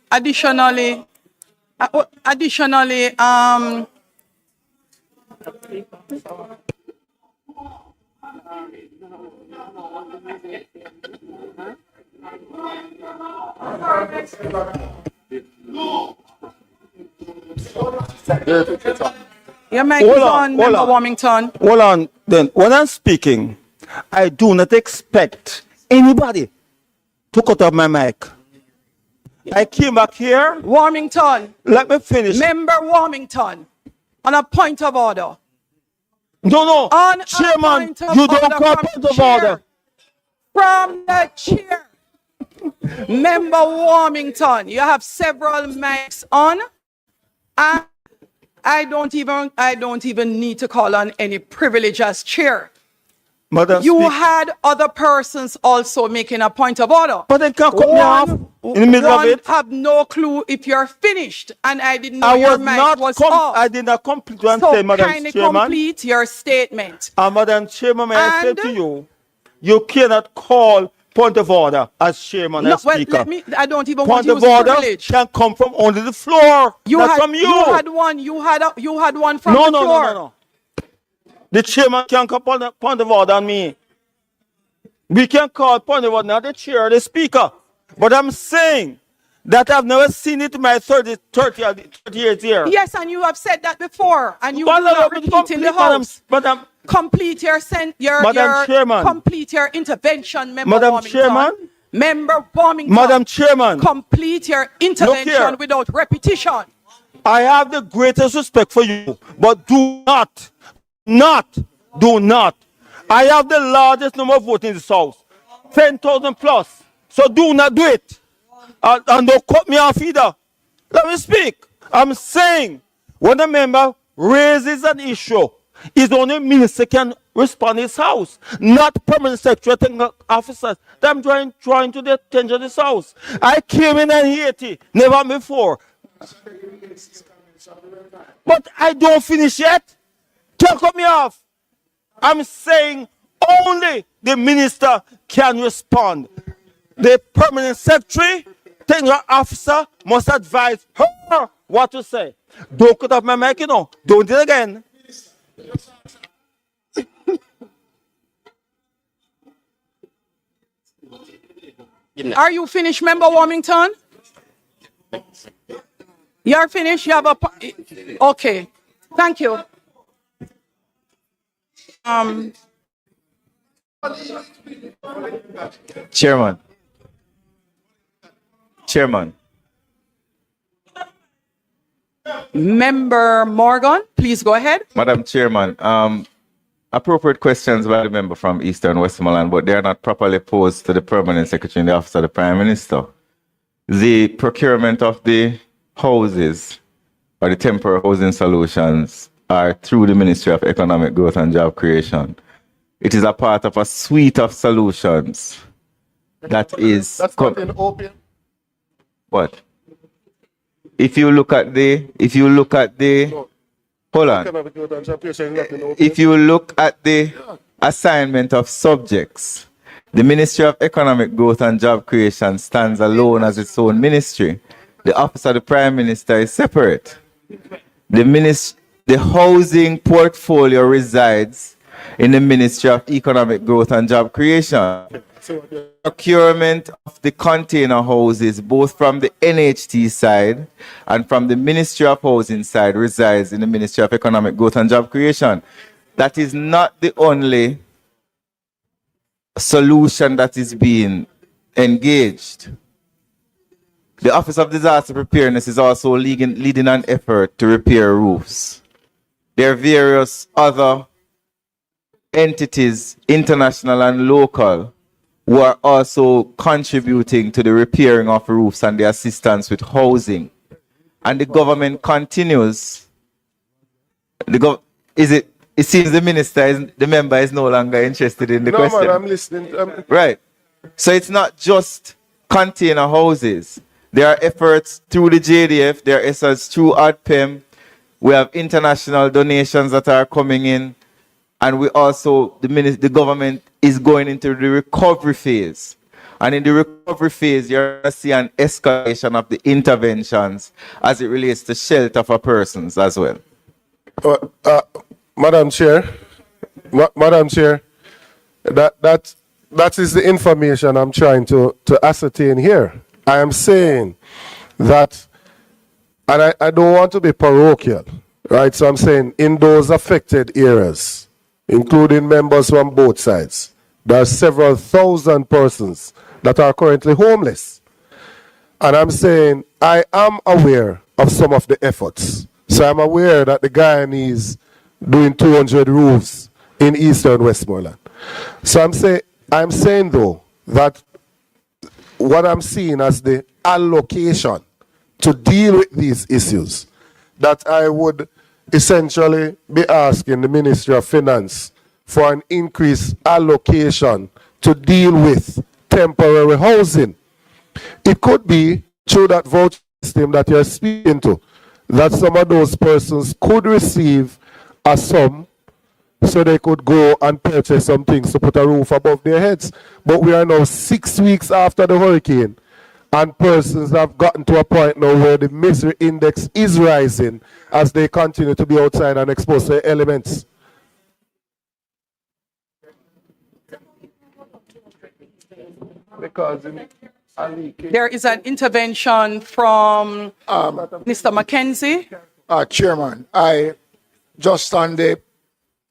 Speaker 1: your mic is on, Member Warmington.
Speaker 6: Hold on, then. When I'm speaking, I do not expect anybody to cut off my mic. I came back here.
Speaker 1: Warmington.
Speaker 6: Let me finish.
Speaker 1: Member Warmington, on a point of order.
Speaker 6: No,
Speaker 1: on
Speaker 6: Chairman, you don't call point of order.
Speaker 1: From the chair. Member Warmington, you have several mics on, and I don't even need to call on any privilege as chair.
Speaker 6: Madam
Speaker 1: You
Speaker 6: Speaker.
Speaker 1: had other persons also making a point of order.
Speaker 6: But they can't cut me off in the middle of it.
Speaker 1: Have no clue if you're finished, and I didn't know
Speaker 6: I
Speaker 1: your
Speaker 6: was
Speaker 1: mic
Speaker 6: not
Speaker 1: was off.
Speaker 6: I did not complete what I'm
Speaker 1: So
Speaker 6: saying, Madam
Speaker 1: kindly
Speaker 6: Chairman.
Speaker 1: complete your statement.
Speaker 6: Madam Chairman, may I say
Speaker 1: And-
Speaker 6: to you, you cannot call point of order as Chairman
Speaker 1: No,
Speaker 6: and
Speaker 1: well,
Speaker 6: Speaker.
Speaker 1: I don't even want
Speaker 6: Point
Speaker 1: to
Speaker 6: of
Speaker 1: use
Speaker 6: order
Speaker 1: privilege.
Speaker 6: can come from only the floor, not from you.
Speaker 1: You had one. You had one from
Speaker 6: No,
Speaker 1: the
Speaker 6: no,
Speaker 1: floor.
Speaker 6: no. The Chairman can call point of order on me. We can call point of order, not the chair or the Speaker. But I'm saying that I've never seen it in my 30 years here.
Speaker 1: Yes, and you have said that before, and you
Speaker 6: But
Speaker 1: do not
Speaker 6: let me
Speaker 1: repeat in the
Speaker 6: complete,
Speaker 1: house. Complete your
Speaker 6: Madam Chairman.
Speaker 1: complete your intervention, Member
Speaker 6: Madam
Speaker 1: Warmington.
Speaker 6: Chairman.
Speaker 1: Member Warmington.
Speaker 6: Madam Chairman.
Speaker 1: Complete your
Speaker 6: here.
Speaker 1: intervention without repetition.
Speaker 6: I have the greatest respect for you, but do not. I have the largest number of votes in this house, 10,000 plus. So do not do it. And don't cut me off either. Let me speak. I'm saying when a member raises an issue, it's only minister can respond in his house, not permanent secretary, technical officers. I'm trying to the attention of this house. I came in 1980, never before. But I don't finish yet. Can't cut me off. I'm saying only the minister can respond. The permanent secretary, technical officer must advise her what to say. Don't cut off my mic, Don't do it again.
Speaker 1: Are you finished, Member Warmington? You're finished? You have a... Okay. Thank you.
Speaker 20: Chairman.
Speaker 1: Member Morgan, please go ahead.
Speaker 20: Madam Chairman, appropriate questions by the member from Eastern Westmoreland, but they are not properly posed to the permanent secretary in the office of the Prime Minister. The procurement of the houses or the temporary housing solutions are through the Ministry of Economic Growth and Job Creation. It is a part of a suite of solutions that is...
Speaker 15: That's not in open.
Speaker 20: What? If you look at the, hold on. If you look at the assignment of subjects, the Ministry of Economic Growth and Job Creation stands alone as its own ministry. The Office of the Prime Minister is separate. The housing portfolio resides in the Ministry of Economic Growth and Job Creation.
Speaker 6: procurement of the container houses, both from the NHT side and from the Ministry of Housing side, resides in the Ministry of Economic Growth and Job Creation. That is not the only solution that is being engaged. The Office of Disaster Preparedness is also leading an effort to repair roofs. There are various other entities, international and local, who are also contributing to the repairing of roofs and the assistance with housing. And the government continues. It seems the member is no longer interested in the question.
Speaker 15: No, man, I'm listening.
Speaker 6: Right. So it's not just container houses. There are efforts through the JDF, there are efforts through ADPEM. We have international donations that are coming in. And we also, the government is going into the recovery phase. And in the recovery phase, you're going to see an escalation of the interventions as it relates to shelter for persons as well.
Speaker 15: Madam Chair, that is the information I'm trying to ascertain here. I am saying that, and I don't want to be parochial, right? So I'm saying in those affected areas, including members from both sides, there are several thousand persons that are currently homeless. And I'm saying I am aware of some of the efforts. So I'm aware that the Guyanese doing 200 roofs in eastern Westmoreland. So I'm saying though that what I'm seeing as the allocation to deal with these issues, that I would essentially be asking the Ministry of Finance for an increased allocation to deal with temporary housing. It could be through that voucher system that you're speaking to, that some of those persons could receive a sum so they could go and purchase some things to put a roof above their heads. But we are now 6 weeks after the hurricane, and persons have gotten to a point now where the misery index is rising as they continue to be outside and exposed to elements. Because
Speaker 1: There is an intervention from Mr. Mackenzie.
Speaker 10: Chairman, I just on the,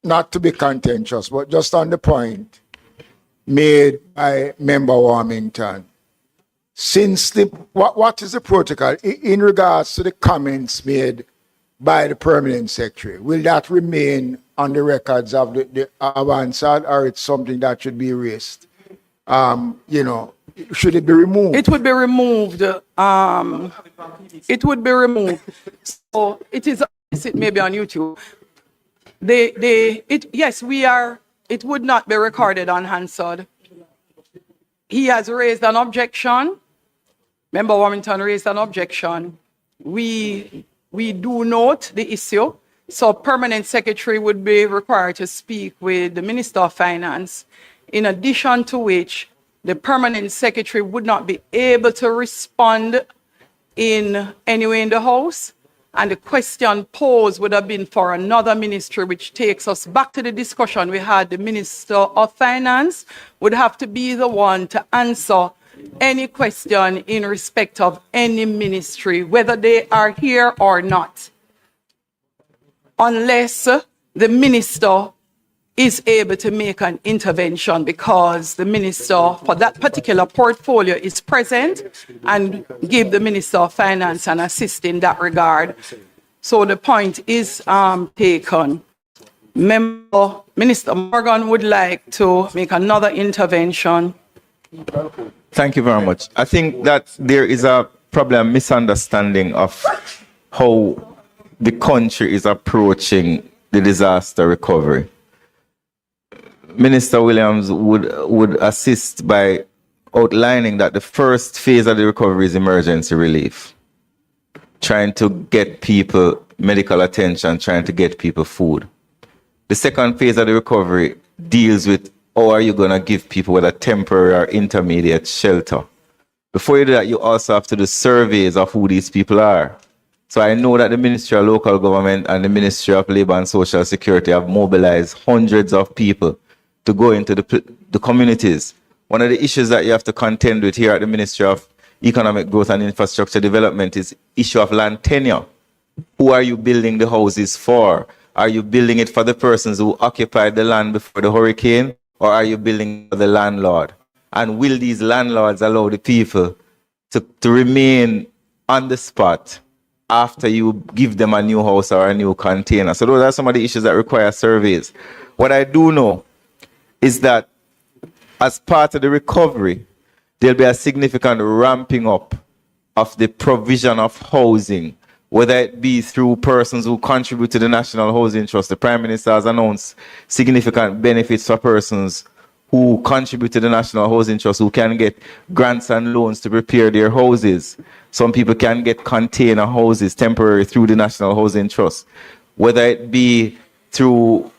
Speaker 10: not to be contentious, but just on the point made by Member Warmington. Since what is the protocol in regards to the comments made by the permanent secretary? Will that remain on the records of the Avansad, or it's something that should be erased? Should it be removed?
Speaker 1: It would be removed. It would be removed. So it is maybe on YouTube. Yes, we are. It would not be recorded on Hansard. He has raised an objection. Member Warmington raised an objection. We do note the issue. So permanent secretary would be required to speak with the Minister of Finance, in addition to which the permanent secretary would not be able to respond in any way in the House. And the question posed would have been for another ministry, which takes us back to the discussion we had. The Minister of Finance would have to be the one to answer any question in respect of any ministry, whether they are here or not, unless the minister is able to make an intervention, because the minister for that particular portfolio is present and give the Minister of Finance and assist in that regard. So the point is taken. Minister Morgan would like to make another intervention.
Speaker 6: Thank you very much. I think that there is a problem, misunderstanding of how the country is approaching the disaster recovery. Minister Williams would assist by outlining that the first phase of the recovery is emergency relief, trying to get people medical attention, trying to get people food. The second phase of the recovery deals with how are you going to give people whether temporary or intermediate shelter. Before you do that, you also have to do surveys of who these people are. So I know that the Ministry of Local Government and the Ministry of Labour and Social Security have mobilized hundreds of people to go into the communities.
Speaker 16: one of the issues that you have to contend with here at the Ministry of Economic Growth and Infrastructure Development is issue of land tenure. Who are you building the houses for? Are you building it for the persons who occupied the land before the hurricane, or are you building for the landlord? And will these landlords allow the people to remain on the spot after you give them a new house or a new container? So those are some of the issues that require surveys. What I do know is that as part of the recovery, there'll be a significant ramping up of the provision of housing, whether it be through persons who contribute to the National Housing Trust. The Prime Minister has announced significant benefits for persons who contribute to the National Housing Trust, who can get grants and loans to repair their houses. Some people can get container houses temporary through the National Housing Trust, whether it be through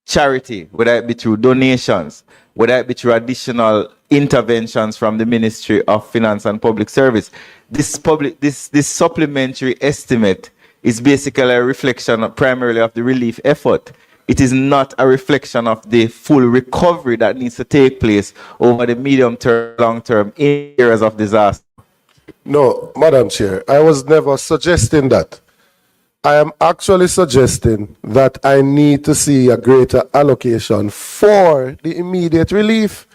Speaker 16: charity, whether it be through donations, whether it be through additional interventions from the Ministry of Finance and Public Service. This supplementary estimate is basically a reflection primarily of the relief effort. It is not a reflection of the full recovery that needs to take place over the medium term, long term in areas of disaster.
Speaker 15: No, Madam Chair, I was never suggesting that. I am actually suggesting that I need to see a greater allocation for the immediate relief.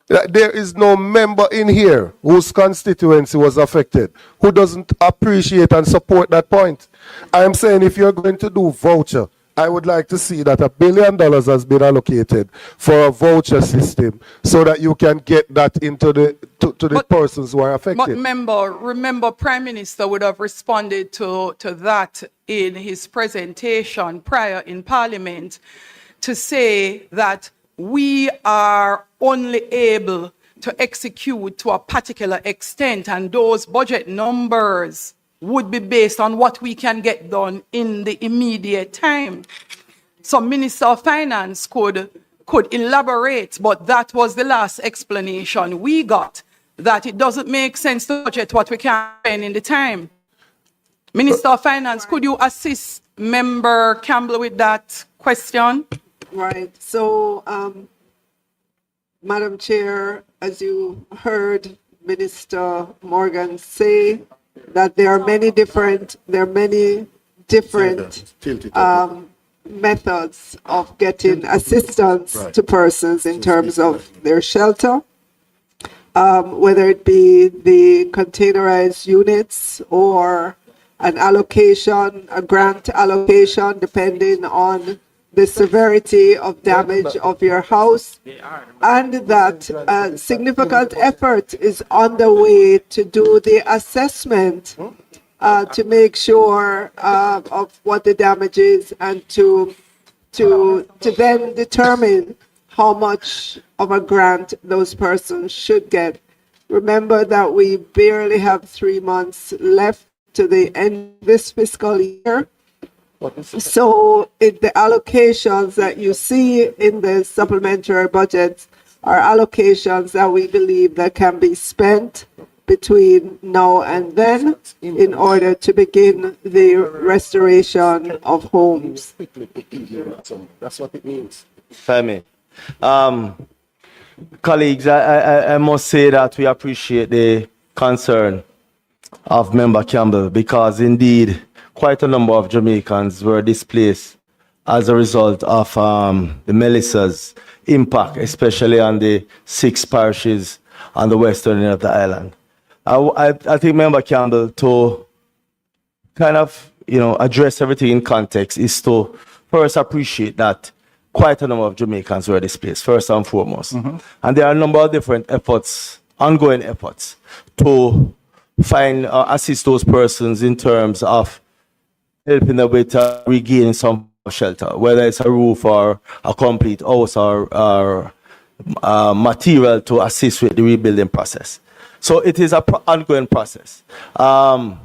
Speaker 15: There is no member in here whose constituency was affected who doesn't appreciate and support that point. I am saying if you're going to do voucher, I would like to see that $1 billion has been allocated for a voucher system so that you can get that into the persons who are affected.
Speaker 1: But remember, Prime Minister would have responded to that in his presentation prior in Parliament to say that we are only able to execute to a particular extent, and those budget numbers would be based on what we can get done in the immediate time. So Minister of Finance could elaborate, but that was the last explanation we got, that it doesn't make sense to budget what we can spend in the time. Minister of Finance, could you assist Member Campbell with that question?
Speaker 4: Right. So, Madam Chair, as you heard Minister Morgan say, that there are many different methods of getting assistance to persons in terms of their shelter, whether it be the containerized units or an allocation, a grant allocation, depending on the severity of damage of your house, and that significant effort is underway to do the assessment to make sure of what the damage is, and to then determine how much of a grant those persons should get. Remember that we barely have 3 months left to the end of this fiscal year. So the allocations that you see in the supplementary budget are allocations that we believe that can be spent between now and then in order to begin the restoration of homes.
Speaker 17: That's what it means. Femi. Colleagues, I must say that we appreciate the concern of Member Campbell, because indeed quite a number of Jamaicans were displaced as a result of the Melissa's impact, especially on the 6 parishes on the western end of the island. I think Member Campbell, to kind of address everything in context, is to first appreciate that quite a number of Jamaicans were displaced, first and foremost. And there are a number of different efforts, ongoing efforts, to find assist those persons in terms of helping them with regain some shelter, whether it's a roof or a complete house or material to assist with the rebuilding process. So it is an ongoing process. There are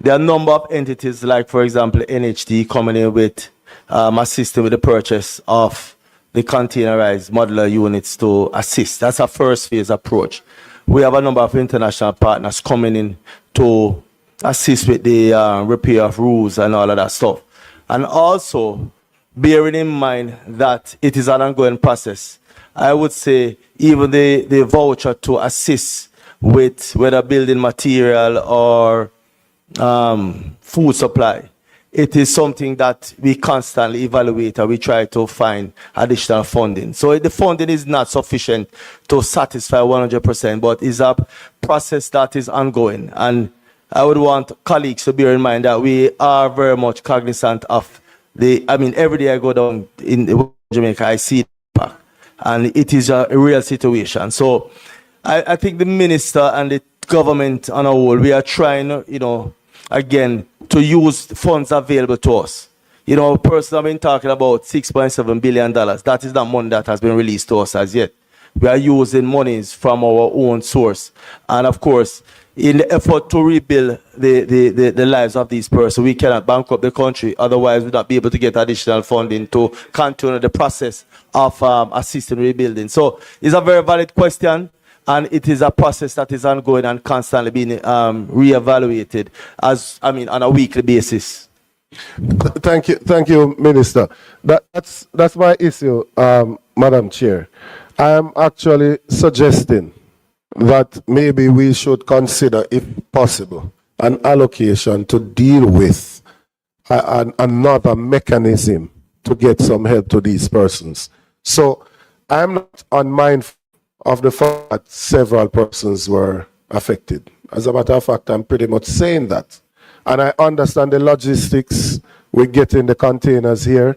Speaker 17: a number of entities, like, for example, NHT, coming in with assisting with the purchase of the containerized modular units to assist. That's a first phase approach. We have a number of international partners coming in to assist with the repair of roofs and all of that stuff. And also bearing in mind that it is an ongoing process,
Speaker 6: I would say even the voucher to assist with whether building material or food supply. It is something that we constantly evaluate and we try to find additional funding. So the funding is not sufficient to satisfy 100%, but is a process that is ongoing. And I would want colleagues to bear in mind that we are very much cognizant of every day I go down in Jamaica, I see it, and it is a real situation. So I think the minister and the government on a whole, we are trying, again, to use funds available to us. Personally, I've been talking about $6.7 billion. That is not money that has been released to us as yet. We are using monies from our own source. And of course, in the effort to rebuild the lives of these persons, we cannot bankrupt the country. Otherwise, we'll not be able to get additional funding to continue the process of assisting rebuilding. So it's a very valid question. And it is a process that is ongoing and constantly being reevaluated on a weekly basis.
Speaker 15: Thank you, Minister. That's my issue, Madam Chair. I am actually suggesting that maybe we should consider, if possible, an allocation to deal with another mechanism to get some help to these persons. So I'm not unmindful of the fact that several persons were affected. As a matter of fact, I'm pretty much saying that. And I understand the logistics with getting the containers here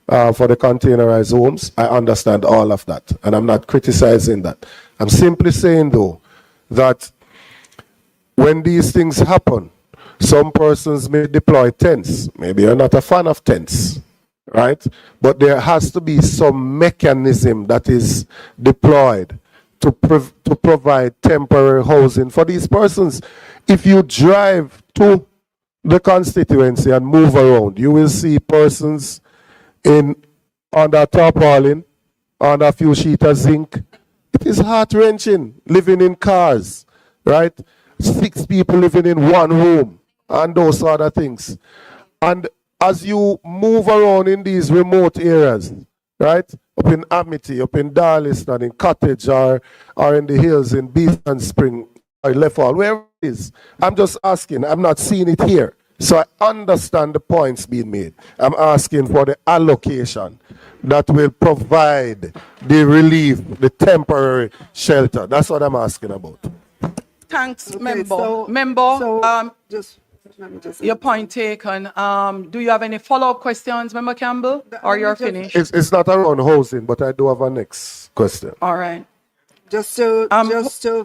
Speaker 15: for the containerized homes. I understand all of that, and I'm not criticizing that. I'm simply saying, though, that when these things happen, some persons may deploy tents. Maybe you're not a fan of tents, right? But there has to be some mechanism that is deployed to provide temporary housing for these persons. If you drive to the constituency and move around, you will see persons under tarpaulin, under a few sheets of zinc. It is heart-wrenching living in cars, right? 6 people living in one room and those other things. And as you move around in these remote areas, right? Up in Amity, up in Darliston, in Cottage, or in the hills in Beeston Spring, or Leffall, wherever it is. I'm just asking. I'm not seeing it here. So I understand the points being made. I'm asking for the allocation that will provide the relief, the temporary shelter. That's what I'm asking about.
Speaker 1: Thanks, member.
Speaker 4: Let me just
Speaker 1: Your point taken. Do you have any follow-up questions, Member Campbell, or you're finished?
Speaker 15: It's not around housing, but I do have a next question.
Speaker 1: All right.
Speaker 4: just to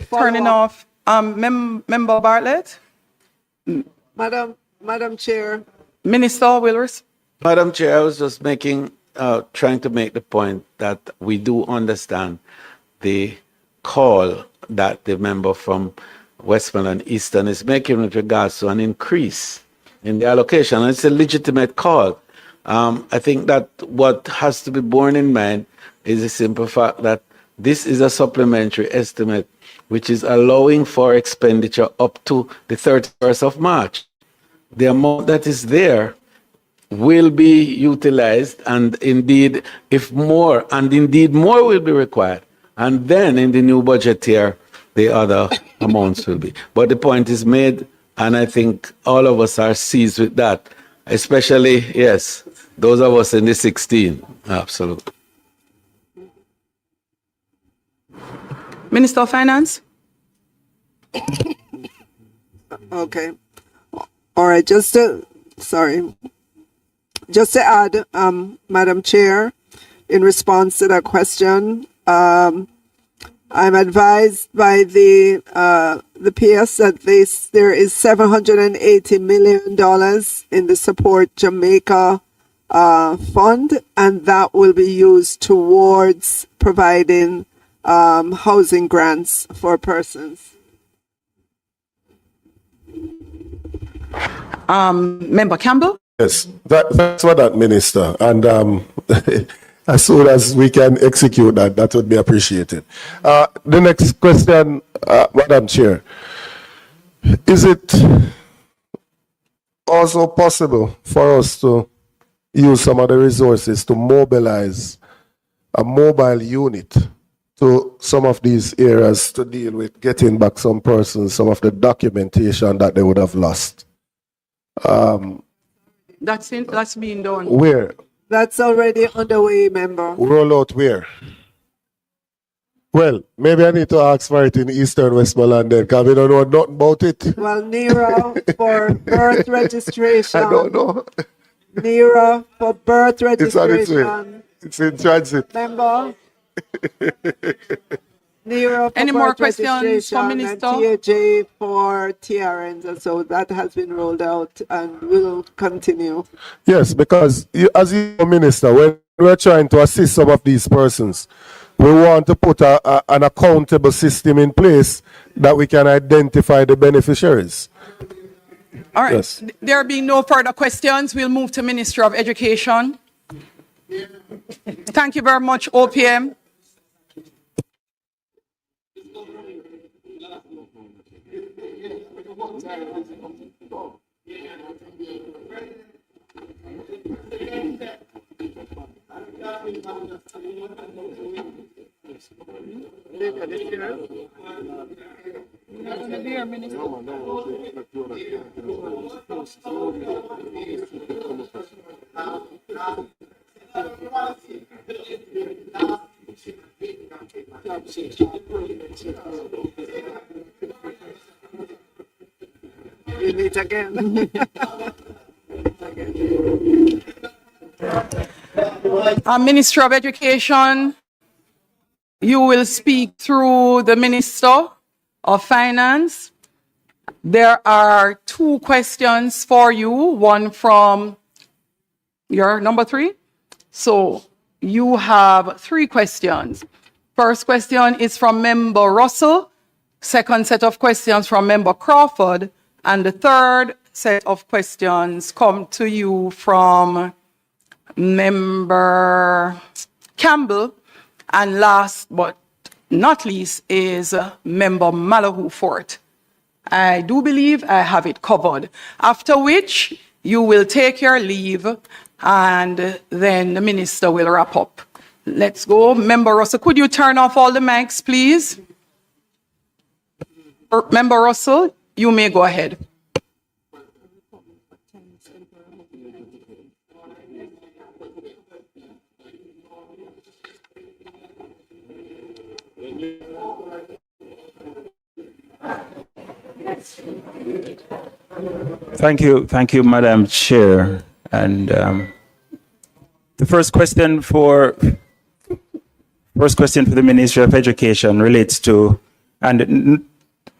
Speaker 4: follow
Speaker 1: Turning
Speaker 4: up.
Speaker 1: off. Member Bartlett,
Speaker 4: Madam Chair.
Speaker 1: Minister Willers.
Speaker 12: Madam Chair, I was just trying to make the point that we do understand the call that the member from Westmoreland Eastern is making with regards to an increase in the allocation. And it's a legitimate call. I think that what has to be borne in mind is the simple fact that this is a supplementary estimate which is allowing for expenditure up to the 31st of March. The amount that is there will be utilized, and indeed, more will be required. And then in the new budget year, the other amounts will be. But the point is made, and I think all of us are seized with that, especially, yes, those of us in the 16. Absolutely.
Speaker 1: Minister of Finance.
Speaker 4: Okay. All right. Just to add, Madam Chair, in response to that question, I'm advised by the PS that there is $780 million in the Support Jamaica fund, and that will be used towards providing housing grants for persons.
Speaker 1: Member Campbell.
Speaker 15: Yes, that's what that, Minister. And as soon as we can execute that, that would be appreciated. The next question, Madam Chair. Is it also possible for us to use some of the resources to mobilize a mobile unit to some of these areas to deal with getting back some persons, some of the documentation that they would have lost.
Speaker 1: That's being done.
Speaker 15: Where?
Speaker 4: That's already underway, member.
Speaker 15: Roll out where? Well, maybe I need to ask for it in Eastern Westmoreland then, because we don't know nothing about it.
Speaker 4: Well, NERA for birth registration.
Speaker 15: I don't know.
Speaker 4: NERA for birth
Speaker 15: It's on its way.
Speaker 4: registration.
Speaker 15: It's in transit.
Speaker 4: Member. NERA for
Speaker 1: Any more
Speaker 4: birth
Speaker 1: questions for
Speaker 4: registration
Speaker 1: Minister?
Speaker 4: and TAJ for TRNs, and so that has been rolled out and will continue.
Speaker 15: Yes, because as you know, Minister, when we're trying to assist some of these persons, we want to put an accountable system in place that we can identify the beneficiaries.
Speaker 1: All right.
Speaker 15: Yes.
Speaker 1: There being no further questions, we'll move to Ministry of Education. Thank you very much, OPM.
Speaker 4: We meet again.
Speaker 1: Ministry of Education, you will speak through the Minister of Finance. There are two questions for you, one from your number 3. So you have 3 questions. First question is from Member Russell. Second set of questions from Member Crawford. And the third set of questions come to you from Member Campbell. And last but not least is Member Malahoo Fort. I do believe I have it covered. After which you will take your leave and then the minister will wrap up. Let's go. Member Russell, could you turn off all the mics, please? Member Russell, you may go ahead.
Speaker 3: Thank you, Madam Chair. And the first question for the Ministry of Education relates to, and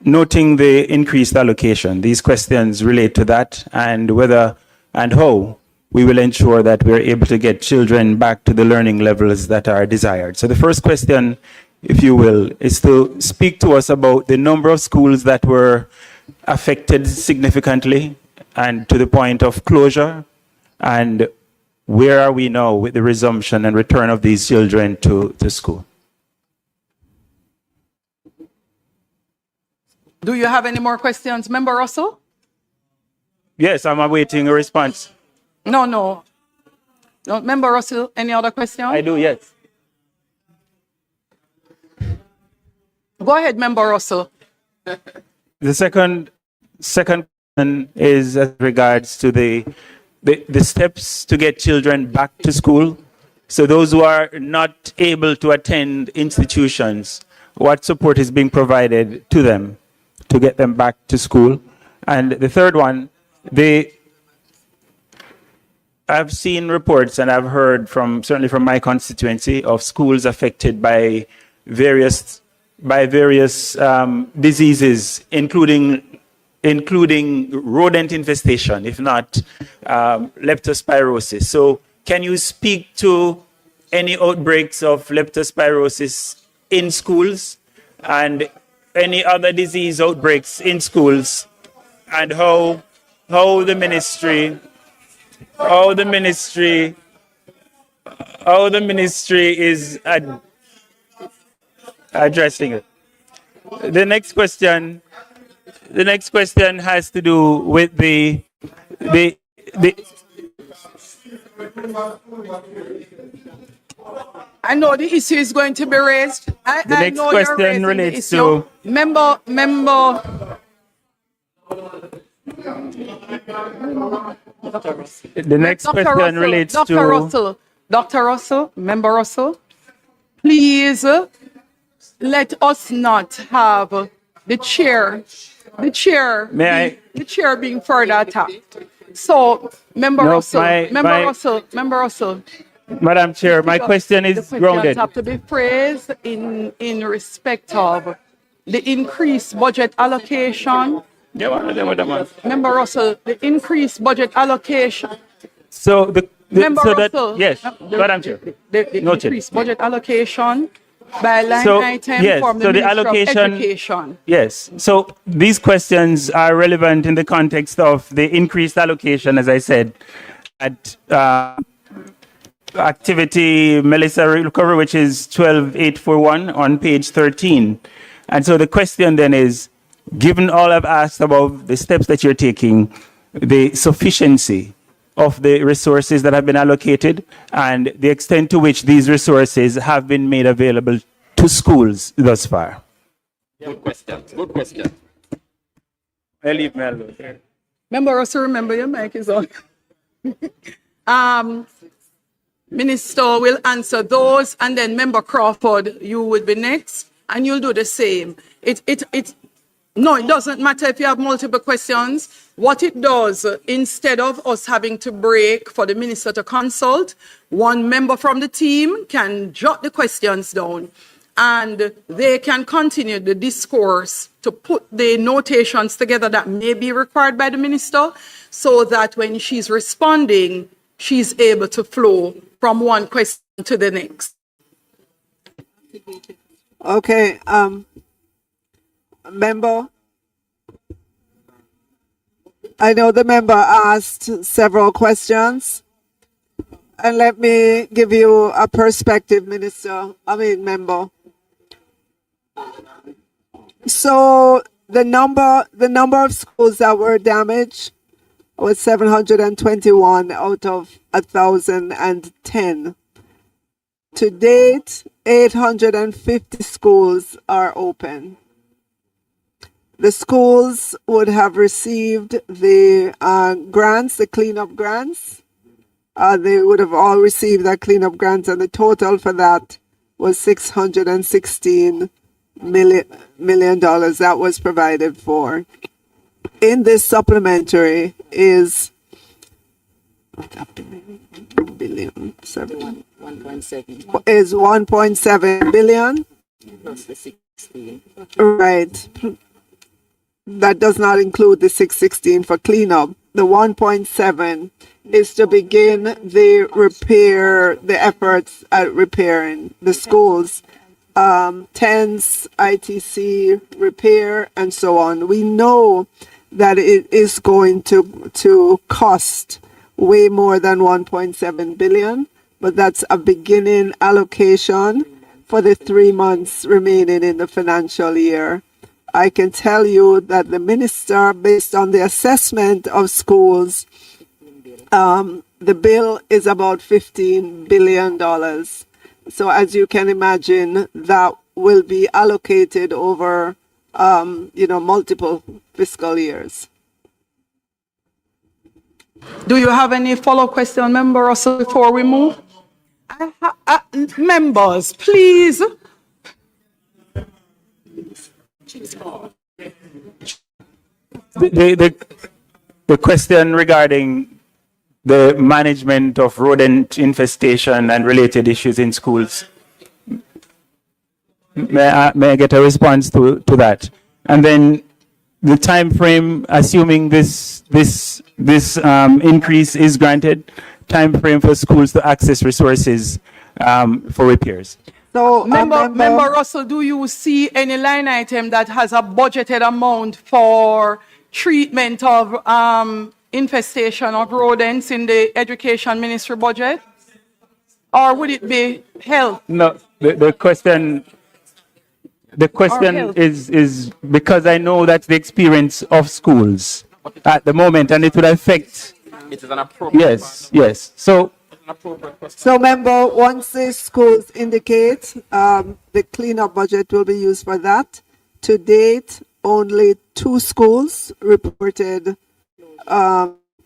Speaker 3: noting the increased allocation, these questions relate to that and whether and how we will ensure that we're able to get children back to the learning levels that are desired. So the first question, if you will, is to speak to us about the number of schools that were affected significantly and to the point of closure, and where are we now with the resumption and return of these children to school?
Speaker 1: Do you have any more questions, Member Russell?
Speaker 3: Yes, I'm awaiting a response.
Speaker 1: No. Member Russell, any other questions?
Speaker 3: I do, yes.
Speaker 1: Go ahead, Member Russell.
Speaker 3: The second question is as regards to the steps to get children back to school. So those who are not able to attend institutions, what support is being provided to them to get them back to school? And the third one, I've seen reports and I've heard certainly from my constituency of schools affected by various diseases, including rodent infestation, if not leptospirosis. So can you speak to any outbreaks of leptospirosis in schools and any other disease outbreaks in schools, and how the ministry is addressing it? The next question has to do with the
Speaker 1: I know the issue is going to be raised. I
Speaker 3: next
Speaker 1: know you're
Speaker 3: question
Speaker 1: raising the
Speaker 3: relates
Speaker 1: issue.
Speaker 3: to-
Speaker 1: Member.
Speaker 3: The next
Speaker 1: Dr.
Speaker 3: question
Speaker 1: Russell,
Speaker 3: relates
Speaker 1: Dr.
Speaker 3: to
Speaker 1: Russell, Dr. Russell, Member Russell, please let us not have the chair
Speaker 3: May
Speaker 1: the chair being further attacked. So, Member
Speaker 3: No,
Speaker 1: Russell,
Speaker 3: my-
Speaker 1: Member Russell,
Speaker 3: Madam Chair, my question
Speaker 1: the
Speaker 3: is
Speaker 1: questions
Speaker 3: grounded.
Speaker 1: have to be phrased in respect of the increased budget allocation. Member Russell, the increased budget allocation.
Speaker 3: So
Speaker 1: Member
Speaker 3: so that
Speaker 1: Russell,
Speaker 3: yes, Madam Chair.
Speaker 1: the
Speaker 3: Noted.
Speaker 1: increased budget allocation by line
Speaker 3: So,
Speaker 1: item
Speaker 3: yes,
Speaker 1: from the
Speaker 3: so the
Speaker 1: Ministry
Speaker 3: allocation-
Speaker 1: of Education.
Speaker 3: Yes. So these questions are relevant in the context of the increased allocation, as I said, at activity Melissa Recovery, which is 12841 on page 13. And so the question then is, given all I've asked about the steps that you're taking, the sufficiency of the resources that have been allocated and the extent to which these resources have been made available to schools thus far.
Speaker 14: Good question. Good question.
Speaker 3: I leave me alone.
Speaker 1: Member Russell, remember your mic is on. Minister will answer those, and then Member Crawford, you would be next, and you'll do the same. No, it doesn't matter if you have multiple questions. What it does, instead of us having to break for the minister to consult, one member from the team can jot the questions down, and they can continue the discourse to put the notations together that may be required by the minister, so that when she's responding, she's able to flow from one question to the next.
Speaker 4: Okay, member. I know the member asked several questions. And let me give you a perspective, member. So the number of schools that were damaged was 721 out of 1,010. To date, 850 schools are open. The schools would have received the grants, the cleanup grants. They would have all received that cleanup grants, and the total for that was $616 million that was provided for. In this supplementary is billion, seven, 1.7 is 1.7 billion
Speaker 19: plus the 16.
Speaker 4: right. That does not include the 616 for cleanup. The 1.7 is to begin the efforts at repairing the schools, TENS, ITC, repair, and so on. We know that it is going to cost way more than 1.7 billion, but that's a beginning allocation for the 3 months remaining in the financial year. I can tell you that the minister, based on the assessment of schools, the bill is about $15 billion. So as you can imagine, that will be allocated over, multiple fiscal years.
Speaker 1: Do you have any follow-up question, Member Russell, before we move? Members, please.
Speaker 3: The question regarding the management of rodent infestation and related issues in schools. May I get a response to that? And then the time frame, assuming this increase is granted, time frame for schools to access resources for repairs.
Speaker 4: So,
Speaker 1: Member Russell, do you see any line item that has a budgeted amount for treatment of infestation of rodents in the Education Ministry budget? Or would it be health?
Speaker 3: No, the question
Speaker 1: health.
Speaker 3: is because I know that's the experience of schools at the moment, and it would affect.
Speaker 14: It is an appropriate.
Speaker 3: Yes. So
Speaker 4: So member, once the schools indicate, the cleanup budget will be used for that. To date, only 2 schools reported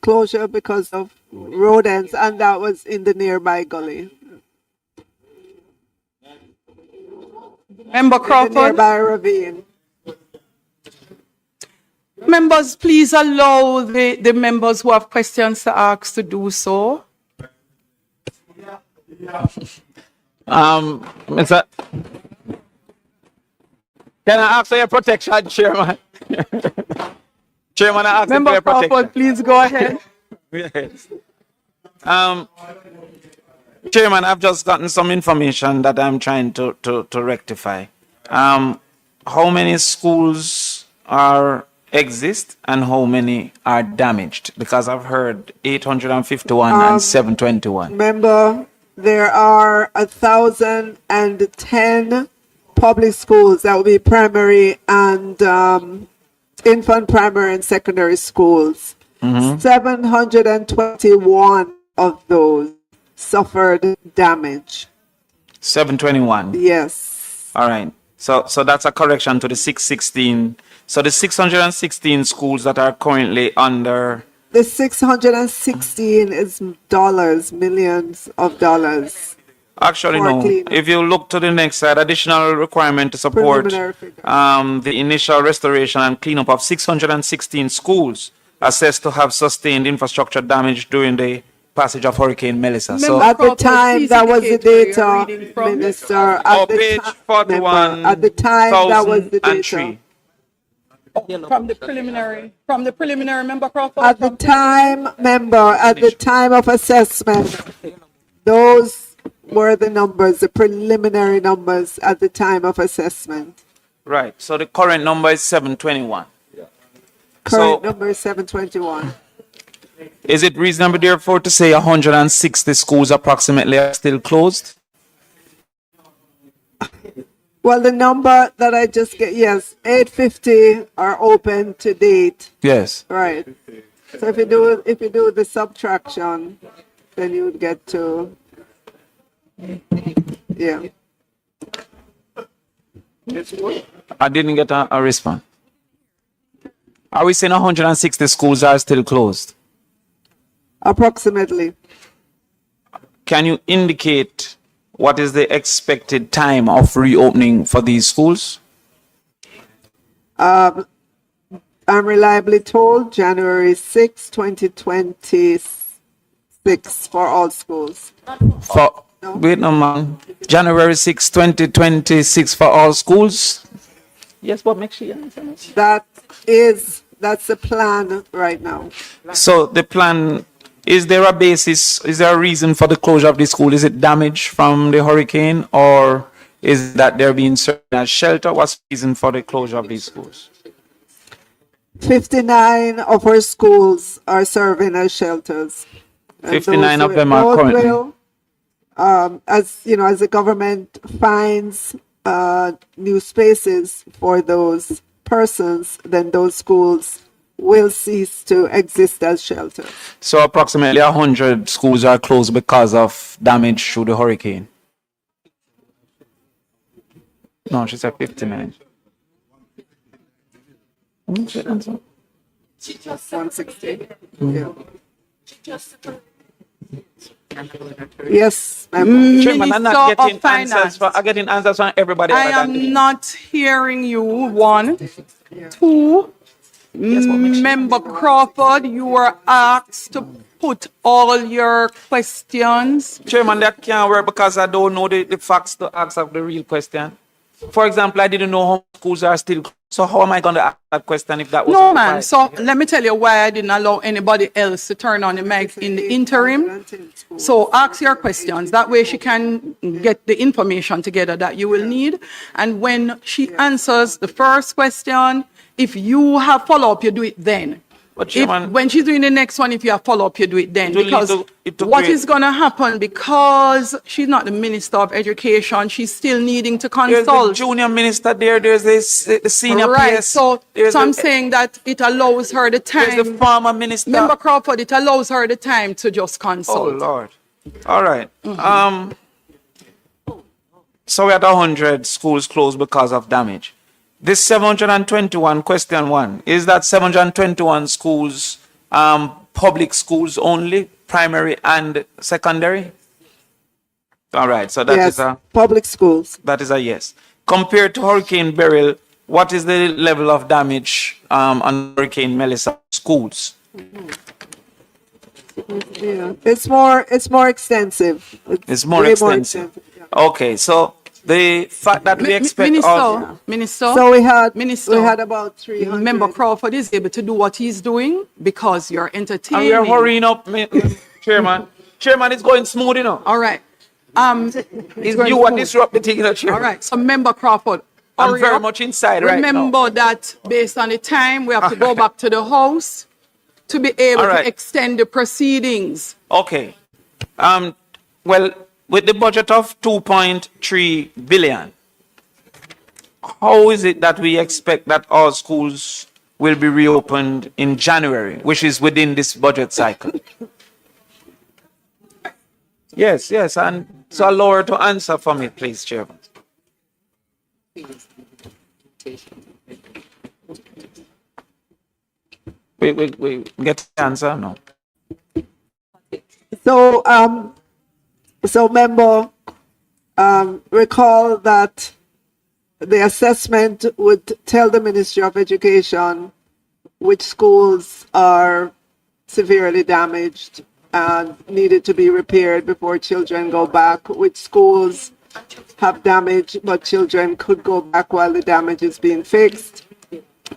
Speaker 4: closure because of rodents, and that was in the nearby gully.
Speaker 1: Member
Speaker 4: The
Speaker 1: Crawford.
Speaker 4: nearby ravine.
Speaker 1: Members, please allow the members who have questions to ask to do so.
Speaker 13: Mr. Can I ask for your protection, Chairman? Chairman, I ask for
Speaker 1: Member
Speaker 13: your protection.
Speaker 1: Crawford, please go ahead.
Speaker 13: Yes. Chairman, I've just gotten some information that I'm trying to rectify. How many schools exist and how many are damaged? Because I've heard 851 and 721.
Speaker 4: Member, there are 1,010 public schools that will be primary and infant, primary, and secondary schools. 721 of those suffered damage.
Speaker 13: 721.
Speaker 4: Yes.
Speaker 13: All right. So that's a correction to the 616. So the 616 schools that are currently under.
Speaker 4: The 616 is dollars, millions of dollars.
Speaker 13: Actually,
Speaker 4: for
Speaker 13: no.
Speaker 4: cleanup.
Speaker 13: If you look to the next slide, additional requirement to support
Speaker 4: Preliminary figure.
Speaker 13: the initial restoration and cleanup of 616 schools assessed to have sustained infrastructure damage during the passage of Hurricane Melissa. So,
Speaker 4: At the
Speaker 1: Crawford,
Speaker 4: time,
Speaker 1: please
Speaker 4: that was the
Speaker 1: indicate where you're
Speaker 4: data,
Speaker 1: reading from.
Speaker 4: Minister. At the
Speaker 13: page
Speaker 4: ti-
Speaker 13: 41,
Speaker 4: member, at the time, that was the data.
Speaker 13: 1003.
Speaker 1: From the preliminary, Member Crawford.
Speaker 4: At the time, member, at the time of assessment, those were the numbers, the preliminary numbers at the time of assessment.
Speaker 13: Right. So the current number is 721.
Speaker 4: Current number is 721.
Speaker 13: Is it reasonable, therefore, to say 160 schools approximately are still closed?
Speaker 4: Well, the number that I just get, yes, 850 are open to date.
Speaker 13: Yes.
Speaker 4: Right. So if you do the subtraction, then you would get to, yeah.
Speaker 13: I didn't get a response. Are we saying 160 schools are still closed?
Speaker 4: Approximately.
Speaker 13: Can you indicate what is the expected time of reopening for these schools?
Speaker 4: I'm reliably told January 6, 2026 for all schools.
Speaker 13: Wait no man. January 6, 2026 for all schools? Yes, but make sure you answer it.
Speaker 4: That's the plan right now.
Speaker 13: So the plan, is there a basis, is there a reason for the closure of the school? Is it damage from the hurricane, or is that they're being served as shelter? What's the reason for the closure of these schools?
Speaker 4: 59 of our schools are serving as shelters. And
Speaker 13: 59
Speaker 4: those
Speaker 13: of them are
Speaker 4: those
Speaker 13: currently.
Speaker 4: will, as you know, as the government finds new spaces for those persons, then those schools will cease to exist as shelters.
Speaker 13: So approximately 100 schools are closed because of damage through the hurricane. No, she said 59.
Speaker 4: 160. Yeah. Yes, ma'am.
Speaker 13: Chairman, I'm not
Speaker 1: Minister of
Speaker 13: getting
Speaker 1: Finance.
Speaker 13: I'm getting answers from everybody.
Speaker 1: I
Speaker 13: other than
Speaker 1: am not hearing you. 1, 2. Member Crawford, you were asked to put all your questions.
Speaker 13: Chairman, that can't work because I don't know the facts to ask of the real question. For example, I didn't know how schools are still closed. So how am I going to ask that question if that was
Speaker 1: No, man. So let me tell you why I didn't allow anybody else to turn on the mic in the interim. So ask your questions. That way she can get the information together that you will need. And when she answers the first question, if you have follow-up, you do it then.
Speaker 13: But Chairman,
Speaker 1: When she's doing the next one, if you have follow-up, you do it then.
Speaker 13: It will
Speaker 1: Because
Speaker 13: lead to
Speaker 1: what
Speaker 13: great-
Speaker 1: is going to happen, because she's not the Minister of Education, she's still needing to
Speaker 13: there's the
Speaker 1: consult.
Speaker 13: junior minister there, there's the senior
Speaker 1: Right,
Speaker 13: PS,
Speaker 1: so
Speaker 13: there's
Speaker 1: I'm
Speaker 13: the,
Speaker 1: saying that it allows her the
Speaker 13: there's
Speaker 1: time.
Speaker 13: the former minister.
Speaker 1: Member Crawford, it allows her the time to just
Speaker 13: Oh,
Speaker 1: consult.
Speaker 13: Lord. All right. So we're at 100 schools closed because of damage. This 721, question one, is that 721 schools, public schools only, primary and secondary? All right, so that is
Speaker 4: Yes, public schools.
Speaker 13: that is a yes. Compared to Hurricane Beryl, what is the level of damage on Hurricane Melissa schools?
Speaker 4: Yeah, it's more extensive.
Speaker 13: It's more
Speaker 4: way
Speaker 13: extensive. Okay, so the fact that we expect
Speaker 1: Minister,
Speaker 4: So we had
Speaker 1: Minister,
Speaker 4: about 300.
Speaker 1: Member Crawford is able to do what he's doing because you're
Speaker 13: and
Speaker 1: entertaining.
Speaker 13: we are hurrying up, Chairman. Chairman, it's going smooth, you know.
Speaker 1: All right.
Speaker 13: It's you what disrupt the thing, you know, Chairman.
Speaker 1: All right. So, Member Crawford,
Speaker 13: I'm
Speaker 1: hurry
Speaker 13: very
Speaker 1: up.
Speaker 13: much inside right now.
Speaker 1: Remember that based on the time, we have to go back to the House to be able
Speaker 13: All right.
Speaker 1: to extend the proceedings.
Speaker 13: Okay. Well, with the budget of 2.3 billion, how is it that we expect that all schools will be reopened in January, which is within this budget cycle? Yes, and so allow her to answer for me, please, Chairman. We get the answer, no?
Speaker 4: So member, recall that the assessment would tell the Ministry of Education which schools are severely damaged and needed to be repaired before children go back, which schools have damage but children could go back while the damage is being fixed,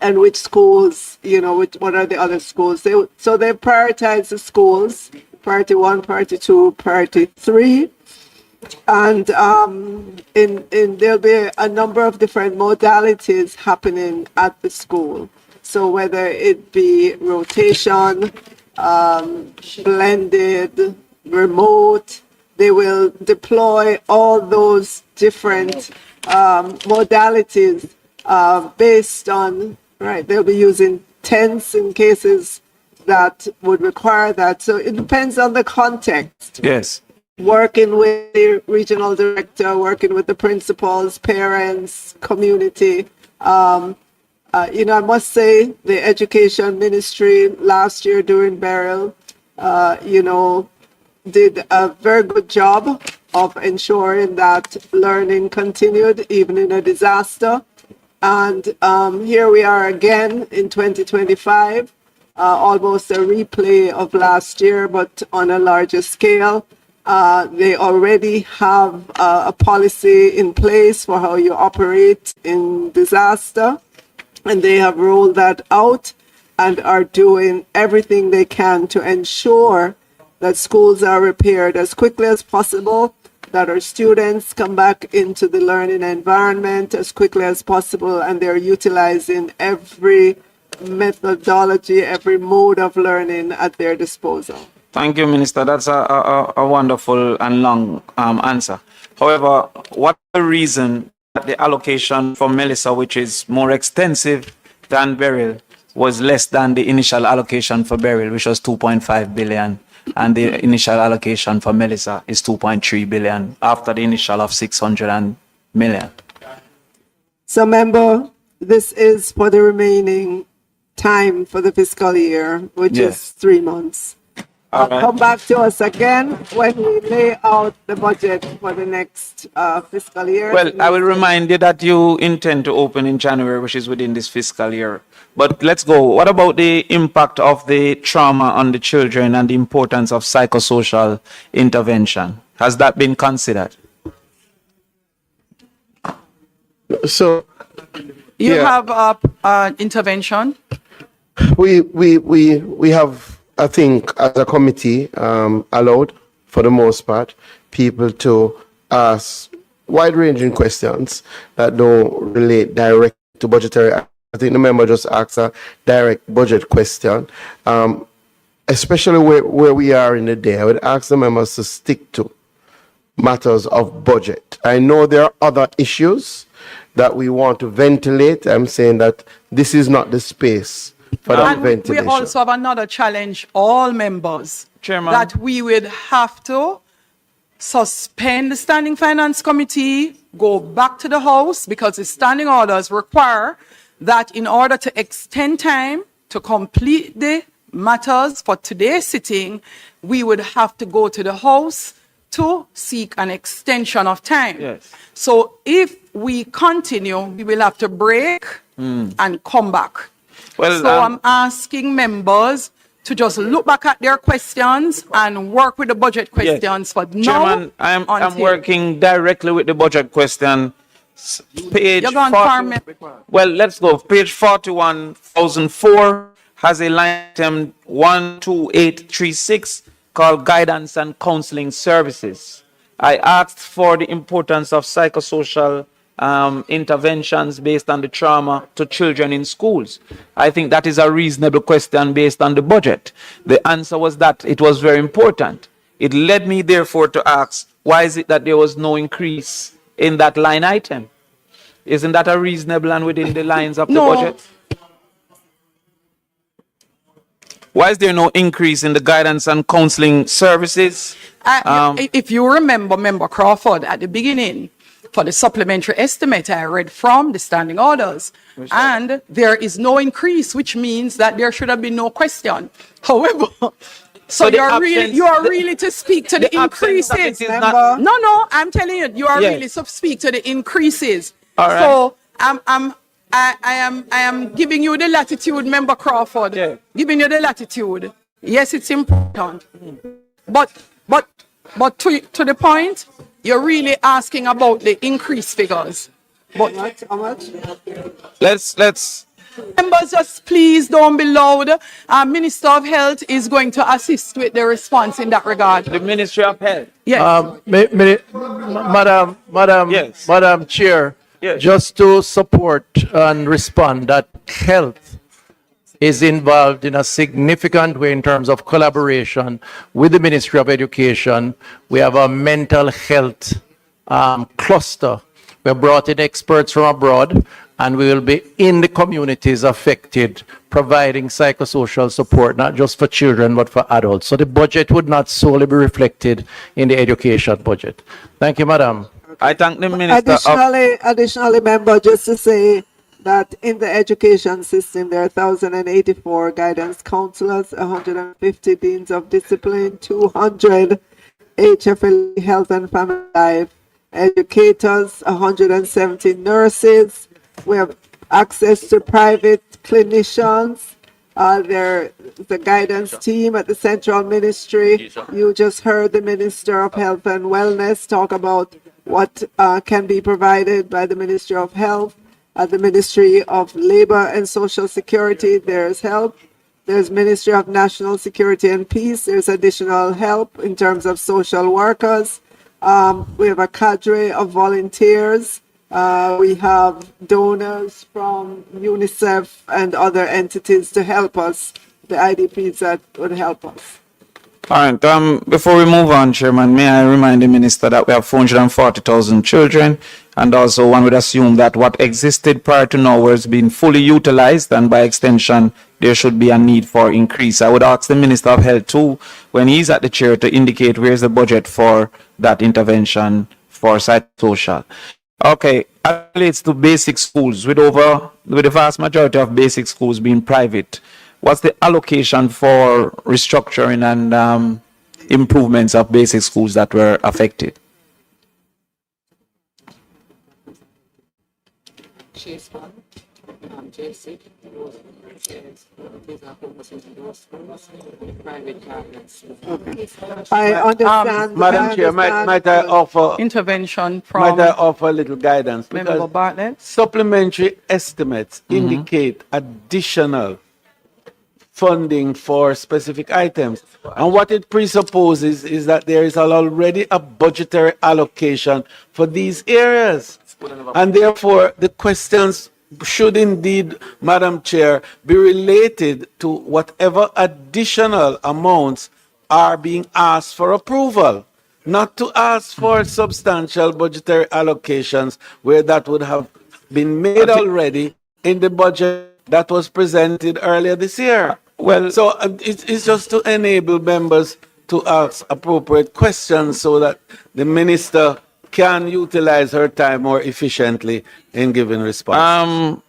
Speaker 4: and which schools, what are the other schools. So they prioritize the schools, priority 1, priority 2, priority 3. And there'll be a number of different modalities happening at the school. So whether it be rotation, blended, remote, they will deploy all those different modalities based on, right, they'll be using tents in cases that would require that. So it depends on the context.
Speaker 13: Yes.
Speaker 4: Working with the regional director, working with the principals, parents, community. I must say the education ministry last year during Beryl, did a very good job of ensuring that learning continued even in a disaster. And here we are again in 2025, almost a replay of last year, but on a larger scale. They already have a policy in place for how you operate in disaster, and they have rolled that out and are doing everything they can to ensure that schools are repaired as quickly as possible, that our students come back into the learning environment as quickly as possible, and they're utilizing every methodology, every mode of learning at their disposal.
Speaker 13: Thank you, Minister. That's a wonderful and long answer. However, what's the reason that the allocation for Melissa, which is more extensive than Beryl, was less than the initial allocation for Beryl, which was 2.5 billion, and the initial allocation for Melissa is 2.3 billion after the initial of 600 million?
Speaker 4: So, member, this is for the remaining time for the fiscal year, which is 3 months. Come back to us again when we lay out the budget for the next fiscal year.
Speaker 13: Well, I will remind you that you intend to open in January, which is within this fiscal year. But let's go. What about the impact of the trauma on the children and the importance of psychosocial intervention? Has that been considered?
Speaker 17: So
Speaker 1: You have an intervention.
Speaker 17: We have, I think, as a committee, allowed, for the most part, people to ask wide-ranging questions that don't relate direct to budgetary. I think the member just asked a direct budget question, especially where we are in the day. I would ask the members to stick to matters of budget. I know there are other issues that we want to ventilate. I'm saying that this is not the space for that
Speaker 1: And
Speaker 17: ventilation.
Speaker 1: we also have another challenge, all members,
Speaker 13: Chairman.
Speaker 1: that we would have to suspend the Standing Finance Committee, go back to the House, because the standing orders require that in order to extend time to complete the matters for today's sitting, we would have to go to the House to seek an extension of time.
Speaker 13: Yes.
Speaker 1: So if we continue, we will have to break and come back.
Speaker 13: Well,
Speaker 1: So I'm asking members to just look back at their questions and work with the budget questions for now.
Speaker 13: Chairman, I'm
Speaker 1: until-
Speaker 13: working directly with the budget question. Page
Speaker 1: You're going
Speaker 13: 40 well, let's go. Page 41,004 has a line item 12836 called Guidance and Counseling Services. I asked for the importance of psychosocial interventions based on the trauma to children in schools. I think that is a reasonable question based on the budget. The answer was that it was very important. It led me, therefore, to ask, why is it that there was no increase in that line item? Isn't that a reasonable and within the lines of the
Speaker 1: No.
Speaker 13: budget? Why is there no increase in the guidance and counseling services?
Speaker 1: If you remember, Member Crawford, at the beginning, for the supplementary estimate, I read from the standing orders, and there is no increase, which means that there should have been no question. However, so
Speaker 13: the
Speaker 1: you are really to speak to the
Speaker 13: absence of it
Speaker 1: increases.
Speaker 13: is not-
Speaker 1: No, I'm telling you, you are
Speaker 13: Yes.
Speaker 1: really to speak to the increases.
Speaker 13: All right.
Speaker 1: So I am giving you the latitude, Member Crawford.
Speaker 13: Yeah.
Speaker 1: Giving you the latitude. Yes, it's important. But to the point, you're really asking about the increase figures. But
Speaker 4: How much?
Speaker 13: Let's
Speaker 1: members, just please don't be loud. Minister of Health is going to assist with the response in that regard.
Speaker 13: the Ministry of Health.
Speaker 1: Yes.
Speaker 6: Madam Chair,
Speaker 13: Yes.
Speaker 6: just to support and respond that health is involved in a significant way in terms of collaboration with the Ministry of Education. We have a mental health cluster. We have brought in experts from abroad, and we will be in the communities affected, providing psychosocial support, not just for children, but for adults. So the budget would not solely be reflected in the education budget. Thank you, Madam.
Speaker 13: I thank the Minister of...
Speaker 4: Additionally, member, just to say that in the education system, there are 1,084 guidance counselors, 150 deans of discipline, 200 HFL health and family life educators, 170 nurses. We have access to private clinicians. There the guidance team at the central ministry. You just heard the Minister of Health and Wellness talk about what can be provided by the Ministry of Health. At the Ministry of Labor and Social Security, there's help. There's Ministry of National Security and Peace. There's additional help in terms of social workers. We have a cadre of volunteers. We have donors from UNICEF and other entities to help us, the IDPs that would help us.
Speaker 13: All right, before we move on, Chairman, may I remind the Minister that we have 440,000 children, and also one would assume that what existed prior to now was being fully utilized, and by extension, there should be a need for increase. I would ask the Minister of Health too, when he's at the chair, to indicate where's the budget for that intervention for psychosocial. Okay, as it relates to basic schools, with the vast majority of basic schools being private, what's the allocation for restructuring and improvements of basic schools that were affected?
Speaker 4: I understand.
Speaker 12: Madam Chair, might I offer
Speaker 1: Intervention
Speaker 12: might I
Speaker 1: from
Speaker 12: offer a little guidance?
Speaker 1: Member
Speaker 12: Because
Speaker 1: Bartlett.
Speaker 12: supplementary estimates indicate additional funding for specific items. And what it presupposes is that there is already a budgetary allocation for these areas. And therefore, the questions should indeed, Madam Chair, be related to whatever additional amounts are being asked for approval, not to ask for substantial budgetary allocations where that would have been made already in the budget that was presented earlier this year. Well, so it's just to enable members to ask appropriate questions so that the minister can utilize her time more efficiently in giving response.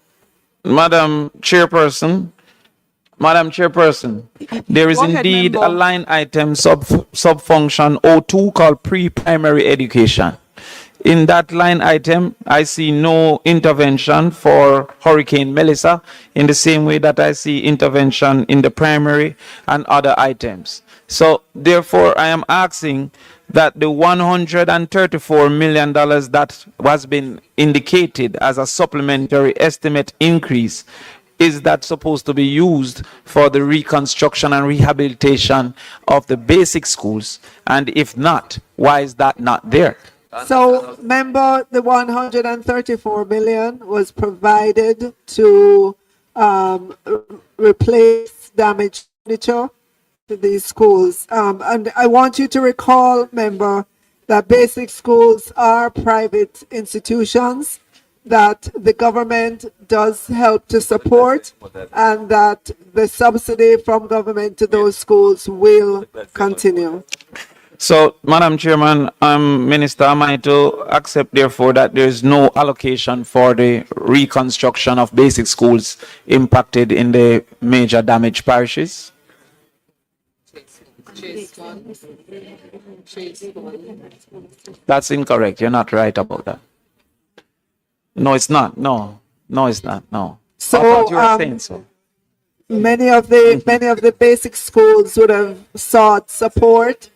Speaker 13: Madam Chairperson, there is
Speaker 1: Go ahead,
Speaker 13: indeed
Speaker 1: member.
Speaker 13: a line item sub-function 02 called pre-primary education. In that line item, I see no intervention for Hurricane Melissa in the same way that I see intervention in the primary and other items. So therefore, I am asking that the $134 million that was been indicated as a supplementary estimate increase, is that supposed to be used for the reconstruction and rehabilitation of the basic schools? And if not, why is that not there?
Speaker 4: So, member, the 134 million was provided to replace damaged furniture to these schools. And I want you to recall, member, that basic schools are private institutions that the government does help to support, and that the subsidy from government to those schools will continue.
Speaker 13: So, Madam Chairman, Minister, am I to accept therefore that there is no allocation for the reconstruction of basic schools impacted in the major damaged parishes? That's incorrect. You're not right about that. No, it's not. No, it's not. No.
Speaker 4: So,
Speaker 13: I thought you were saying so.
Speaker 4: many of the basic schools would have sought support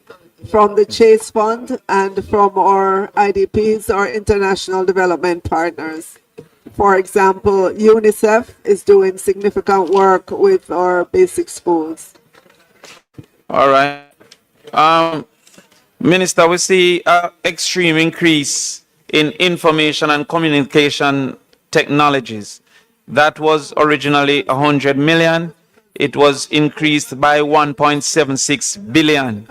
Speaker 4: from the Chase Fund and from our IDPs, our international development partners. For example, UNICEF is doing significant work with our basic schools.
Speaker 13: All right. Minister, we see an extreme increase in information and communication technologies. That was originally 100 million. It was increased by 1.76 billion.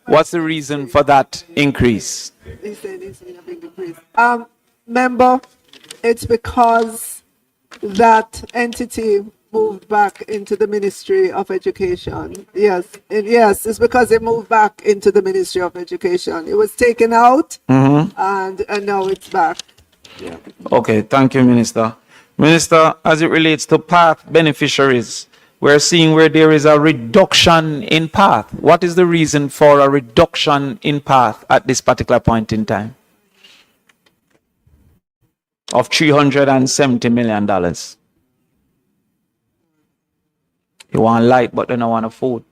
Speaker 13: What's the reason for that increase?
Speaker 4: Member, it's because that entity moved back into the Ministry of Education. Yes, it's because it moved back into the Ministry of Education. It was taken out, and now it's back.
Speaker 13: Okay, thank you, Minister. Minister, as it relates to PATH beneficiaries, we're seeing where there is a reduction in PATH. What is the reason for a reduction in PATH at this particular point in time? Of $370 million. You want light, but they don't want a food.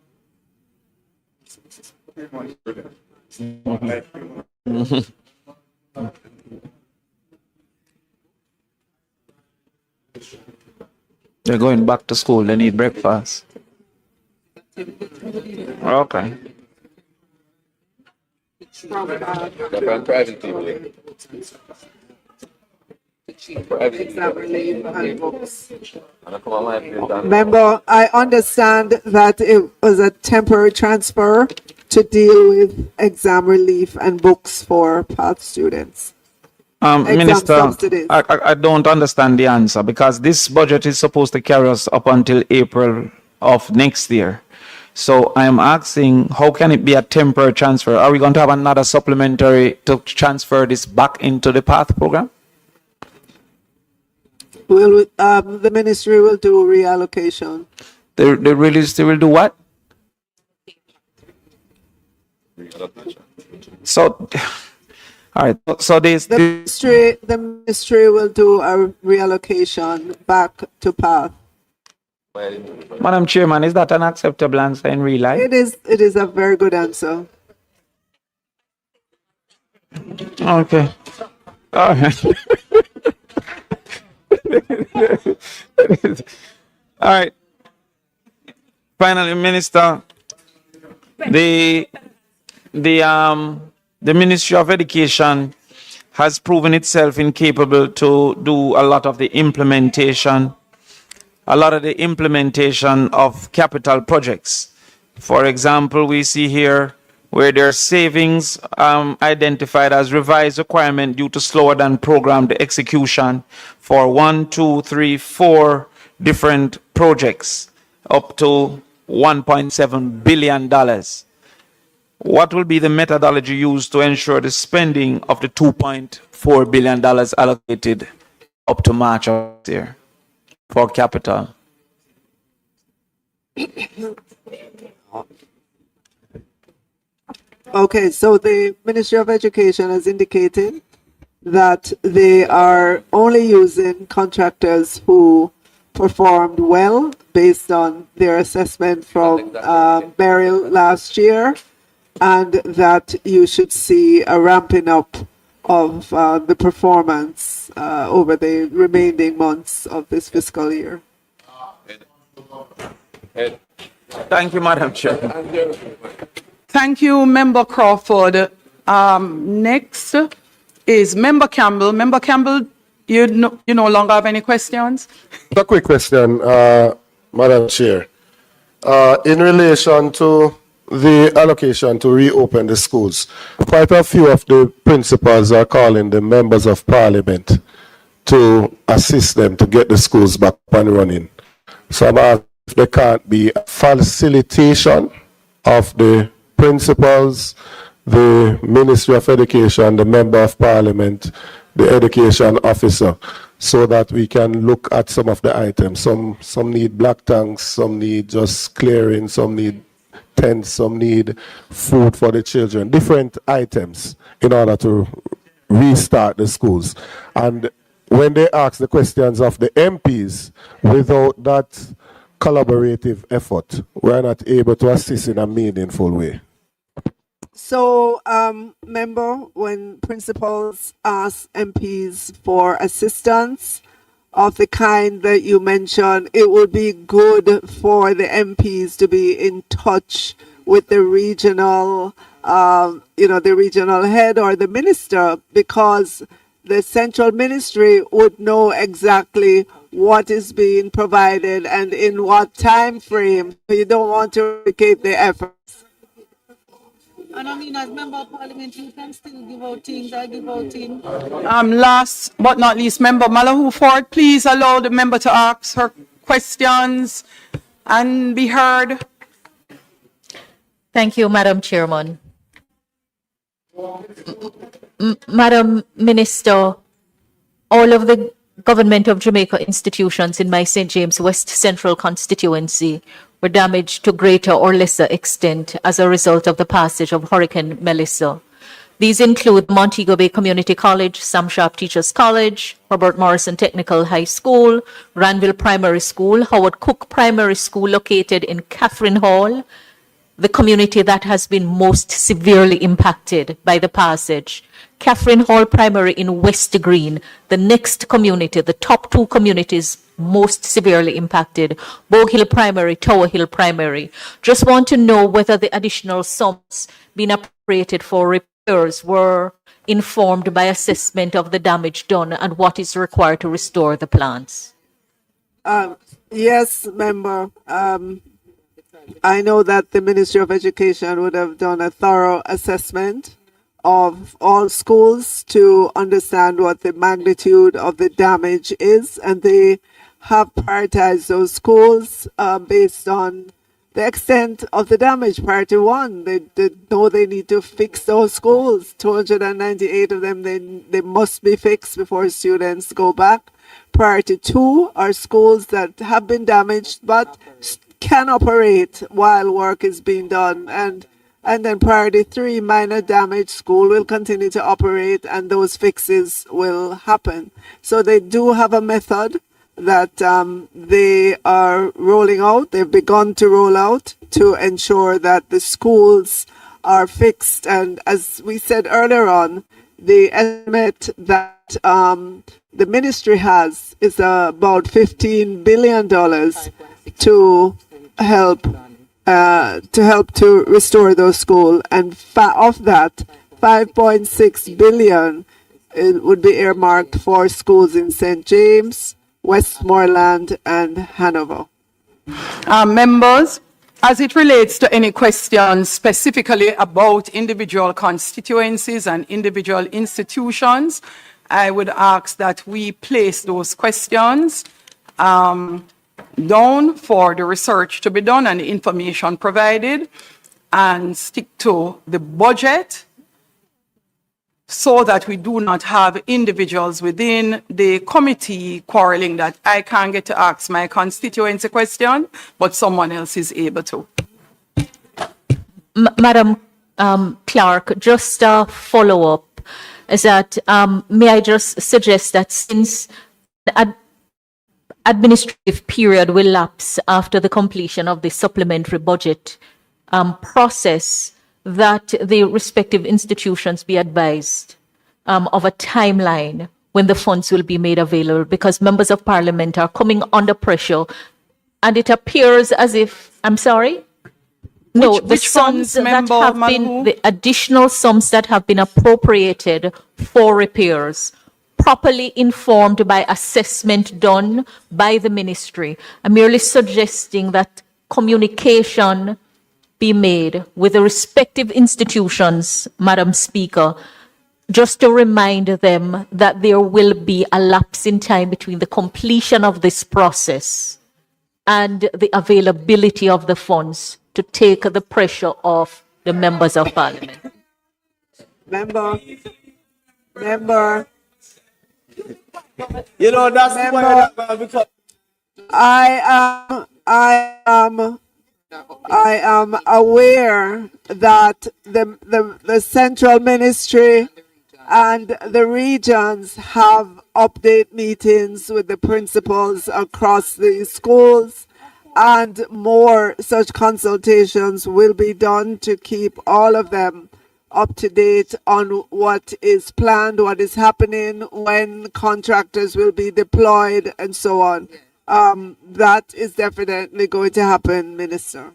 Speaker 13: They're going back to school. They need breakfast. Okay.
Speaker 4: Member, I understand that it was a temporary transfer to deal with exam relief and books for PATH students.
Speaker 13: Minister,
Speaker 4: subsidies.
Speaker 13: I don't understand the answer because this budget is supposed to carry us up until April of next year. So I'm asking, how can it be a temporary transfer? Are we going to have another supplementary to transfer this back into the PATH program?
Speaker 4: The ministry will do reallocation.
Speaker 13: The ministry will do what? So, all right. So
Speaker 4: The ministry will do a reallocation back to PATH.
Speaker 13: Madam Chairman, is that an acceptable answer in real life?
Speaker 4: It is a very good answer.
Speaker 13: Okay. All right. All right. Finally, Minister, the Ministry of Education has proven itself incapable to do a lot of the implementation of capital projects. For example, we see here where there are savings identified as revised requirement due to slower than programmed execution for 4 different projects up to $1.7 billion. what will be the methodology used to ensure the spending of the $2.4 billion allocated up to March of this year for capital?
Speaker 4: Okay, so the Ministry of Education has indicated that they are only using contractors who performed well based on their assessment from Beryl last year, and that you should see a ramping up of the performance over the remaining months of this fiscal year.
Speaker 13: Thank you, Madam Chair.
Speaker 1: Thank you, Member Crawford. Next is Member Campbell. Member Campbell, you no longer have any questions?
Speaker 15: A quick question, Madam Chair. In relation to the allocation to reopen the schools, quite a few of the principals are calling the members of parliament to assist them to get the schools back up and running. So I'm asking if there can't be a facilitation of the principals, the Ministry of Education, the Member of Parliament, the Education Officer, so that we can look at some of the items. Some need black tanks, some need just clearing, some need tents, some need food for the children, different items in order to restart the schools. And when they ask the questions of the MPs, without that collaborative effort, we're not able to assist in a meaningful way.
Speaker 4: So, member, when principals ask MPs for assistance of the kind that you mentioned, it would be good for the MPs to be in touch with the regional, the regional head or the minister, because the central ministry would know exactly what is being provided and in what time frame. You don't want to replicate the efforts.
Speaker 19: And I mean, as Member of Parliament, you can still give out things. I give out things.
Speaker 1: Last but not least, Member Malahoo Ford, please allow the member to ask her questions and be heard.
Speaker 21: Thank you, Madam Chairman. Madam Minister, all of the Government of Jamaica institutions in my St. James West Central constituency were damaged to greater or lesser extent as a result of the passage of Hurricane Melissa. These include Montego Bay Community College, Sam Sharp Teachers College, Robert Morrison Technical High School, Ranville Primary School, Howard Cook Primary School located in Catherine Hall, the community that has been most severely impacted by the passage. Catherine Hall Primary in West Green, the next community, the top two communities most severely impacted, Bogue Hill Primary, Tower Hill Primary. Just want to know whether the additional sums being appropriated for repairs were informed by assessment of the damage done and what is required to restore the plants.
Speaker 4: Yes, member. I know that the Ministry of Education would have done a thorough assessment of all schools to understand what the magnitude of the damage is, and they have prioritized those schools based on the extent of the damage. Priority one, they know they need to fix those schools. 298 of them, they must be fixed before students go back. Priority two are schools that have been damaged but can operate while work is being done, and then priority three, minor damage, school will continue to operate and those fixes will happen. So they do have a method that they are rolling out, they've begun to roll out to ensure that the schools are fixed. And as we said earlier on, the estimate that the ministry has is about $15 billion to help to restore those schools, and of that, 5.6 billion would be earmarked for schools in St. James, Westmoreland, and Hanover.
Speaker 1: Members, as it relates to any questions specifically about individual constituencies and individual institutions, I would ask that we place those questions down for the research to be done and the information provided. and stick to the budget so that we do not have individuals within the committee quarreling that I can't get to ask my constituency question, but someone else is able to.
Speaker 21: Madam Clerk, just a follow-up is that may I just suggest that since the administrative period will lapse after the completion of the supplementary budget process, that the respective institutions be advised of a timeline when the funds will be made available, because members of parliament are coming under pressure and it appears as if, I'm sorry? No, the
Speaker 1: which
Speaker 21: sums
Speaker 1: funds,
Speaker 21: that
Speaker 1: Member
Speaker 21: have
Speaker 1: Malou?
Speaker 21: been, the additional sums that have been appropriated for repairs, properly informed by assessment done by the ministry. I'm merely suggesting that communication be made with the respective institutions, Madam Speaker, just to remind them that there will be a lapse in time between the completion of this process and the availability of the funds to take the pressure off the members of parliament.
Speaker 4: Member.
Speaker 6: You know, that's the point because
Speaker 4: I am aware that the central ministry and the regions have update meetings with the principals across the schools, and more such consultations will be done to keep all of them up to date on what is planned, what is happening, when contractors will be deployed, and so on. That is definitely going to happen, Minister.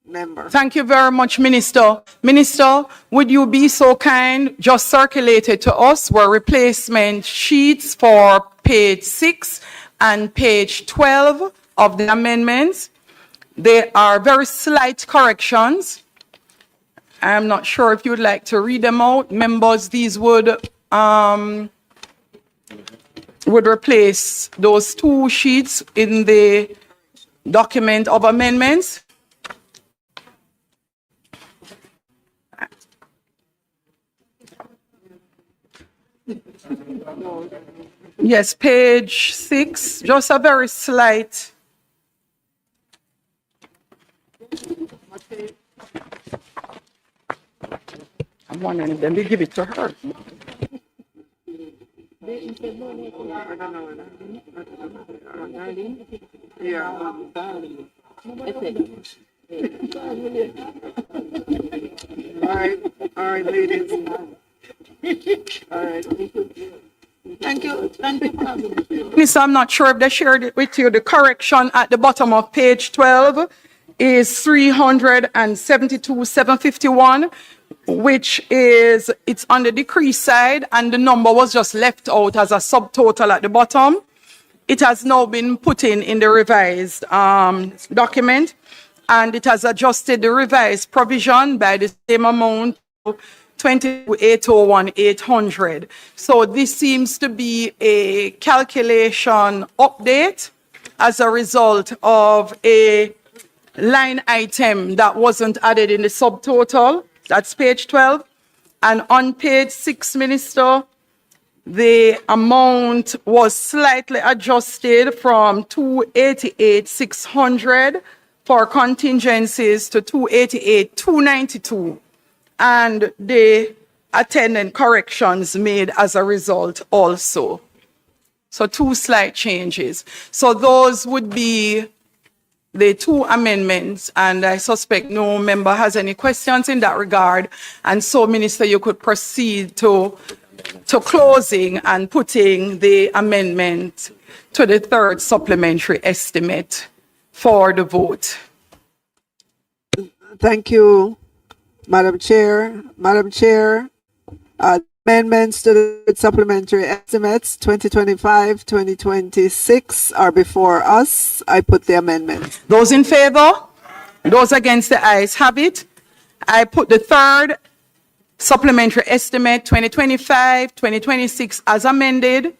Speaker 4: Member.
Speaker 1: Thank you very much, Minister. Minister, would you be so kind, just circulate it to us where replacement sheets for page 6 and page 12 of the amendments. They are very slight corrections. I'm not sure if you'd like to read them out. Members, these would replace those 2 sheets in the document of amendments. Yes, page 6, just a very slight. I'm wondering if they give it to her.
Speaker 4: All right, ladies. All right. Thank you.
Speaker 1: Minister, I'm not sure if they shared it with you. The correction at the bottom of page 12 is 372,751, which is, it's on the decrease side, and the number was just left out as a subtotal at the bottom. It has now been put in the revised document, and it has adjusted the revised provision by the same amount, 22,801,800. So this seems to be a calculation update as a result of a line item that wasn't added in the subtotal. That's page 12. And on page 6, Minister, the amount was slightly adjusted from 288,600 for contingencies to 288,292. And the attendant corrections made as a result also. So 2 slight changes. So those would be the 2 amendments, and I suspect no member has any questions in that regard. And so, Minister, you could proceed to closing and putting the amendment to the 3rd supplementary estimate for the vote.
Speaker 4: Thank you, Madam Chair. Madam Chair, amendments to the supplementary estimates 2025-2026 are before us. I put the amendment.
Speaker 1: Those in favor? Those against, the ayes have it. I put the 3rd supplementary estimate 2025-2026 as amended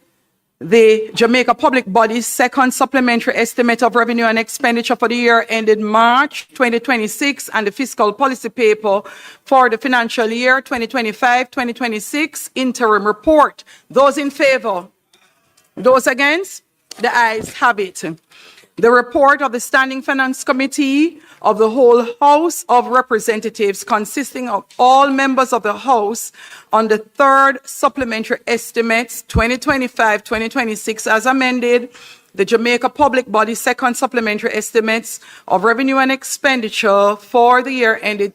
Speaker 1: the Jamaica Public Body's second supplementary estimate of revenue and expenditure for the year ended March 2026 and the fiscal policy paper for the financial year 2025-2026 interim report. Those in favor? Those against? The ayes have it. The report of the Standing Finance Committee of the whole House of Representatives, consisting of all members of the House, on the third supplementary estimates 2025-2026 as amended, the Jamaica Public Body second supplementary estimates of revenue and expenditure for the year ended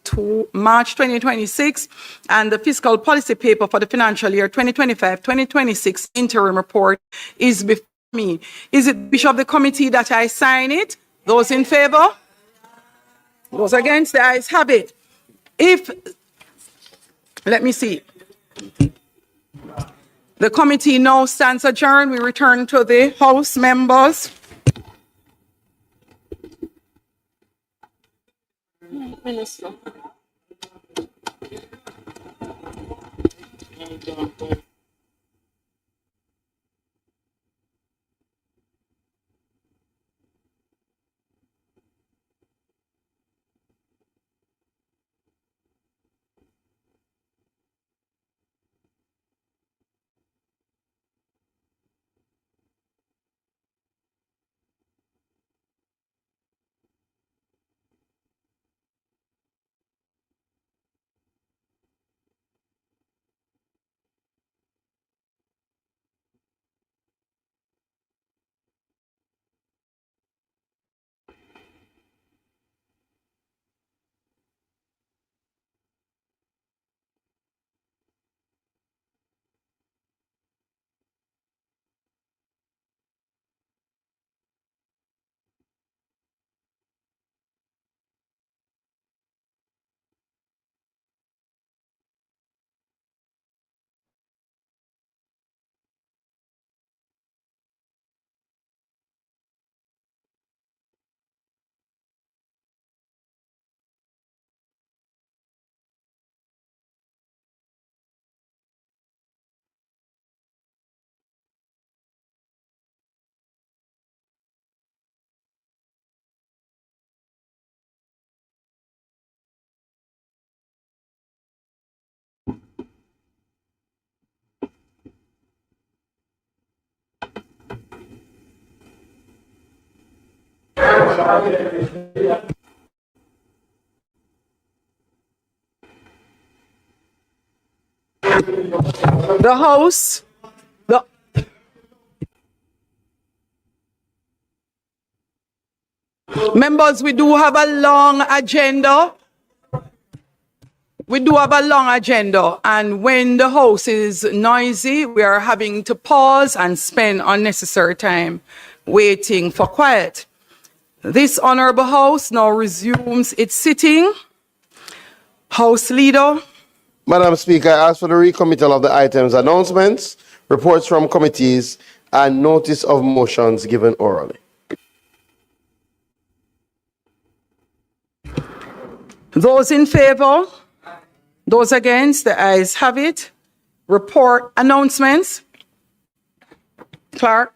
Speaker 1: March 2026, and the fiscal policy paper for the financial year 2025-2026 interim report is before me. Is it the wish of the committee that I sign it? Those in favor? Those against? The ayes have it. Let me see. The committee now stands adjourned. We return to the House members.
Speaker 19: Minister.
Speaker 1: The House, members, we do have a long agenda. And when the House is noisy, we are having to pause and spend unnecessary time waiting for quiet. This honorable House now resumes its sitting. House Leader.
Speaker 17: Madam Speaker, I ask for the recommittal of the items, announcements, reports from committees, and notice of motions given orally.
Speaker 1: Those in favor? Those against? The ayes have it. Report announcements. Clerk.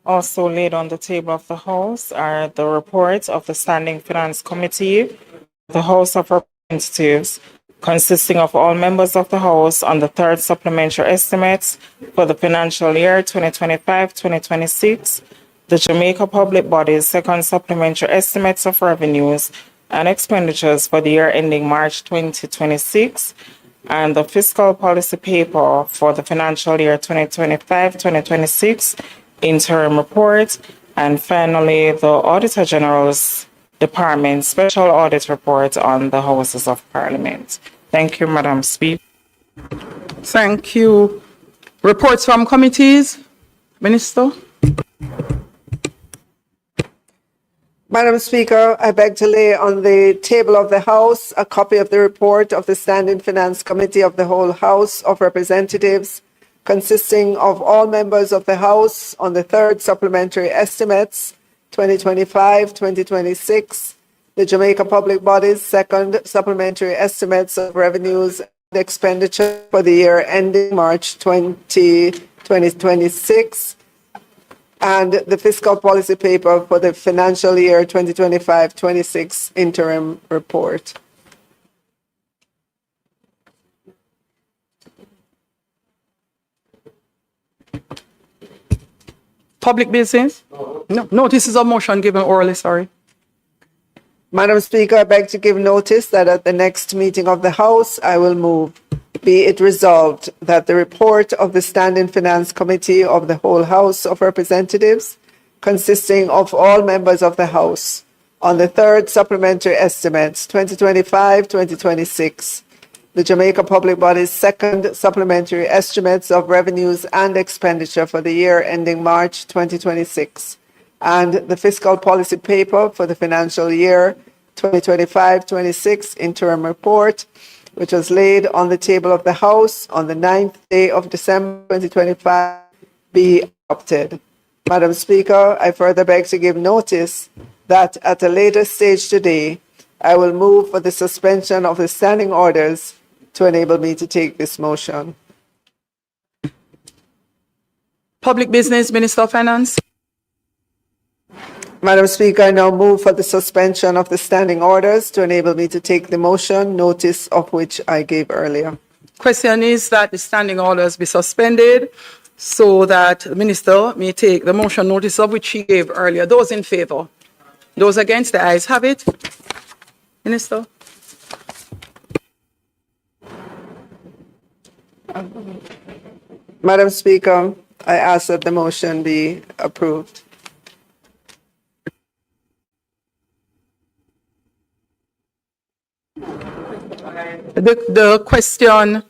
Speaker 5: Also laid on the table of the House are the reports of the Standing Finance Committee, the House of Representatives, consisting of all members of the House on the third supplementary estimates for the financial year 2025-2026, the Jamaica Public Body's second supplementary estimates of revenues and expenditures for the year ending March 2026, and the fiscal policy paper for the financial year 2025-2026 interim report, and finally the Auditor General's Department Special Audit Report on the Houses of Parliament. Thank you, Madam Speaker.
Speaker 1: Thank you. Reports from committees. Minister.
Speaker 4: Madam Speaker, I beg to lay on the table of the House a copy of the report of the Standing Finance Committee of the whole House of Representatives, consisting of all members of the House on the third supplementary estimates 2025-2026, the Jamaica Public Body's second supplementary estimates of revenues and expenditure for the year ending March 2026, 2026, and the fiscal policy paper for the financial year 2025-26 interim report.
Speaker 1: Public business? No, this is a motion given orally, sorry.
Speaker 4: Madam Speaker, I beg to give notice that at the next meeting of the House, I will move, be it resolved that the report of the Standing Finance Committee of the whole House of Representatives, consisting of all members of the House, on the third supplementary estimates 2025-2026, the Jamaica Public Body's second supplementary estimates of revenues and expenditure for the year ending March 2026, and the fiscal policy paper for the financial year 2025-26 interim report, which was laid on the table of the House on the 9th day of December 2025, be adopted. Madam Speaker, I further beg to give notice that at a later stage today, I will move for the suspension of the standing orders to enable me to take this motion.
Speaker 1: Public business, Minister of Finance.
Speaker 4: Madam Speaker, I now move for the suspension of the standing orders to enable me to take the motion, notice of which I gave earlier.
Speaker 1: Question is that the standing orders be suspended so that the minister may take the motion, notice of which she gave earlier. Those in favor? Those against? The ayes have it. Minister.
Speaker 4: Madam Speaker, I ask that the motion be approved.
Speaker 1: The question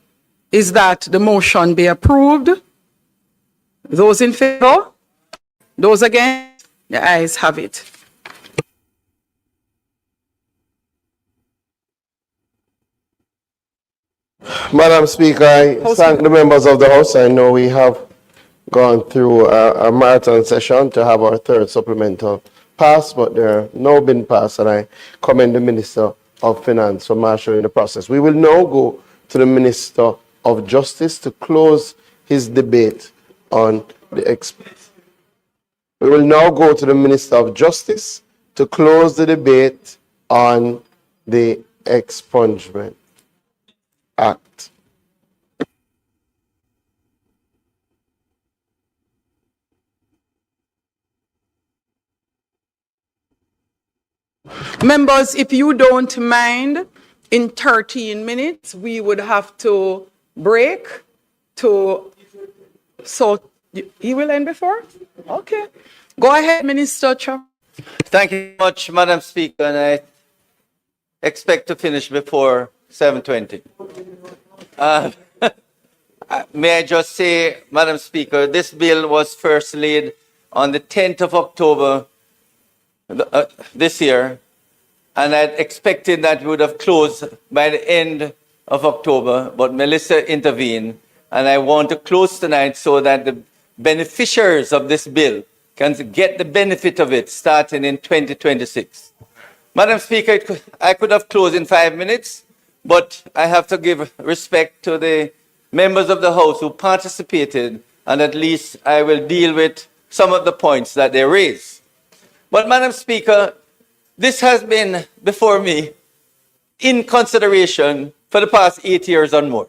Speaker 1: is that the motion be approved. Those in favor? Those against? The ayes have it.
Speaker 17: Madam Speaker, I thank the members of the House. I know we have gone through a marathon session to have our third supplemental pass, but they're now been passed, and I commend the Minister of Finance for marshalling the process. We will now go to the Minister of Justice to close his debate on the We will now go to the Minister of Justice to close the debate on the Expungement Act.
Speaker 1: Members, if you don't mind, in 13 minutes, we would have to break to, so he will end before? Okay. Go ahead, Minister Cho.
Speaker 2: Thank you much, Madam Speaker, and I expect to finish before 7:20. May I just say, Madam Speaker, this bill was first laid on the 10th of October this year, and I expected that we would have closed by the end of October, but Melissa intervened, and I want to close tonight so that the beneficiaries of this bill can get the benefit of it starting in 2026. Madam Speaker, I could have closed in 5 minutes, but I have to give respect to the members of the House who participated, and at least I will deal with some of the points that they raised. But Madam Speaker, this has been before me in consideration for the past 8 years and more.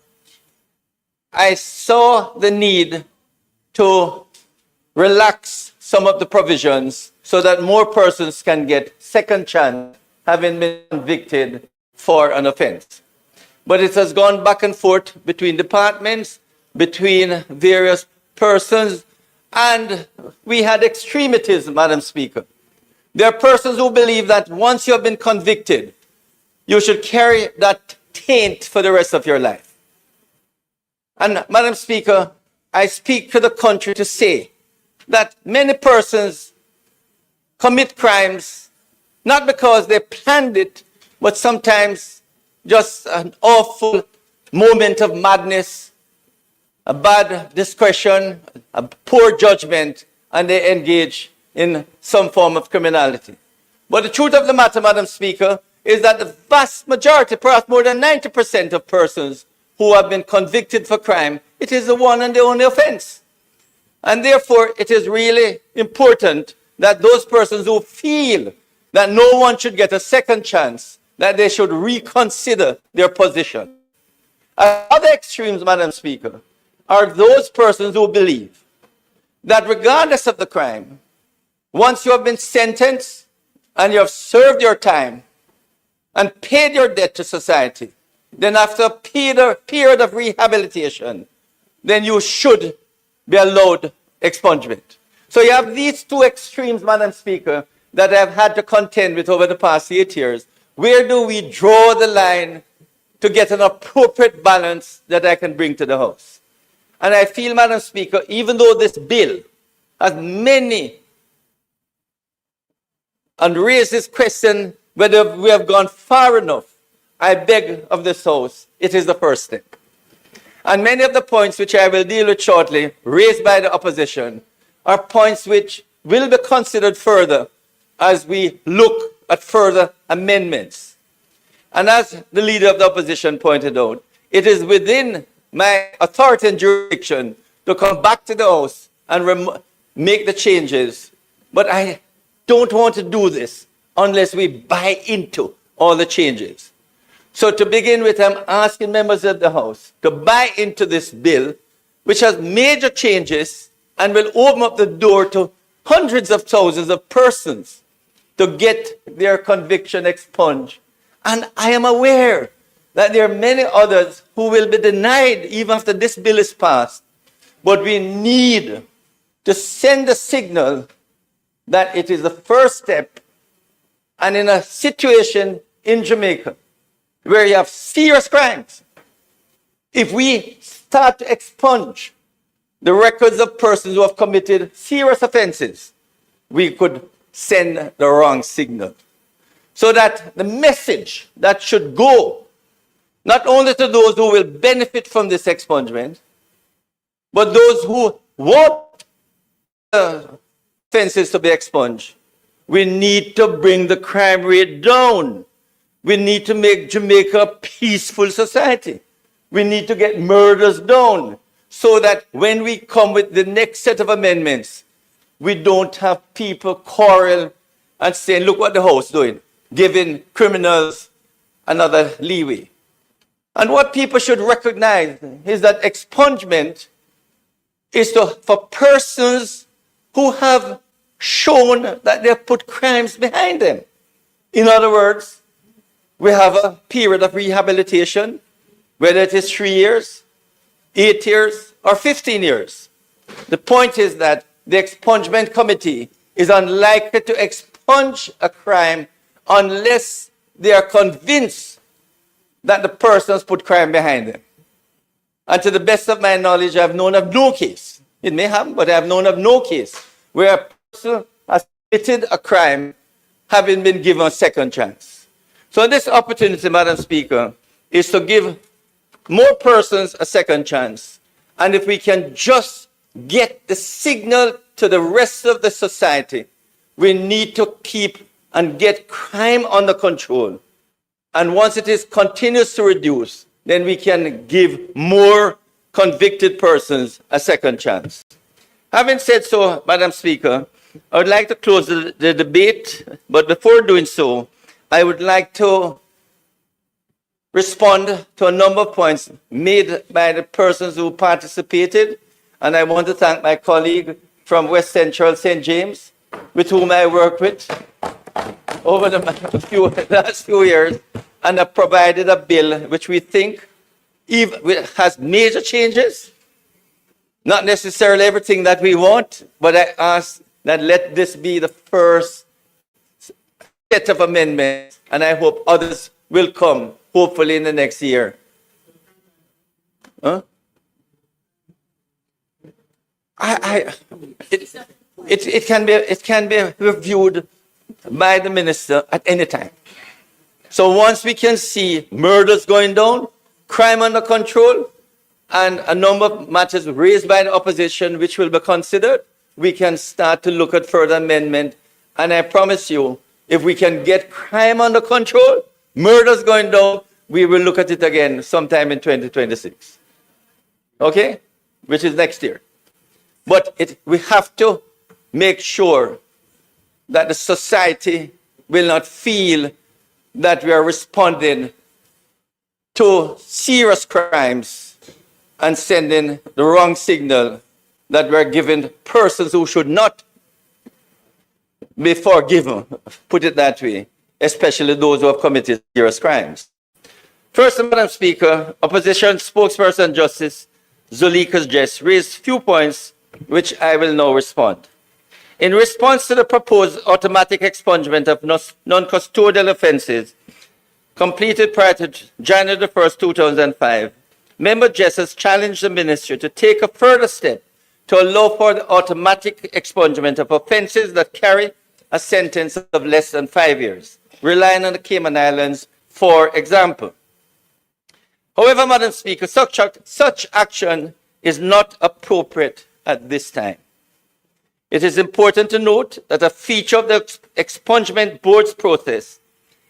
Speaker 2: I saw the need to relax some of the provisions so that more persons can get second chance having been convicted for an offense. But it has gone back and forth between departments, between various persons, and we had extremities, Madam Speaker. There are persons who believe that once you have been convicted, you should carry that taint for the rest of your life. And Madam Speaker, I speak to the country to say that many persons commit crimes not because they planned it, but sometimes just an awful moment of madness, a bad discretion, a poor judgment, and they engage in some form of criminality. But the truth of the matter, Madam Speaker, is that the vast majority, perhaps more than 90% of persons who have been convicted for crime, it is the one and the only offense. And therefore, it is really important that those persons who feel that no one should get a second chance, that they should reconsider their position. At other extremes, Madam Speaker, are those persons who believe that regardless of the crime, once you have been sentenced and you have served your time and paid your debt to society, then after a period of rehabilitation, then you should be allowed expungement. So you have these two extremes, Madam Speaker, that I've had to contend with over the past 8 years. Where do we draw the line to get an appropriate balance that I can bring to the House? And I feel, Madam Speaker, even though this bill has many and raises question whether we have gone far enough, I beg of this House, it is the first step. And many of the points which I will deal with shortly, raised by the opposition, are points which will be considered further as we look at further amendments. And as the leader of the opposition pointed out, it is within my authority and jurisdiction to come back to the House and make the changes. But I don't want to do this unless we buy into all the changes. So to begin with, I'm asking members of the House to buy into this bill, which has major changes and will open up the door to hundreds of thousands of persons to get their conviction expunged. And I am aware that there are many others who will be denied even after this bill is passed. But we need to send a signal that it is the first step. And in a situation in Jamaica where you have serious crimes, if we start to expunge the records of persons who have committed serious offenses, we could send the wrong signal. So that the message that should go not only to those who will benefit from this expungement, but those who want offenses to be expunged, we need to bring the crime rate down. We need to make Jamaica a peaceful society. We need to get murders down so that when we come with the next set of amendments, we don't have people quarrel and saying, look what the House is doing, giving criminals another leeway. And what people should recognize is that expungement is for persons who have shown that they have put crimes behind them. In other words, we have a period of rehabilitation, whether it is 3 years, 8 years, or 15 years. The point is that the expungement committee is unlikely to expunge a crime unless they are convinced that the person has put crime behind them. And to the best of my knowledge, I have known of no case. It may happen, but I have known of no case where a person has committed a crime having been given a second chance. So this opportunity, Madam Speaker, is to give more persons a second chance. And if we can just get the signal to the rest of the society, we need to keep and get crime under control. And once it is continues to reduce, then we can give more convicted persons a second chance. Having said so, Madam Speaker, I would like to close the debate, but before doing so, I would like to respond to a number of points made by the persons who participated. And I want to thank my colleague from West Central St. James, with whom I worked with over the last few years, and have provided a bill which we think has major changes. Not necessarily everything that we want, but I ask that let this be the first set of amendments, and I hope others will come, hopefully in the next year. Huh? It can be reviewed by the minister at any time. So once we can see murders going down, crime under control, and a number of matters raised by the opposition which will be considered, we can start to look at further amendment. And I promise you, if we can get crime under control, murders going down, we will look at it again sometime in 2026. Okay? Which is next year. But we have to make sure that the society will not feel that we are responding to serious crimes and sending the wrong signal that we are giving persons who should not be forgiven, put it that way, especially those who have committed serious crimes. First, Madam Speaker, Opposition spokesperson Justice Zuleika Jess raised few points which I will now respond. In response to the proposed automatic expungement of non-custodial offences completed prior to January the 1st, 2005, Member Jess has challenged the Ministry to take a further step to allow for the automatic expungement of offences that carry a sentence of less than 5 years, relying on the Cayman Islands, for example. However, Madam Speaker, such action is not appropriate at this time. It is important to note that a feature of the expungement board's process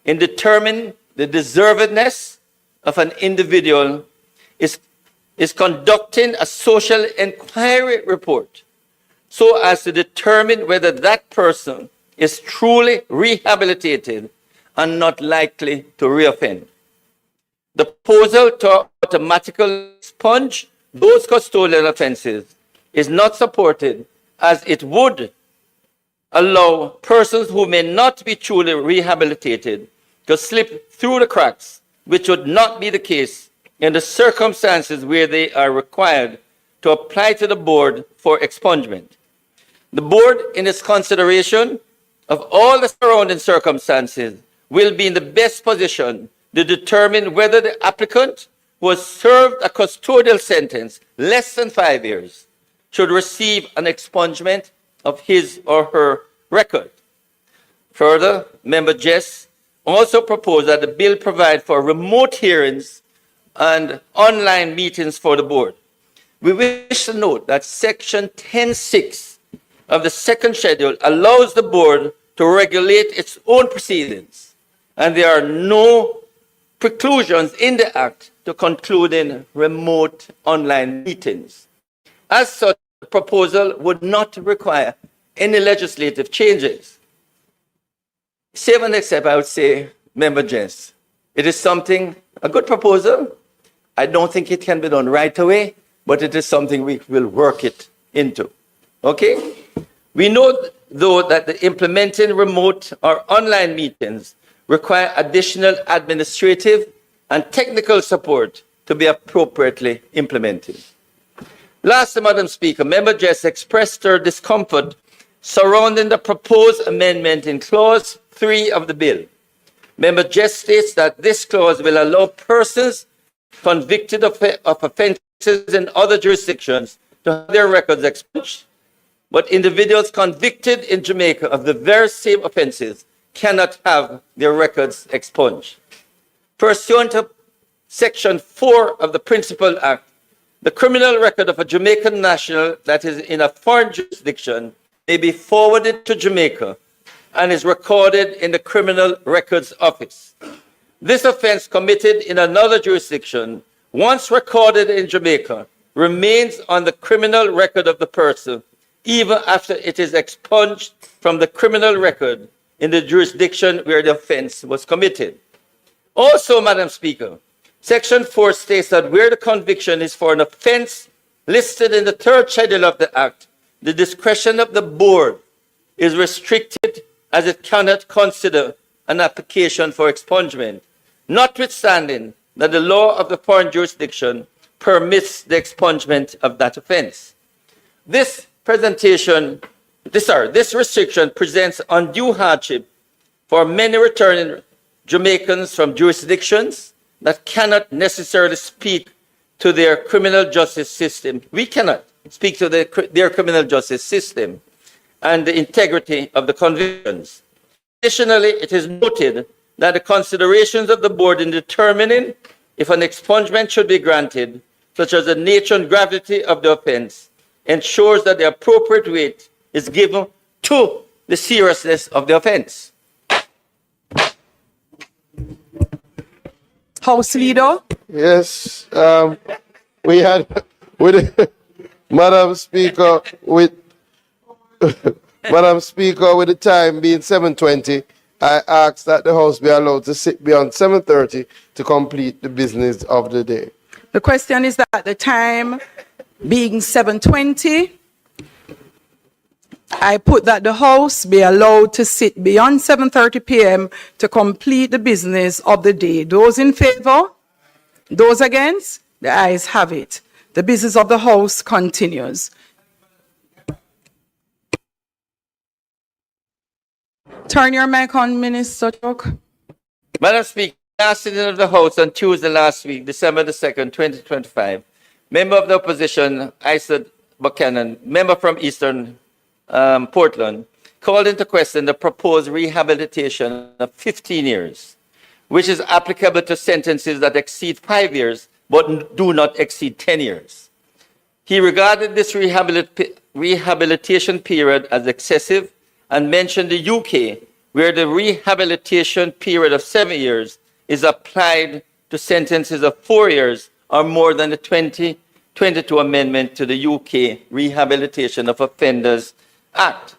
Speaker 2: in determining the deservedness of an individual is conducting a social inquiry report so as to determine whether that person is truly rehabilitated and not likely to reoffend. The proposal to automatically expunge those custodial offences is not supported, as it would allow persons who may not be truly rehabilitated to slip through the cracks, which would not be the case in the circumstances where they are required to apply to the board for expungement. The board, in its consideration of all the surrounding circumstances, will be in the best position to determine whether the applicant who has served a custodial sentence less than 5 years should receive an expungement of his or her record. Further, Member Jess also proposed that the bill provide for remote hearings and online meetings for the board. We wish to note that Section 10(6) of the second schedule allows the board to regulate its own proceedings, and there are no preclusions in the Act to concluding remote online meetings. As such, the proposal would not require any legislative changes. Save and except, I would say, Member Jess, it is something, a good proposal. I don't think it can be done right away, but it is something we will work it into. Okay? We know, though, that the implementing remote or online meetings require additional administrative and technical support to be appropriately implemented. Lastly, Madam Speaker, Member Jess expressed her discomfort surrounding the proposed amendment in Clause 3 of the bill. Member Jess states that this clause will allow persons convicted of offences in other jurisdictions to have their records expunged, but individuals convicted in Jamaica of the very same offences cannot have their records expunged. Pursuant to Section 4 of the Principal Act, the criminal record of a Jamaican national that is in a foreign jurisdiction may be forwarded to Jamaica and is recorded in the Criminal Records Office. This offense committed in another jurisdiction, once recorded in Jamaica, remains on the criminal record of the person, even after it is expunged from the criminal record in the jurisdiction where the offense was committed. Also, Madam Speaker, Section 4 states that where the conviction is for an offense listed in the third schedule of the Act, the discretion of the board is restricted as it cannot consider an application for expungement, notwithstanding that the law of the foreign jurisdiction permits the expungement of that offense. This restriction presents undue hardship for many returning Jamaicans from jurisdictions that cannot necessarily speak to their criminal justice system. We cannot speak to their criminal justice system and the integrity of the convictions. Additionally, it is noted that the considerations of the board in determining if an expungement should be granted, such as the nature and gravity of the offense, ensures that the appropriate weight is given to the seriousness of the offense.
Speaker 1: House Leader?
Speaker 17: Yes, we had Madam Speaker, with Madam Speaker, with the time being 7:20, I ask that the House be allowed to sit beyond 7:30 to complete the business of the day.
Speaker 1: The question is that the time being 7:20, I put that the House be allowed to sit beyond 7:30 p.m. to complete the business of the day. Those in favor? Those against? The ayes have it. The business of the House continues. Turn your mic on, Minister Chuck.
Speaker 2: Madam Speaker, last sitting of the House on Tuesday last week, December the 2nd, 2025, member of the opposition, Isaac Buchanan, member from Eastern Portland, called into question the proposed rehabilitation of 15 years, which is applicable to sentences that exceed 5 years but do not exceed 10 years. He regarded this rehabilitation period as excessive and mentioned the UK, where the rehabilitation period of 7 years is applied to sentences of 4 years or more than the 2022 amendment to the UK Rehabilitation of Offenders Act.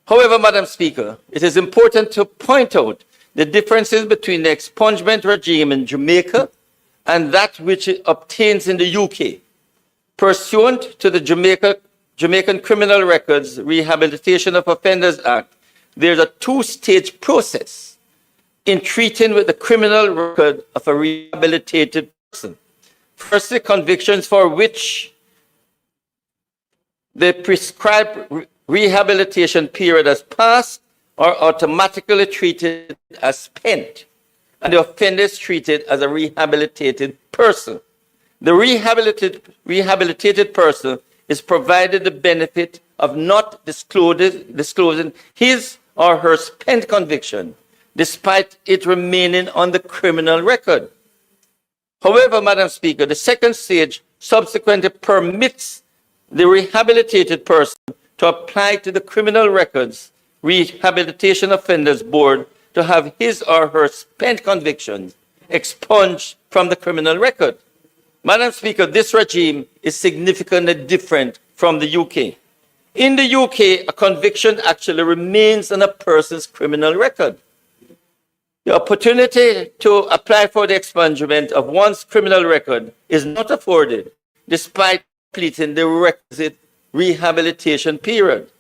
Speaker 2: However, Madam Speaker, it is important to point out the differences between the expungement regime in Jamaica and that which it obtains in the UK. Pursuant to the Jamaican Criminal Records Rehabilitation of Offenders Act, there's a two-stage process in treating with the criminal record of a rehabilitated person. Firstly, convictions for which the prescribed rehabilitation period has passed are automatically treated as spent, and the offender is treated as a rehabilitated person. The rehabilitated person is provided the benefit of not disclosing his or her spent conviction, despite it remaining on the criminal record. However, Madam Speaker, the second stage subsequently permits the rehabilitated person to apply to the Criminal Records Rehabilitation Offenders Board to have his or her spent convictions expunged from the criminal record. Madam Speaker, this regime is significantly different from the UK. In the UK, a conviction actually remains on a person's criminal record. The opportunity to apply for the expungement of one's criminal record is not afforded despite completing the requisite rehabilitation period.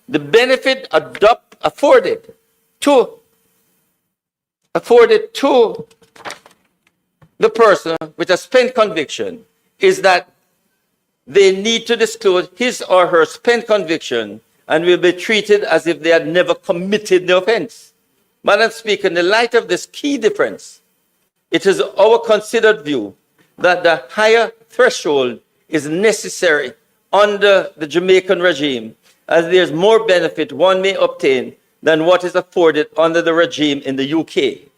Speaker 2: The benefit afforded to the person with a spent conviction is that they need to disclose his or her spent conviction and will be treated as if they had never committed the offense. Madam Speaker, in the light of this key difference, it is our considered view that the higher threshold is necessary under the Jamaican regime, as there's more benefit one may obtain than what is afforded under the regime in the UK.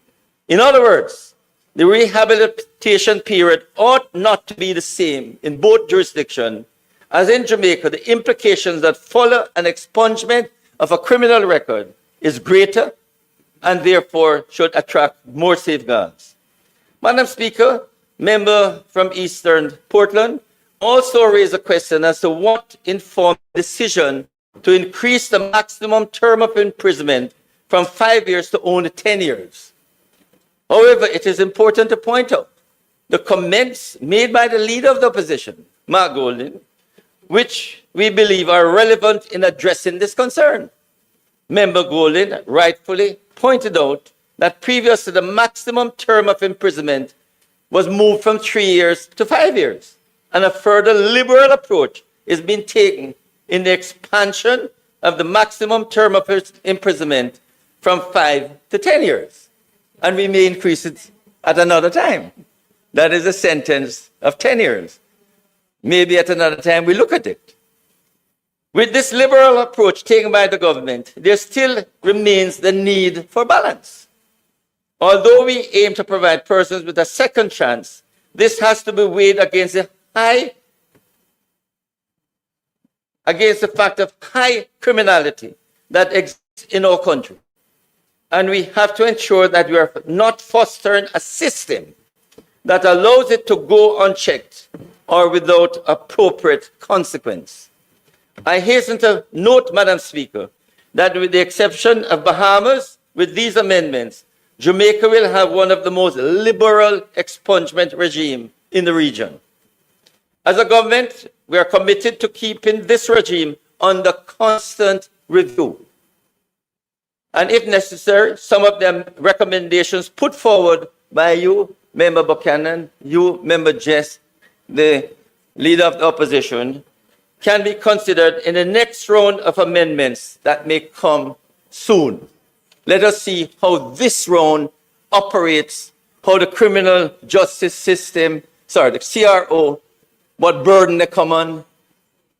Speaker 2: In other words, the rehabilitation period ought not to be the same in both jurisdictions as in Jamaica. The implications that follow an expungement of a criminal record is greater and therefore should attract more safeguards. Madam Speaker, member from Eastern Portland also raised a question as to what informed the decision to increase the maximum term of imprisonment from 5 years to only 10 years. However, it is important to point out the comments made by the leader of the opposition, Mark Golding, which we believe are relevant in addressing this concern. Member Golding rightfully pointed out that previously the maximum term of imprisonment was moved from 3 years to 5 years, and a further liberal approach is being taken in the expansion of the maximum term of imprisonment from 5 to 10 years. And we may increase it at another time. That is a sentence of 10 years. Maybe at another time we look at it. With this liberal approach taken by the government, there still remains the need for balance. Although we aim to provide persons with a second chance, this has to be weighed against the fact of high criminality that exists in our country. And we have to ensure that we are not fostering a system that allows it to go unchecked or without appropriate consequence. I hasten to note, Madam Speaker, that with the exception of Bahamas, with these amendments, Jamaica will have one of the most liberal expungement regime in the region. As a government, we are committed to keeping this regime under constant review. And if necessary, some of the recommendations put forward by you, Member Buchanan, you, Member Jess, the leader of the opposition, can be considered in the next round of amendments that may come soon. Let us see how this round operates, how the criminal justice system, the CRO, what burden they come on,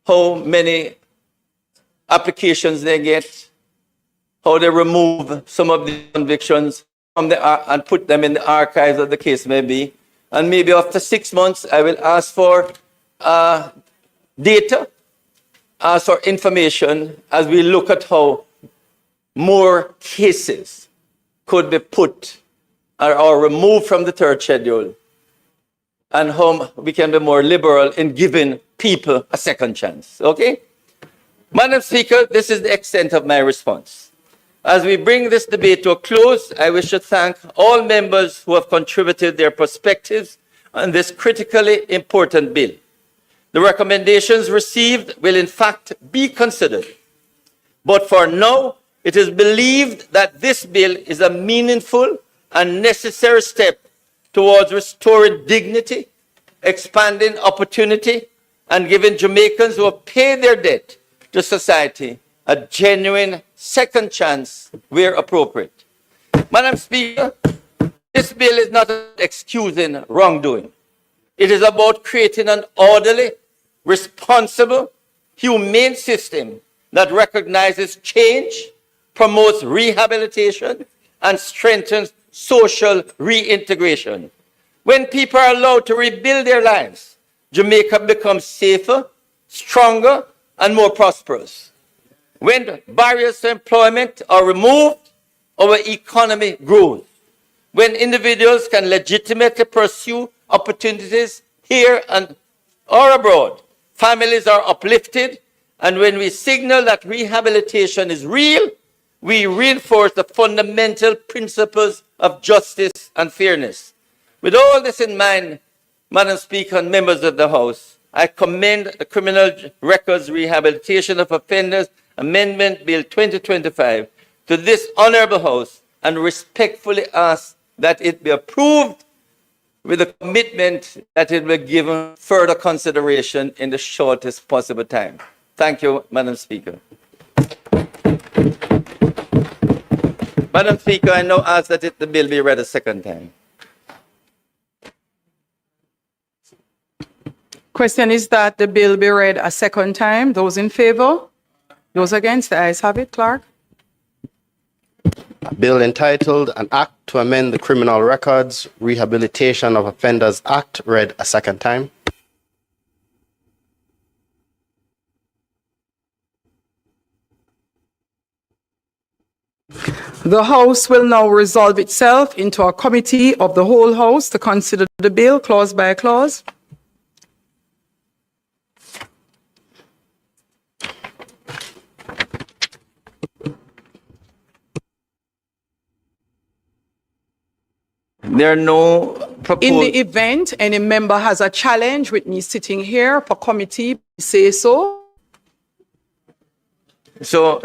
Speaker 2: how many applications they get, how they remove some of the convictions from and put them in the archives of the case may be. And maybe after 6 months, I will ask for data, ask for information as we look at how more cases could be put or removed from the third schedule, and how we can be more liberal in giving people a second chance. Okay? Madam Speaker, this is the extent of my response. As we bring this debate to a close, I wish to thank all members who have contributed their perspectives on this critically important bill. The recommendations received will in fact be considered. But for now, it is believed that this bill is a meaningful and necessary step towards restoring dignity, expanding opportunity, and giving Jamaicans who have paid their debt to society a genuine second chance where appropriate. Madam Speaker, this bill is not excusing wrongdoing. It is about creating an orderly, responsible, humane system that recognizes change, promotes rehabilitation, and strengthens social reintegration. When people are allowed to rebuild their lives, Jamaica becomes safer, stronger, and more prosperous. When barriers to employment are removed, our economy grows. When individuals can legitimately pursue opportunities here and or abroad, families are uplifted, and when we signal that rehabilitation is real, we reinforce the fundamental principles of justice and fairness. With all this in mind, Madam Speaker and members of the House, I commend the Criminal Records Rehabilitation of Offenders Amendment Bill 2025 to this honorable House and respectfully ask that it be approved with the commitment that it will be given further consideration in the shortest possible time. Thank you, Madam Speaker. Madam Speaker, I now ask that the bill be read a second time.
Speaker 1: Question is that the bill be read a second time. Those in favor? Those against? The ayes have it, Clerk.
Speaker 7: Bill entitled An Act to Amend the Criminal Records Rehabilitation of Offenders Act read a second time.
Speaker 1: The House will now resolve itself into a committee of the whole House to consider the bill clause by clause.
Speaker 2: There are no proposed...
Speaker 1: In the event any member has a challenge with me sitting here for committee, say so.
Speaker 2: So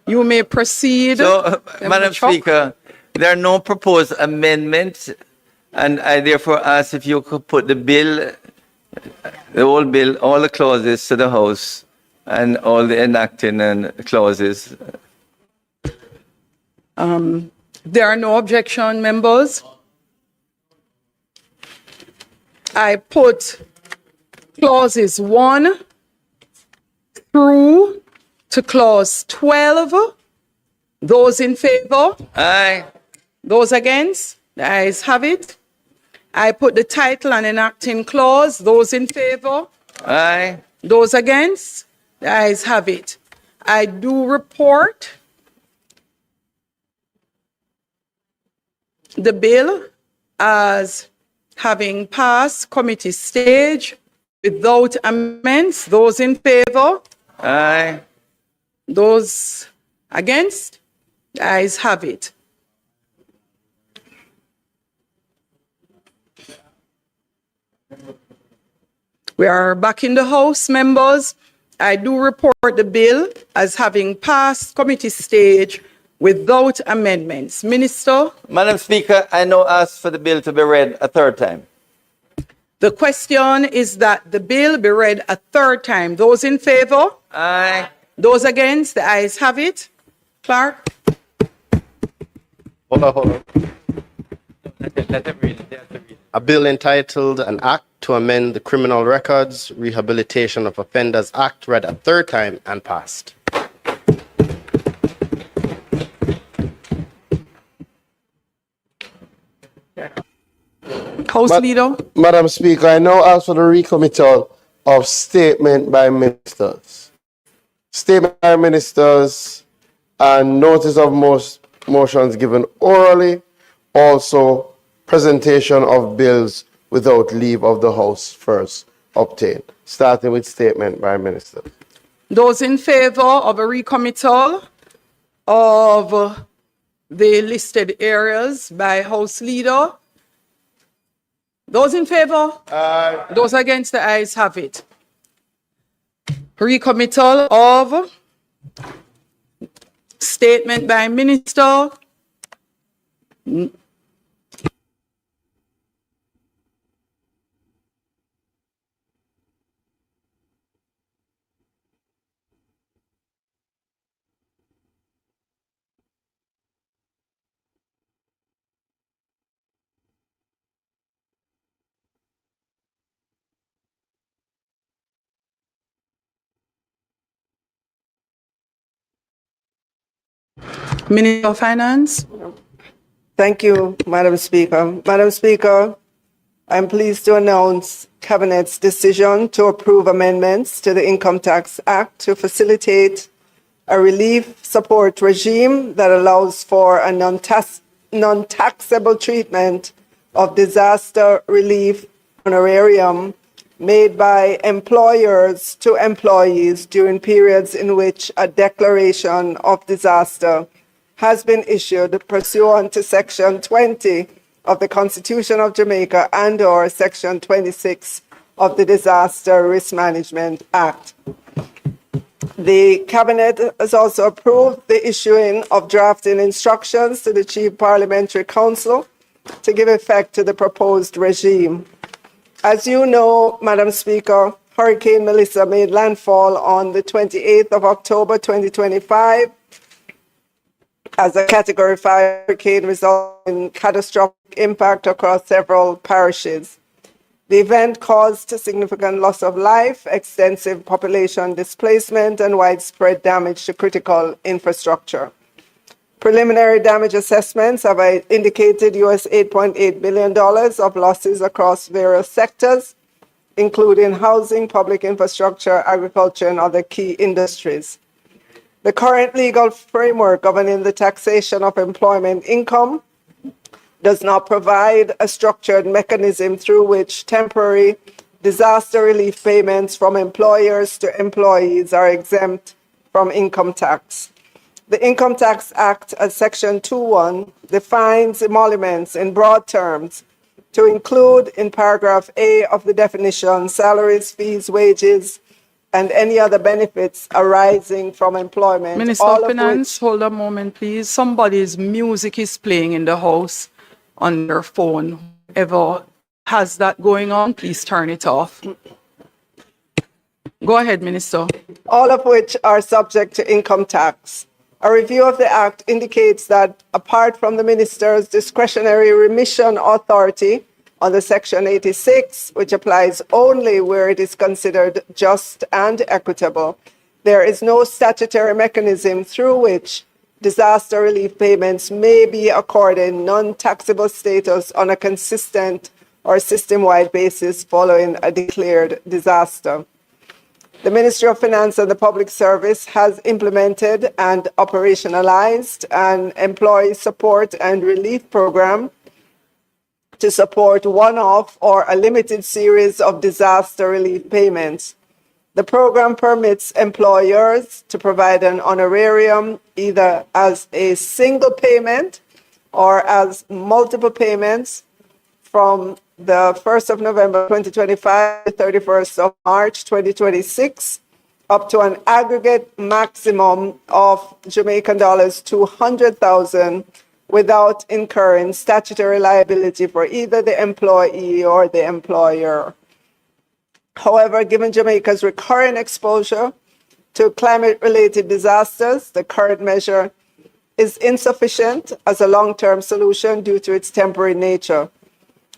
Speaker 1: you may proceed.
Speaker 2: So, Madam Speaker, there are no proposed amendments, and I therefore ask if you could put the bill, the whole bill, all the clauses to the House, and all the enacting and clauses.
Speaker 1: There are no objection, members. I put clauses 1 through to clause 12. Those in favor?
Speaker 2: Aye.
Speaker 1: Those against? The ayes have it. I put the title and enacting clause. Those in favor?
Speaker 2: Aye.
Speaker 1: Those against? The ayes have it. I do report the bill as having passed committee stage without amendments. Those in favor?
Speaker 2: Aye.
Speaker 1: Those against? The ayes have it. We are back in the House, members. I do report the bill as having passed committee stage without amendments. Minister?
Speaker 2: Madam Speaker, I now ask for the bill to be read a third time.
Speaker 1: The question is that the bill be read a third time. Those in favor?
Speaker 2: Aye.
Speaker 1: Those against? The ayes have it. Clerk?
Speaker 7: Hold on.
Speaker 2: Let them read it. They have to read it.
Speaker 7: A bill entitled An Act to Amend the Criminal Records Rehabilitation of Offenders Act read a third time and passed.
Speaker 1: House Leader?
Speaker 17: Madam Speaker, I now ask for the recommittal of statement by ministers. Statement by ministers and notice of most motions given orally. Also, presentation of bills without leave of the House first obtained. Starting with statement by minister.
Speaker 1: Those in favor of a recommittal of the listed areas by House Leader? Those in favor?
Speaker 17: Aye.
Speaker 1: Those against? The ayes have it. Recommittal of statement by minister. Minister of Finance.
Speaker 4: Thank you, Madam Speaker. Madam Speaker, I'm pleased to announce Cabinet's decision to approve amendments to the Income Tax Act to facilitate a relief support regime that allows for a non-taxable treatment of disaster relief honorarium made by employers to employees during periods in which a declaration of disaster has been issued pursuant to Section 20 of the Constitution of Jamaica and/or Section 26 of the Disaster Risk Management Act. The Cabinet has also approved the issuing of drafting instructions to the Chief Parliamentary Council to give effect to the proposed regime. As you know, Madam Speaker, Hurricane Melissa made landfall on the 28th of October 2025 as a Category 5 hurricane resulting in catastrophic impact across several parishes. The event caused a significant loss of life, extensive population displacement, and widespread damage to critical infrastructure. Preliminary damage assessments have indicated US $8.8 billion of losses across various sectors, including housing, public infrastructure, agriculture, and other key industries. The current legal framework governing the taxation of employment income does not provide a structured mechanism through which temporary disaster relief payments from employers to employees are exempt from income tax. The Income Tax Act, as Section 2.1, defines emoluments in broad terms to include in paragraph A of the definition salaries, fees, wages, and any other benefits arising from employment.
Speaker 1: Minister of Finance, hold a moment, please. Somebody's music is playing in the house on their phone. Whoever has that going on, please turn it off. Go ahead, Minister.
Speaker 4: All of which are subject to income tax. A review of the Act indicates that apart from the Minister's discretionary remission authority under Section 86, which applies only where it is considered just and equitable, there is no statutory mechanism through which disaster relief payments may be accorded non-taxable status on a consistent or system-wide basis following a declared disaster. The Ministry of Finance and the Public Service has implemented and operationalized an employee support and relief program to support one-off or a limited series of disaster relief payments. The program permits employers to provide an honorarium either as a single payment or as multiple payments from the 1st of November 2025 to 31st of March 2026, up to an aggregate maximum of Jamaican dollars 200,000 without incurring statutory liability for either the employee or the employer. However, given Jamaica's recurring exposure to climate-related disasters, the current measure is insufficient as a long-term solution due to its temporary nature.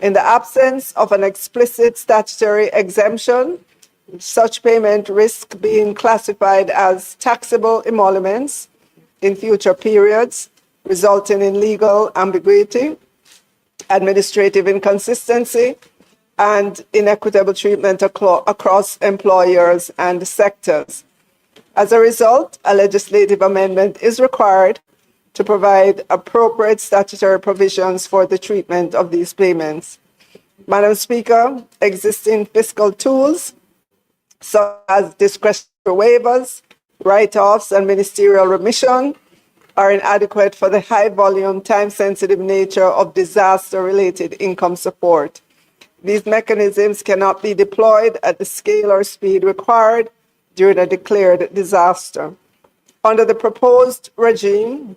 Speaker 4: In the absence of an explicit statutory exemption, such payment risk being classified as taxable emoluments in future periods, resulting in legal ambiguity, administrative inconsistency, and inequitable treatment across employers and sectors. As a result, a legislative amendment is required to provide appropriate statutory provisions for the treatment of these payments. Madam Speaker, existing fiscal tools such as discretionary waivers, write-offs, and ministerial remission are inadequate for the high-volume, time-sensitive nature of disaster-related income support. These mechanisms cannot be deployed at the scale or speed required during a declared disaster. Under the proposed regime,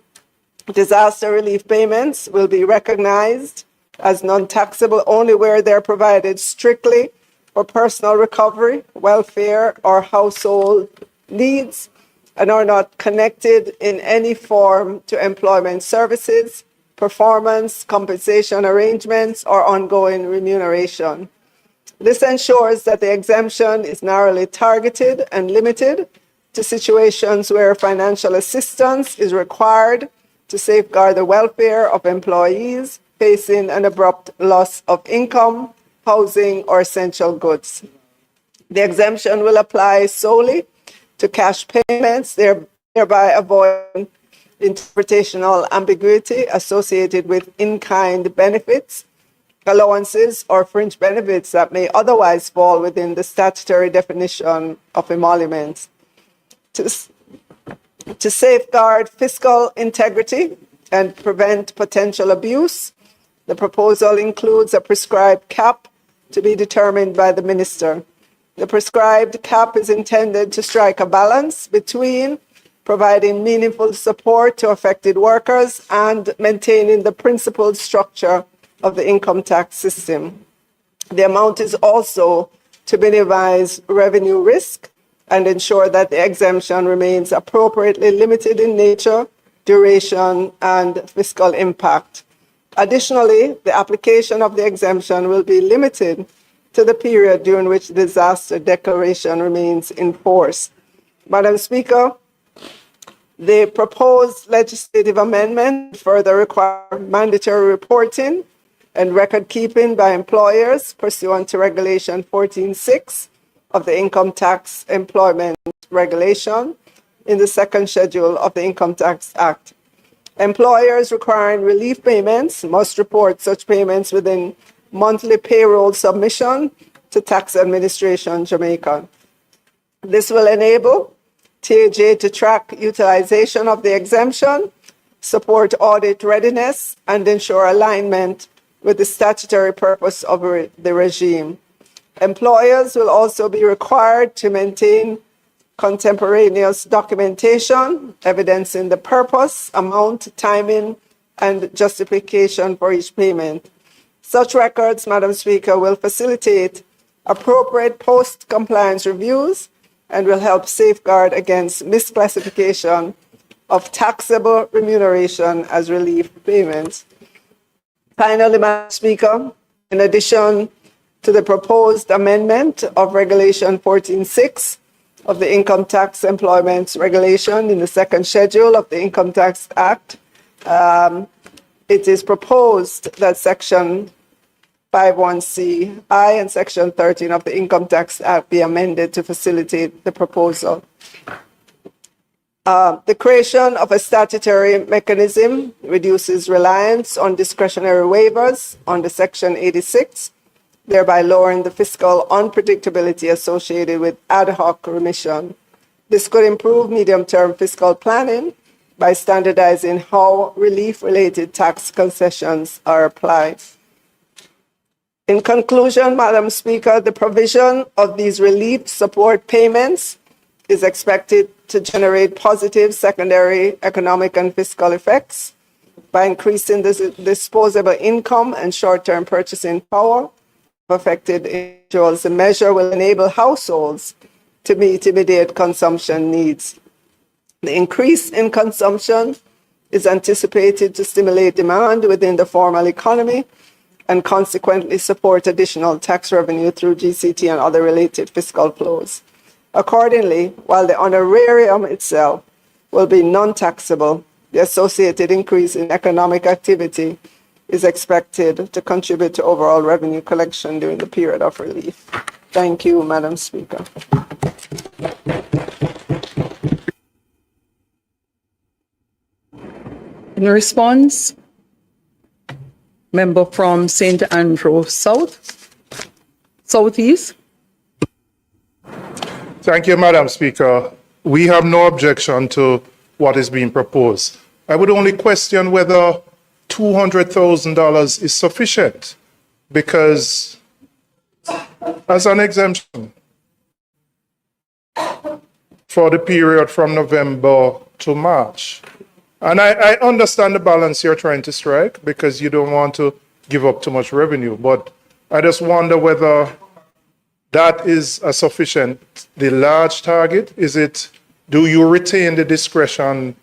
Speaker 4: disaster relief payments will be recognized as non-taxable only where they're provided strictly for personal recovery, welfare, or household needs, and are not connected in any form to employment services, performance, compensation arrangements, or ongoing remuneration. This ensures that the exemption is narrowly targeted and limited to situations where financial assistance is required to safeguard the welfare of employees facing an abrupt loss of income, housing, or essential goods. The exemption will apply solely to cash payments, thereby avoiding interpretational ambiguity associated with in-kind benefits, allowances, or fringe benefits that may otherwise fall within the statutory definition of emoluments. To safeguard fiscal integrity and prevent potential abuse, the proposal includes a prescribed cap to be determined by the minister. The prescribed cap is intended to strike a balance between providing meaningful support to affected workers and maintaining the principled structure of the income tax system. The amount is also to minimize revenue risk and ensure that the exemption remains appropriately limited in nature, duration, and fiscal impact. Additionally, the application of the exemption will be limited to the period during which the disaster declaration remains in force. Madam Speaker, the proposed legislative amendment further require mandatory reporting and record keeping by employers pursuant to Regulation 14.6 of the Income Tax Employment Regulation in the second schedule of the Income Tax Act. Employers requiring relief payments must report such payments within monthly payroll submission to Tax Administration Jamaica. This will enable TAJ to track utilization of the exemption, support audit readiness, and ensure alignment with the statutory purpose of the regime. Employers will also be required to maintain contemporaneous documentation evidencing the purpose, amount, timing, and justification for each payment. Such records, Madam Speaker, will facilitate appropriate post-compliance reviews and will help safeguard against misclassification of taxable remuneration as relief payments. Finally, Madam Speaker, in addition to the proposed amendment of Regulation 14.6 of the Income Tax Employment Regulation in the second schedule of the Income Tax Act, it is proposed that Section 51(c)(I) and Section 13 of the Income Tax Act be amended to facilitate the proposal. The creation of a statutory mechanism reduces reliance on discretionary waivers under Section 86, thereby lowering the fiscal unpredictability associated with ad hoc remission. This could improve medium-term fiscal planning by standardizing how relief-related tax concessions are applied. In conclusion, Madam Speaker, the provision of these relief support payments is expected to generate positive secondary economic and fiscal effects by increasing the disposable income and short-term purchasing power of affected individuals. The measure will enable households to meet immediate consumption needs. The increase in consumption is anticipated to stimulate demand within the formal economy and consequently support additional tax revenue through GCT and other related fiscal flows. Accordingly, while the honorarium itself will be non-taxable, the associated increase in economic activity is expected to contribute to overall revenue collection during the period of relief. Thank you, Madam Speaker.
Speaker 1: In response, member from St. Andrew Southeast.
Speaker 11: Thank you, Madam Speaker. We have no objection to what is being proposed. I would only question whether $200,000 is sufficient, because as an exemption for the period from November to March. And I understand the balance you're trying to strike because you don't want to give up too much revenue, but I just wonder whether that is a the large target. Do you retain the discretion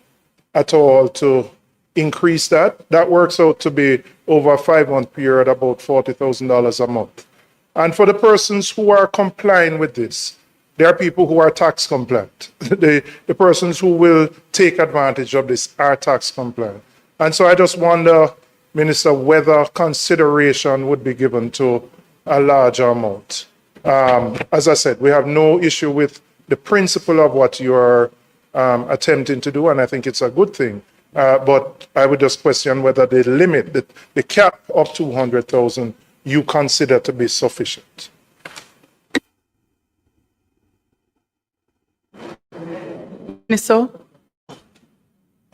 Speaker 11: at all to increase that? That works out to be over a 5-month period, about $40,000 a month. And for the persons who are complying with this, there are people who are tax compliant. The persons who will take advantage of this are tax compliant. And so I just wonder, Minister, whether consideration would be given to a larger amount. As I said, we have no issue with the principle of what you are attempting to do, and I think it's a good thing. But I would just question whether the limit, the cap of 200,000, you consider to be sufficient.
Speaker 1: Minister.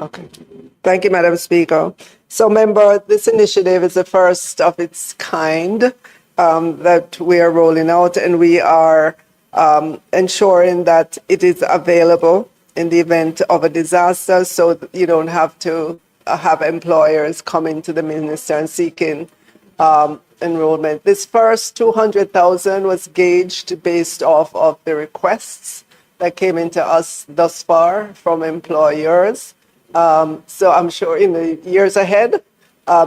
Speaker 4: Okay. Thank you, Madam Speaker. So, member, this initiative is the first of its kind that we are rolling out, and we are ensuring that it is available in the event of a disaster, so that you don't have to have employers coming to the minister and seeking enrollment. This first 200,000 was gauged based off of the requests that came into us thus far from employers. So I'm sure in the years ahead,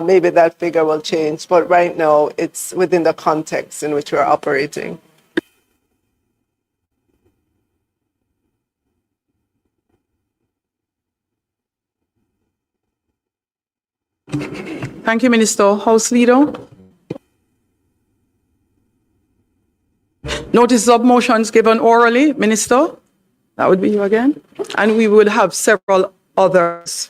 Speaker 4: maybe that figure will change, but right now it's within the context in which we're operating.
Speaker 1: Thank you, Minister. House Leader. Notice of motions given orally, Minister. That would be you again. And we will have several others.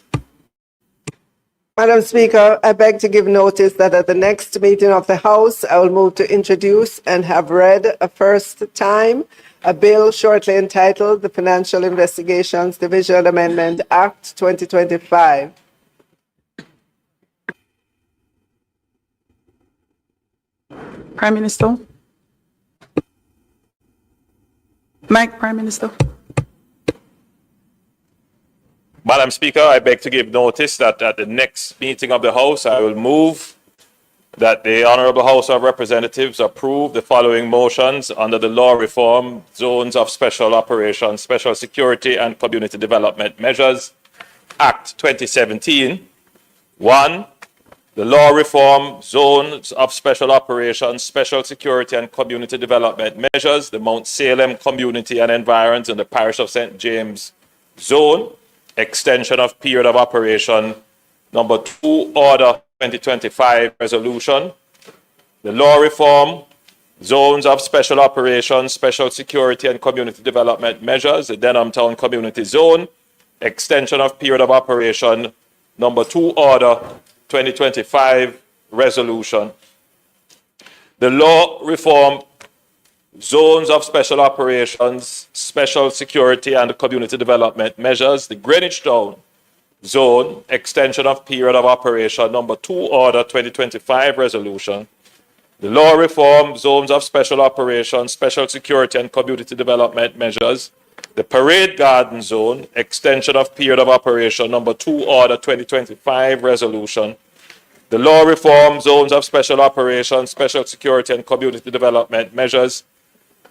Speaker 4: Madam Speaker, I beg to give notice that at the next meeting of the House, I will move to introduce and have read a first time a bill shortly entitled the Financial Investigations Division Amendment Act 2025.
Speaker 1: Prime Minister. Mike, Prime Minister.
Speaker 8: Madam Speaker, I beg to give notice that at the next meeting of the House, I will move that the Honorable House of Representatives approve the following motions under the Law Reform Zones of Special Operations, Special Security and Community Development Measures Act 2017. 1. The Law Reform Zones of Special Operations, Special Security and Community Development Measures, the Mount Salem Community and Environs in the Parish of St. James Zone, extension of period of operation. Number 2, Order 2025 Resolution. The Law Reform Zones of Special Operations, Special Security and Community Development Measures, the Denham Town Community Zone, extension of period of operation, number 2 order 2025 resolution. The law reform zones of special operations, special security and community development measures, the Greenwich Town zone, extension of period of operation, number 2 order 2025 resolution. The law reform zones of special operations, special security and community development measures, the Parade Garden zone, extension of period of operation, number 2 order 2025 resolution. The law reform zones of special operations, special security and community development measures,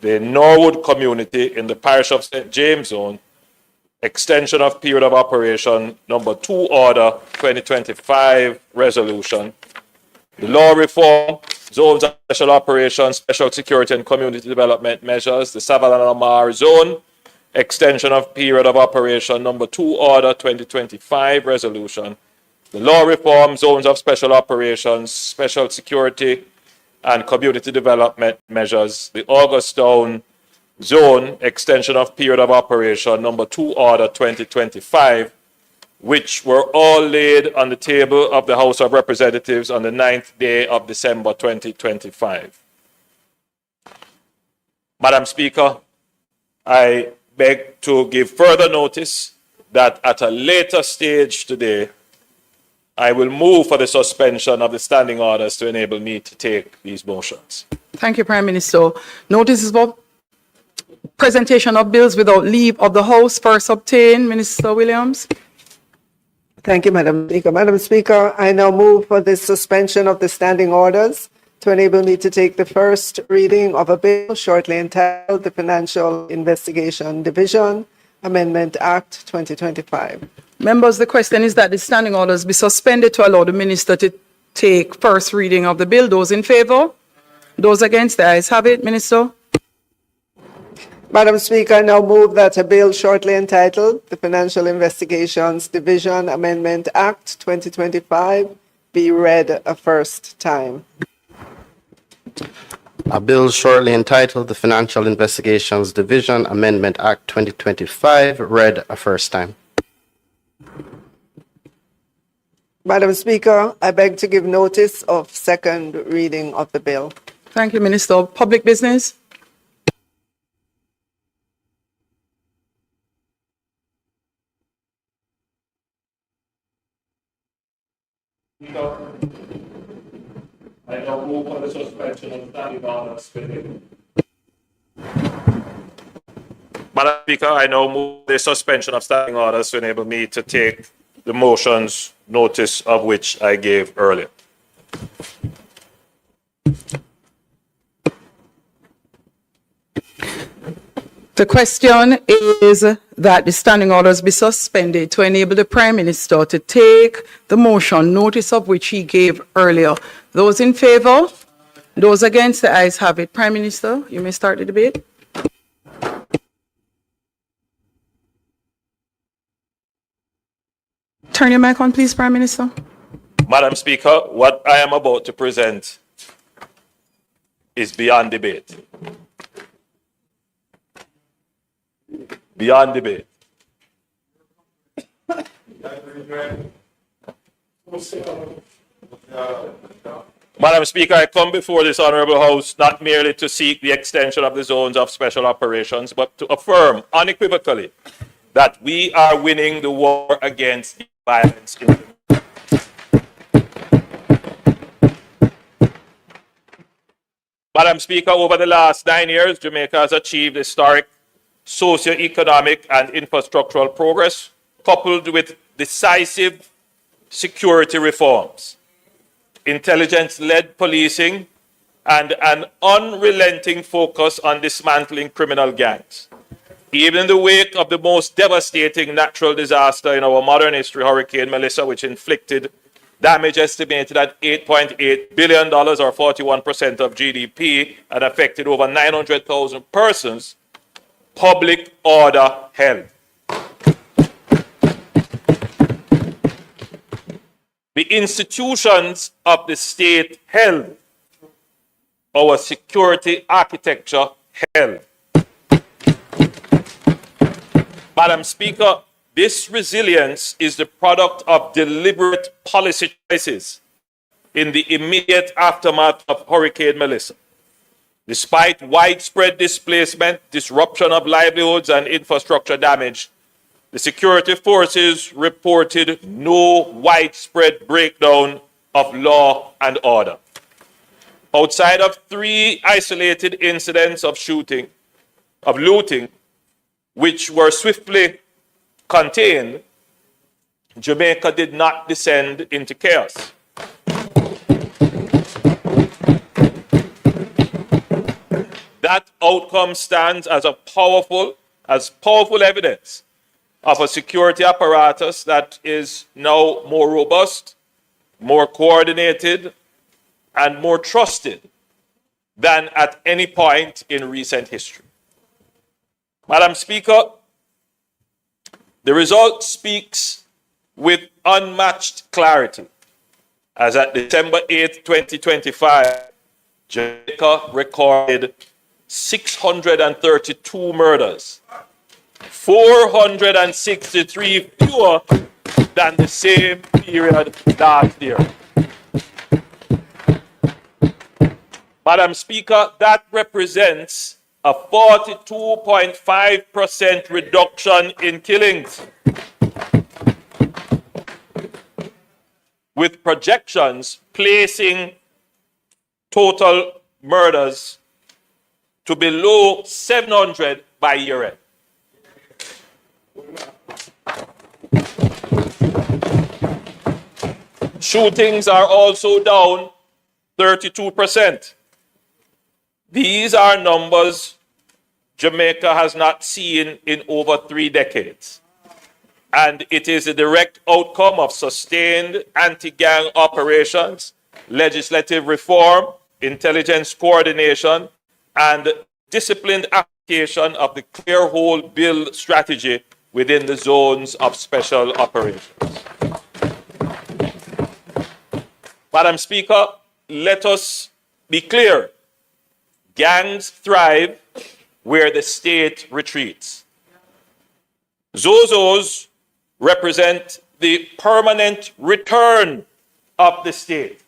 Speaker 8: the Norwood community in the parish of St. James zone, extension of period of operation, number 2 order 2025 resolution. The law reform zones of special operations, special security and community development measures, the Savannah zone, extension of period of operation, number 2 order 2025 resolution. The law reform zones of special operations, special security and community development measures, the Augustown zone, extension of period of operation, number 2 order 2025, which were all laid on the table of the House of Representatives on the 9th day of December 2025. Madam Speaker, I beg to give further notice that at a later stage today, I will move for the suspension of the standing orders to enable me to take these motions.
Speaker 1: Thank you, Prime Minister. Notices of presentation of bills without leave of the House first obtained. Minister Williams.
Speaker 4: Thank you, Madam Speaker. Madam Speaker, I now move for the suspension of the standing orders to enable me to take the first reading of a bill shortly entitled the Financial Investigation Division Amendment Act 2025.
Speaker 1: Members, the question is that the standing orders be suspended to allow the minister to take first reading of the bill. Those in favor? Those against? The ayes have it. Minister.
Speaker 4: Madam Speaker, I now move that a bill shortly entitled the Financial Investigations Division Amendment Act 2025 be read a first time.
Speaker 7: A bill shortly entitled the Financial Investigations Division Amendment Act 2025 read a first time.
Speaker 4: Madam Speaker, I beg to give notice of second reading of the bill.
Speaker 1: Thank you, Minister. Public business.
Speaker 8: I now move for the suspension of standing orders. Madam Speaker, I now move the suspension of standing orders to enable me to take the motions, notice of which I gave earlier.
Speaker 1: The question is that the standing orders be suspended to enable the Prime Minister to take the motion, notice of which he gave earlier. Those in favor? Those against? The ayes have it. Prime Minister, you may start the debate. Turn your mic on, please, Prime Minister.
Speaker 8: Madam Speaker, what I am about to present is beyond debate. Beyond debate. Madam Speaker, I come before this Honourable House not merely to seek the extension of the zones of special operations, but to affirm unequivocally that we are winning the war against violence in the Madam Speaker, over the last 9 years, Jamaica has achieved historic socio-economic and infrastructural progress, coupled with decisive security reforms, intelligence-led policing, and an unrelenting focus on dismantling criminal gangs. Even in the wake of the most devastating natural disaster in our modern history, Hurricane Melissa, which inflicted damage estimated at $8.8 billion or 41% of GDP and affected over 900,000 persons, public order held. The institutions of the state held. Our security architecture held. Madam Speaker, This resilience is the product of deliberate policy choices in the immediate aftermath of Hurricane Melissa. Despite widespread displacement, disruption of livelihoods, and infrastructure damage, the security forces reported no widespread breakdown of law and order. Outside of 3 isolated incidents of looting, which were swiftly contained, Jamaica did not descend into chaos. That outcome stands as powerful evidence of a security apparatus that is now more robust, more coordinated, and more trusted than at any point in recent history. Madam Speaker, the result speaks with unmatched clarity, as at December 8, 2025, Jamaica recorded 632 murders, 463 fewer than the same period last year. Madam Speaker, that represents a 42.5% reduction in killings, with projections placing total murders to below 700 by year-end. Shootings are also down 32%. These are numbers Jamaica has not seen in over 3 decades. And it is a direct outcome of sustained anti-gang operations, legislative reform, intelligence coordination, and disciplined application of the clear hold build strategy within the zones of special operations. Madam Speaker, let us be clear. Gangs thrive where the state retreats. Zozos represent the permanent return of the state.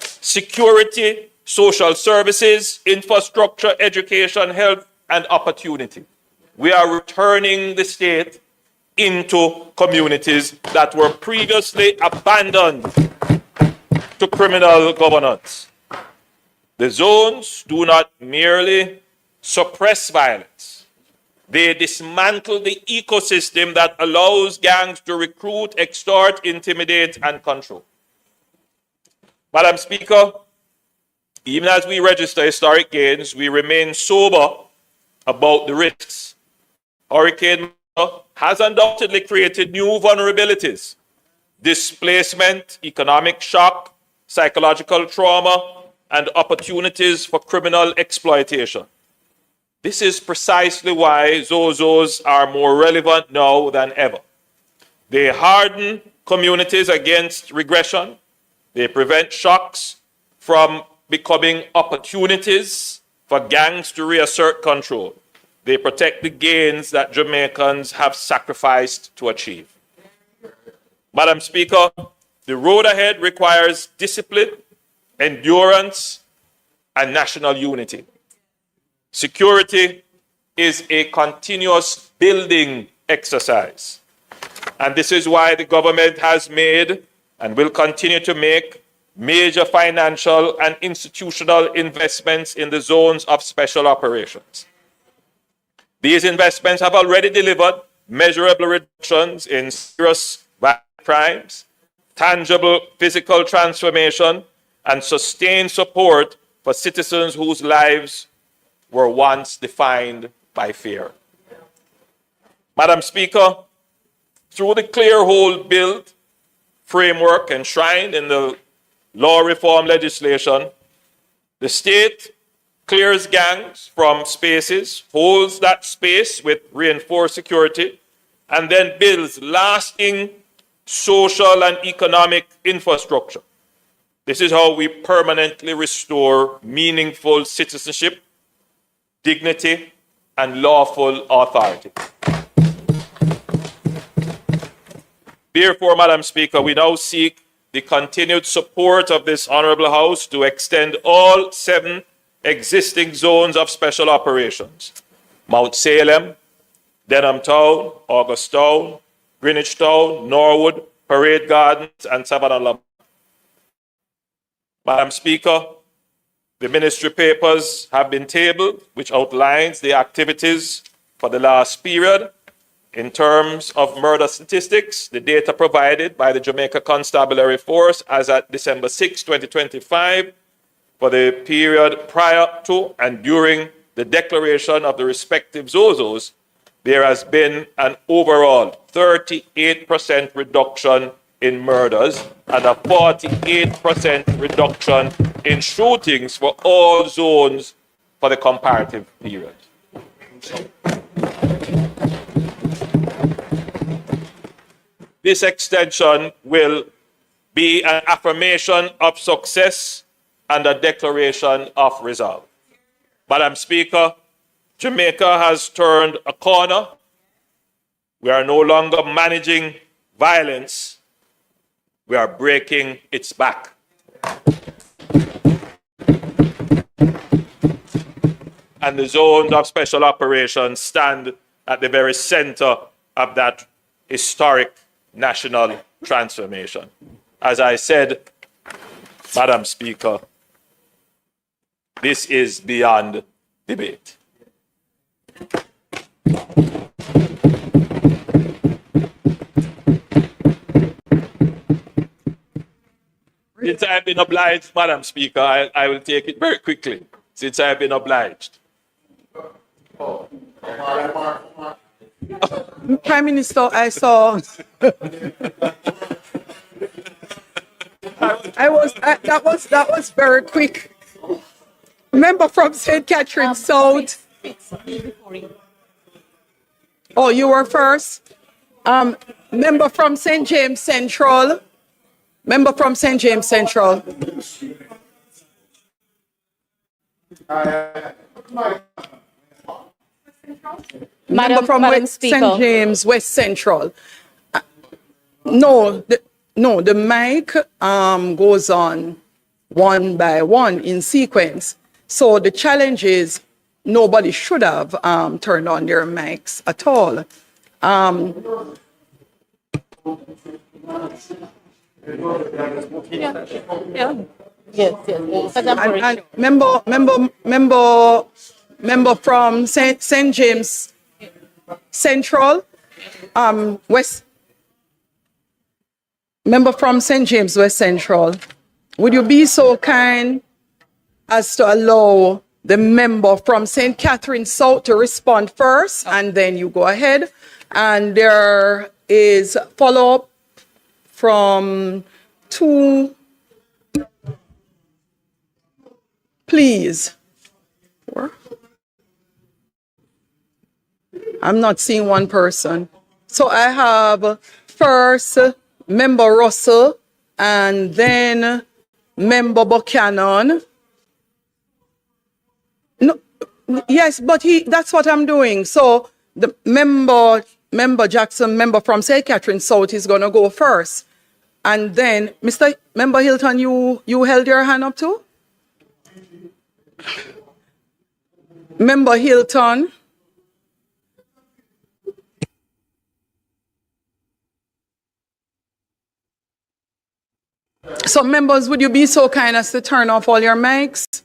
Speaker 8: Security, social services, infrastructure, education, health, and opportunity. We are returning the state into communities that were previously abandoned to criminal governance. The zones do not merely suppress violence. They dismantle the ecosystem that allows gangs to recruit, extort, intimidate, and control. Madam Speaker, even as we register historic gains, we remain sober about the risks. Hurricane has undoubtedly created new vulnerabilities: displacement, economic shock, psychological trauma, and opportunities for criminal exploitation. This is precisely why Zozos are more relevant now than ever. They harden communities against regression. They prevent shocks from becoming opportunities for gangs to reassert control. They protect the gains that Jamaicans have sacrificed to achieve. Madam Speaker, the road ahead requires discipline, endurance, and national unity. Security is a continuous building exercise. And this is why the government has made and will continue to make major financial and institutional investments in the zones of special operations. These investments have already delivered measurable reductions in serious violent crimes, tangible physical transformation, and sustained support for citizens whose lives were once defined by fear. Madam Speaker, through the Clear Hold Build framework enshrined in the law reform legislation, the state clears gangs from spaces, holds that space with reinforced security, and then builds lasting social and economic infrastructure. This is how we permanently restore meaningful citizenship, dignity, and lawful authority. Therefore, Madam Speaker, we now seek the continued support of this Honorable House to extend all 7 existing zones of special operations: Mount Salem, Denham Town, August Town, Greenwich Town, Norwood, Parade Gardens, and Savannah Lamar. Madam Speaker, the ministry papers have been tabled, which outlines the activities for the last period. In terms of murder statistics, the data provided by the Jamaica Constabulary Force as at December 6, 2025, for the period prior to and during the declaration of the respective ZOZOs, there has been an overall 38% reduction in murders and a 48% reduction in shootings for all zones for the comparative period. This extension will be an affirmation of success and a declaration of resolve. Madam Speaker, Jamaica has turned a corner. We are no longer managing violence. We are breaking its back. And the zones of special operations stand at the very center of that historic national transformation. As I said, Madam Speaker, this is beyond debate. Since I have been obliged, Madam Speaker, I will take it very quickly, since I have been obliged.
Speaker 1: Prime Minister, I saw. That was very quick. Member from St. Catherine South. Oh, you were first. Member from St. James Central. Member from St. James Central. Member from
Speaker 21: Madam Speaker.
Speaker 1: St. James West Central. No, the mic goes on one by one in sequence. So the challenge is nobody should have turned on their mics at all. And member from St. James Central, West. Member from St. James West Central, would you be so kind as to allow the member from St. Catherine South to respond first, and then you go ahead. And there is follow-up from 2. Please. 4. I'm not seeing one person. So I have first Member Russell and then Member Buchanan. No, yes, but that's what I'm doing. So the Member Jackson, member from St. Catherine South, is going to go first. And then, Member Hilton, you held your hand up too? Member Hilton. So members, would you be so kind as to turn off all your mics?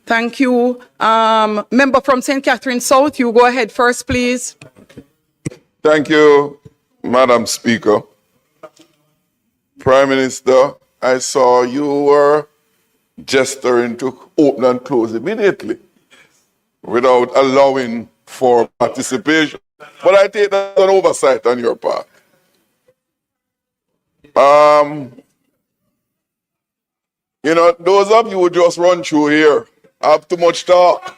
Speaker 1: Thank you. Member from St. Catherine South, you go ahead first, please.
Speaker 18: Thank you, Madam Speaker. Prime Minister, I saw you were gesturing to open and close immediately without allowing for participation. But I take that as an oversight on your part. You know, those of you who just run through here have too much talk.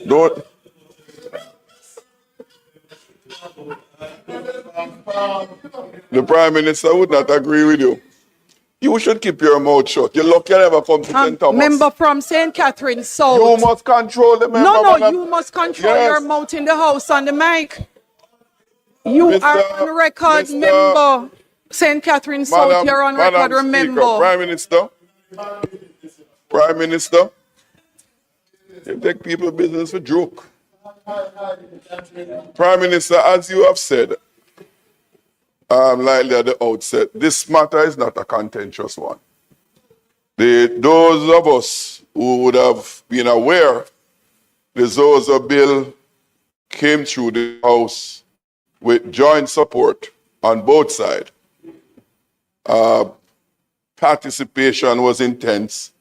Speaker 18: Don't. The Prime Minister would not agree with you. You should keep your mouth shut. You're lucky I never come to St. Thomas.
Speaker 1: Member from St. Catherine South.
Speaker 18: You must control the member.
Speaker 1: No, you must control your mouth in the house on the mic. You
Speaker 18: Mr.
Speaker 1: are on record,
Speaker 18: Mr.
Speaker 1: member. St. Catherine South, you're on record,
Speaker 18: Madam
Speaker 1: remember.
Speaker 18: Speaker, Prime Minister, you take people business for joke. Prime Minister, as you have said, lightly at the outset, this matter is not a contentious one. Those of us who would have been aware the Zozo bill came through the House with joint support on both sides. Participation was intense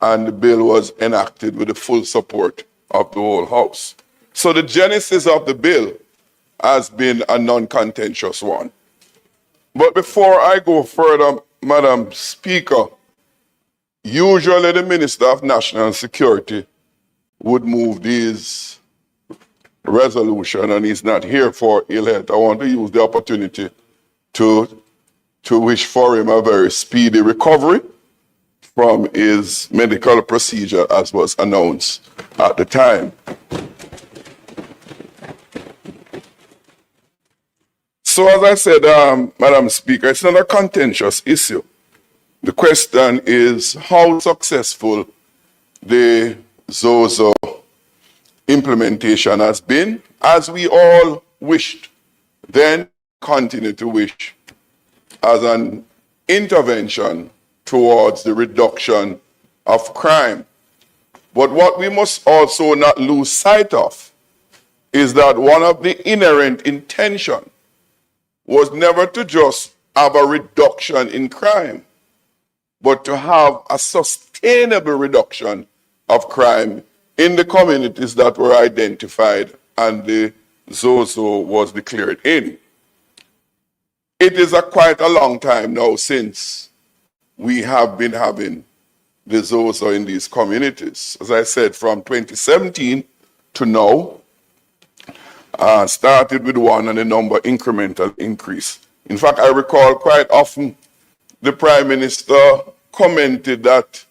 Speaker 18: and the bill was enacted with the full support of the whole House. So the genesis of the bill has been a non-contentious one. But before I go further, Madam Speaker, usually the Minister of National Security would move these resolutions, and he's not here for ill health. I want to use the opportunity to wish for him a very speedy recovery from his medical procedure as was announced at the time. So as I said, Madam Speaker, it's not a contentious issue. The question is how successful the ZOZO implementation has been, as we all wished, then continue to wish, as an intervention towards the reduction of crime. But what we must also not lose sight of is that one of the inherent intention was never to just have a reduction in crime, but to have a sustainable reduction of crime in the communities that were identified and the ZOZO was declared in. It is quite a long time now since we have been having the ZOZO in these communities. As I said, from 2017 to now, started with one and the number incremental increase. In fact, I recall quite often the Prime Minister commented that,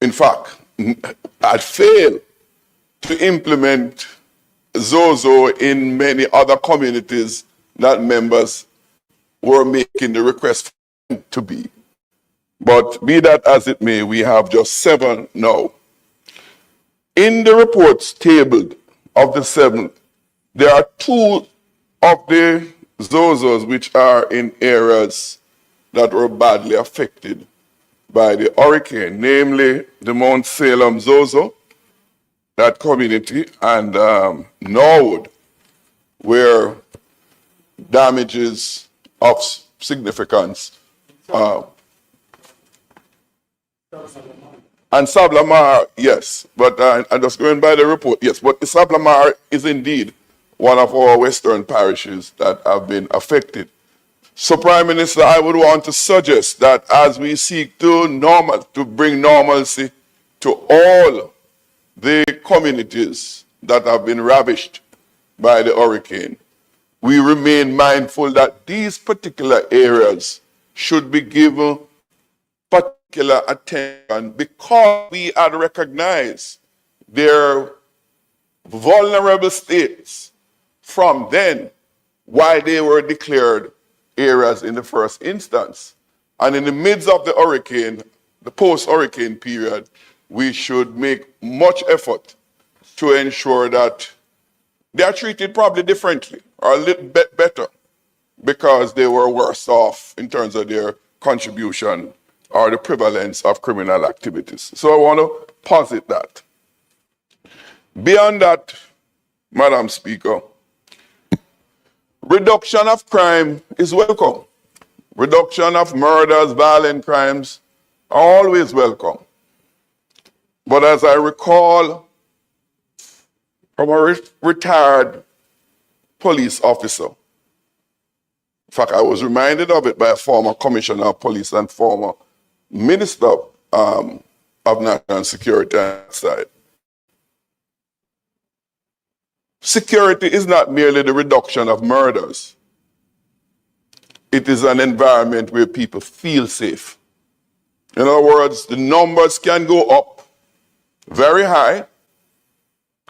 Speaker 18: in fact, had failed to implement ZOZO in many other communities that members were making the request to be. But be that as it may, we have just 7 now. In the reports tabled of the 7, there are 2 of the ZOZOs which are in areas that were badly affected by the hurricane, namely the Mount Salem ZOZO, that community, and Norwood, where damages of significance. And Sablamar, yes, but I'm just going by the report, yes, but Sablamar is indeed one of our western parishes that have been affected. So, Prime Minister, I would want to suggest that as we seek to bring normalcy to all the communities that have been ravished by the hurricane, we remain mindful that these particular areas should be given particular attention because we had recognized their vulnerable states from then, why they were declared areas in the first instance. And in the midst of the hurricane, the post-hurricane period, we should make much effort to ensure that they are treated probably differently or a little bit better because they were worse off in terms of their contribution or the prevalence of criminal activities. So I want to posit that. Beyond that, Madam Speaker, reduction of crime is welcome. Reduction of murders, violent crimes are always welcome. But as I recall from a retired police officer, in fact, I was reminded of it by a former commissioner of police and former minister of national security side. Security is not merely the reduction of murders. It is an environment where people feel safe. In other words, the numbers can go up very high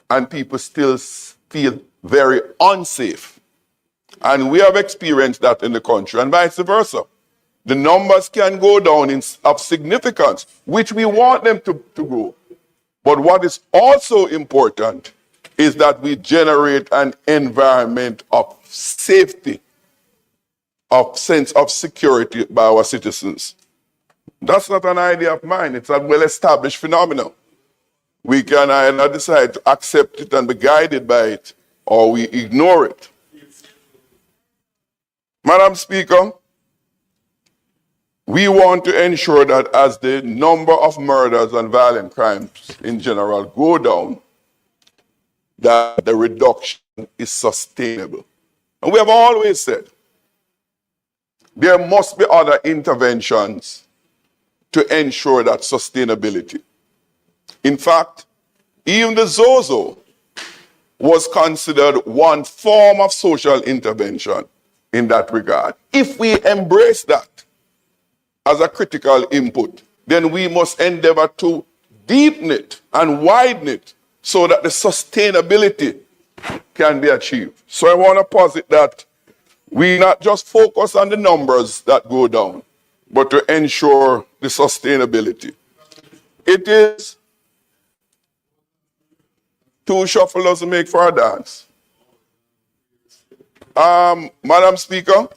Speaker 18: and people still feel very unsafe. And we have experienced that in the country and vice versa. The numbers can go down of significance, which we want them to go. But what is also important is that we generate an environment of safety, of sense of security by our citizens. That's not an idea of mine. It's a well-established phenomenon. We can either decide to accept it and be guided by it, or we ignore it. Madam Speaker, we want to ensure that as the number of murders and violent crimes in general go down, that the reduction is sustainable. And we have always said there must be other interventions to ensure that sustainability. In fact, even the Zozo was considered one form of social intervention in that regard. If we embrace that as a critical input, then we must endeavor to deepen it and widen it so that the sustainability can be achieved. So I want to posit that we not just focus on the numbers that go down, but to ensure the sustainability. It is two shufflers make for a dance. Madam Speaker,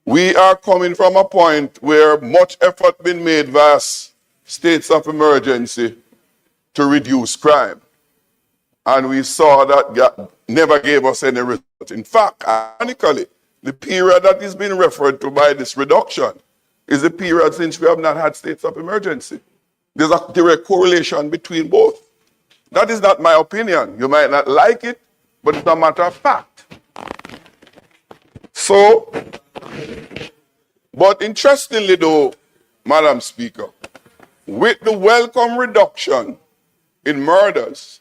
Speaker 18: we are coming from a point where much effort been made via states of emergency to reduce crime. And we saw that never gave us any result. In fact, ironically, the period that is being referred to by this reduction is the period since we have not had states of emergency. There's a direct correlation between both. That is not my opinion. You might not like it, but it's a matter of fact. So, but interestingly though, Madam Speaker, with the welcome reduction in murders,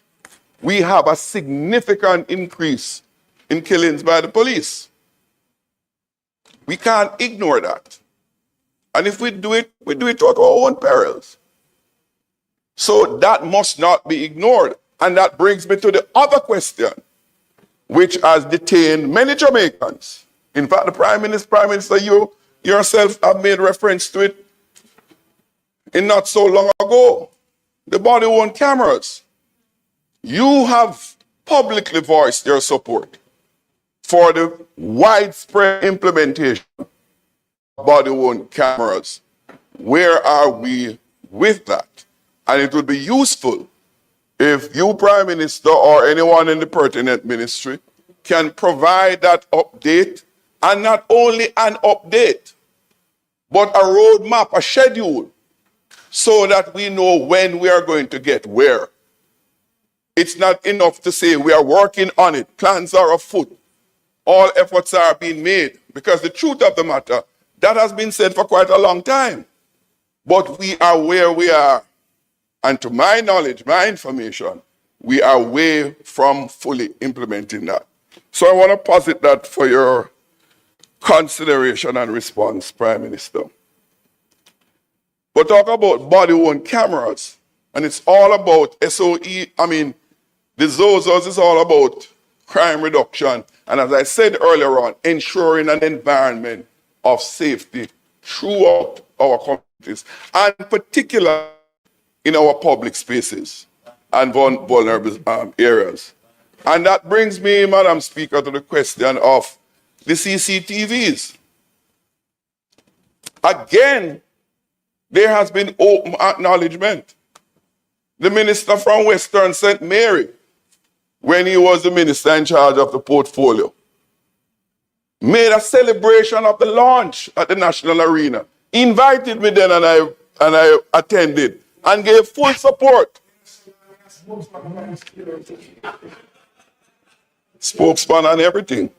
Speaker 18: we have a significant increase in killings by the police. We can't ignore that. And if we do it at our own perils. So that must not be ignored. And that brings me to the other question, which has detained many Jamaicans. In fact, the Prime Minister, you yourself have made reference to it in not so long ago. The body-worn cameras. You have publicly voiced your support for the widespread implementation of body-worn cameras. Where are we with that? And it would be useful if you, Prime Minister, or anyone in the pertinent ministry can provide that update, and not only an update, but a roadmap, a schedule, so that we know when we are going to get where. It's not enough to say we are working on it, plans are afoot, all efforts are being made, because the truth of the matter, that has been said for quite a long time. But we are where we are. And to my knowledge, my information, we are way from fully implementing that. So I want to posit that for your consideration and response, Prime Minister. But talk about body-worn cameras, and it's all about SOE. The ZOZOs is all about crime reduction. And as I said earlier on, ensuring an environment of safety throughout our communities, and particularly in our public spaces and vulnerable areas. And that brings me, Madam Speaker, to the question of the CCTVs. Again, there has been open acknowledgement. The minister from Western St. Mary, when he was the minister in charge of the portfolio, made a celebration of the launch at the National Arena. He invited me then, and I attended and gave full support. Spokesman and everything.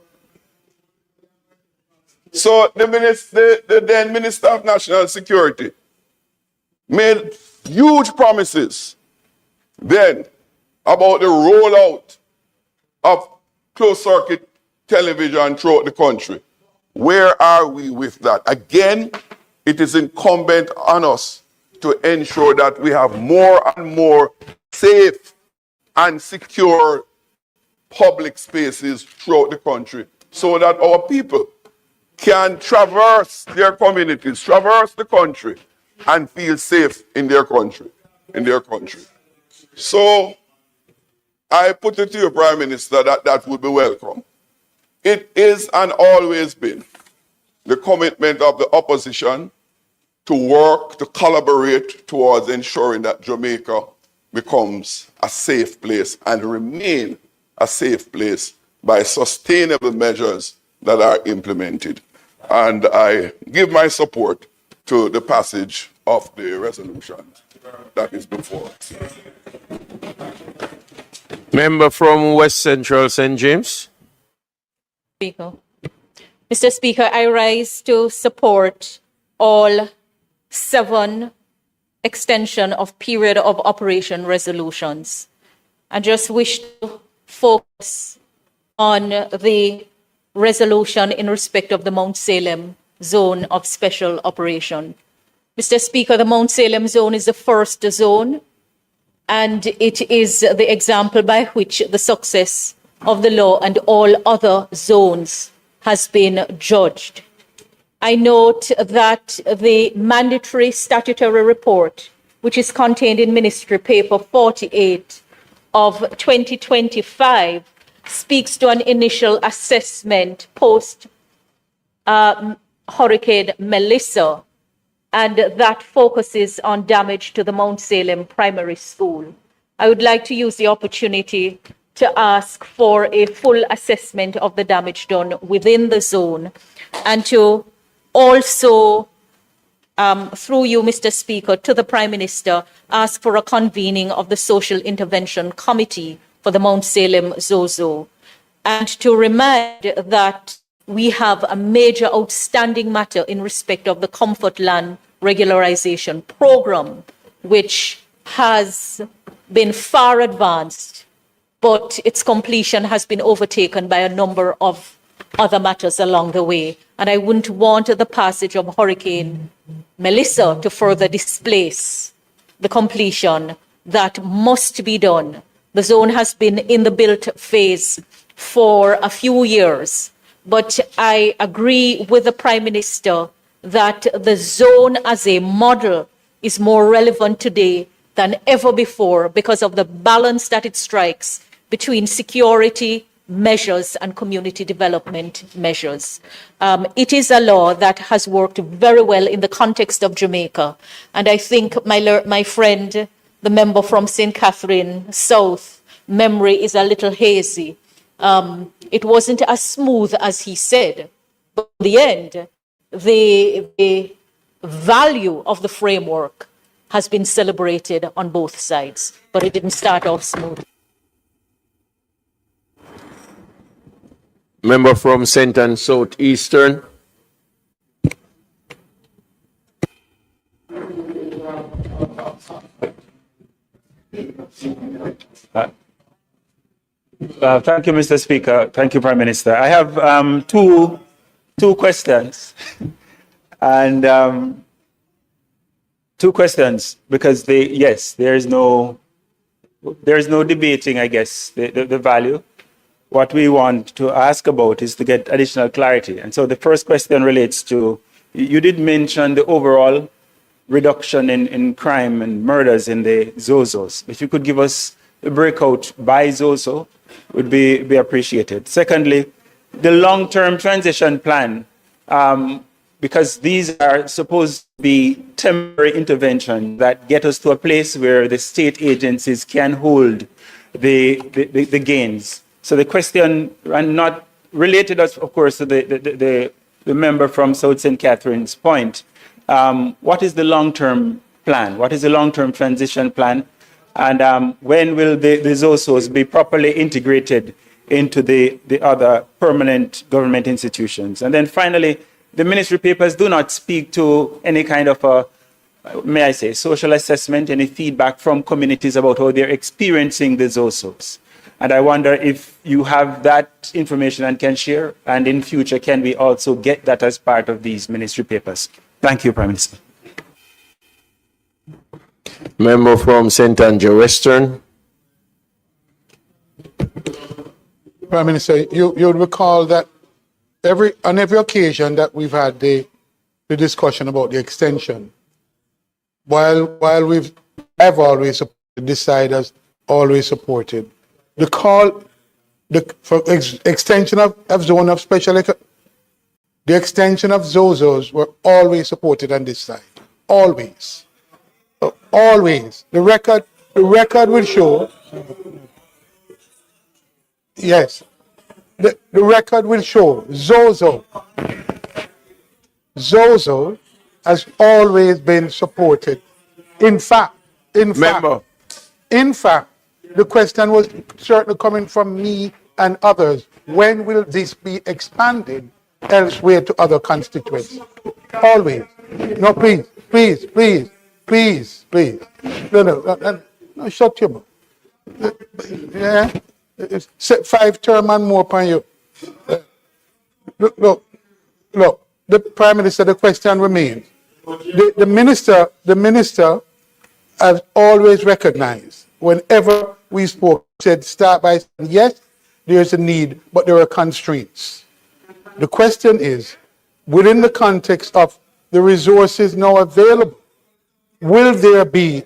Speaker 18: So the then Minister of National Security made huge promises then about the rollout of closed-circuit television throughout the country. Where are we with that? Again, it is incumbent on us to ensure that we have more and more safe and secure public spaces throughout the country so that our people can traverse their communities, traverse the country, and feel safe in their country. So I put it to you, Prime Minister, that would be welcome. It is and always been the commitment of the opposition to work, to collaborate towards ensuring that Jamaica becomes a safe place and remain a safe place by sustainable measures that are implemented. And I give my support to the passage of the resolution that is before us.
Speaker 9: Member from West Central St. James.
Speaker 21: Speaker. Mr. Speaker, I rise to support all 7 extension of period of operation resolutions. I just wish to focus on the resolution in respect of the Mount Salem zone of special operation. Mr. Speaker, the Mount Salem zone is the first zone, and it is the example by which the success of the law and all other zones has been judged. I note that the mandatory statutory report, which is contained in Ministry Paper 48 of 2025, speaks to an initial assessment post Hurricane Melissa, and that focuses on damage to the Mount Salem Primary School. I would like to use the opportunity to ask for a full assessment of the damage done within the zone, and to also, through you, Mr. Speaker, to the Prime Minister, ask for a convening of the Social Intervention Committee for the Mount Salem Zozo, and to remind that we have a major outstanding matter in respect of the Comfort Land Regularization Program, which has been far advanced, but its completion has been overtaken by a number of other matters along the way. And I wouldn't want the passage of Hurricane Melissa to further displace the completion that must be done. The zone has been in the built phase for a few years, but I agree with the Prime Minister that the zone as a model is more relevant today than ever before because of the balance that it strikes between security measures and community development measures. It is a law that has worked very well in the context of Jamaica. And I think my friend, the member from St. Catherine South, memory is a little hazy. It wasn't as smooth as he said, but in the end, the value of the framework has been celebrated on both sides, but it didn't start off smooth.
Speaker 9: Member from St. and Southeastern.
Speaker 3: Thank you, Mr. Speaker. Thank you, Prime Minister. I have two questions, and two questions because there is no debating, I guess, the value. What we want to ask about is to get additional clarity. And so the first question relates to, you did mention the overall reduction in crime and murders in the Zozos. If you could give us a breakout by Zozo, would be appreciated. Secondly, the long-term transition plan, because these are supposed to be temporary interventions that get us to a place where the state agencies can hold the gains. So the question, and not related, of course, to the member from South St. Catherine's point, what is the long-term plan? What is the long-term transition plan? And when will the ZOSOs be properly integrated into the other permanent government institutions? And then finally, the ministry papers do not speak to any kind of may I say, social assessment, any feedback from communities about how they're experiencing the ZOSOs. And I wonder if you have that information and can share, and in future, can we also get that as part of these ministry papers? Thank you, Prime Minister.
Speaker 9: Member from St. Andrew Western.
Speaker 11: Prime Minister, you'll recall that on every occasion that we've had the discussion about the extension, while I've always supported, this side has always supported the call, for extension of zone of special the extension of ZOZOs were always supported on this side. Always. Always. The record will show. Yes. The record will show ZOZO has always been supported. In fact, the question was certainly coming from me and others. When will this be expanded elsewhere to other constituents? Always. No, please. No, shut your mouth. Yeah. Set 5 term and more upon you. Look. The Prime Minister, the question remains. The minister has always recognized, whenever we spoke, said, start by saying, yes, there's a need, but there are constraints. The question is, within the context of the resources now available, will there be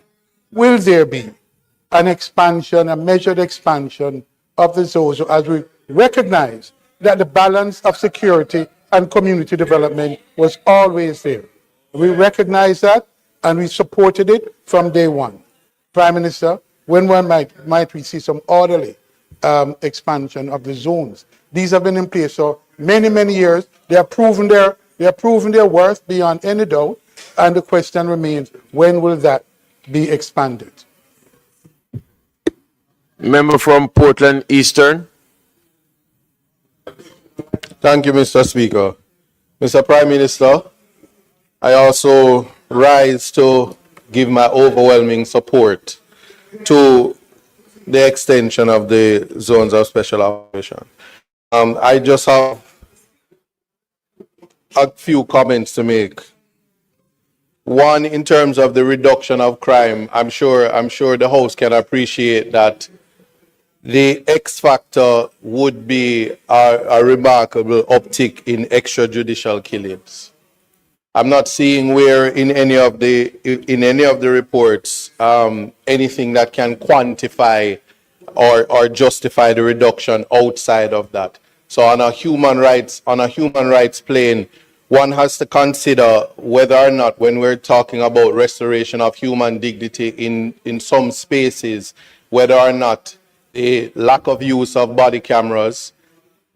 Speaker 11: an expansion, a measured expansion of the ZOZO, as we recognize that the balance of security and community development was always there. We recognize that and we supported it from day one. Prime Minister, when might we see some orderly expansion of the zones? These have been in place for many, many years. They have proven their worth beyond any doubt. And the question remains, when will that be expanded?
Speaker 9: Member from Portland Eastern.
Speaker 17: Thank you, Mr. Speaker. Mr. Prime Minister, I also rise to give my overwhelming support to the extension of the zones of special operation. I just have a few comments to make. One, in terms of the reduction of crime, I'm sure the House can appreciate that the X factor would be a remarkable uptick in extrajudicial killings. I'm not seeing where in any of the reports anything that can quantify or justify the reduction outside of that. So on a human rights plane, one has to consider whether or not, when we're talking about restoration of human dignity in some spaces, whether or not the lack of use of body cameras,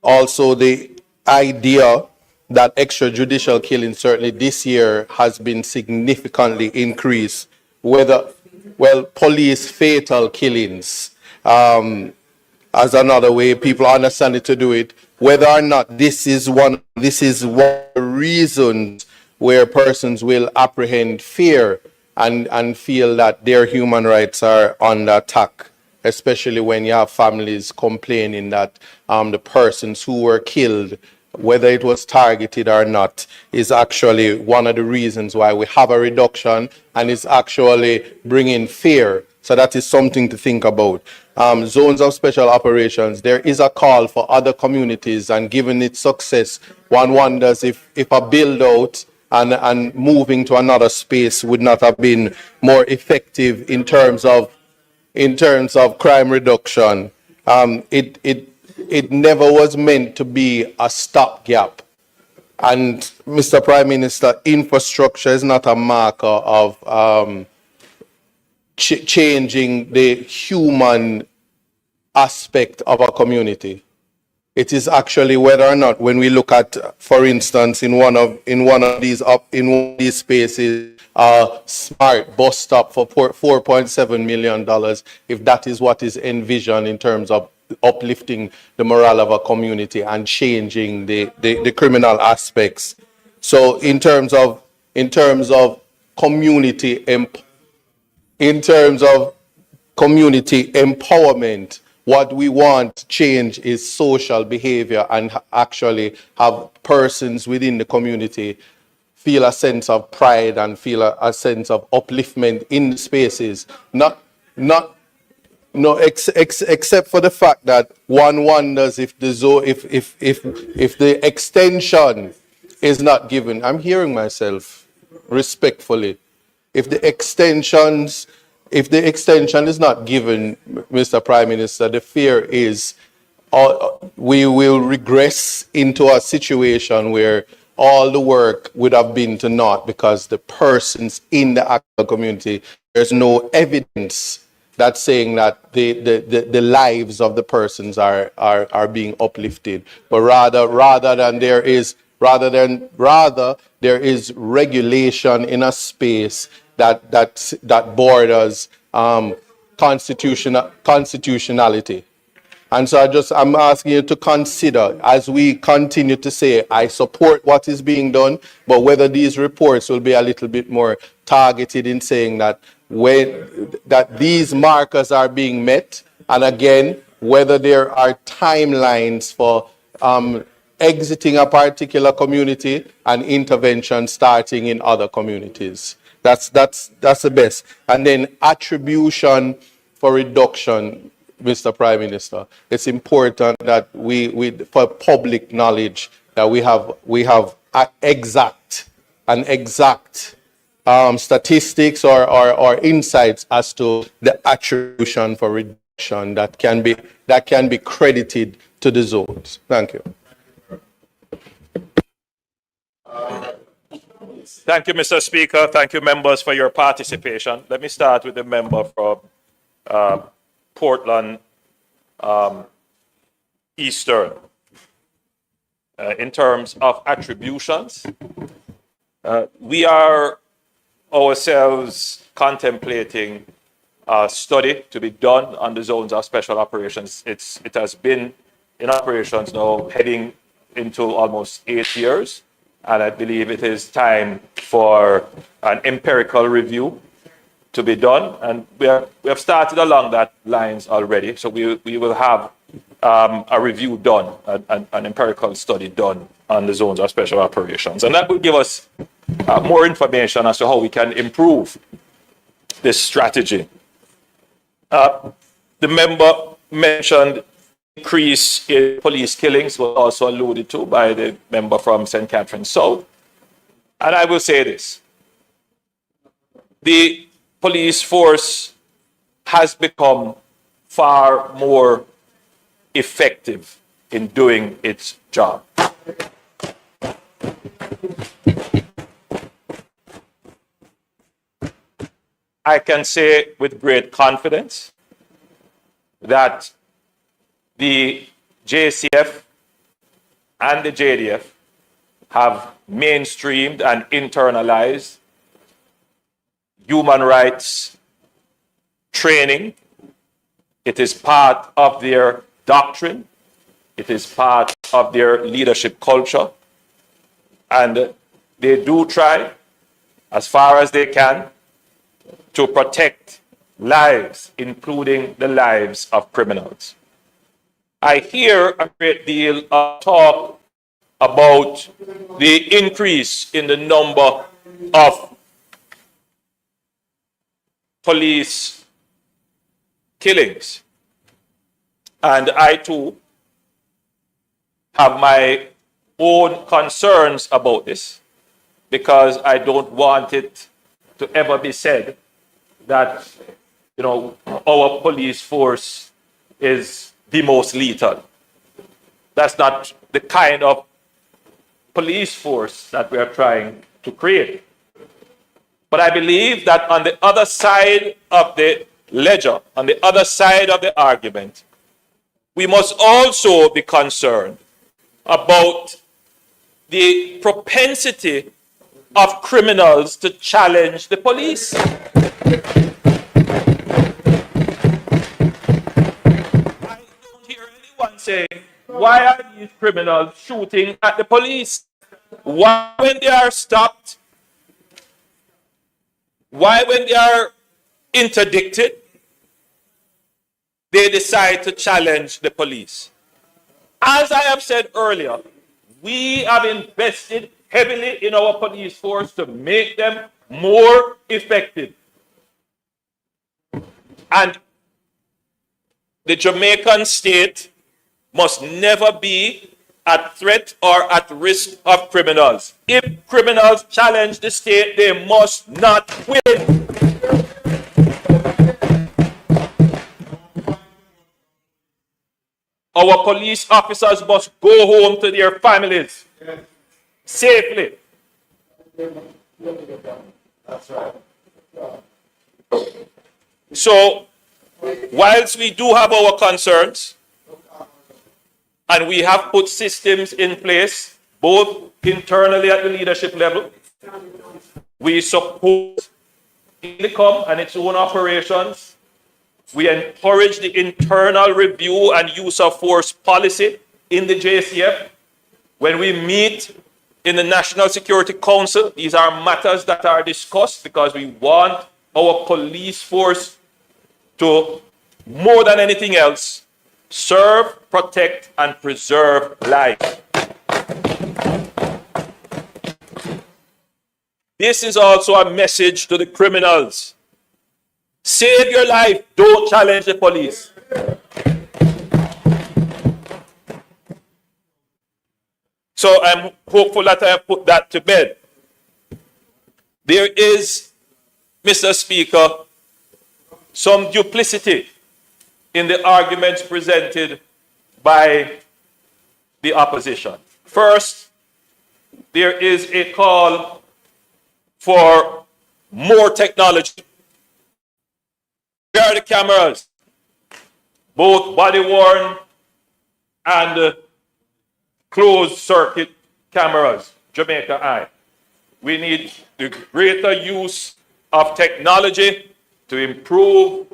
Speaker 17: also the idea that extrajudicial killing certainly this year has been significantly increased, police fatal killings as another way people understand it to do it, whether or not this is one of the reasons where persons will apprehend fear and feel that their human rights are under attack, especially when you have families complaining that the persons who were killed, whether it was targeted or not, is actually one of the reasons why we have a reduction and is actually bringing fear. So that is something to think about. Zones of special operations, there is a call for other communities, and given its success, one wonders if a build out and moving to another space would not have been more effective in terms of crime reduction. It never was meant to be a stopgap. And Mr. Prime Minister, infrastructure is not a marker of changing the human aspect of a community. It is actually whether or not, when we look at, for instance, in one of these spaces, smart bus stop for $4.7 million, if that is what is envisioned in terms of uplifting the morale of a community and changing the criminal aspects. So in terms of community empowerment, what we want to change is social behavior and actually have persons within the community feel a sense of pride and feel a sense of upliftment in spaces, not No, except for the fact that one wonders if the if the extension is not given. I'm hearing myself respectfully. If the extension is not given, Mr. Prime Minister, the fear is we will regress into a situation where all the work would have been to naught because the persons in the actual community, there's no evidence that's saying that the lives of the persons are being uplifted, but rather there is regulation in a space that borders constitutionality. And so I'm asking you to consider, as we continue to say, I support what is being done, but whether these reports will be a little bit more targeted in saying that that these markers are being met, and again, whether there are timelines for exiting a particular community and intervention starting in other communities. That's the best. And then attribution for reduction. Mr. Prime Minister, it's important that we for public knowledge that we have exact statistics or insights as to the attribution for reduction that can be credited to the zones. Thank you.
Speaker 8: Thank you, Mr. Speaker. Thank you, members, for your participation. Let me start with the member from Portland Eastern. In terms of attributions, we are ourselves contemplating a study to be done on the zones of special operations. It has been in operations now heading into almost 8 years, and I believe it is time for an empirical review to be done, and we have started along that lines already. So we will have a review done, an empirical study done on the zones of special operations, and that will give us more information as to how we can improve this strategy. The member mentioned increase in police killings, was also alluded to by the member from St. Catherine South, and I will say this: the police force has become far more effective in doing its job. I can say with great confidence that the JCF and the JDF have mainstreamed and internalized human rights training. It is part of their doctrine. It is part of their leadership culture. And they do try, as far as they can, to protect lives, including the lives of criminals. I hear a great deal of talk about the increase in the number of police killings. And I too have my own concerns about this, because I don't want it to ever be said that, our police force is the most lethal. That's not the kind of police force that we are trying to create. But I believe that on the other side of the ledger, on the other side of the argument, we must also be concerned about the propensity of criminals to challenge the police. I don't hear anyone say, why are these criminals shooting at the police? Why, when they are stopped, why, when they are interdicted, they decide to challenge the police? As I have said earlier, we have invested heavily in our police force to make them more effective. And the Jamaican state must never be at threat or at risk of criminals. If criminals challenge the state, they must not win. Our police officers must go home to their families safely. That's right. So, whilst we do have our concerns, and we have put systems in place, both internally at the leadership level, we support INDECOM and its own operations. We encourage the internal review and use of force policy in the JCF. When we meet in the National Security Council, these are matters that are discussed because we want our police force to, more than anything else, serve, protect, and preserve life. This is also a message to the criminals. Save your life, don't challenge the police. So I'm hopeful that I have put that to bed. There is, Mr. Speaker, some duplicity in the arguments presented by the opposition. First, there is a call for more technology. Here are the cameras, both body-worn and closed-circuit cameras, Jamaica Eye. We need the greater use of technology to improve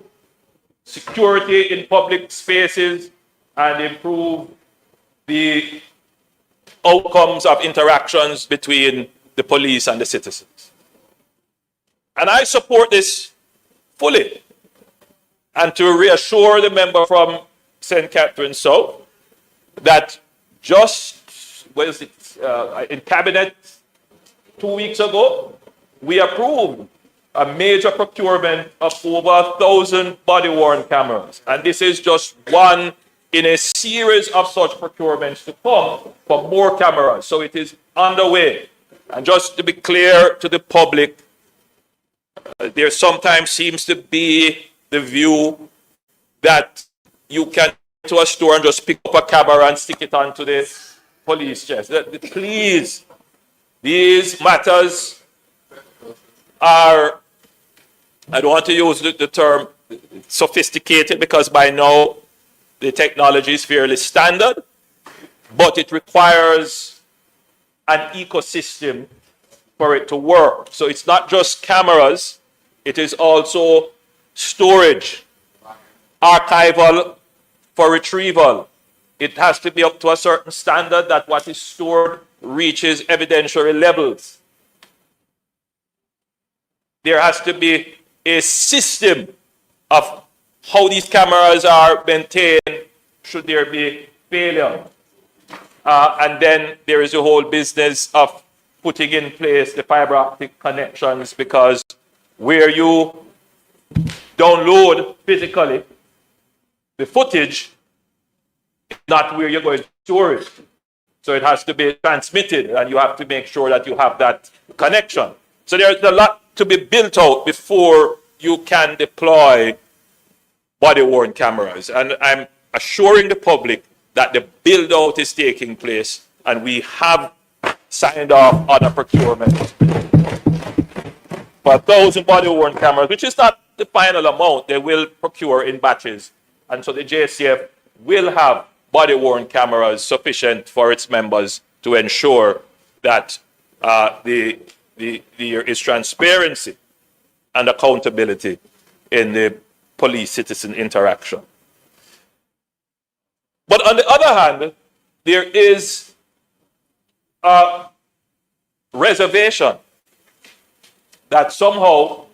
Speaker 8: security in public spaces and improve the outcomes of interactions between the police and the citizens. And I support this fully. And to reassure the member from St. Catherine South that just, in Cabinet 2 weeks ago, we approved a major procurement of over 1,000 body-worn cameras. And this is just one in a series of such procurements to come for more cameras. So it is underway. And just to be clear to the public, there sometimes seems to be the view that you can go to a store and just pick up a camera and stick it onto the police chest. Please, these matters are, I don't want to use the term sophisticated because by now the technology is fairly standard, but it requires an ecosystem for it to work. So it's not just cameras, it is also storage, archival for retrieval. It has to be up to a certain standard that what is stored reaches evidentiary levels. There has to be a system of how these cameras are maintained should there be failure. And then there is a whole business of putting in place the fiber optic connections, because where you download physically the footage is not where you're going to store it. So it has to be transmitted, and you have to make sure that you have that connection. So there's a lot to be built out before you can deploy body-worn cameras. And I'm assuring the public that the build-out is taking place, and we have signed off on a procurement for 1,000 body-worn cameras, which is not the final amount. They will procure in batches. And so the JCF will have body-worn cameras sufficient for its members to ensure that there is transparency and accountability in the police-citizen interaction. But on the other hand, there is a reservation that somehow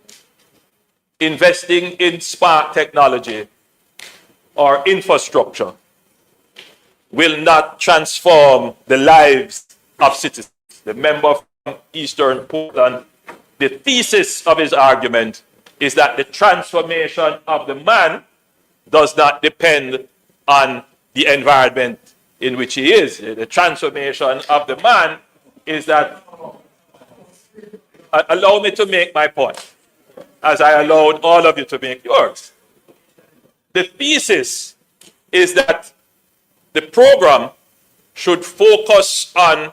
Speaker 8: investing in smart technology or infrastructure will not transform the lives of citizens. The member from Eastern Portland, the thesis of his argument is that the transformation of the man does not depend on the environment in which he is. The transformation of the man is that, allow me to make my point, as I allowed all of you to make yours. The thesis is that the program should focus on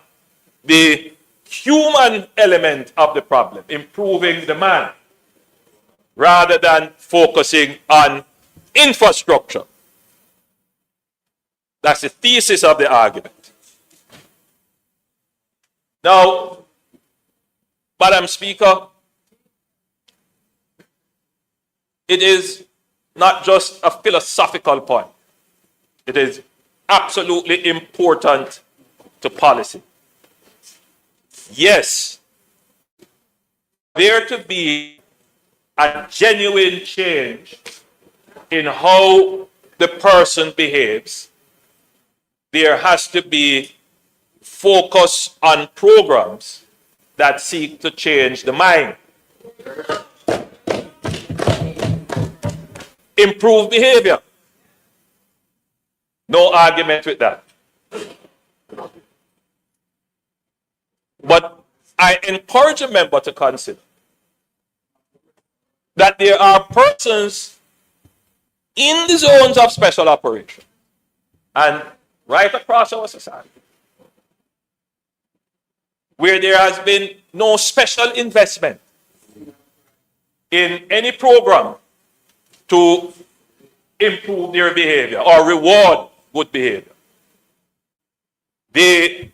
Speaker 8: the human element of the problem, improving the man, rather than focusing on infrastructure. That's the thesis of the argument. Now, Madam Speaker, it is not just a philosophical point. It is absolutely important to policy. Yes, there to be a genuine change in how the person behaves, there has to be focus on programs that seek to change the mind. Improve behavior. No argument with that. But I encourage a member to consider that there are persons in the zones of special operation and right across our society where there has been no special investment in any program to improve their behavior or reward good behavior. They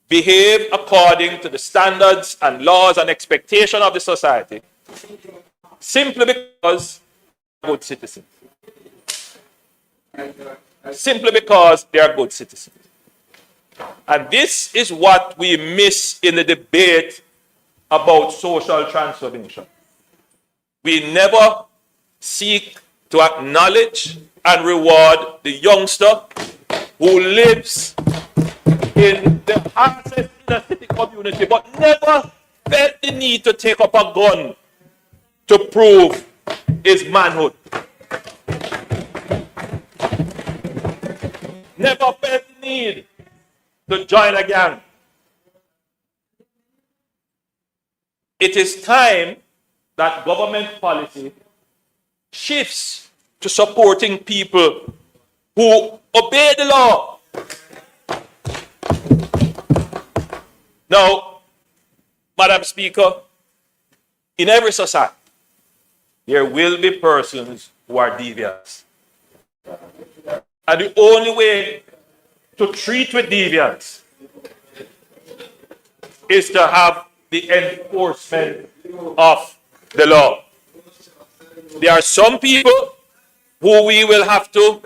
Speaker 8: behave according to the standards and laws and expectations of the society simply because they are good citizens. Simply because they are good citizens. And this is what we miss in the debate about social transformation. We never seek to acknowledge and reward the youngster who lives in the harshest inner city community but never felt the need to take up a gun to prove his manhood. Never felt the need to join a gang. It is time that government policy shifts to supporting people who obey the law. Now, Madam Speaker, in every society, there will be persons who are deviants. And the only way to treat with deviance is to have the enforcement of the law. There are some people who we will have to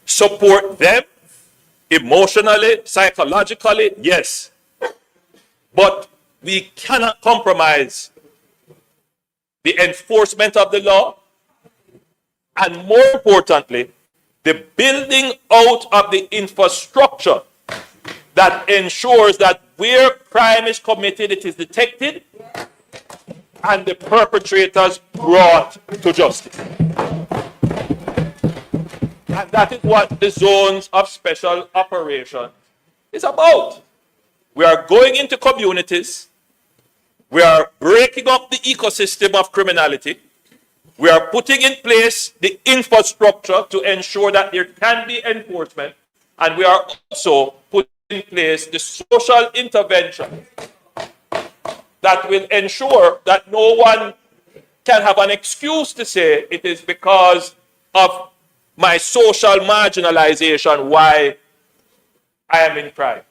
Speaker 8: support them emotionally, psychologically, yes. But we cannot compromise the enforcement of the law, and more importantly, the building out of the infrastructure that ensures that where crime is committed, it is detected and the perpetrators brought to justice. And that is what the zones of special operation is about. We are going into communities. We are breaking up the ecosystem of criminality. We are putting in place the infrastructure to ensure that there can be enforcement. And we are also putting in place the social intervention that will ensure that no one can have an excuse to say it is because of my social marginalization why I am in crime.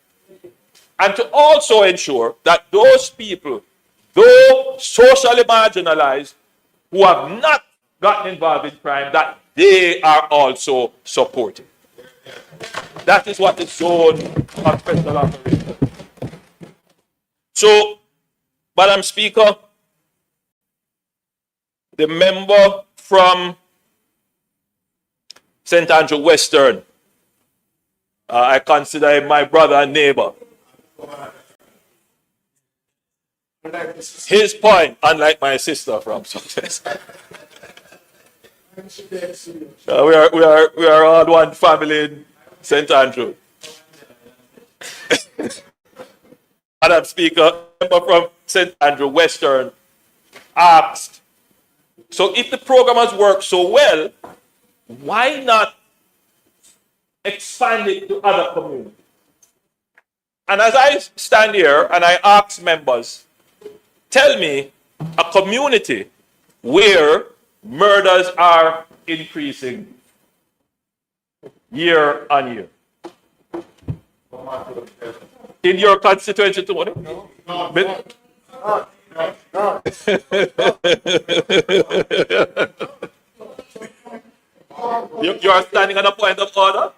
Speaker 8: And to also ensure that those people, though socially marginalized, who have not gotten involved in crime, that they are also supported. That is what the zone of special operation. So, Madam Speaker, the member from St. Andrew Western, I consider him my brother and neighbor. His point, unlike my sister from Success, We are all one family in St. Andrew. Madam Speaker, member from St. Andrew Western asked, so if the program has worked so well, why not expand it to other communities? And as I stand here and I ask members, tell me a community where murders are increasing year on year. In your constituency tomorrow? You are standing on a point of order?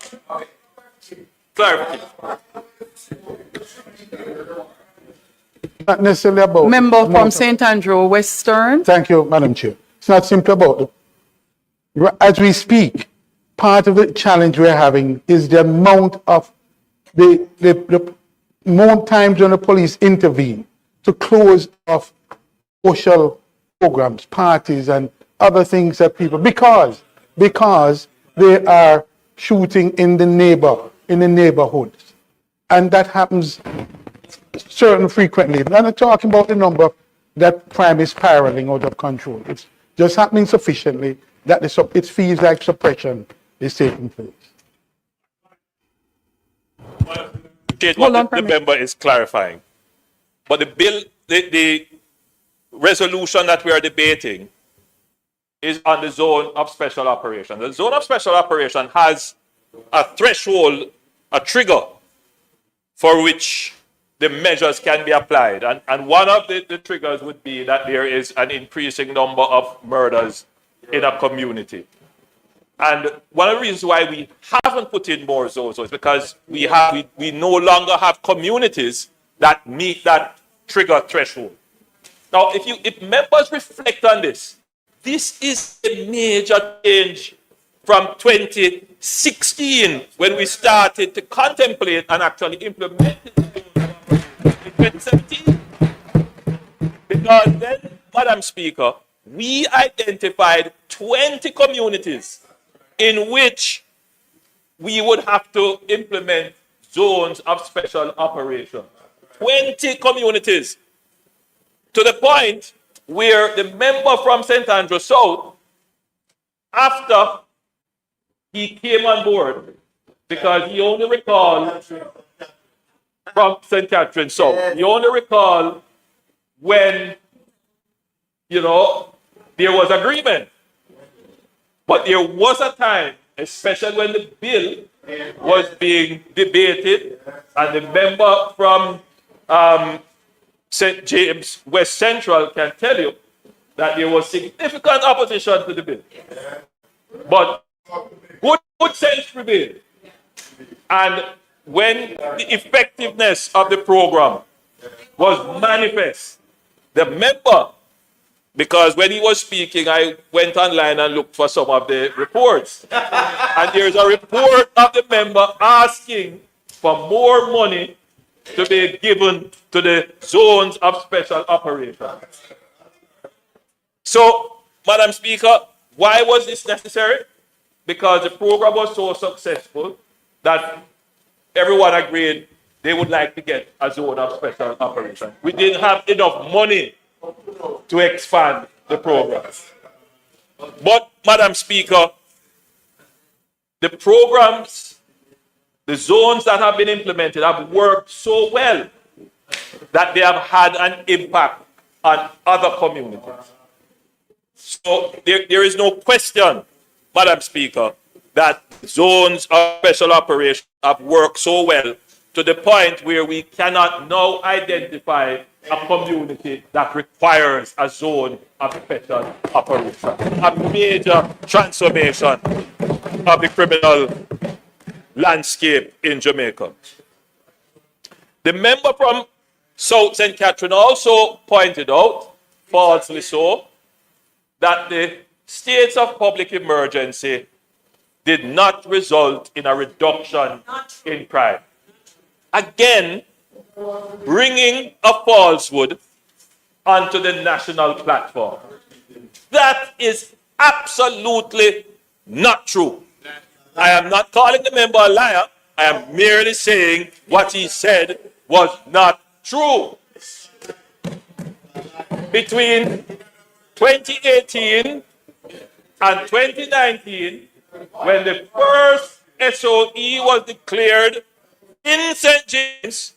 Speaker 8: Clarification.
Speaker 11: Not necessarily about.
Speaker 1: Member from St. Andrew Western.
Speaker 11: Thank you, Madam Chair. It's not simply about as we speak, part of the challenge we're having is the amount of the more times when the police intervene to close off social programs, parties, and other things that people because they are shooting in the neighborhoods, and that happens certain frequently. I'm not talking about the number that crime is spiraling out of control. It's just happening sufficiently that it feels like suppression is taking place.
Speaker 8: What the member is clarifying. But the bill, the resolution that we are debating is on the zone of special operation. The zone of special operation has a threshold, a trigger for which the measures can be applied. And one of the triggers would be that there is an increasing number of murders in a community. And one of the reasons why we haven't put in more zones is because we no longer have communities that meet that trigger threshold. Now, if members reflect on this, this is a major change from 2016 when we started to contemplate and actually implement it in 2017. Because then, Madam Speaker, we identified 20 communities in which we would have to implement zones of special operations. 20 communities, to the point where the member from St. Andrew South, after he came on board, because he only recalled from St. Catherine South, he only recalled when, there was agreement. But there was a time, especially when the bill was being debated, and the member from St. James West Central can tell you that there was significant opposition to the bill. But good sense prevailed. And when the effectiveness of the program was manifest, the member, because when he was speaking, I went online and looked for some of the reports. And there's a report of the member asking for more money to be given to the zones of special operations. So, Madam Speaker, why was this necessary? Because the program was so successful that everyone agreed they would like to get a zone of special operations. We didn't have enough money to expand the program. But, Madam Speaker, the programs, the zones that have been implemented have worked so well that they have had an impact on other communities. So there is no question, Madam Speaker, that zones of special operations have worked so well to the point where we cannot now identify a community that requires a zone of special operation. A major transformation of the criminal landscape in Jamaica. The member from South St. Catherine also pointed out, falsely so, that the states of public emergency did not result in a reduction in crime. Again, bringing a falsehood onto the national platform. That is absolutely not true. I am not calling the member a liar. I am merely saying what he said was not true. Between 2018 and 2019, when the first SOE was declared in St. James,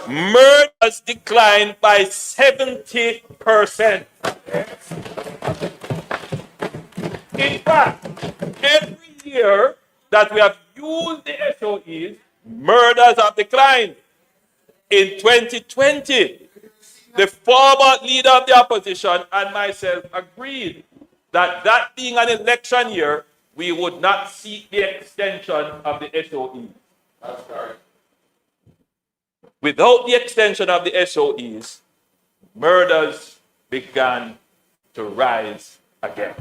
Speaker 8: murders declined by 70%. In fact, every year that we have used the SOEs, murders have declined. In 2020, the former leader of the opposition and myself agreed that that being an election year, we would not seek the extension of the SOE. That's correct. Without the extension of the SOEs, murders began to rise again.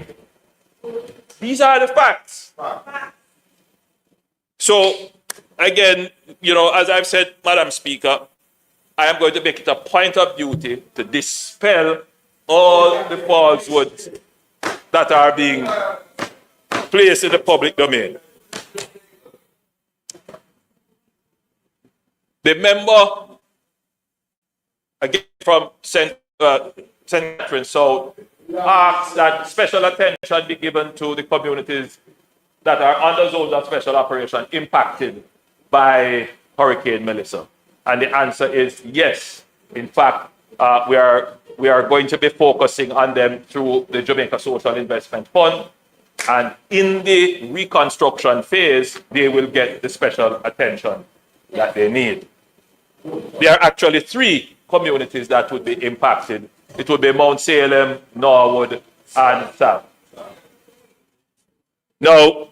Speaker 8: These are the facts. So, again, as I've said, Madam Speaker, I am going to make it a point of duty to dispel all the falsehoods that are being placed in the public domain. The member, again from St. Catherine South, asks that special attention be given to the communities that are under zones of special operation impacted by Hurricane Melissa. And the answer is yes. In fact, we are going to be focusing on them through the Jamaica Social Investment Fund. And in the reconstruction phase, they will get the special attention that they need. There are actually 3 communities that would be impacted. It would be Mount Salem, Norwood, and South. Now,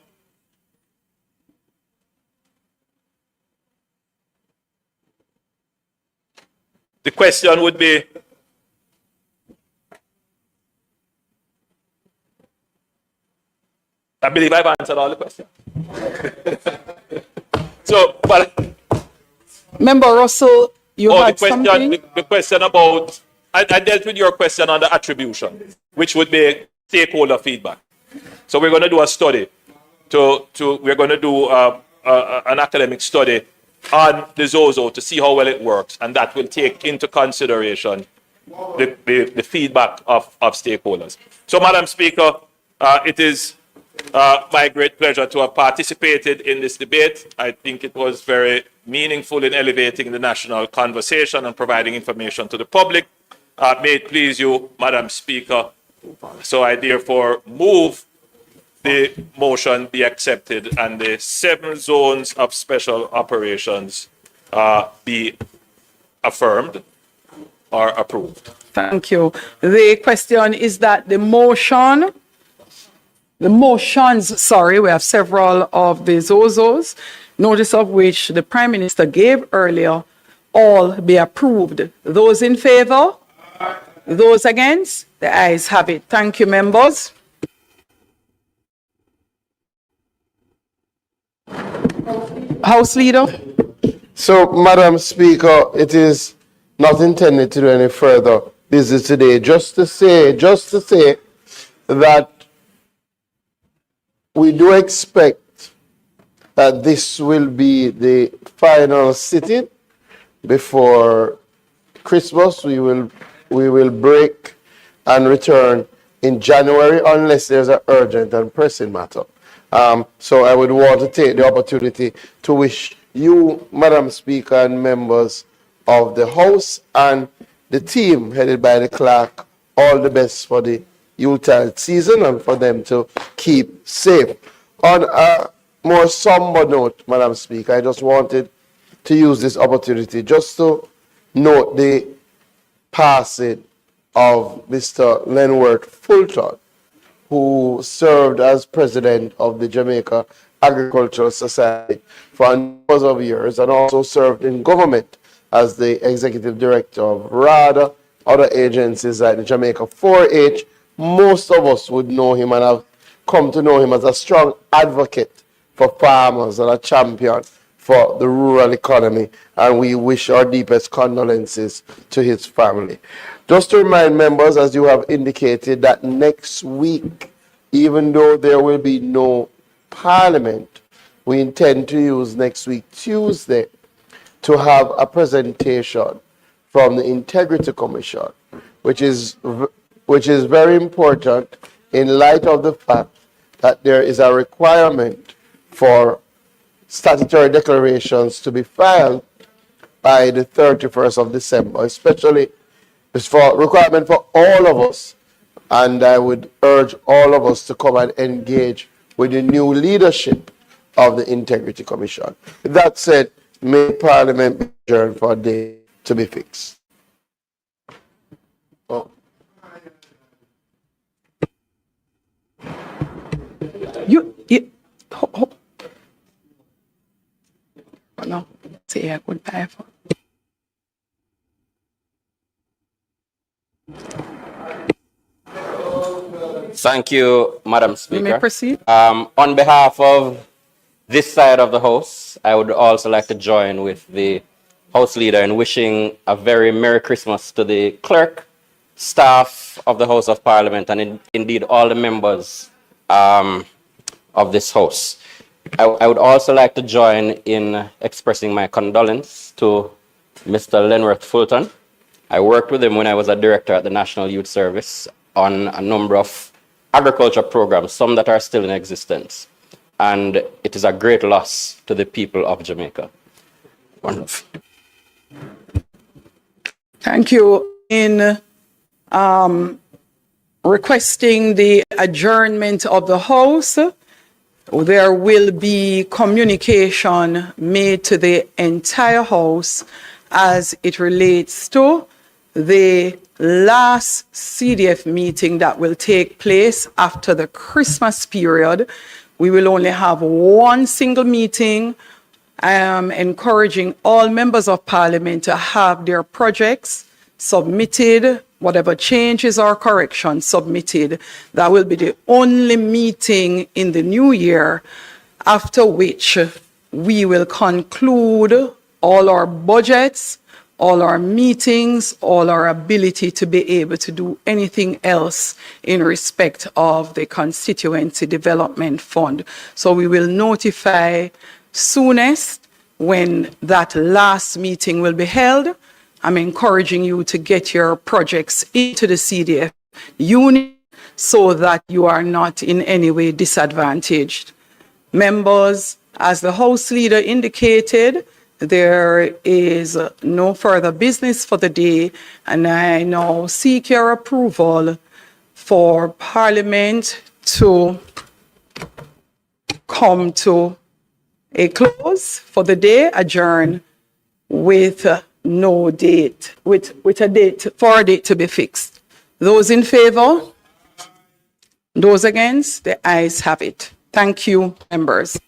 Speaker 8: the question would be, I believe I've answered all the questions. So, but
Speaker 1: Member Russell, you had something?
Speaker 8: The question about, I dealt with your question on the attribution, which would be stakeholder feedback. So we're going to do a study. We're going to do an academic study on the Zozo to see how well it works, and that will take into consideration the feedback of stakeholders. So, Madam Speaker, it is my great pleasure to have participated in this debate. I think it was very meaningful in elevating the national conversation and providing information to the public. May it please you, Madam Speaker, so I therefore move the motion be accepted and the 7 zones of special operations be affirmed or approved.
Speaker 1: Thank you. The question is that the motions, we have several of the Zozos, notice of which the Prime Minister gave earlier, all be approved. Those in favor? Those against? The ayes have it. Thank you, members. House Leader.
Speaker 17: So, Madam Speaker, it is not intended to do any further business today. Just to say that we do expect that this will be the final sitting before Christmas. We will break and return in January unless there's an urgent and pressing matter. So I would want to take the opportunity to wish you, Madam Speaker, and members of the House and the team headed by the clerk all the best for the Yuletide season and for them to keep safe. On a more somber note, Madam Speaker, I just wanted to use this opportunity just to note the passing of Mr. Lenworth Fulton, who served as president of the Jamaica Agricultural Society for numbers of years and also served in government as the executive director of RADA, other agencies like the Jamaica 4-H. Most of us would know him and have come to know him as a strong advocate for farmers and a champion for the rural economy, and we wish our deepest condolences to his family. Just to remind members, as you have indicated, that next week even though there will be no parliament, we intend to use next week, Tuesday, to have a presentation from the Integrity Commission, which is very important in light of the fact that there is a requirement for statutory declarations to be filed by the 31st of December, especially it's for requirement for all of us. And I would urge all of us to come and engage with the new leadership of the Integrity Commission. With that said, may Parliament be adjourned for a day to be fixed. Oh.
Speaker 1: No, say a goodbye.
Speaker 14: Thank you, Madam Speaker.
Speaker 1: You may proceed.
Speaker 14: On behalf of this side of the House, I would also like to join with the House Leader in wishing a very Merry Christmas to the clerk, staff of the House of Parliament, and indeed all the members of this House. I would also like to join in expressing my condolence to Mr. Lenworth Fulton. I worked with him when I was a director at the National Youth Service on a number of agriculture programs, some that are still in existence. And it is a great loss to the people of Jamaica. Wonderful.
Speaker 1: Thank you. In requesting the adjournment of the House, there will be communication made to the entire House as it relates to the last CDF meeting that will take place after the Christmas period. We will only have one single meeting. I am encouraging all members of Parliament to have their projects submitted, whatever changes or corrections submitted. That will be the only meeting in the new year, after which we will conclude all our budgets, all our meetings, all our ability to be able to do anything else in respect of the Constituency Development Fund. So we will notify soonest when that last meeting will be held. I'm encouraging you to get your projects into the CDF unit so that you are not in any way disadvantaged. Members, as the House Leader indicated, there is no further business for the day, and I now seek your approval for Parliament to come to a close for the day, adjourn with no date, with a date, for a date to be fixed. Those in favor? Those against? The ayes have it. Thank you, members.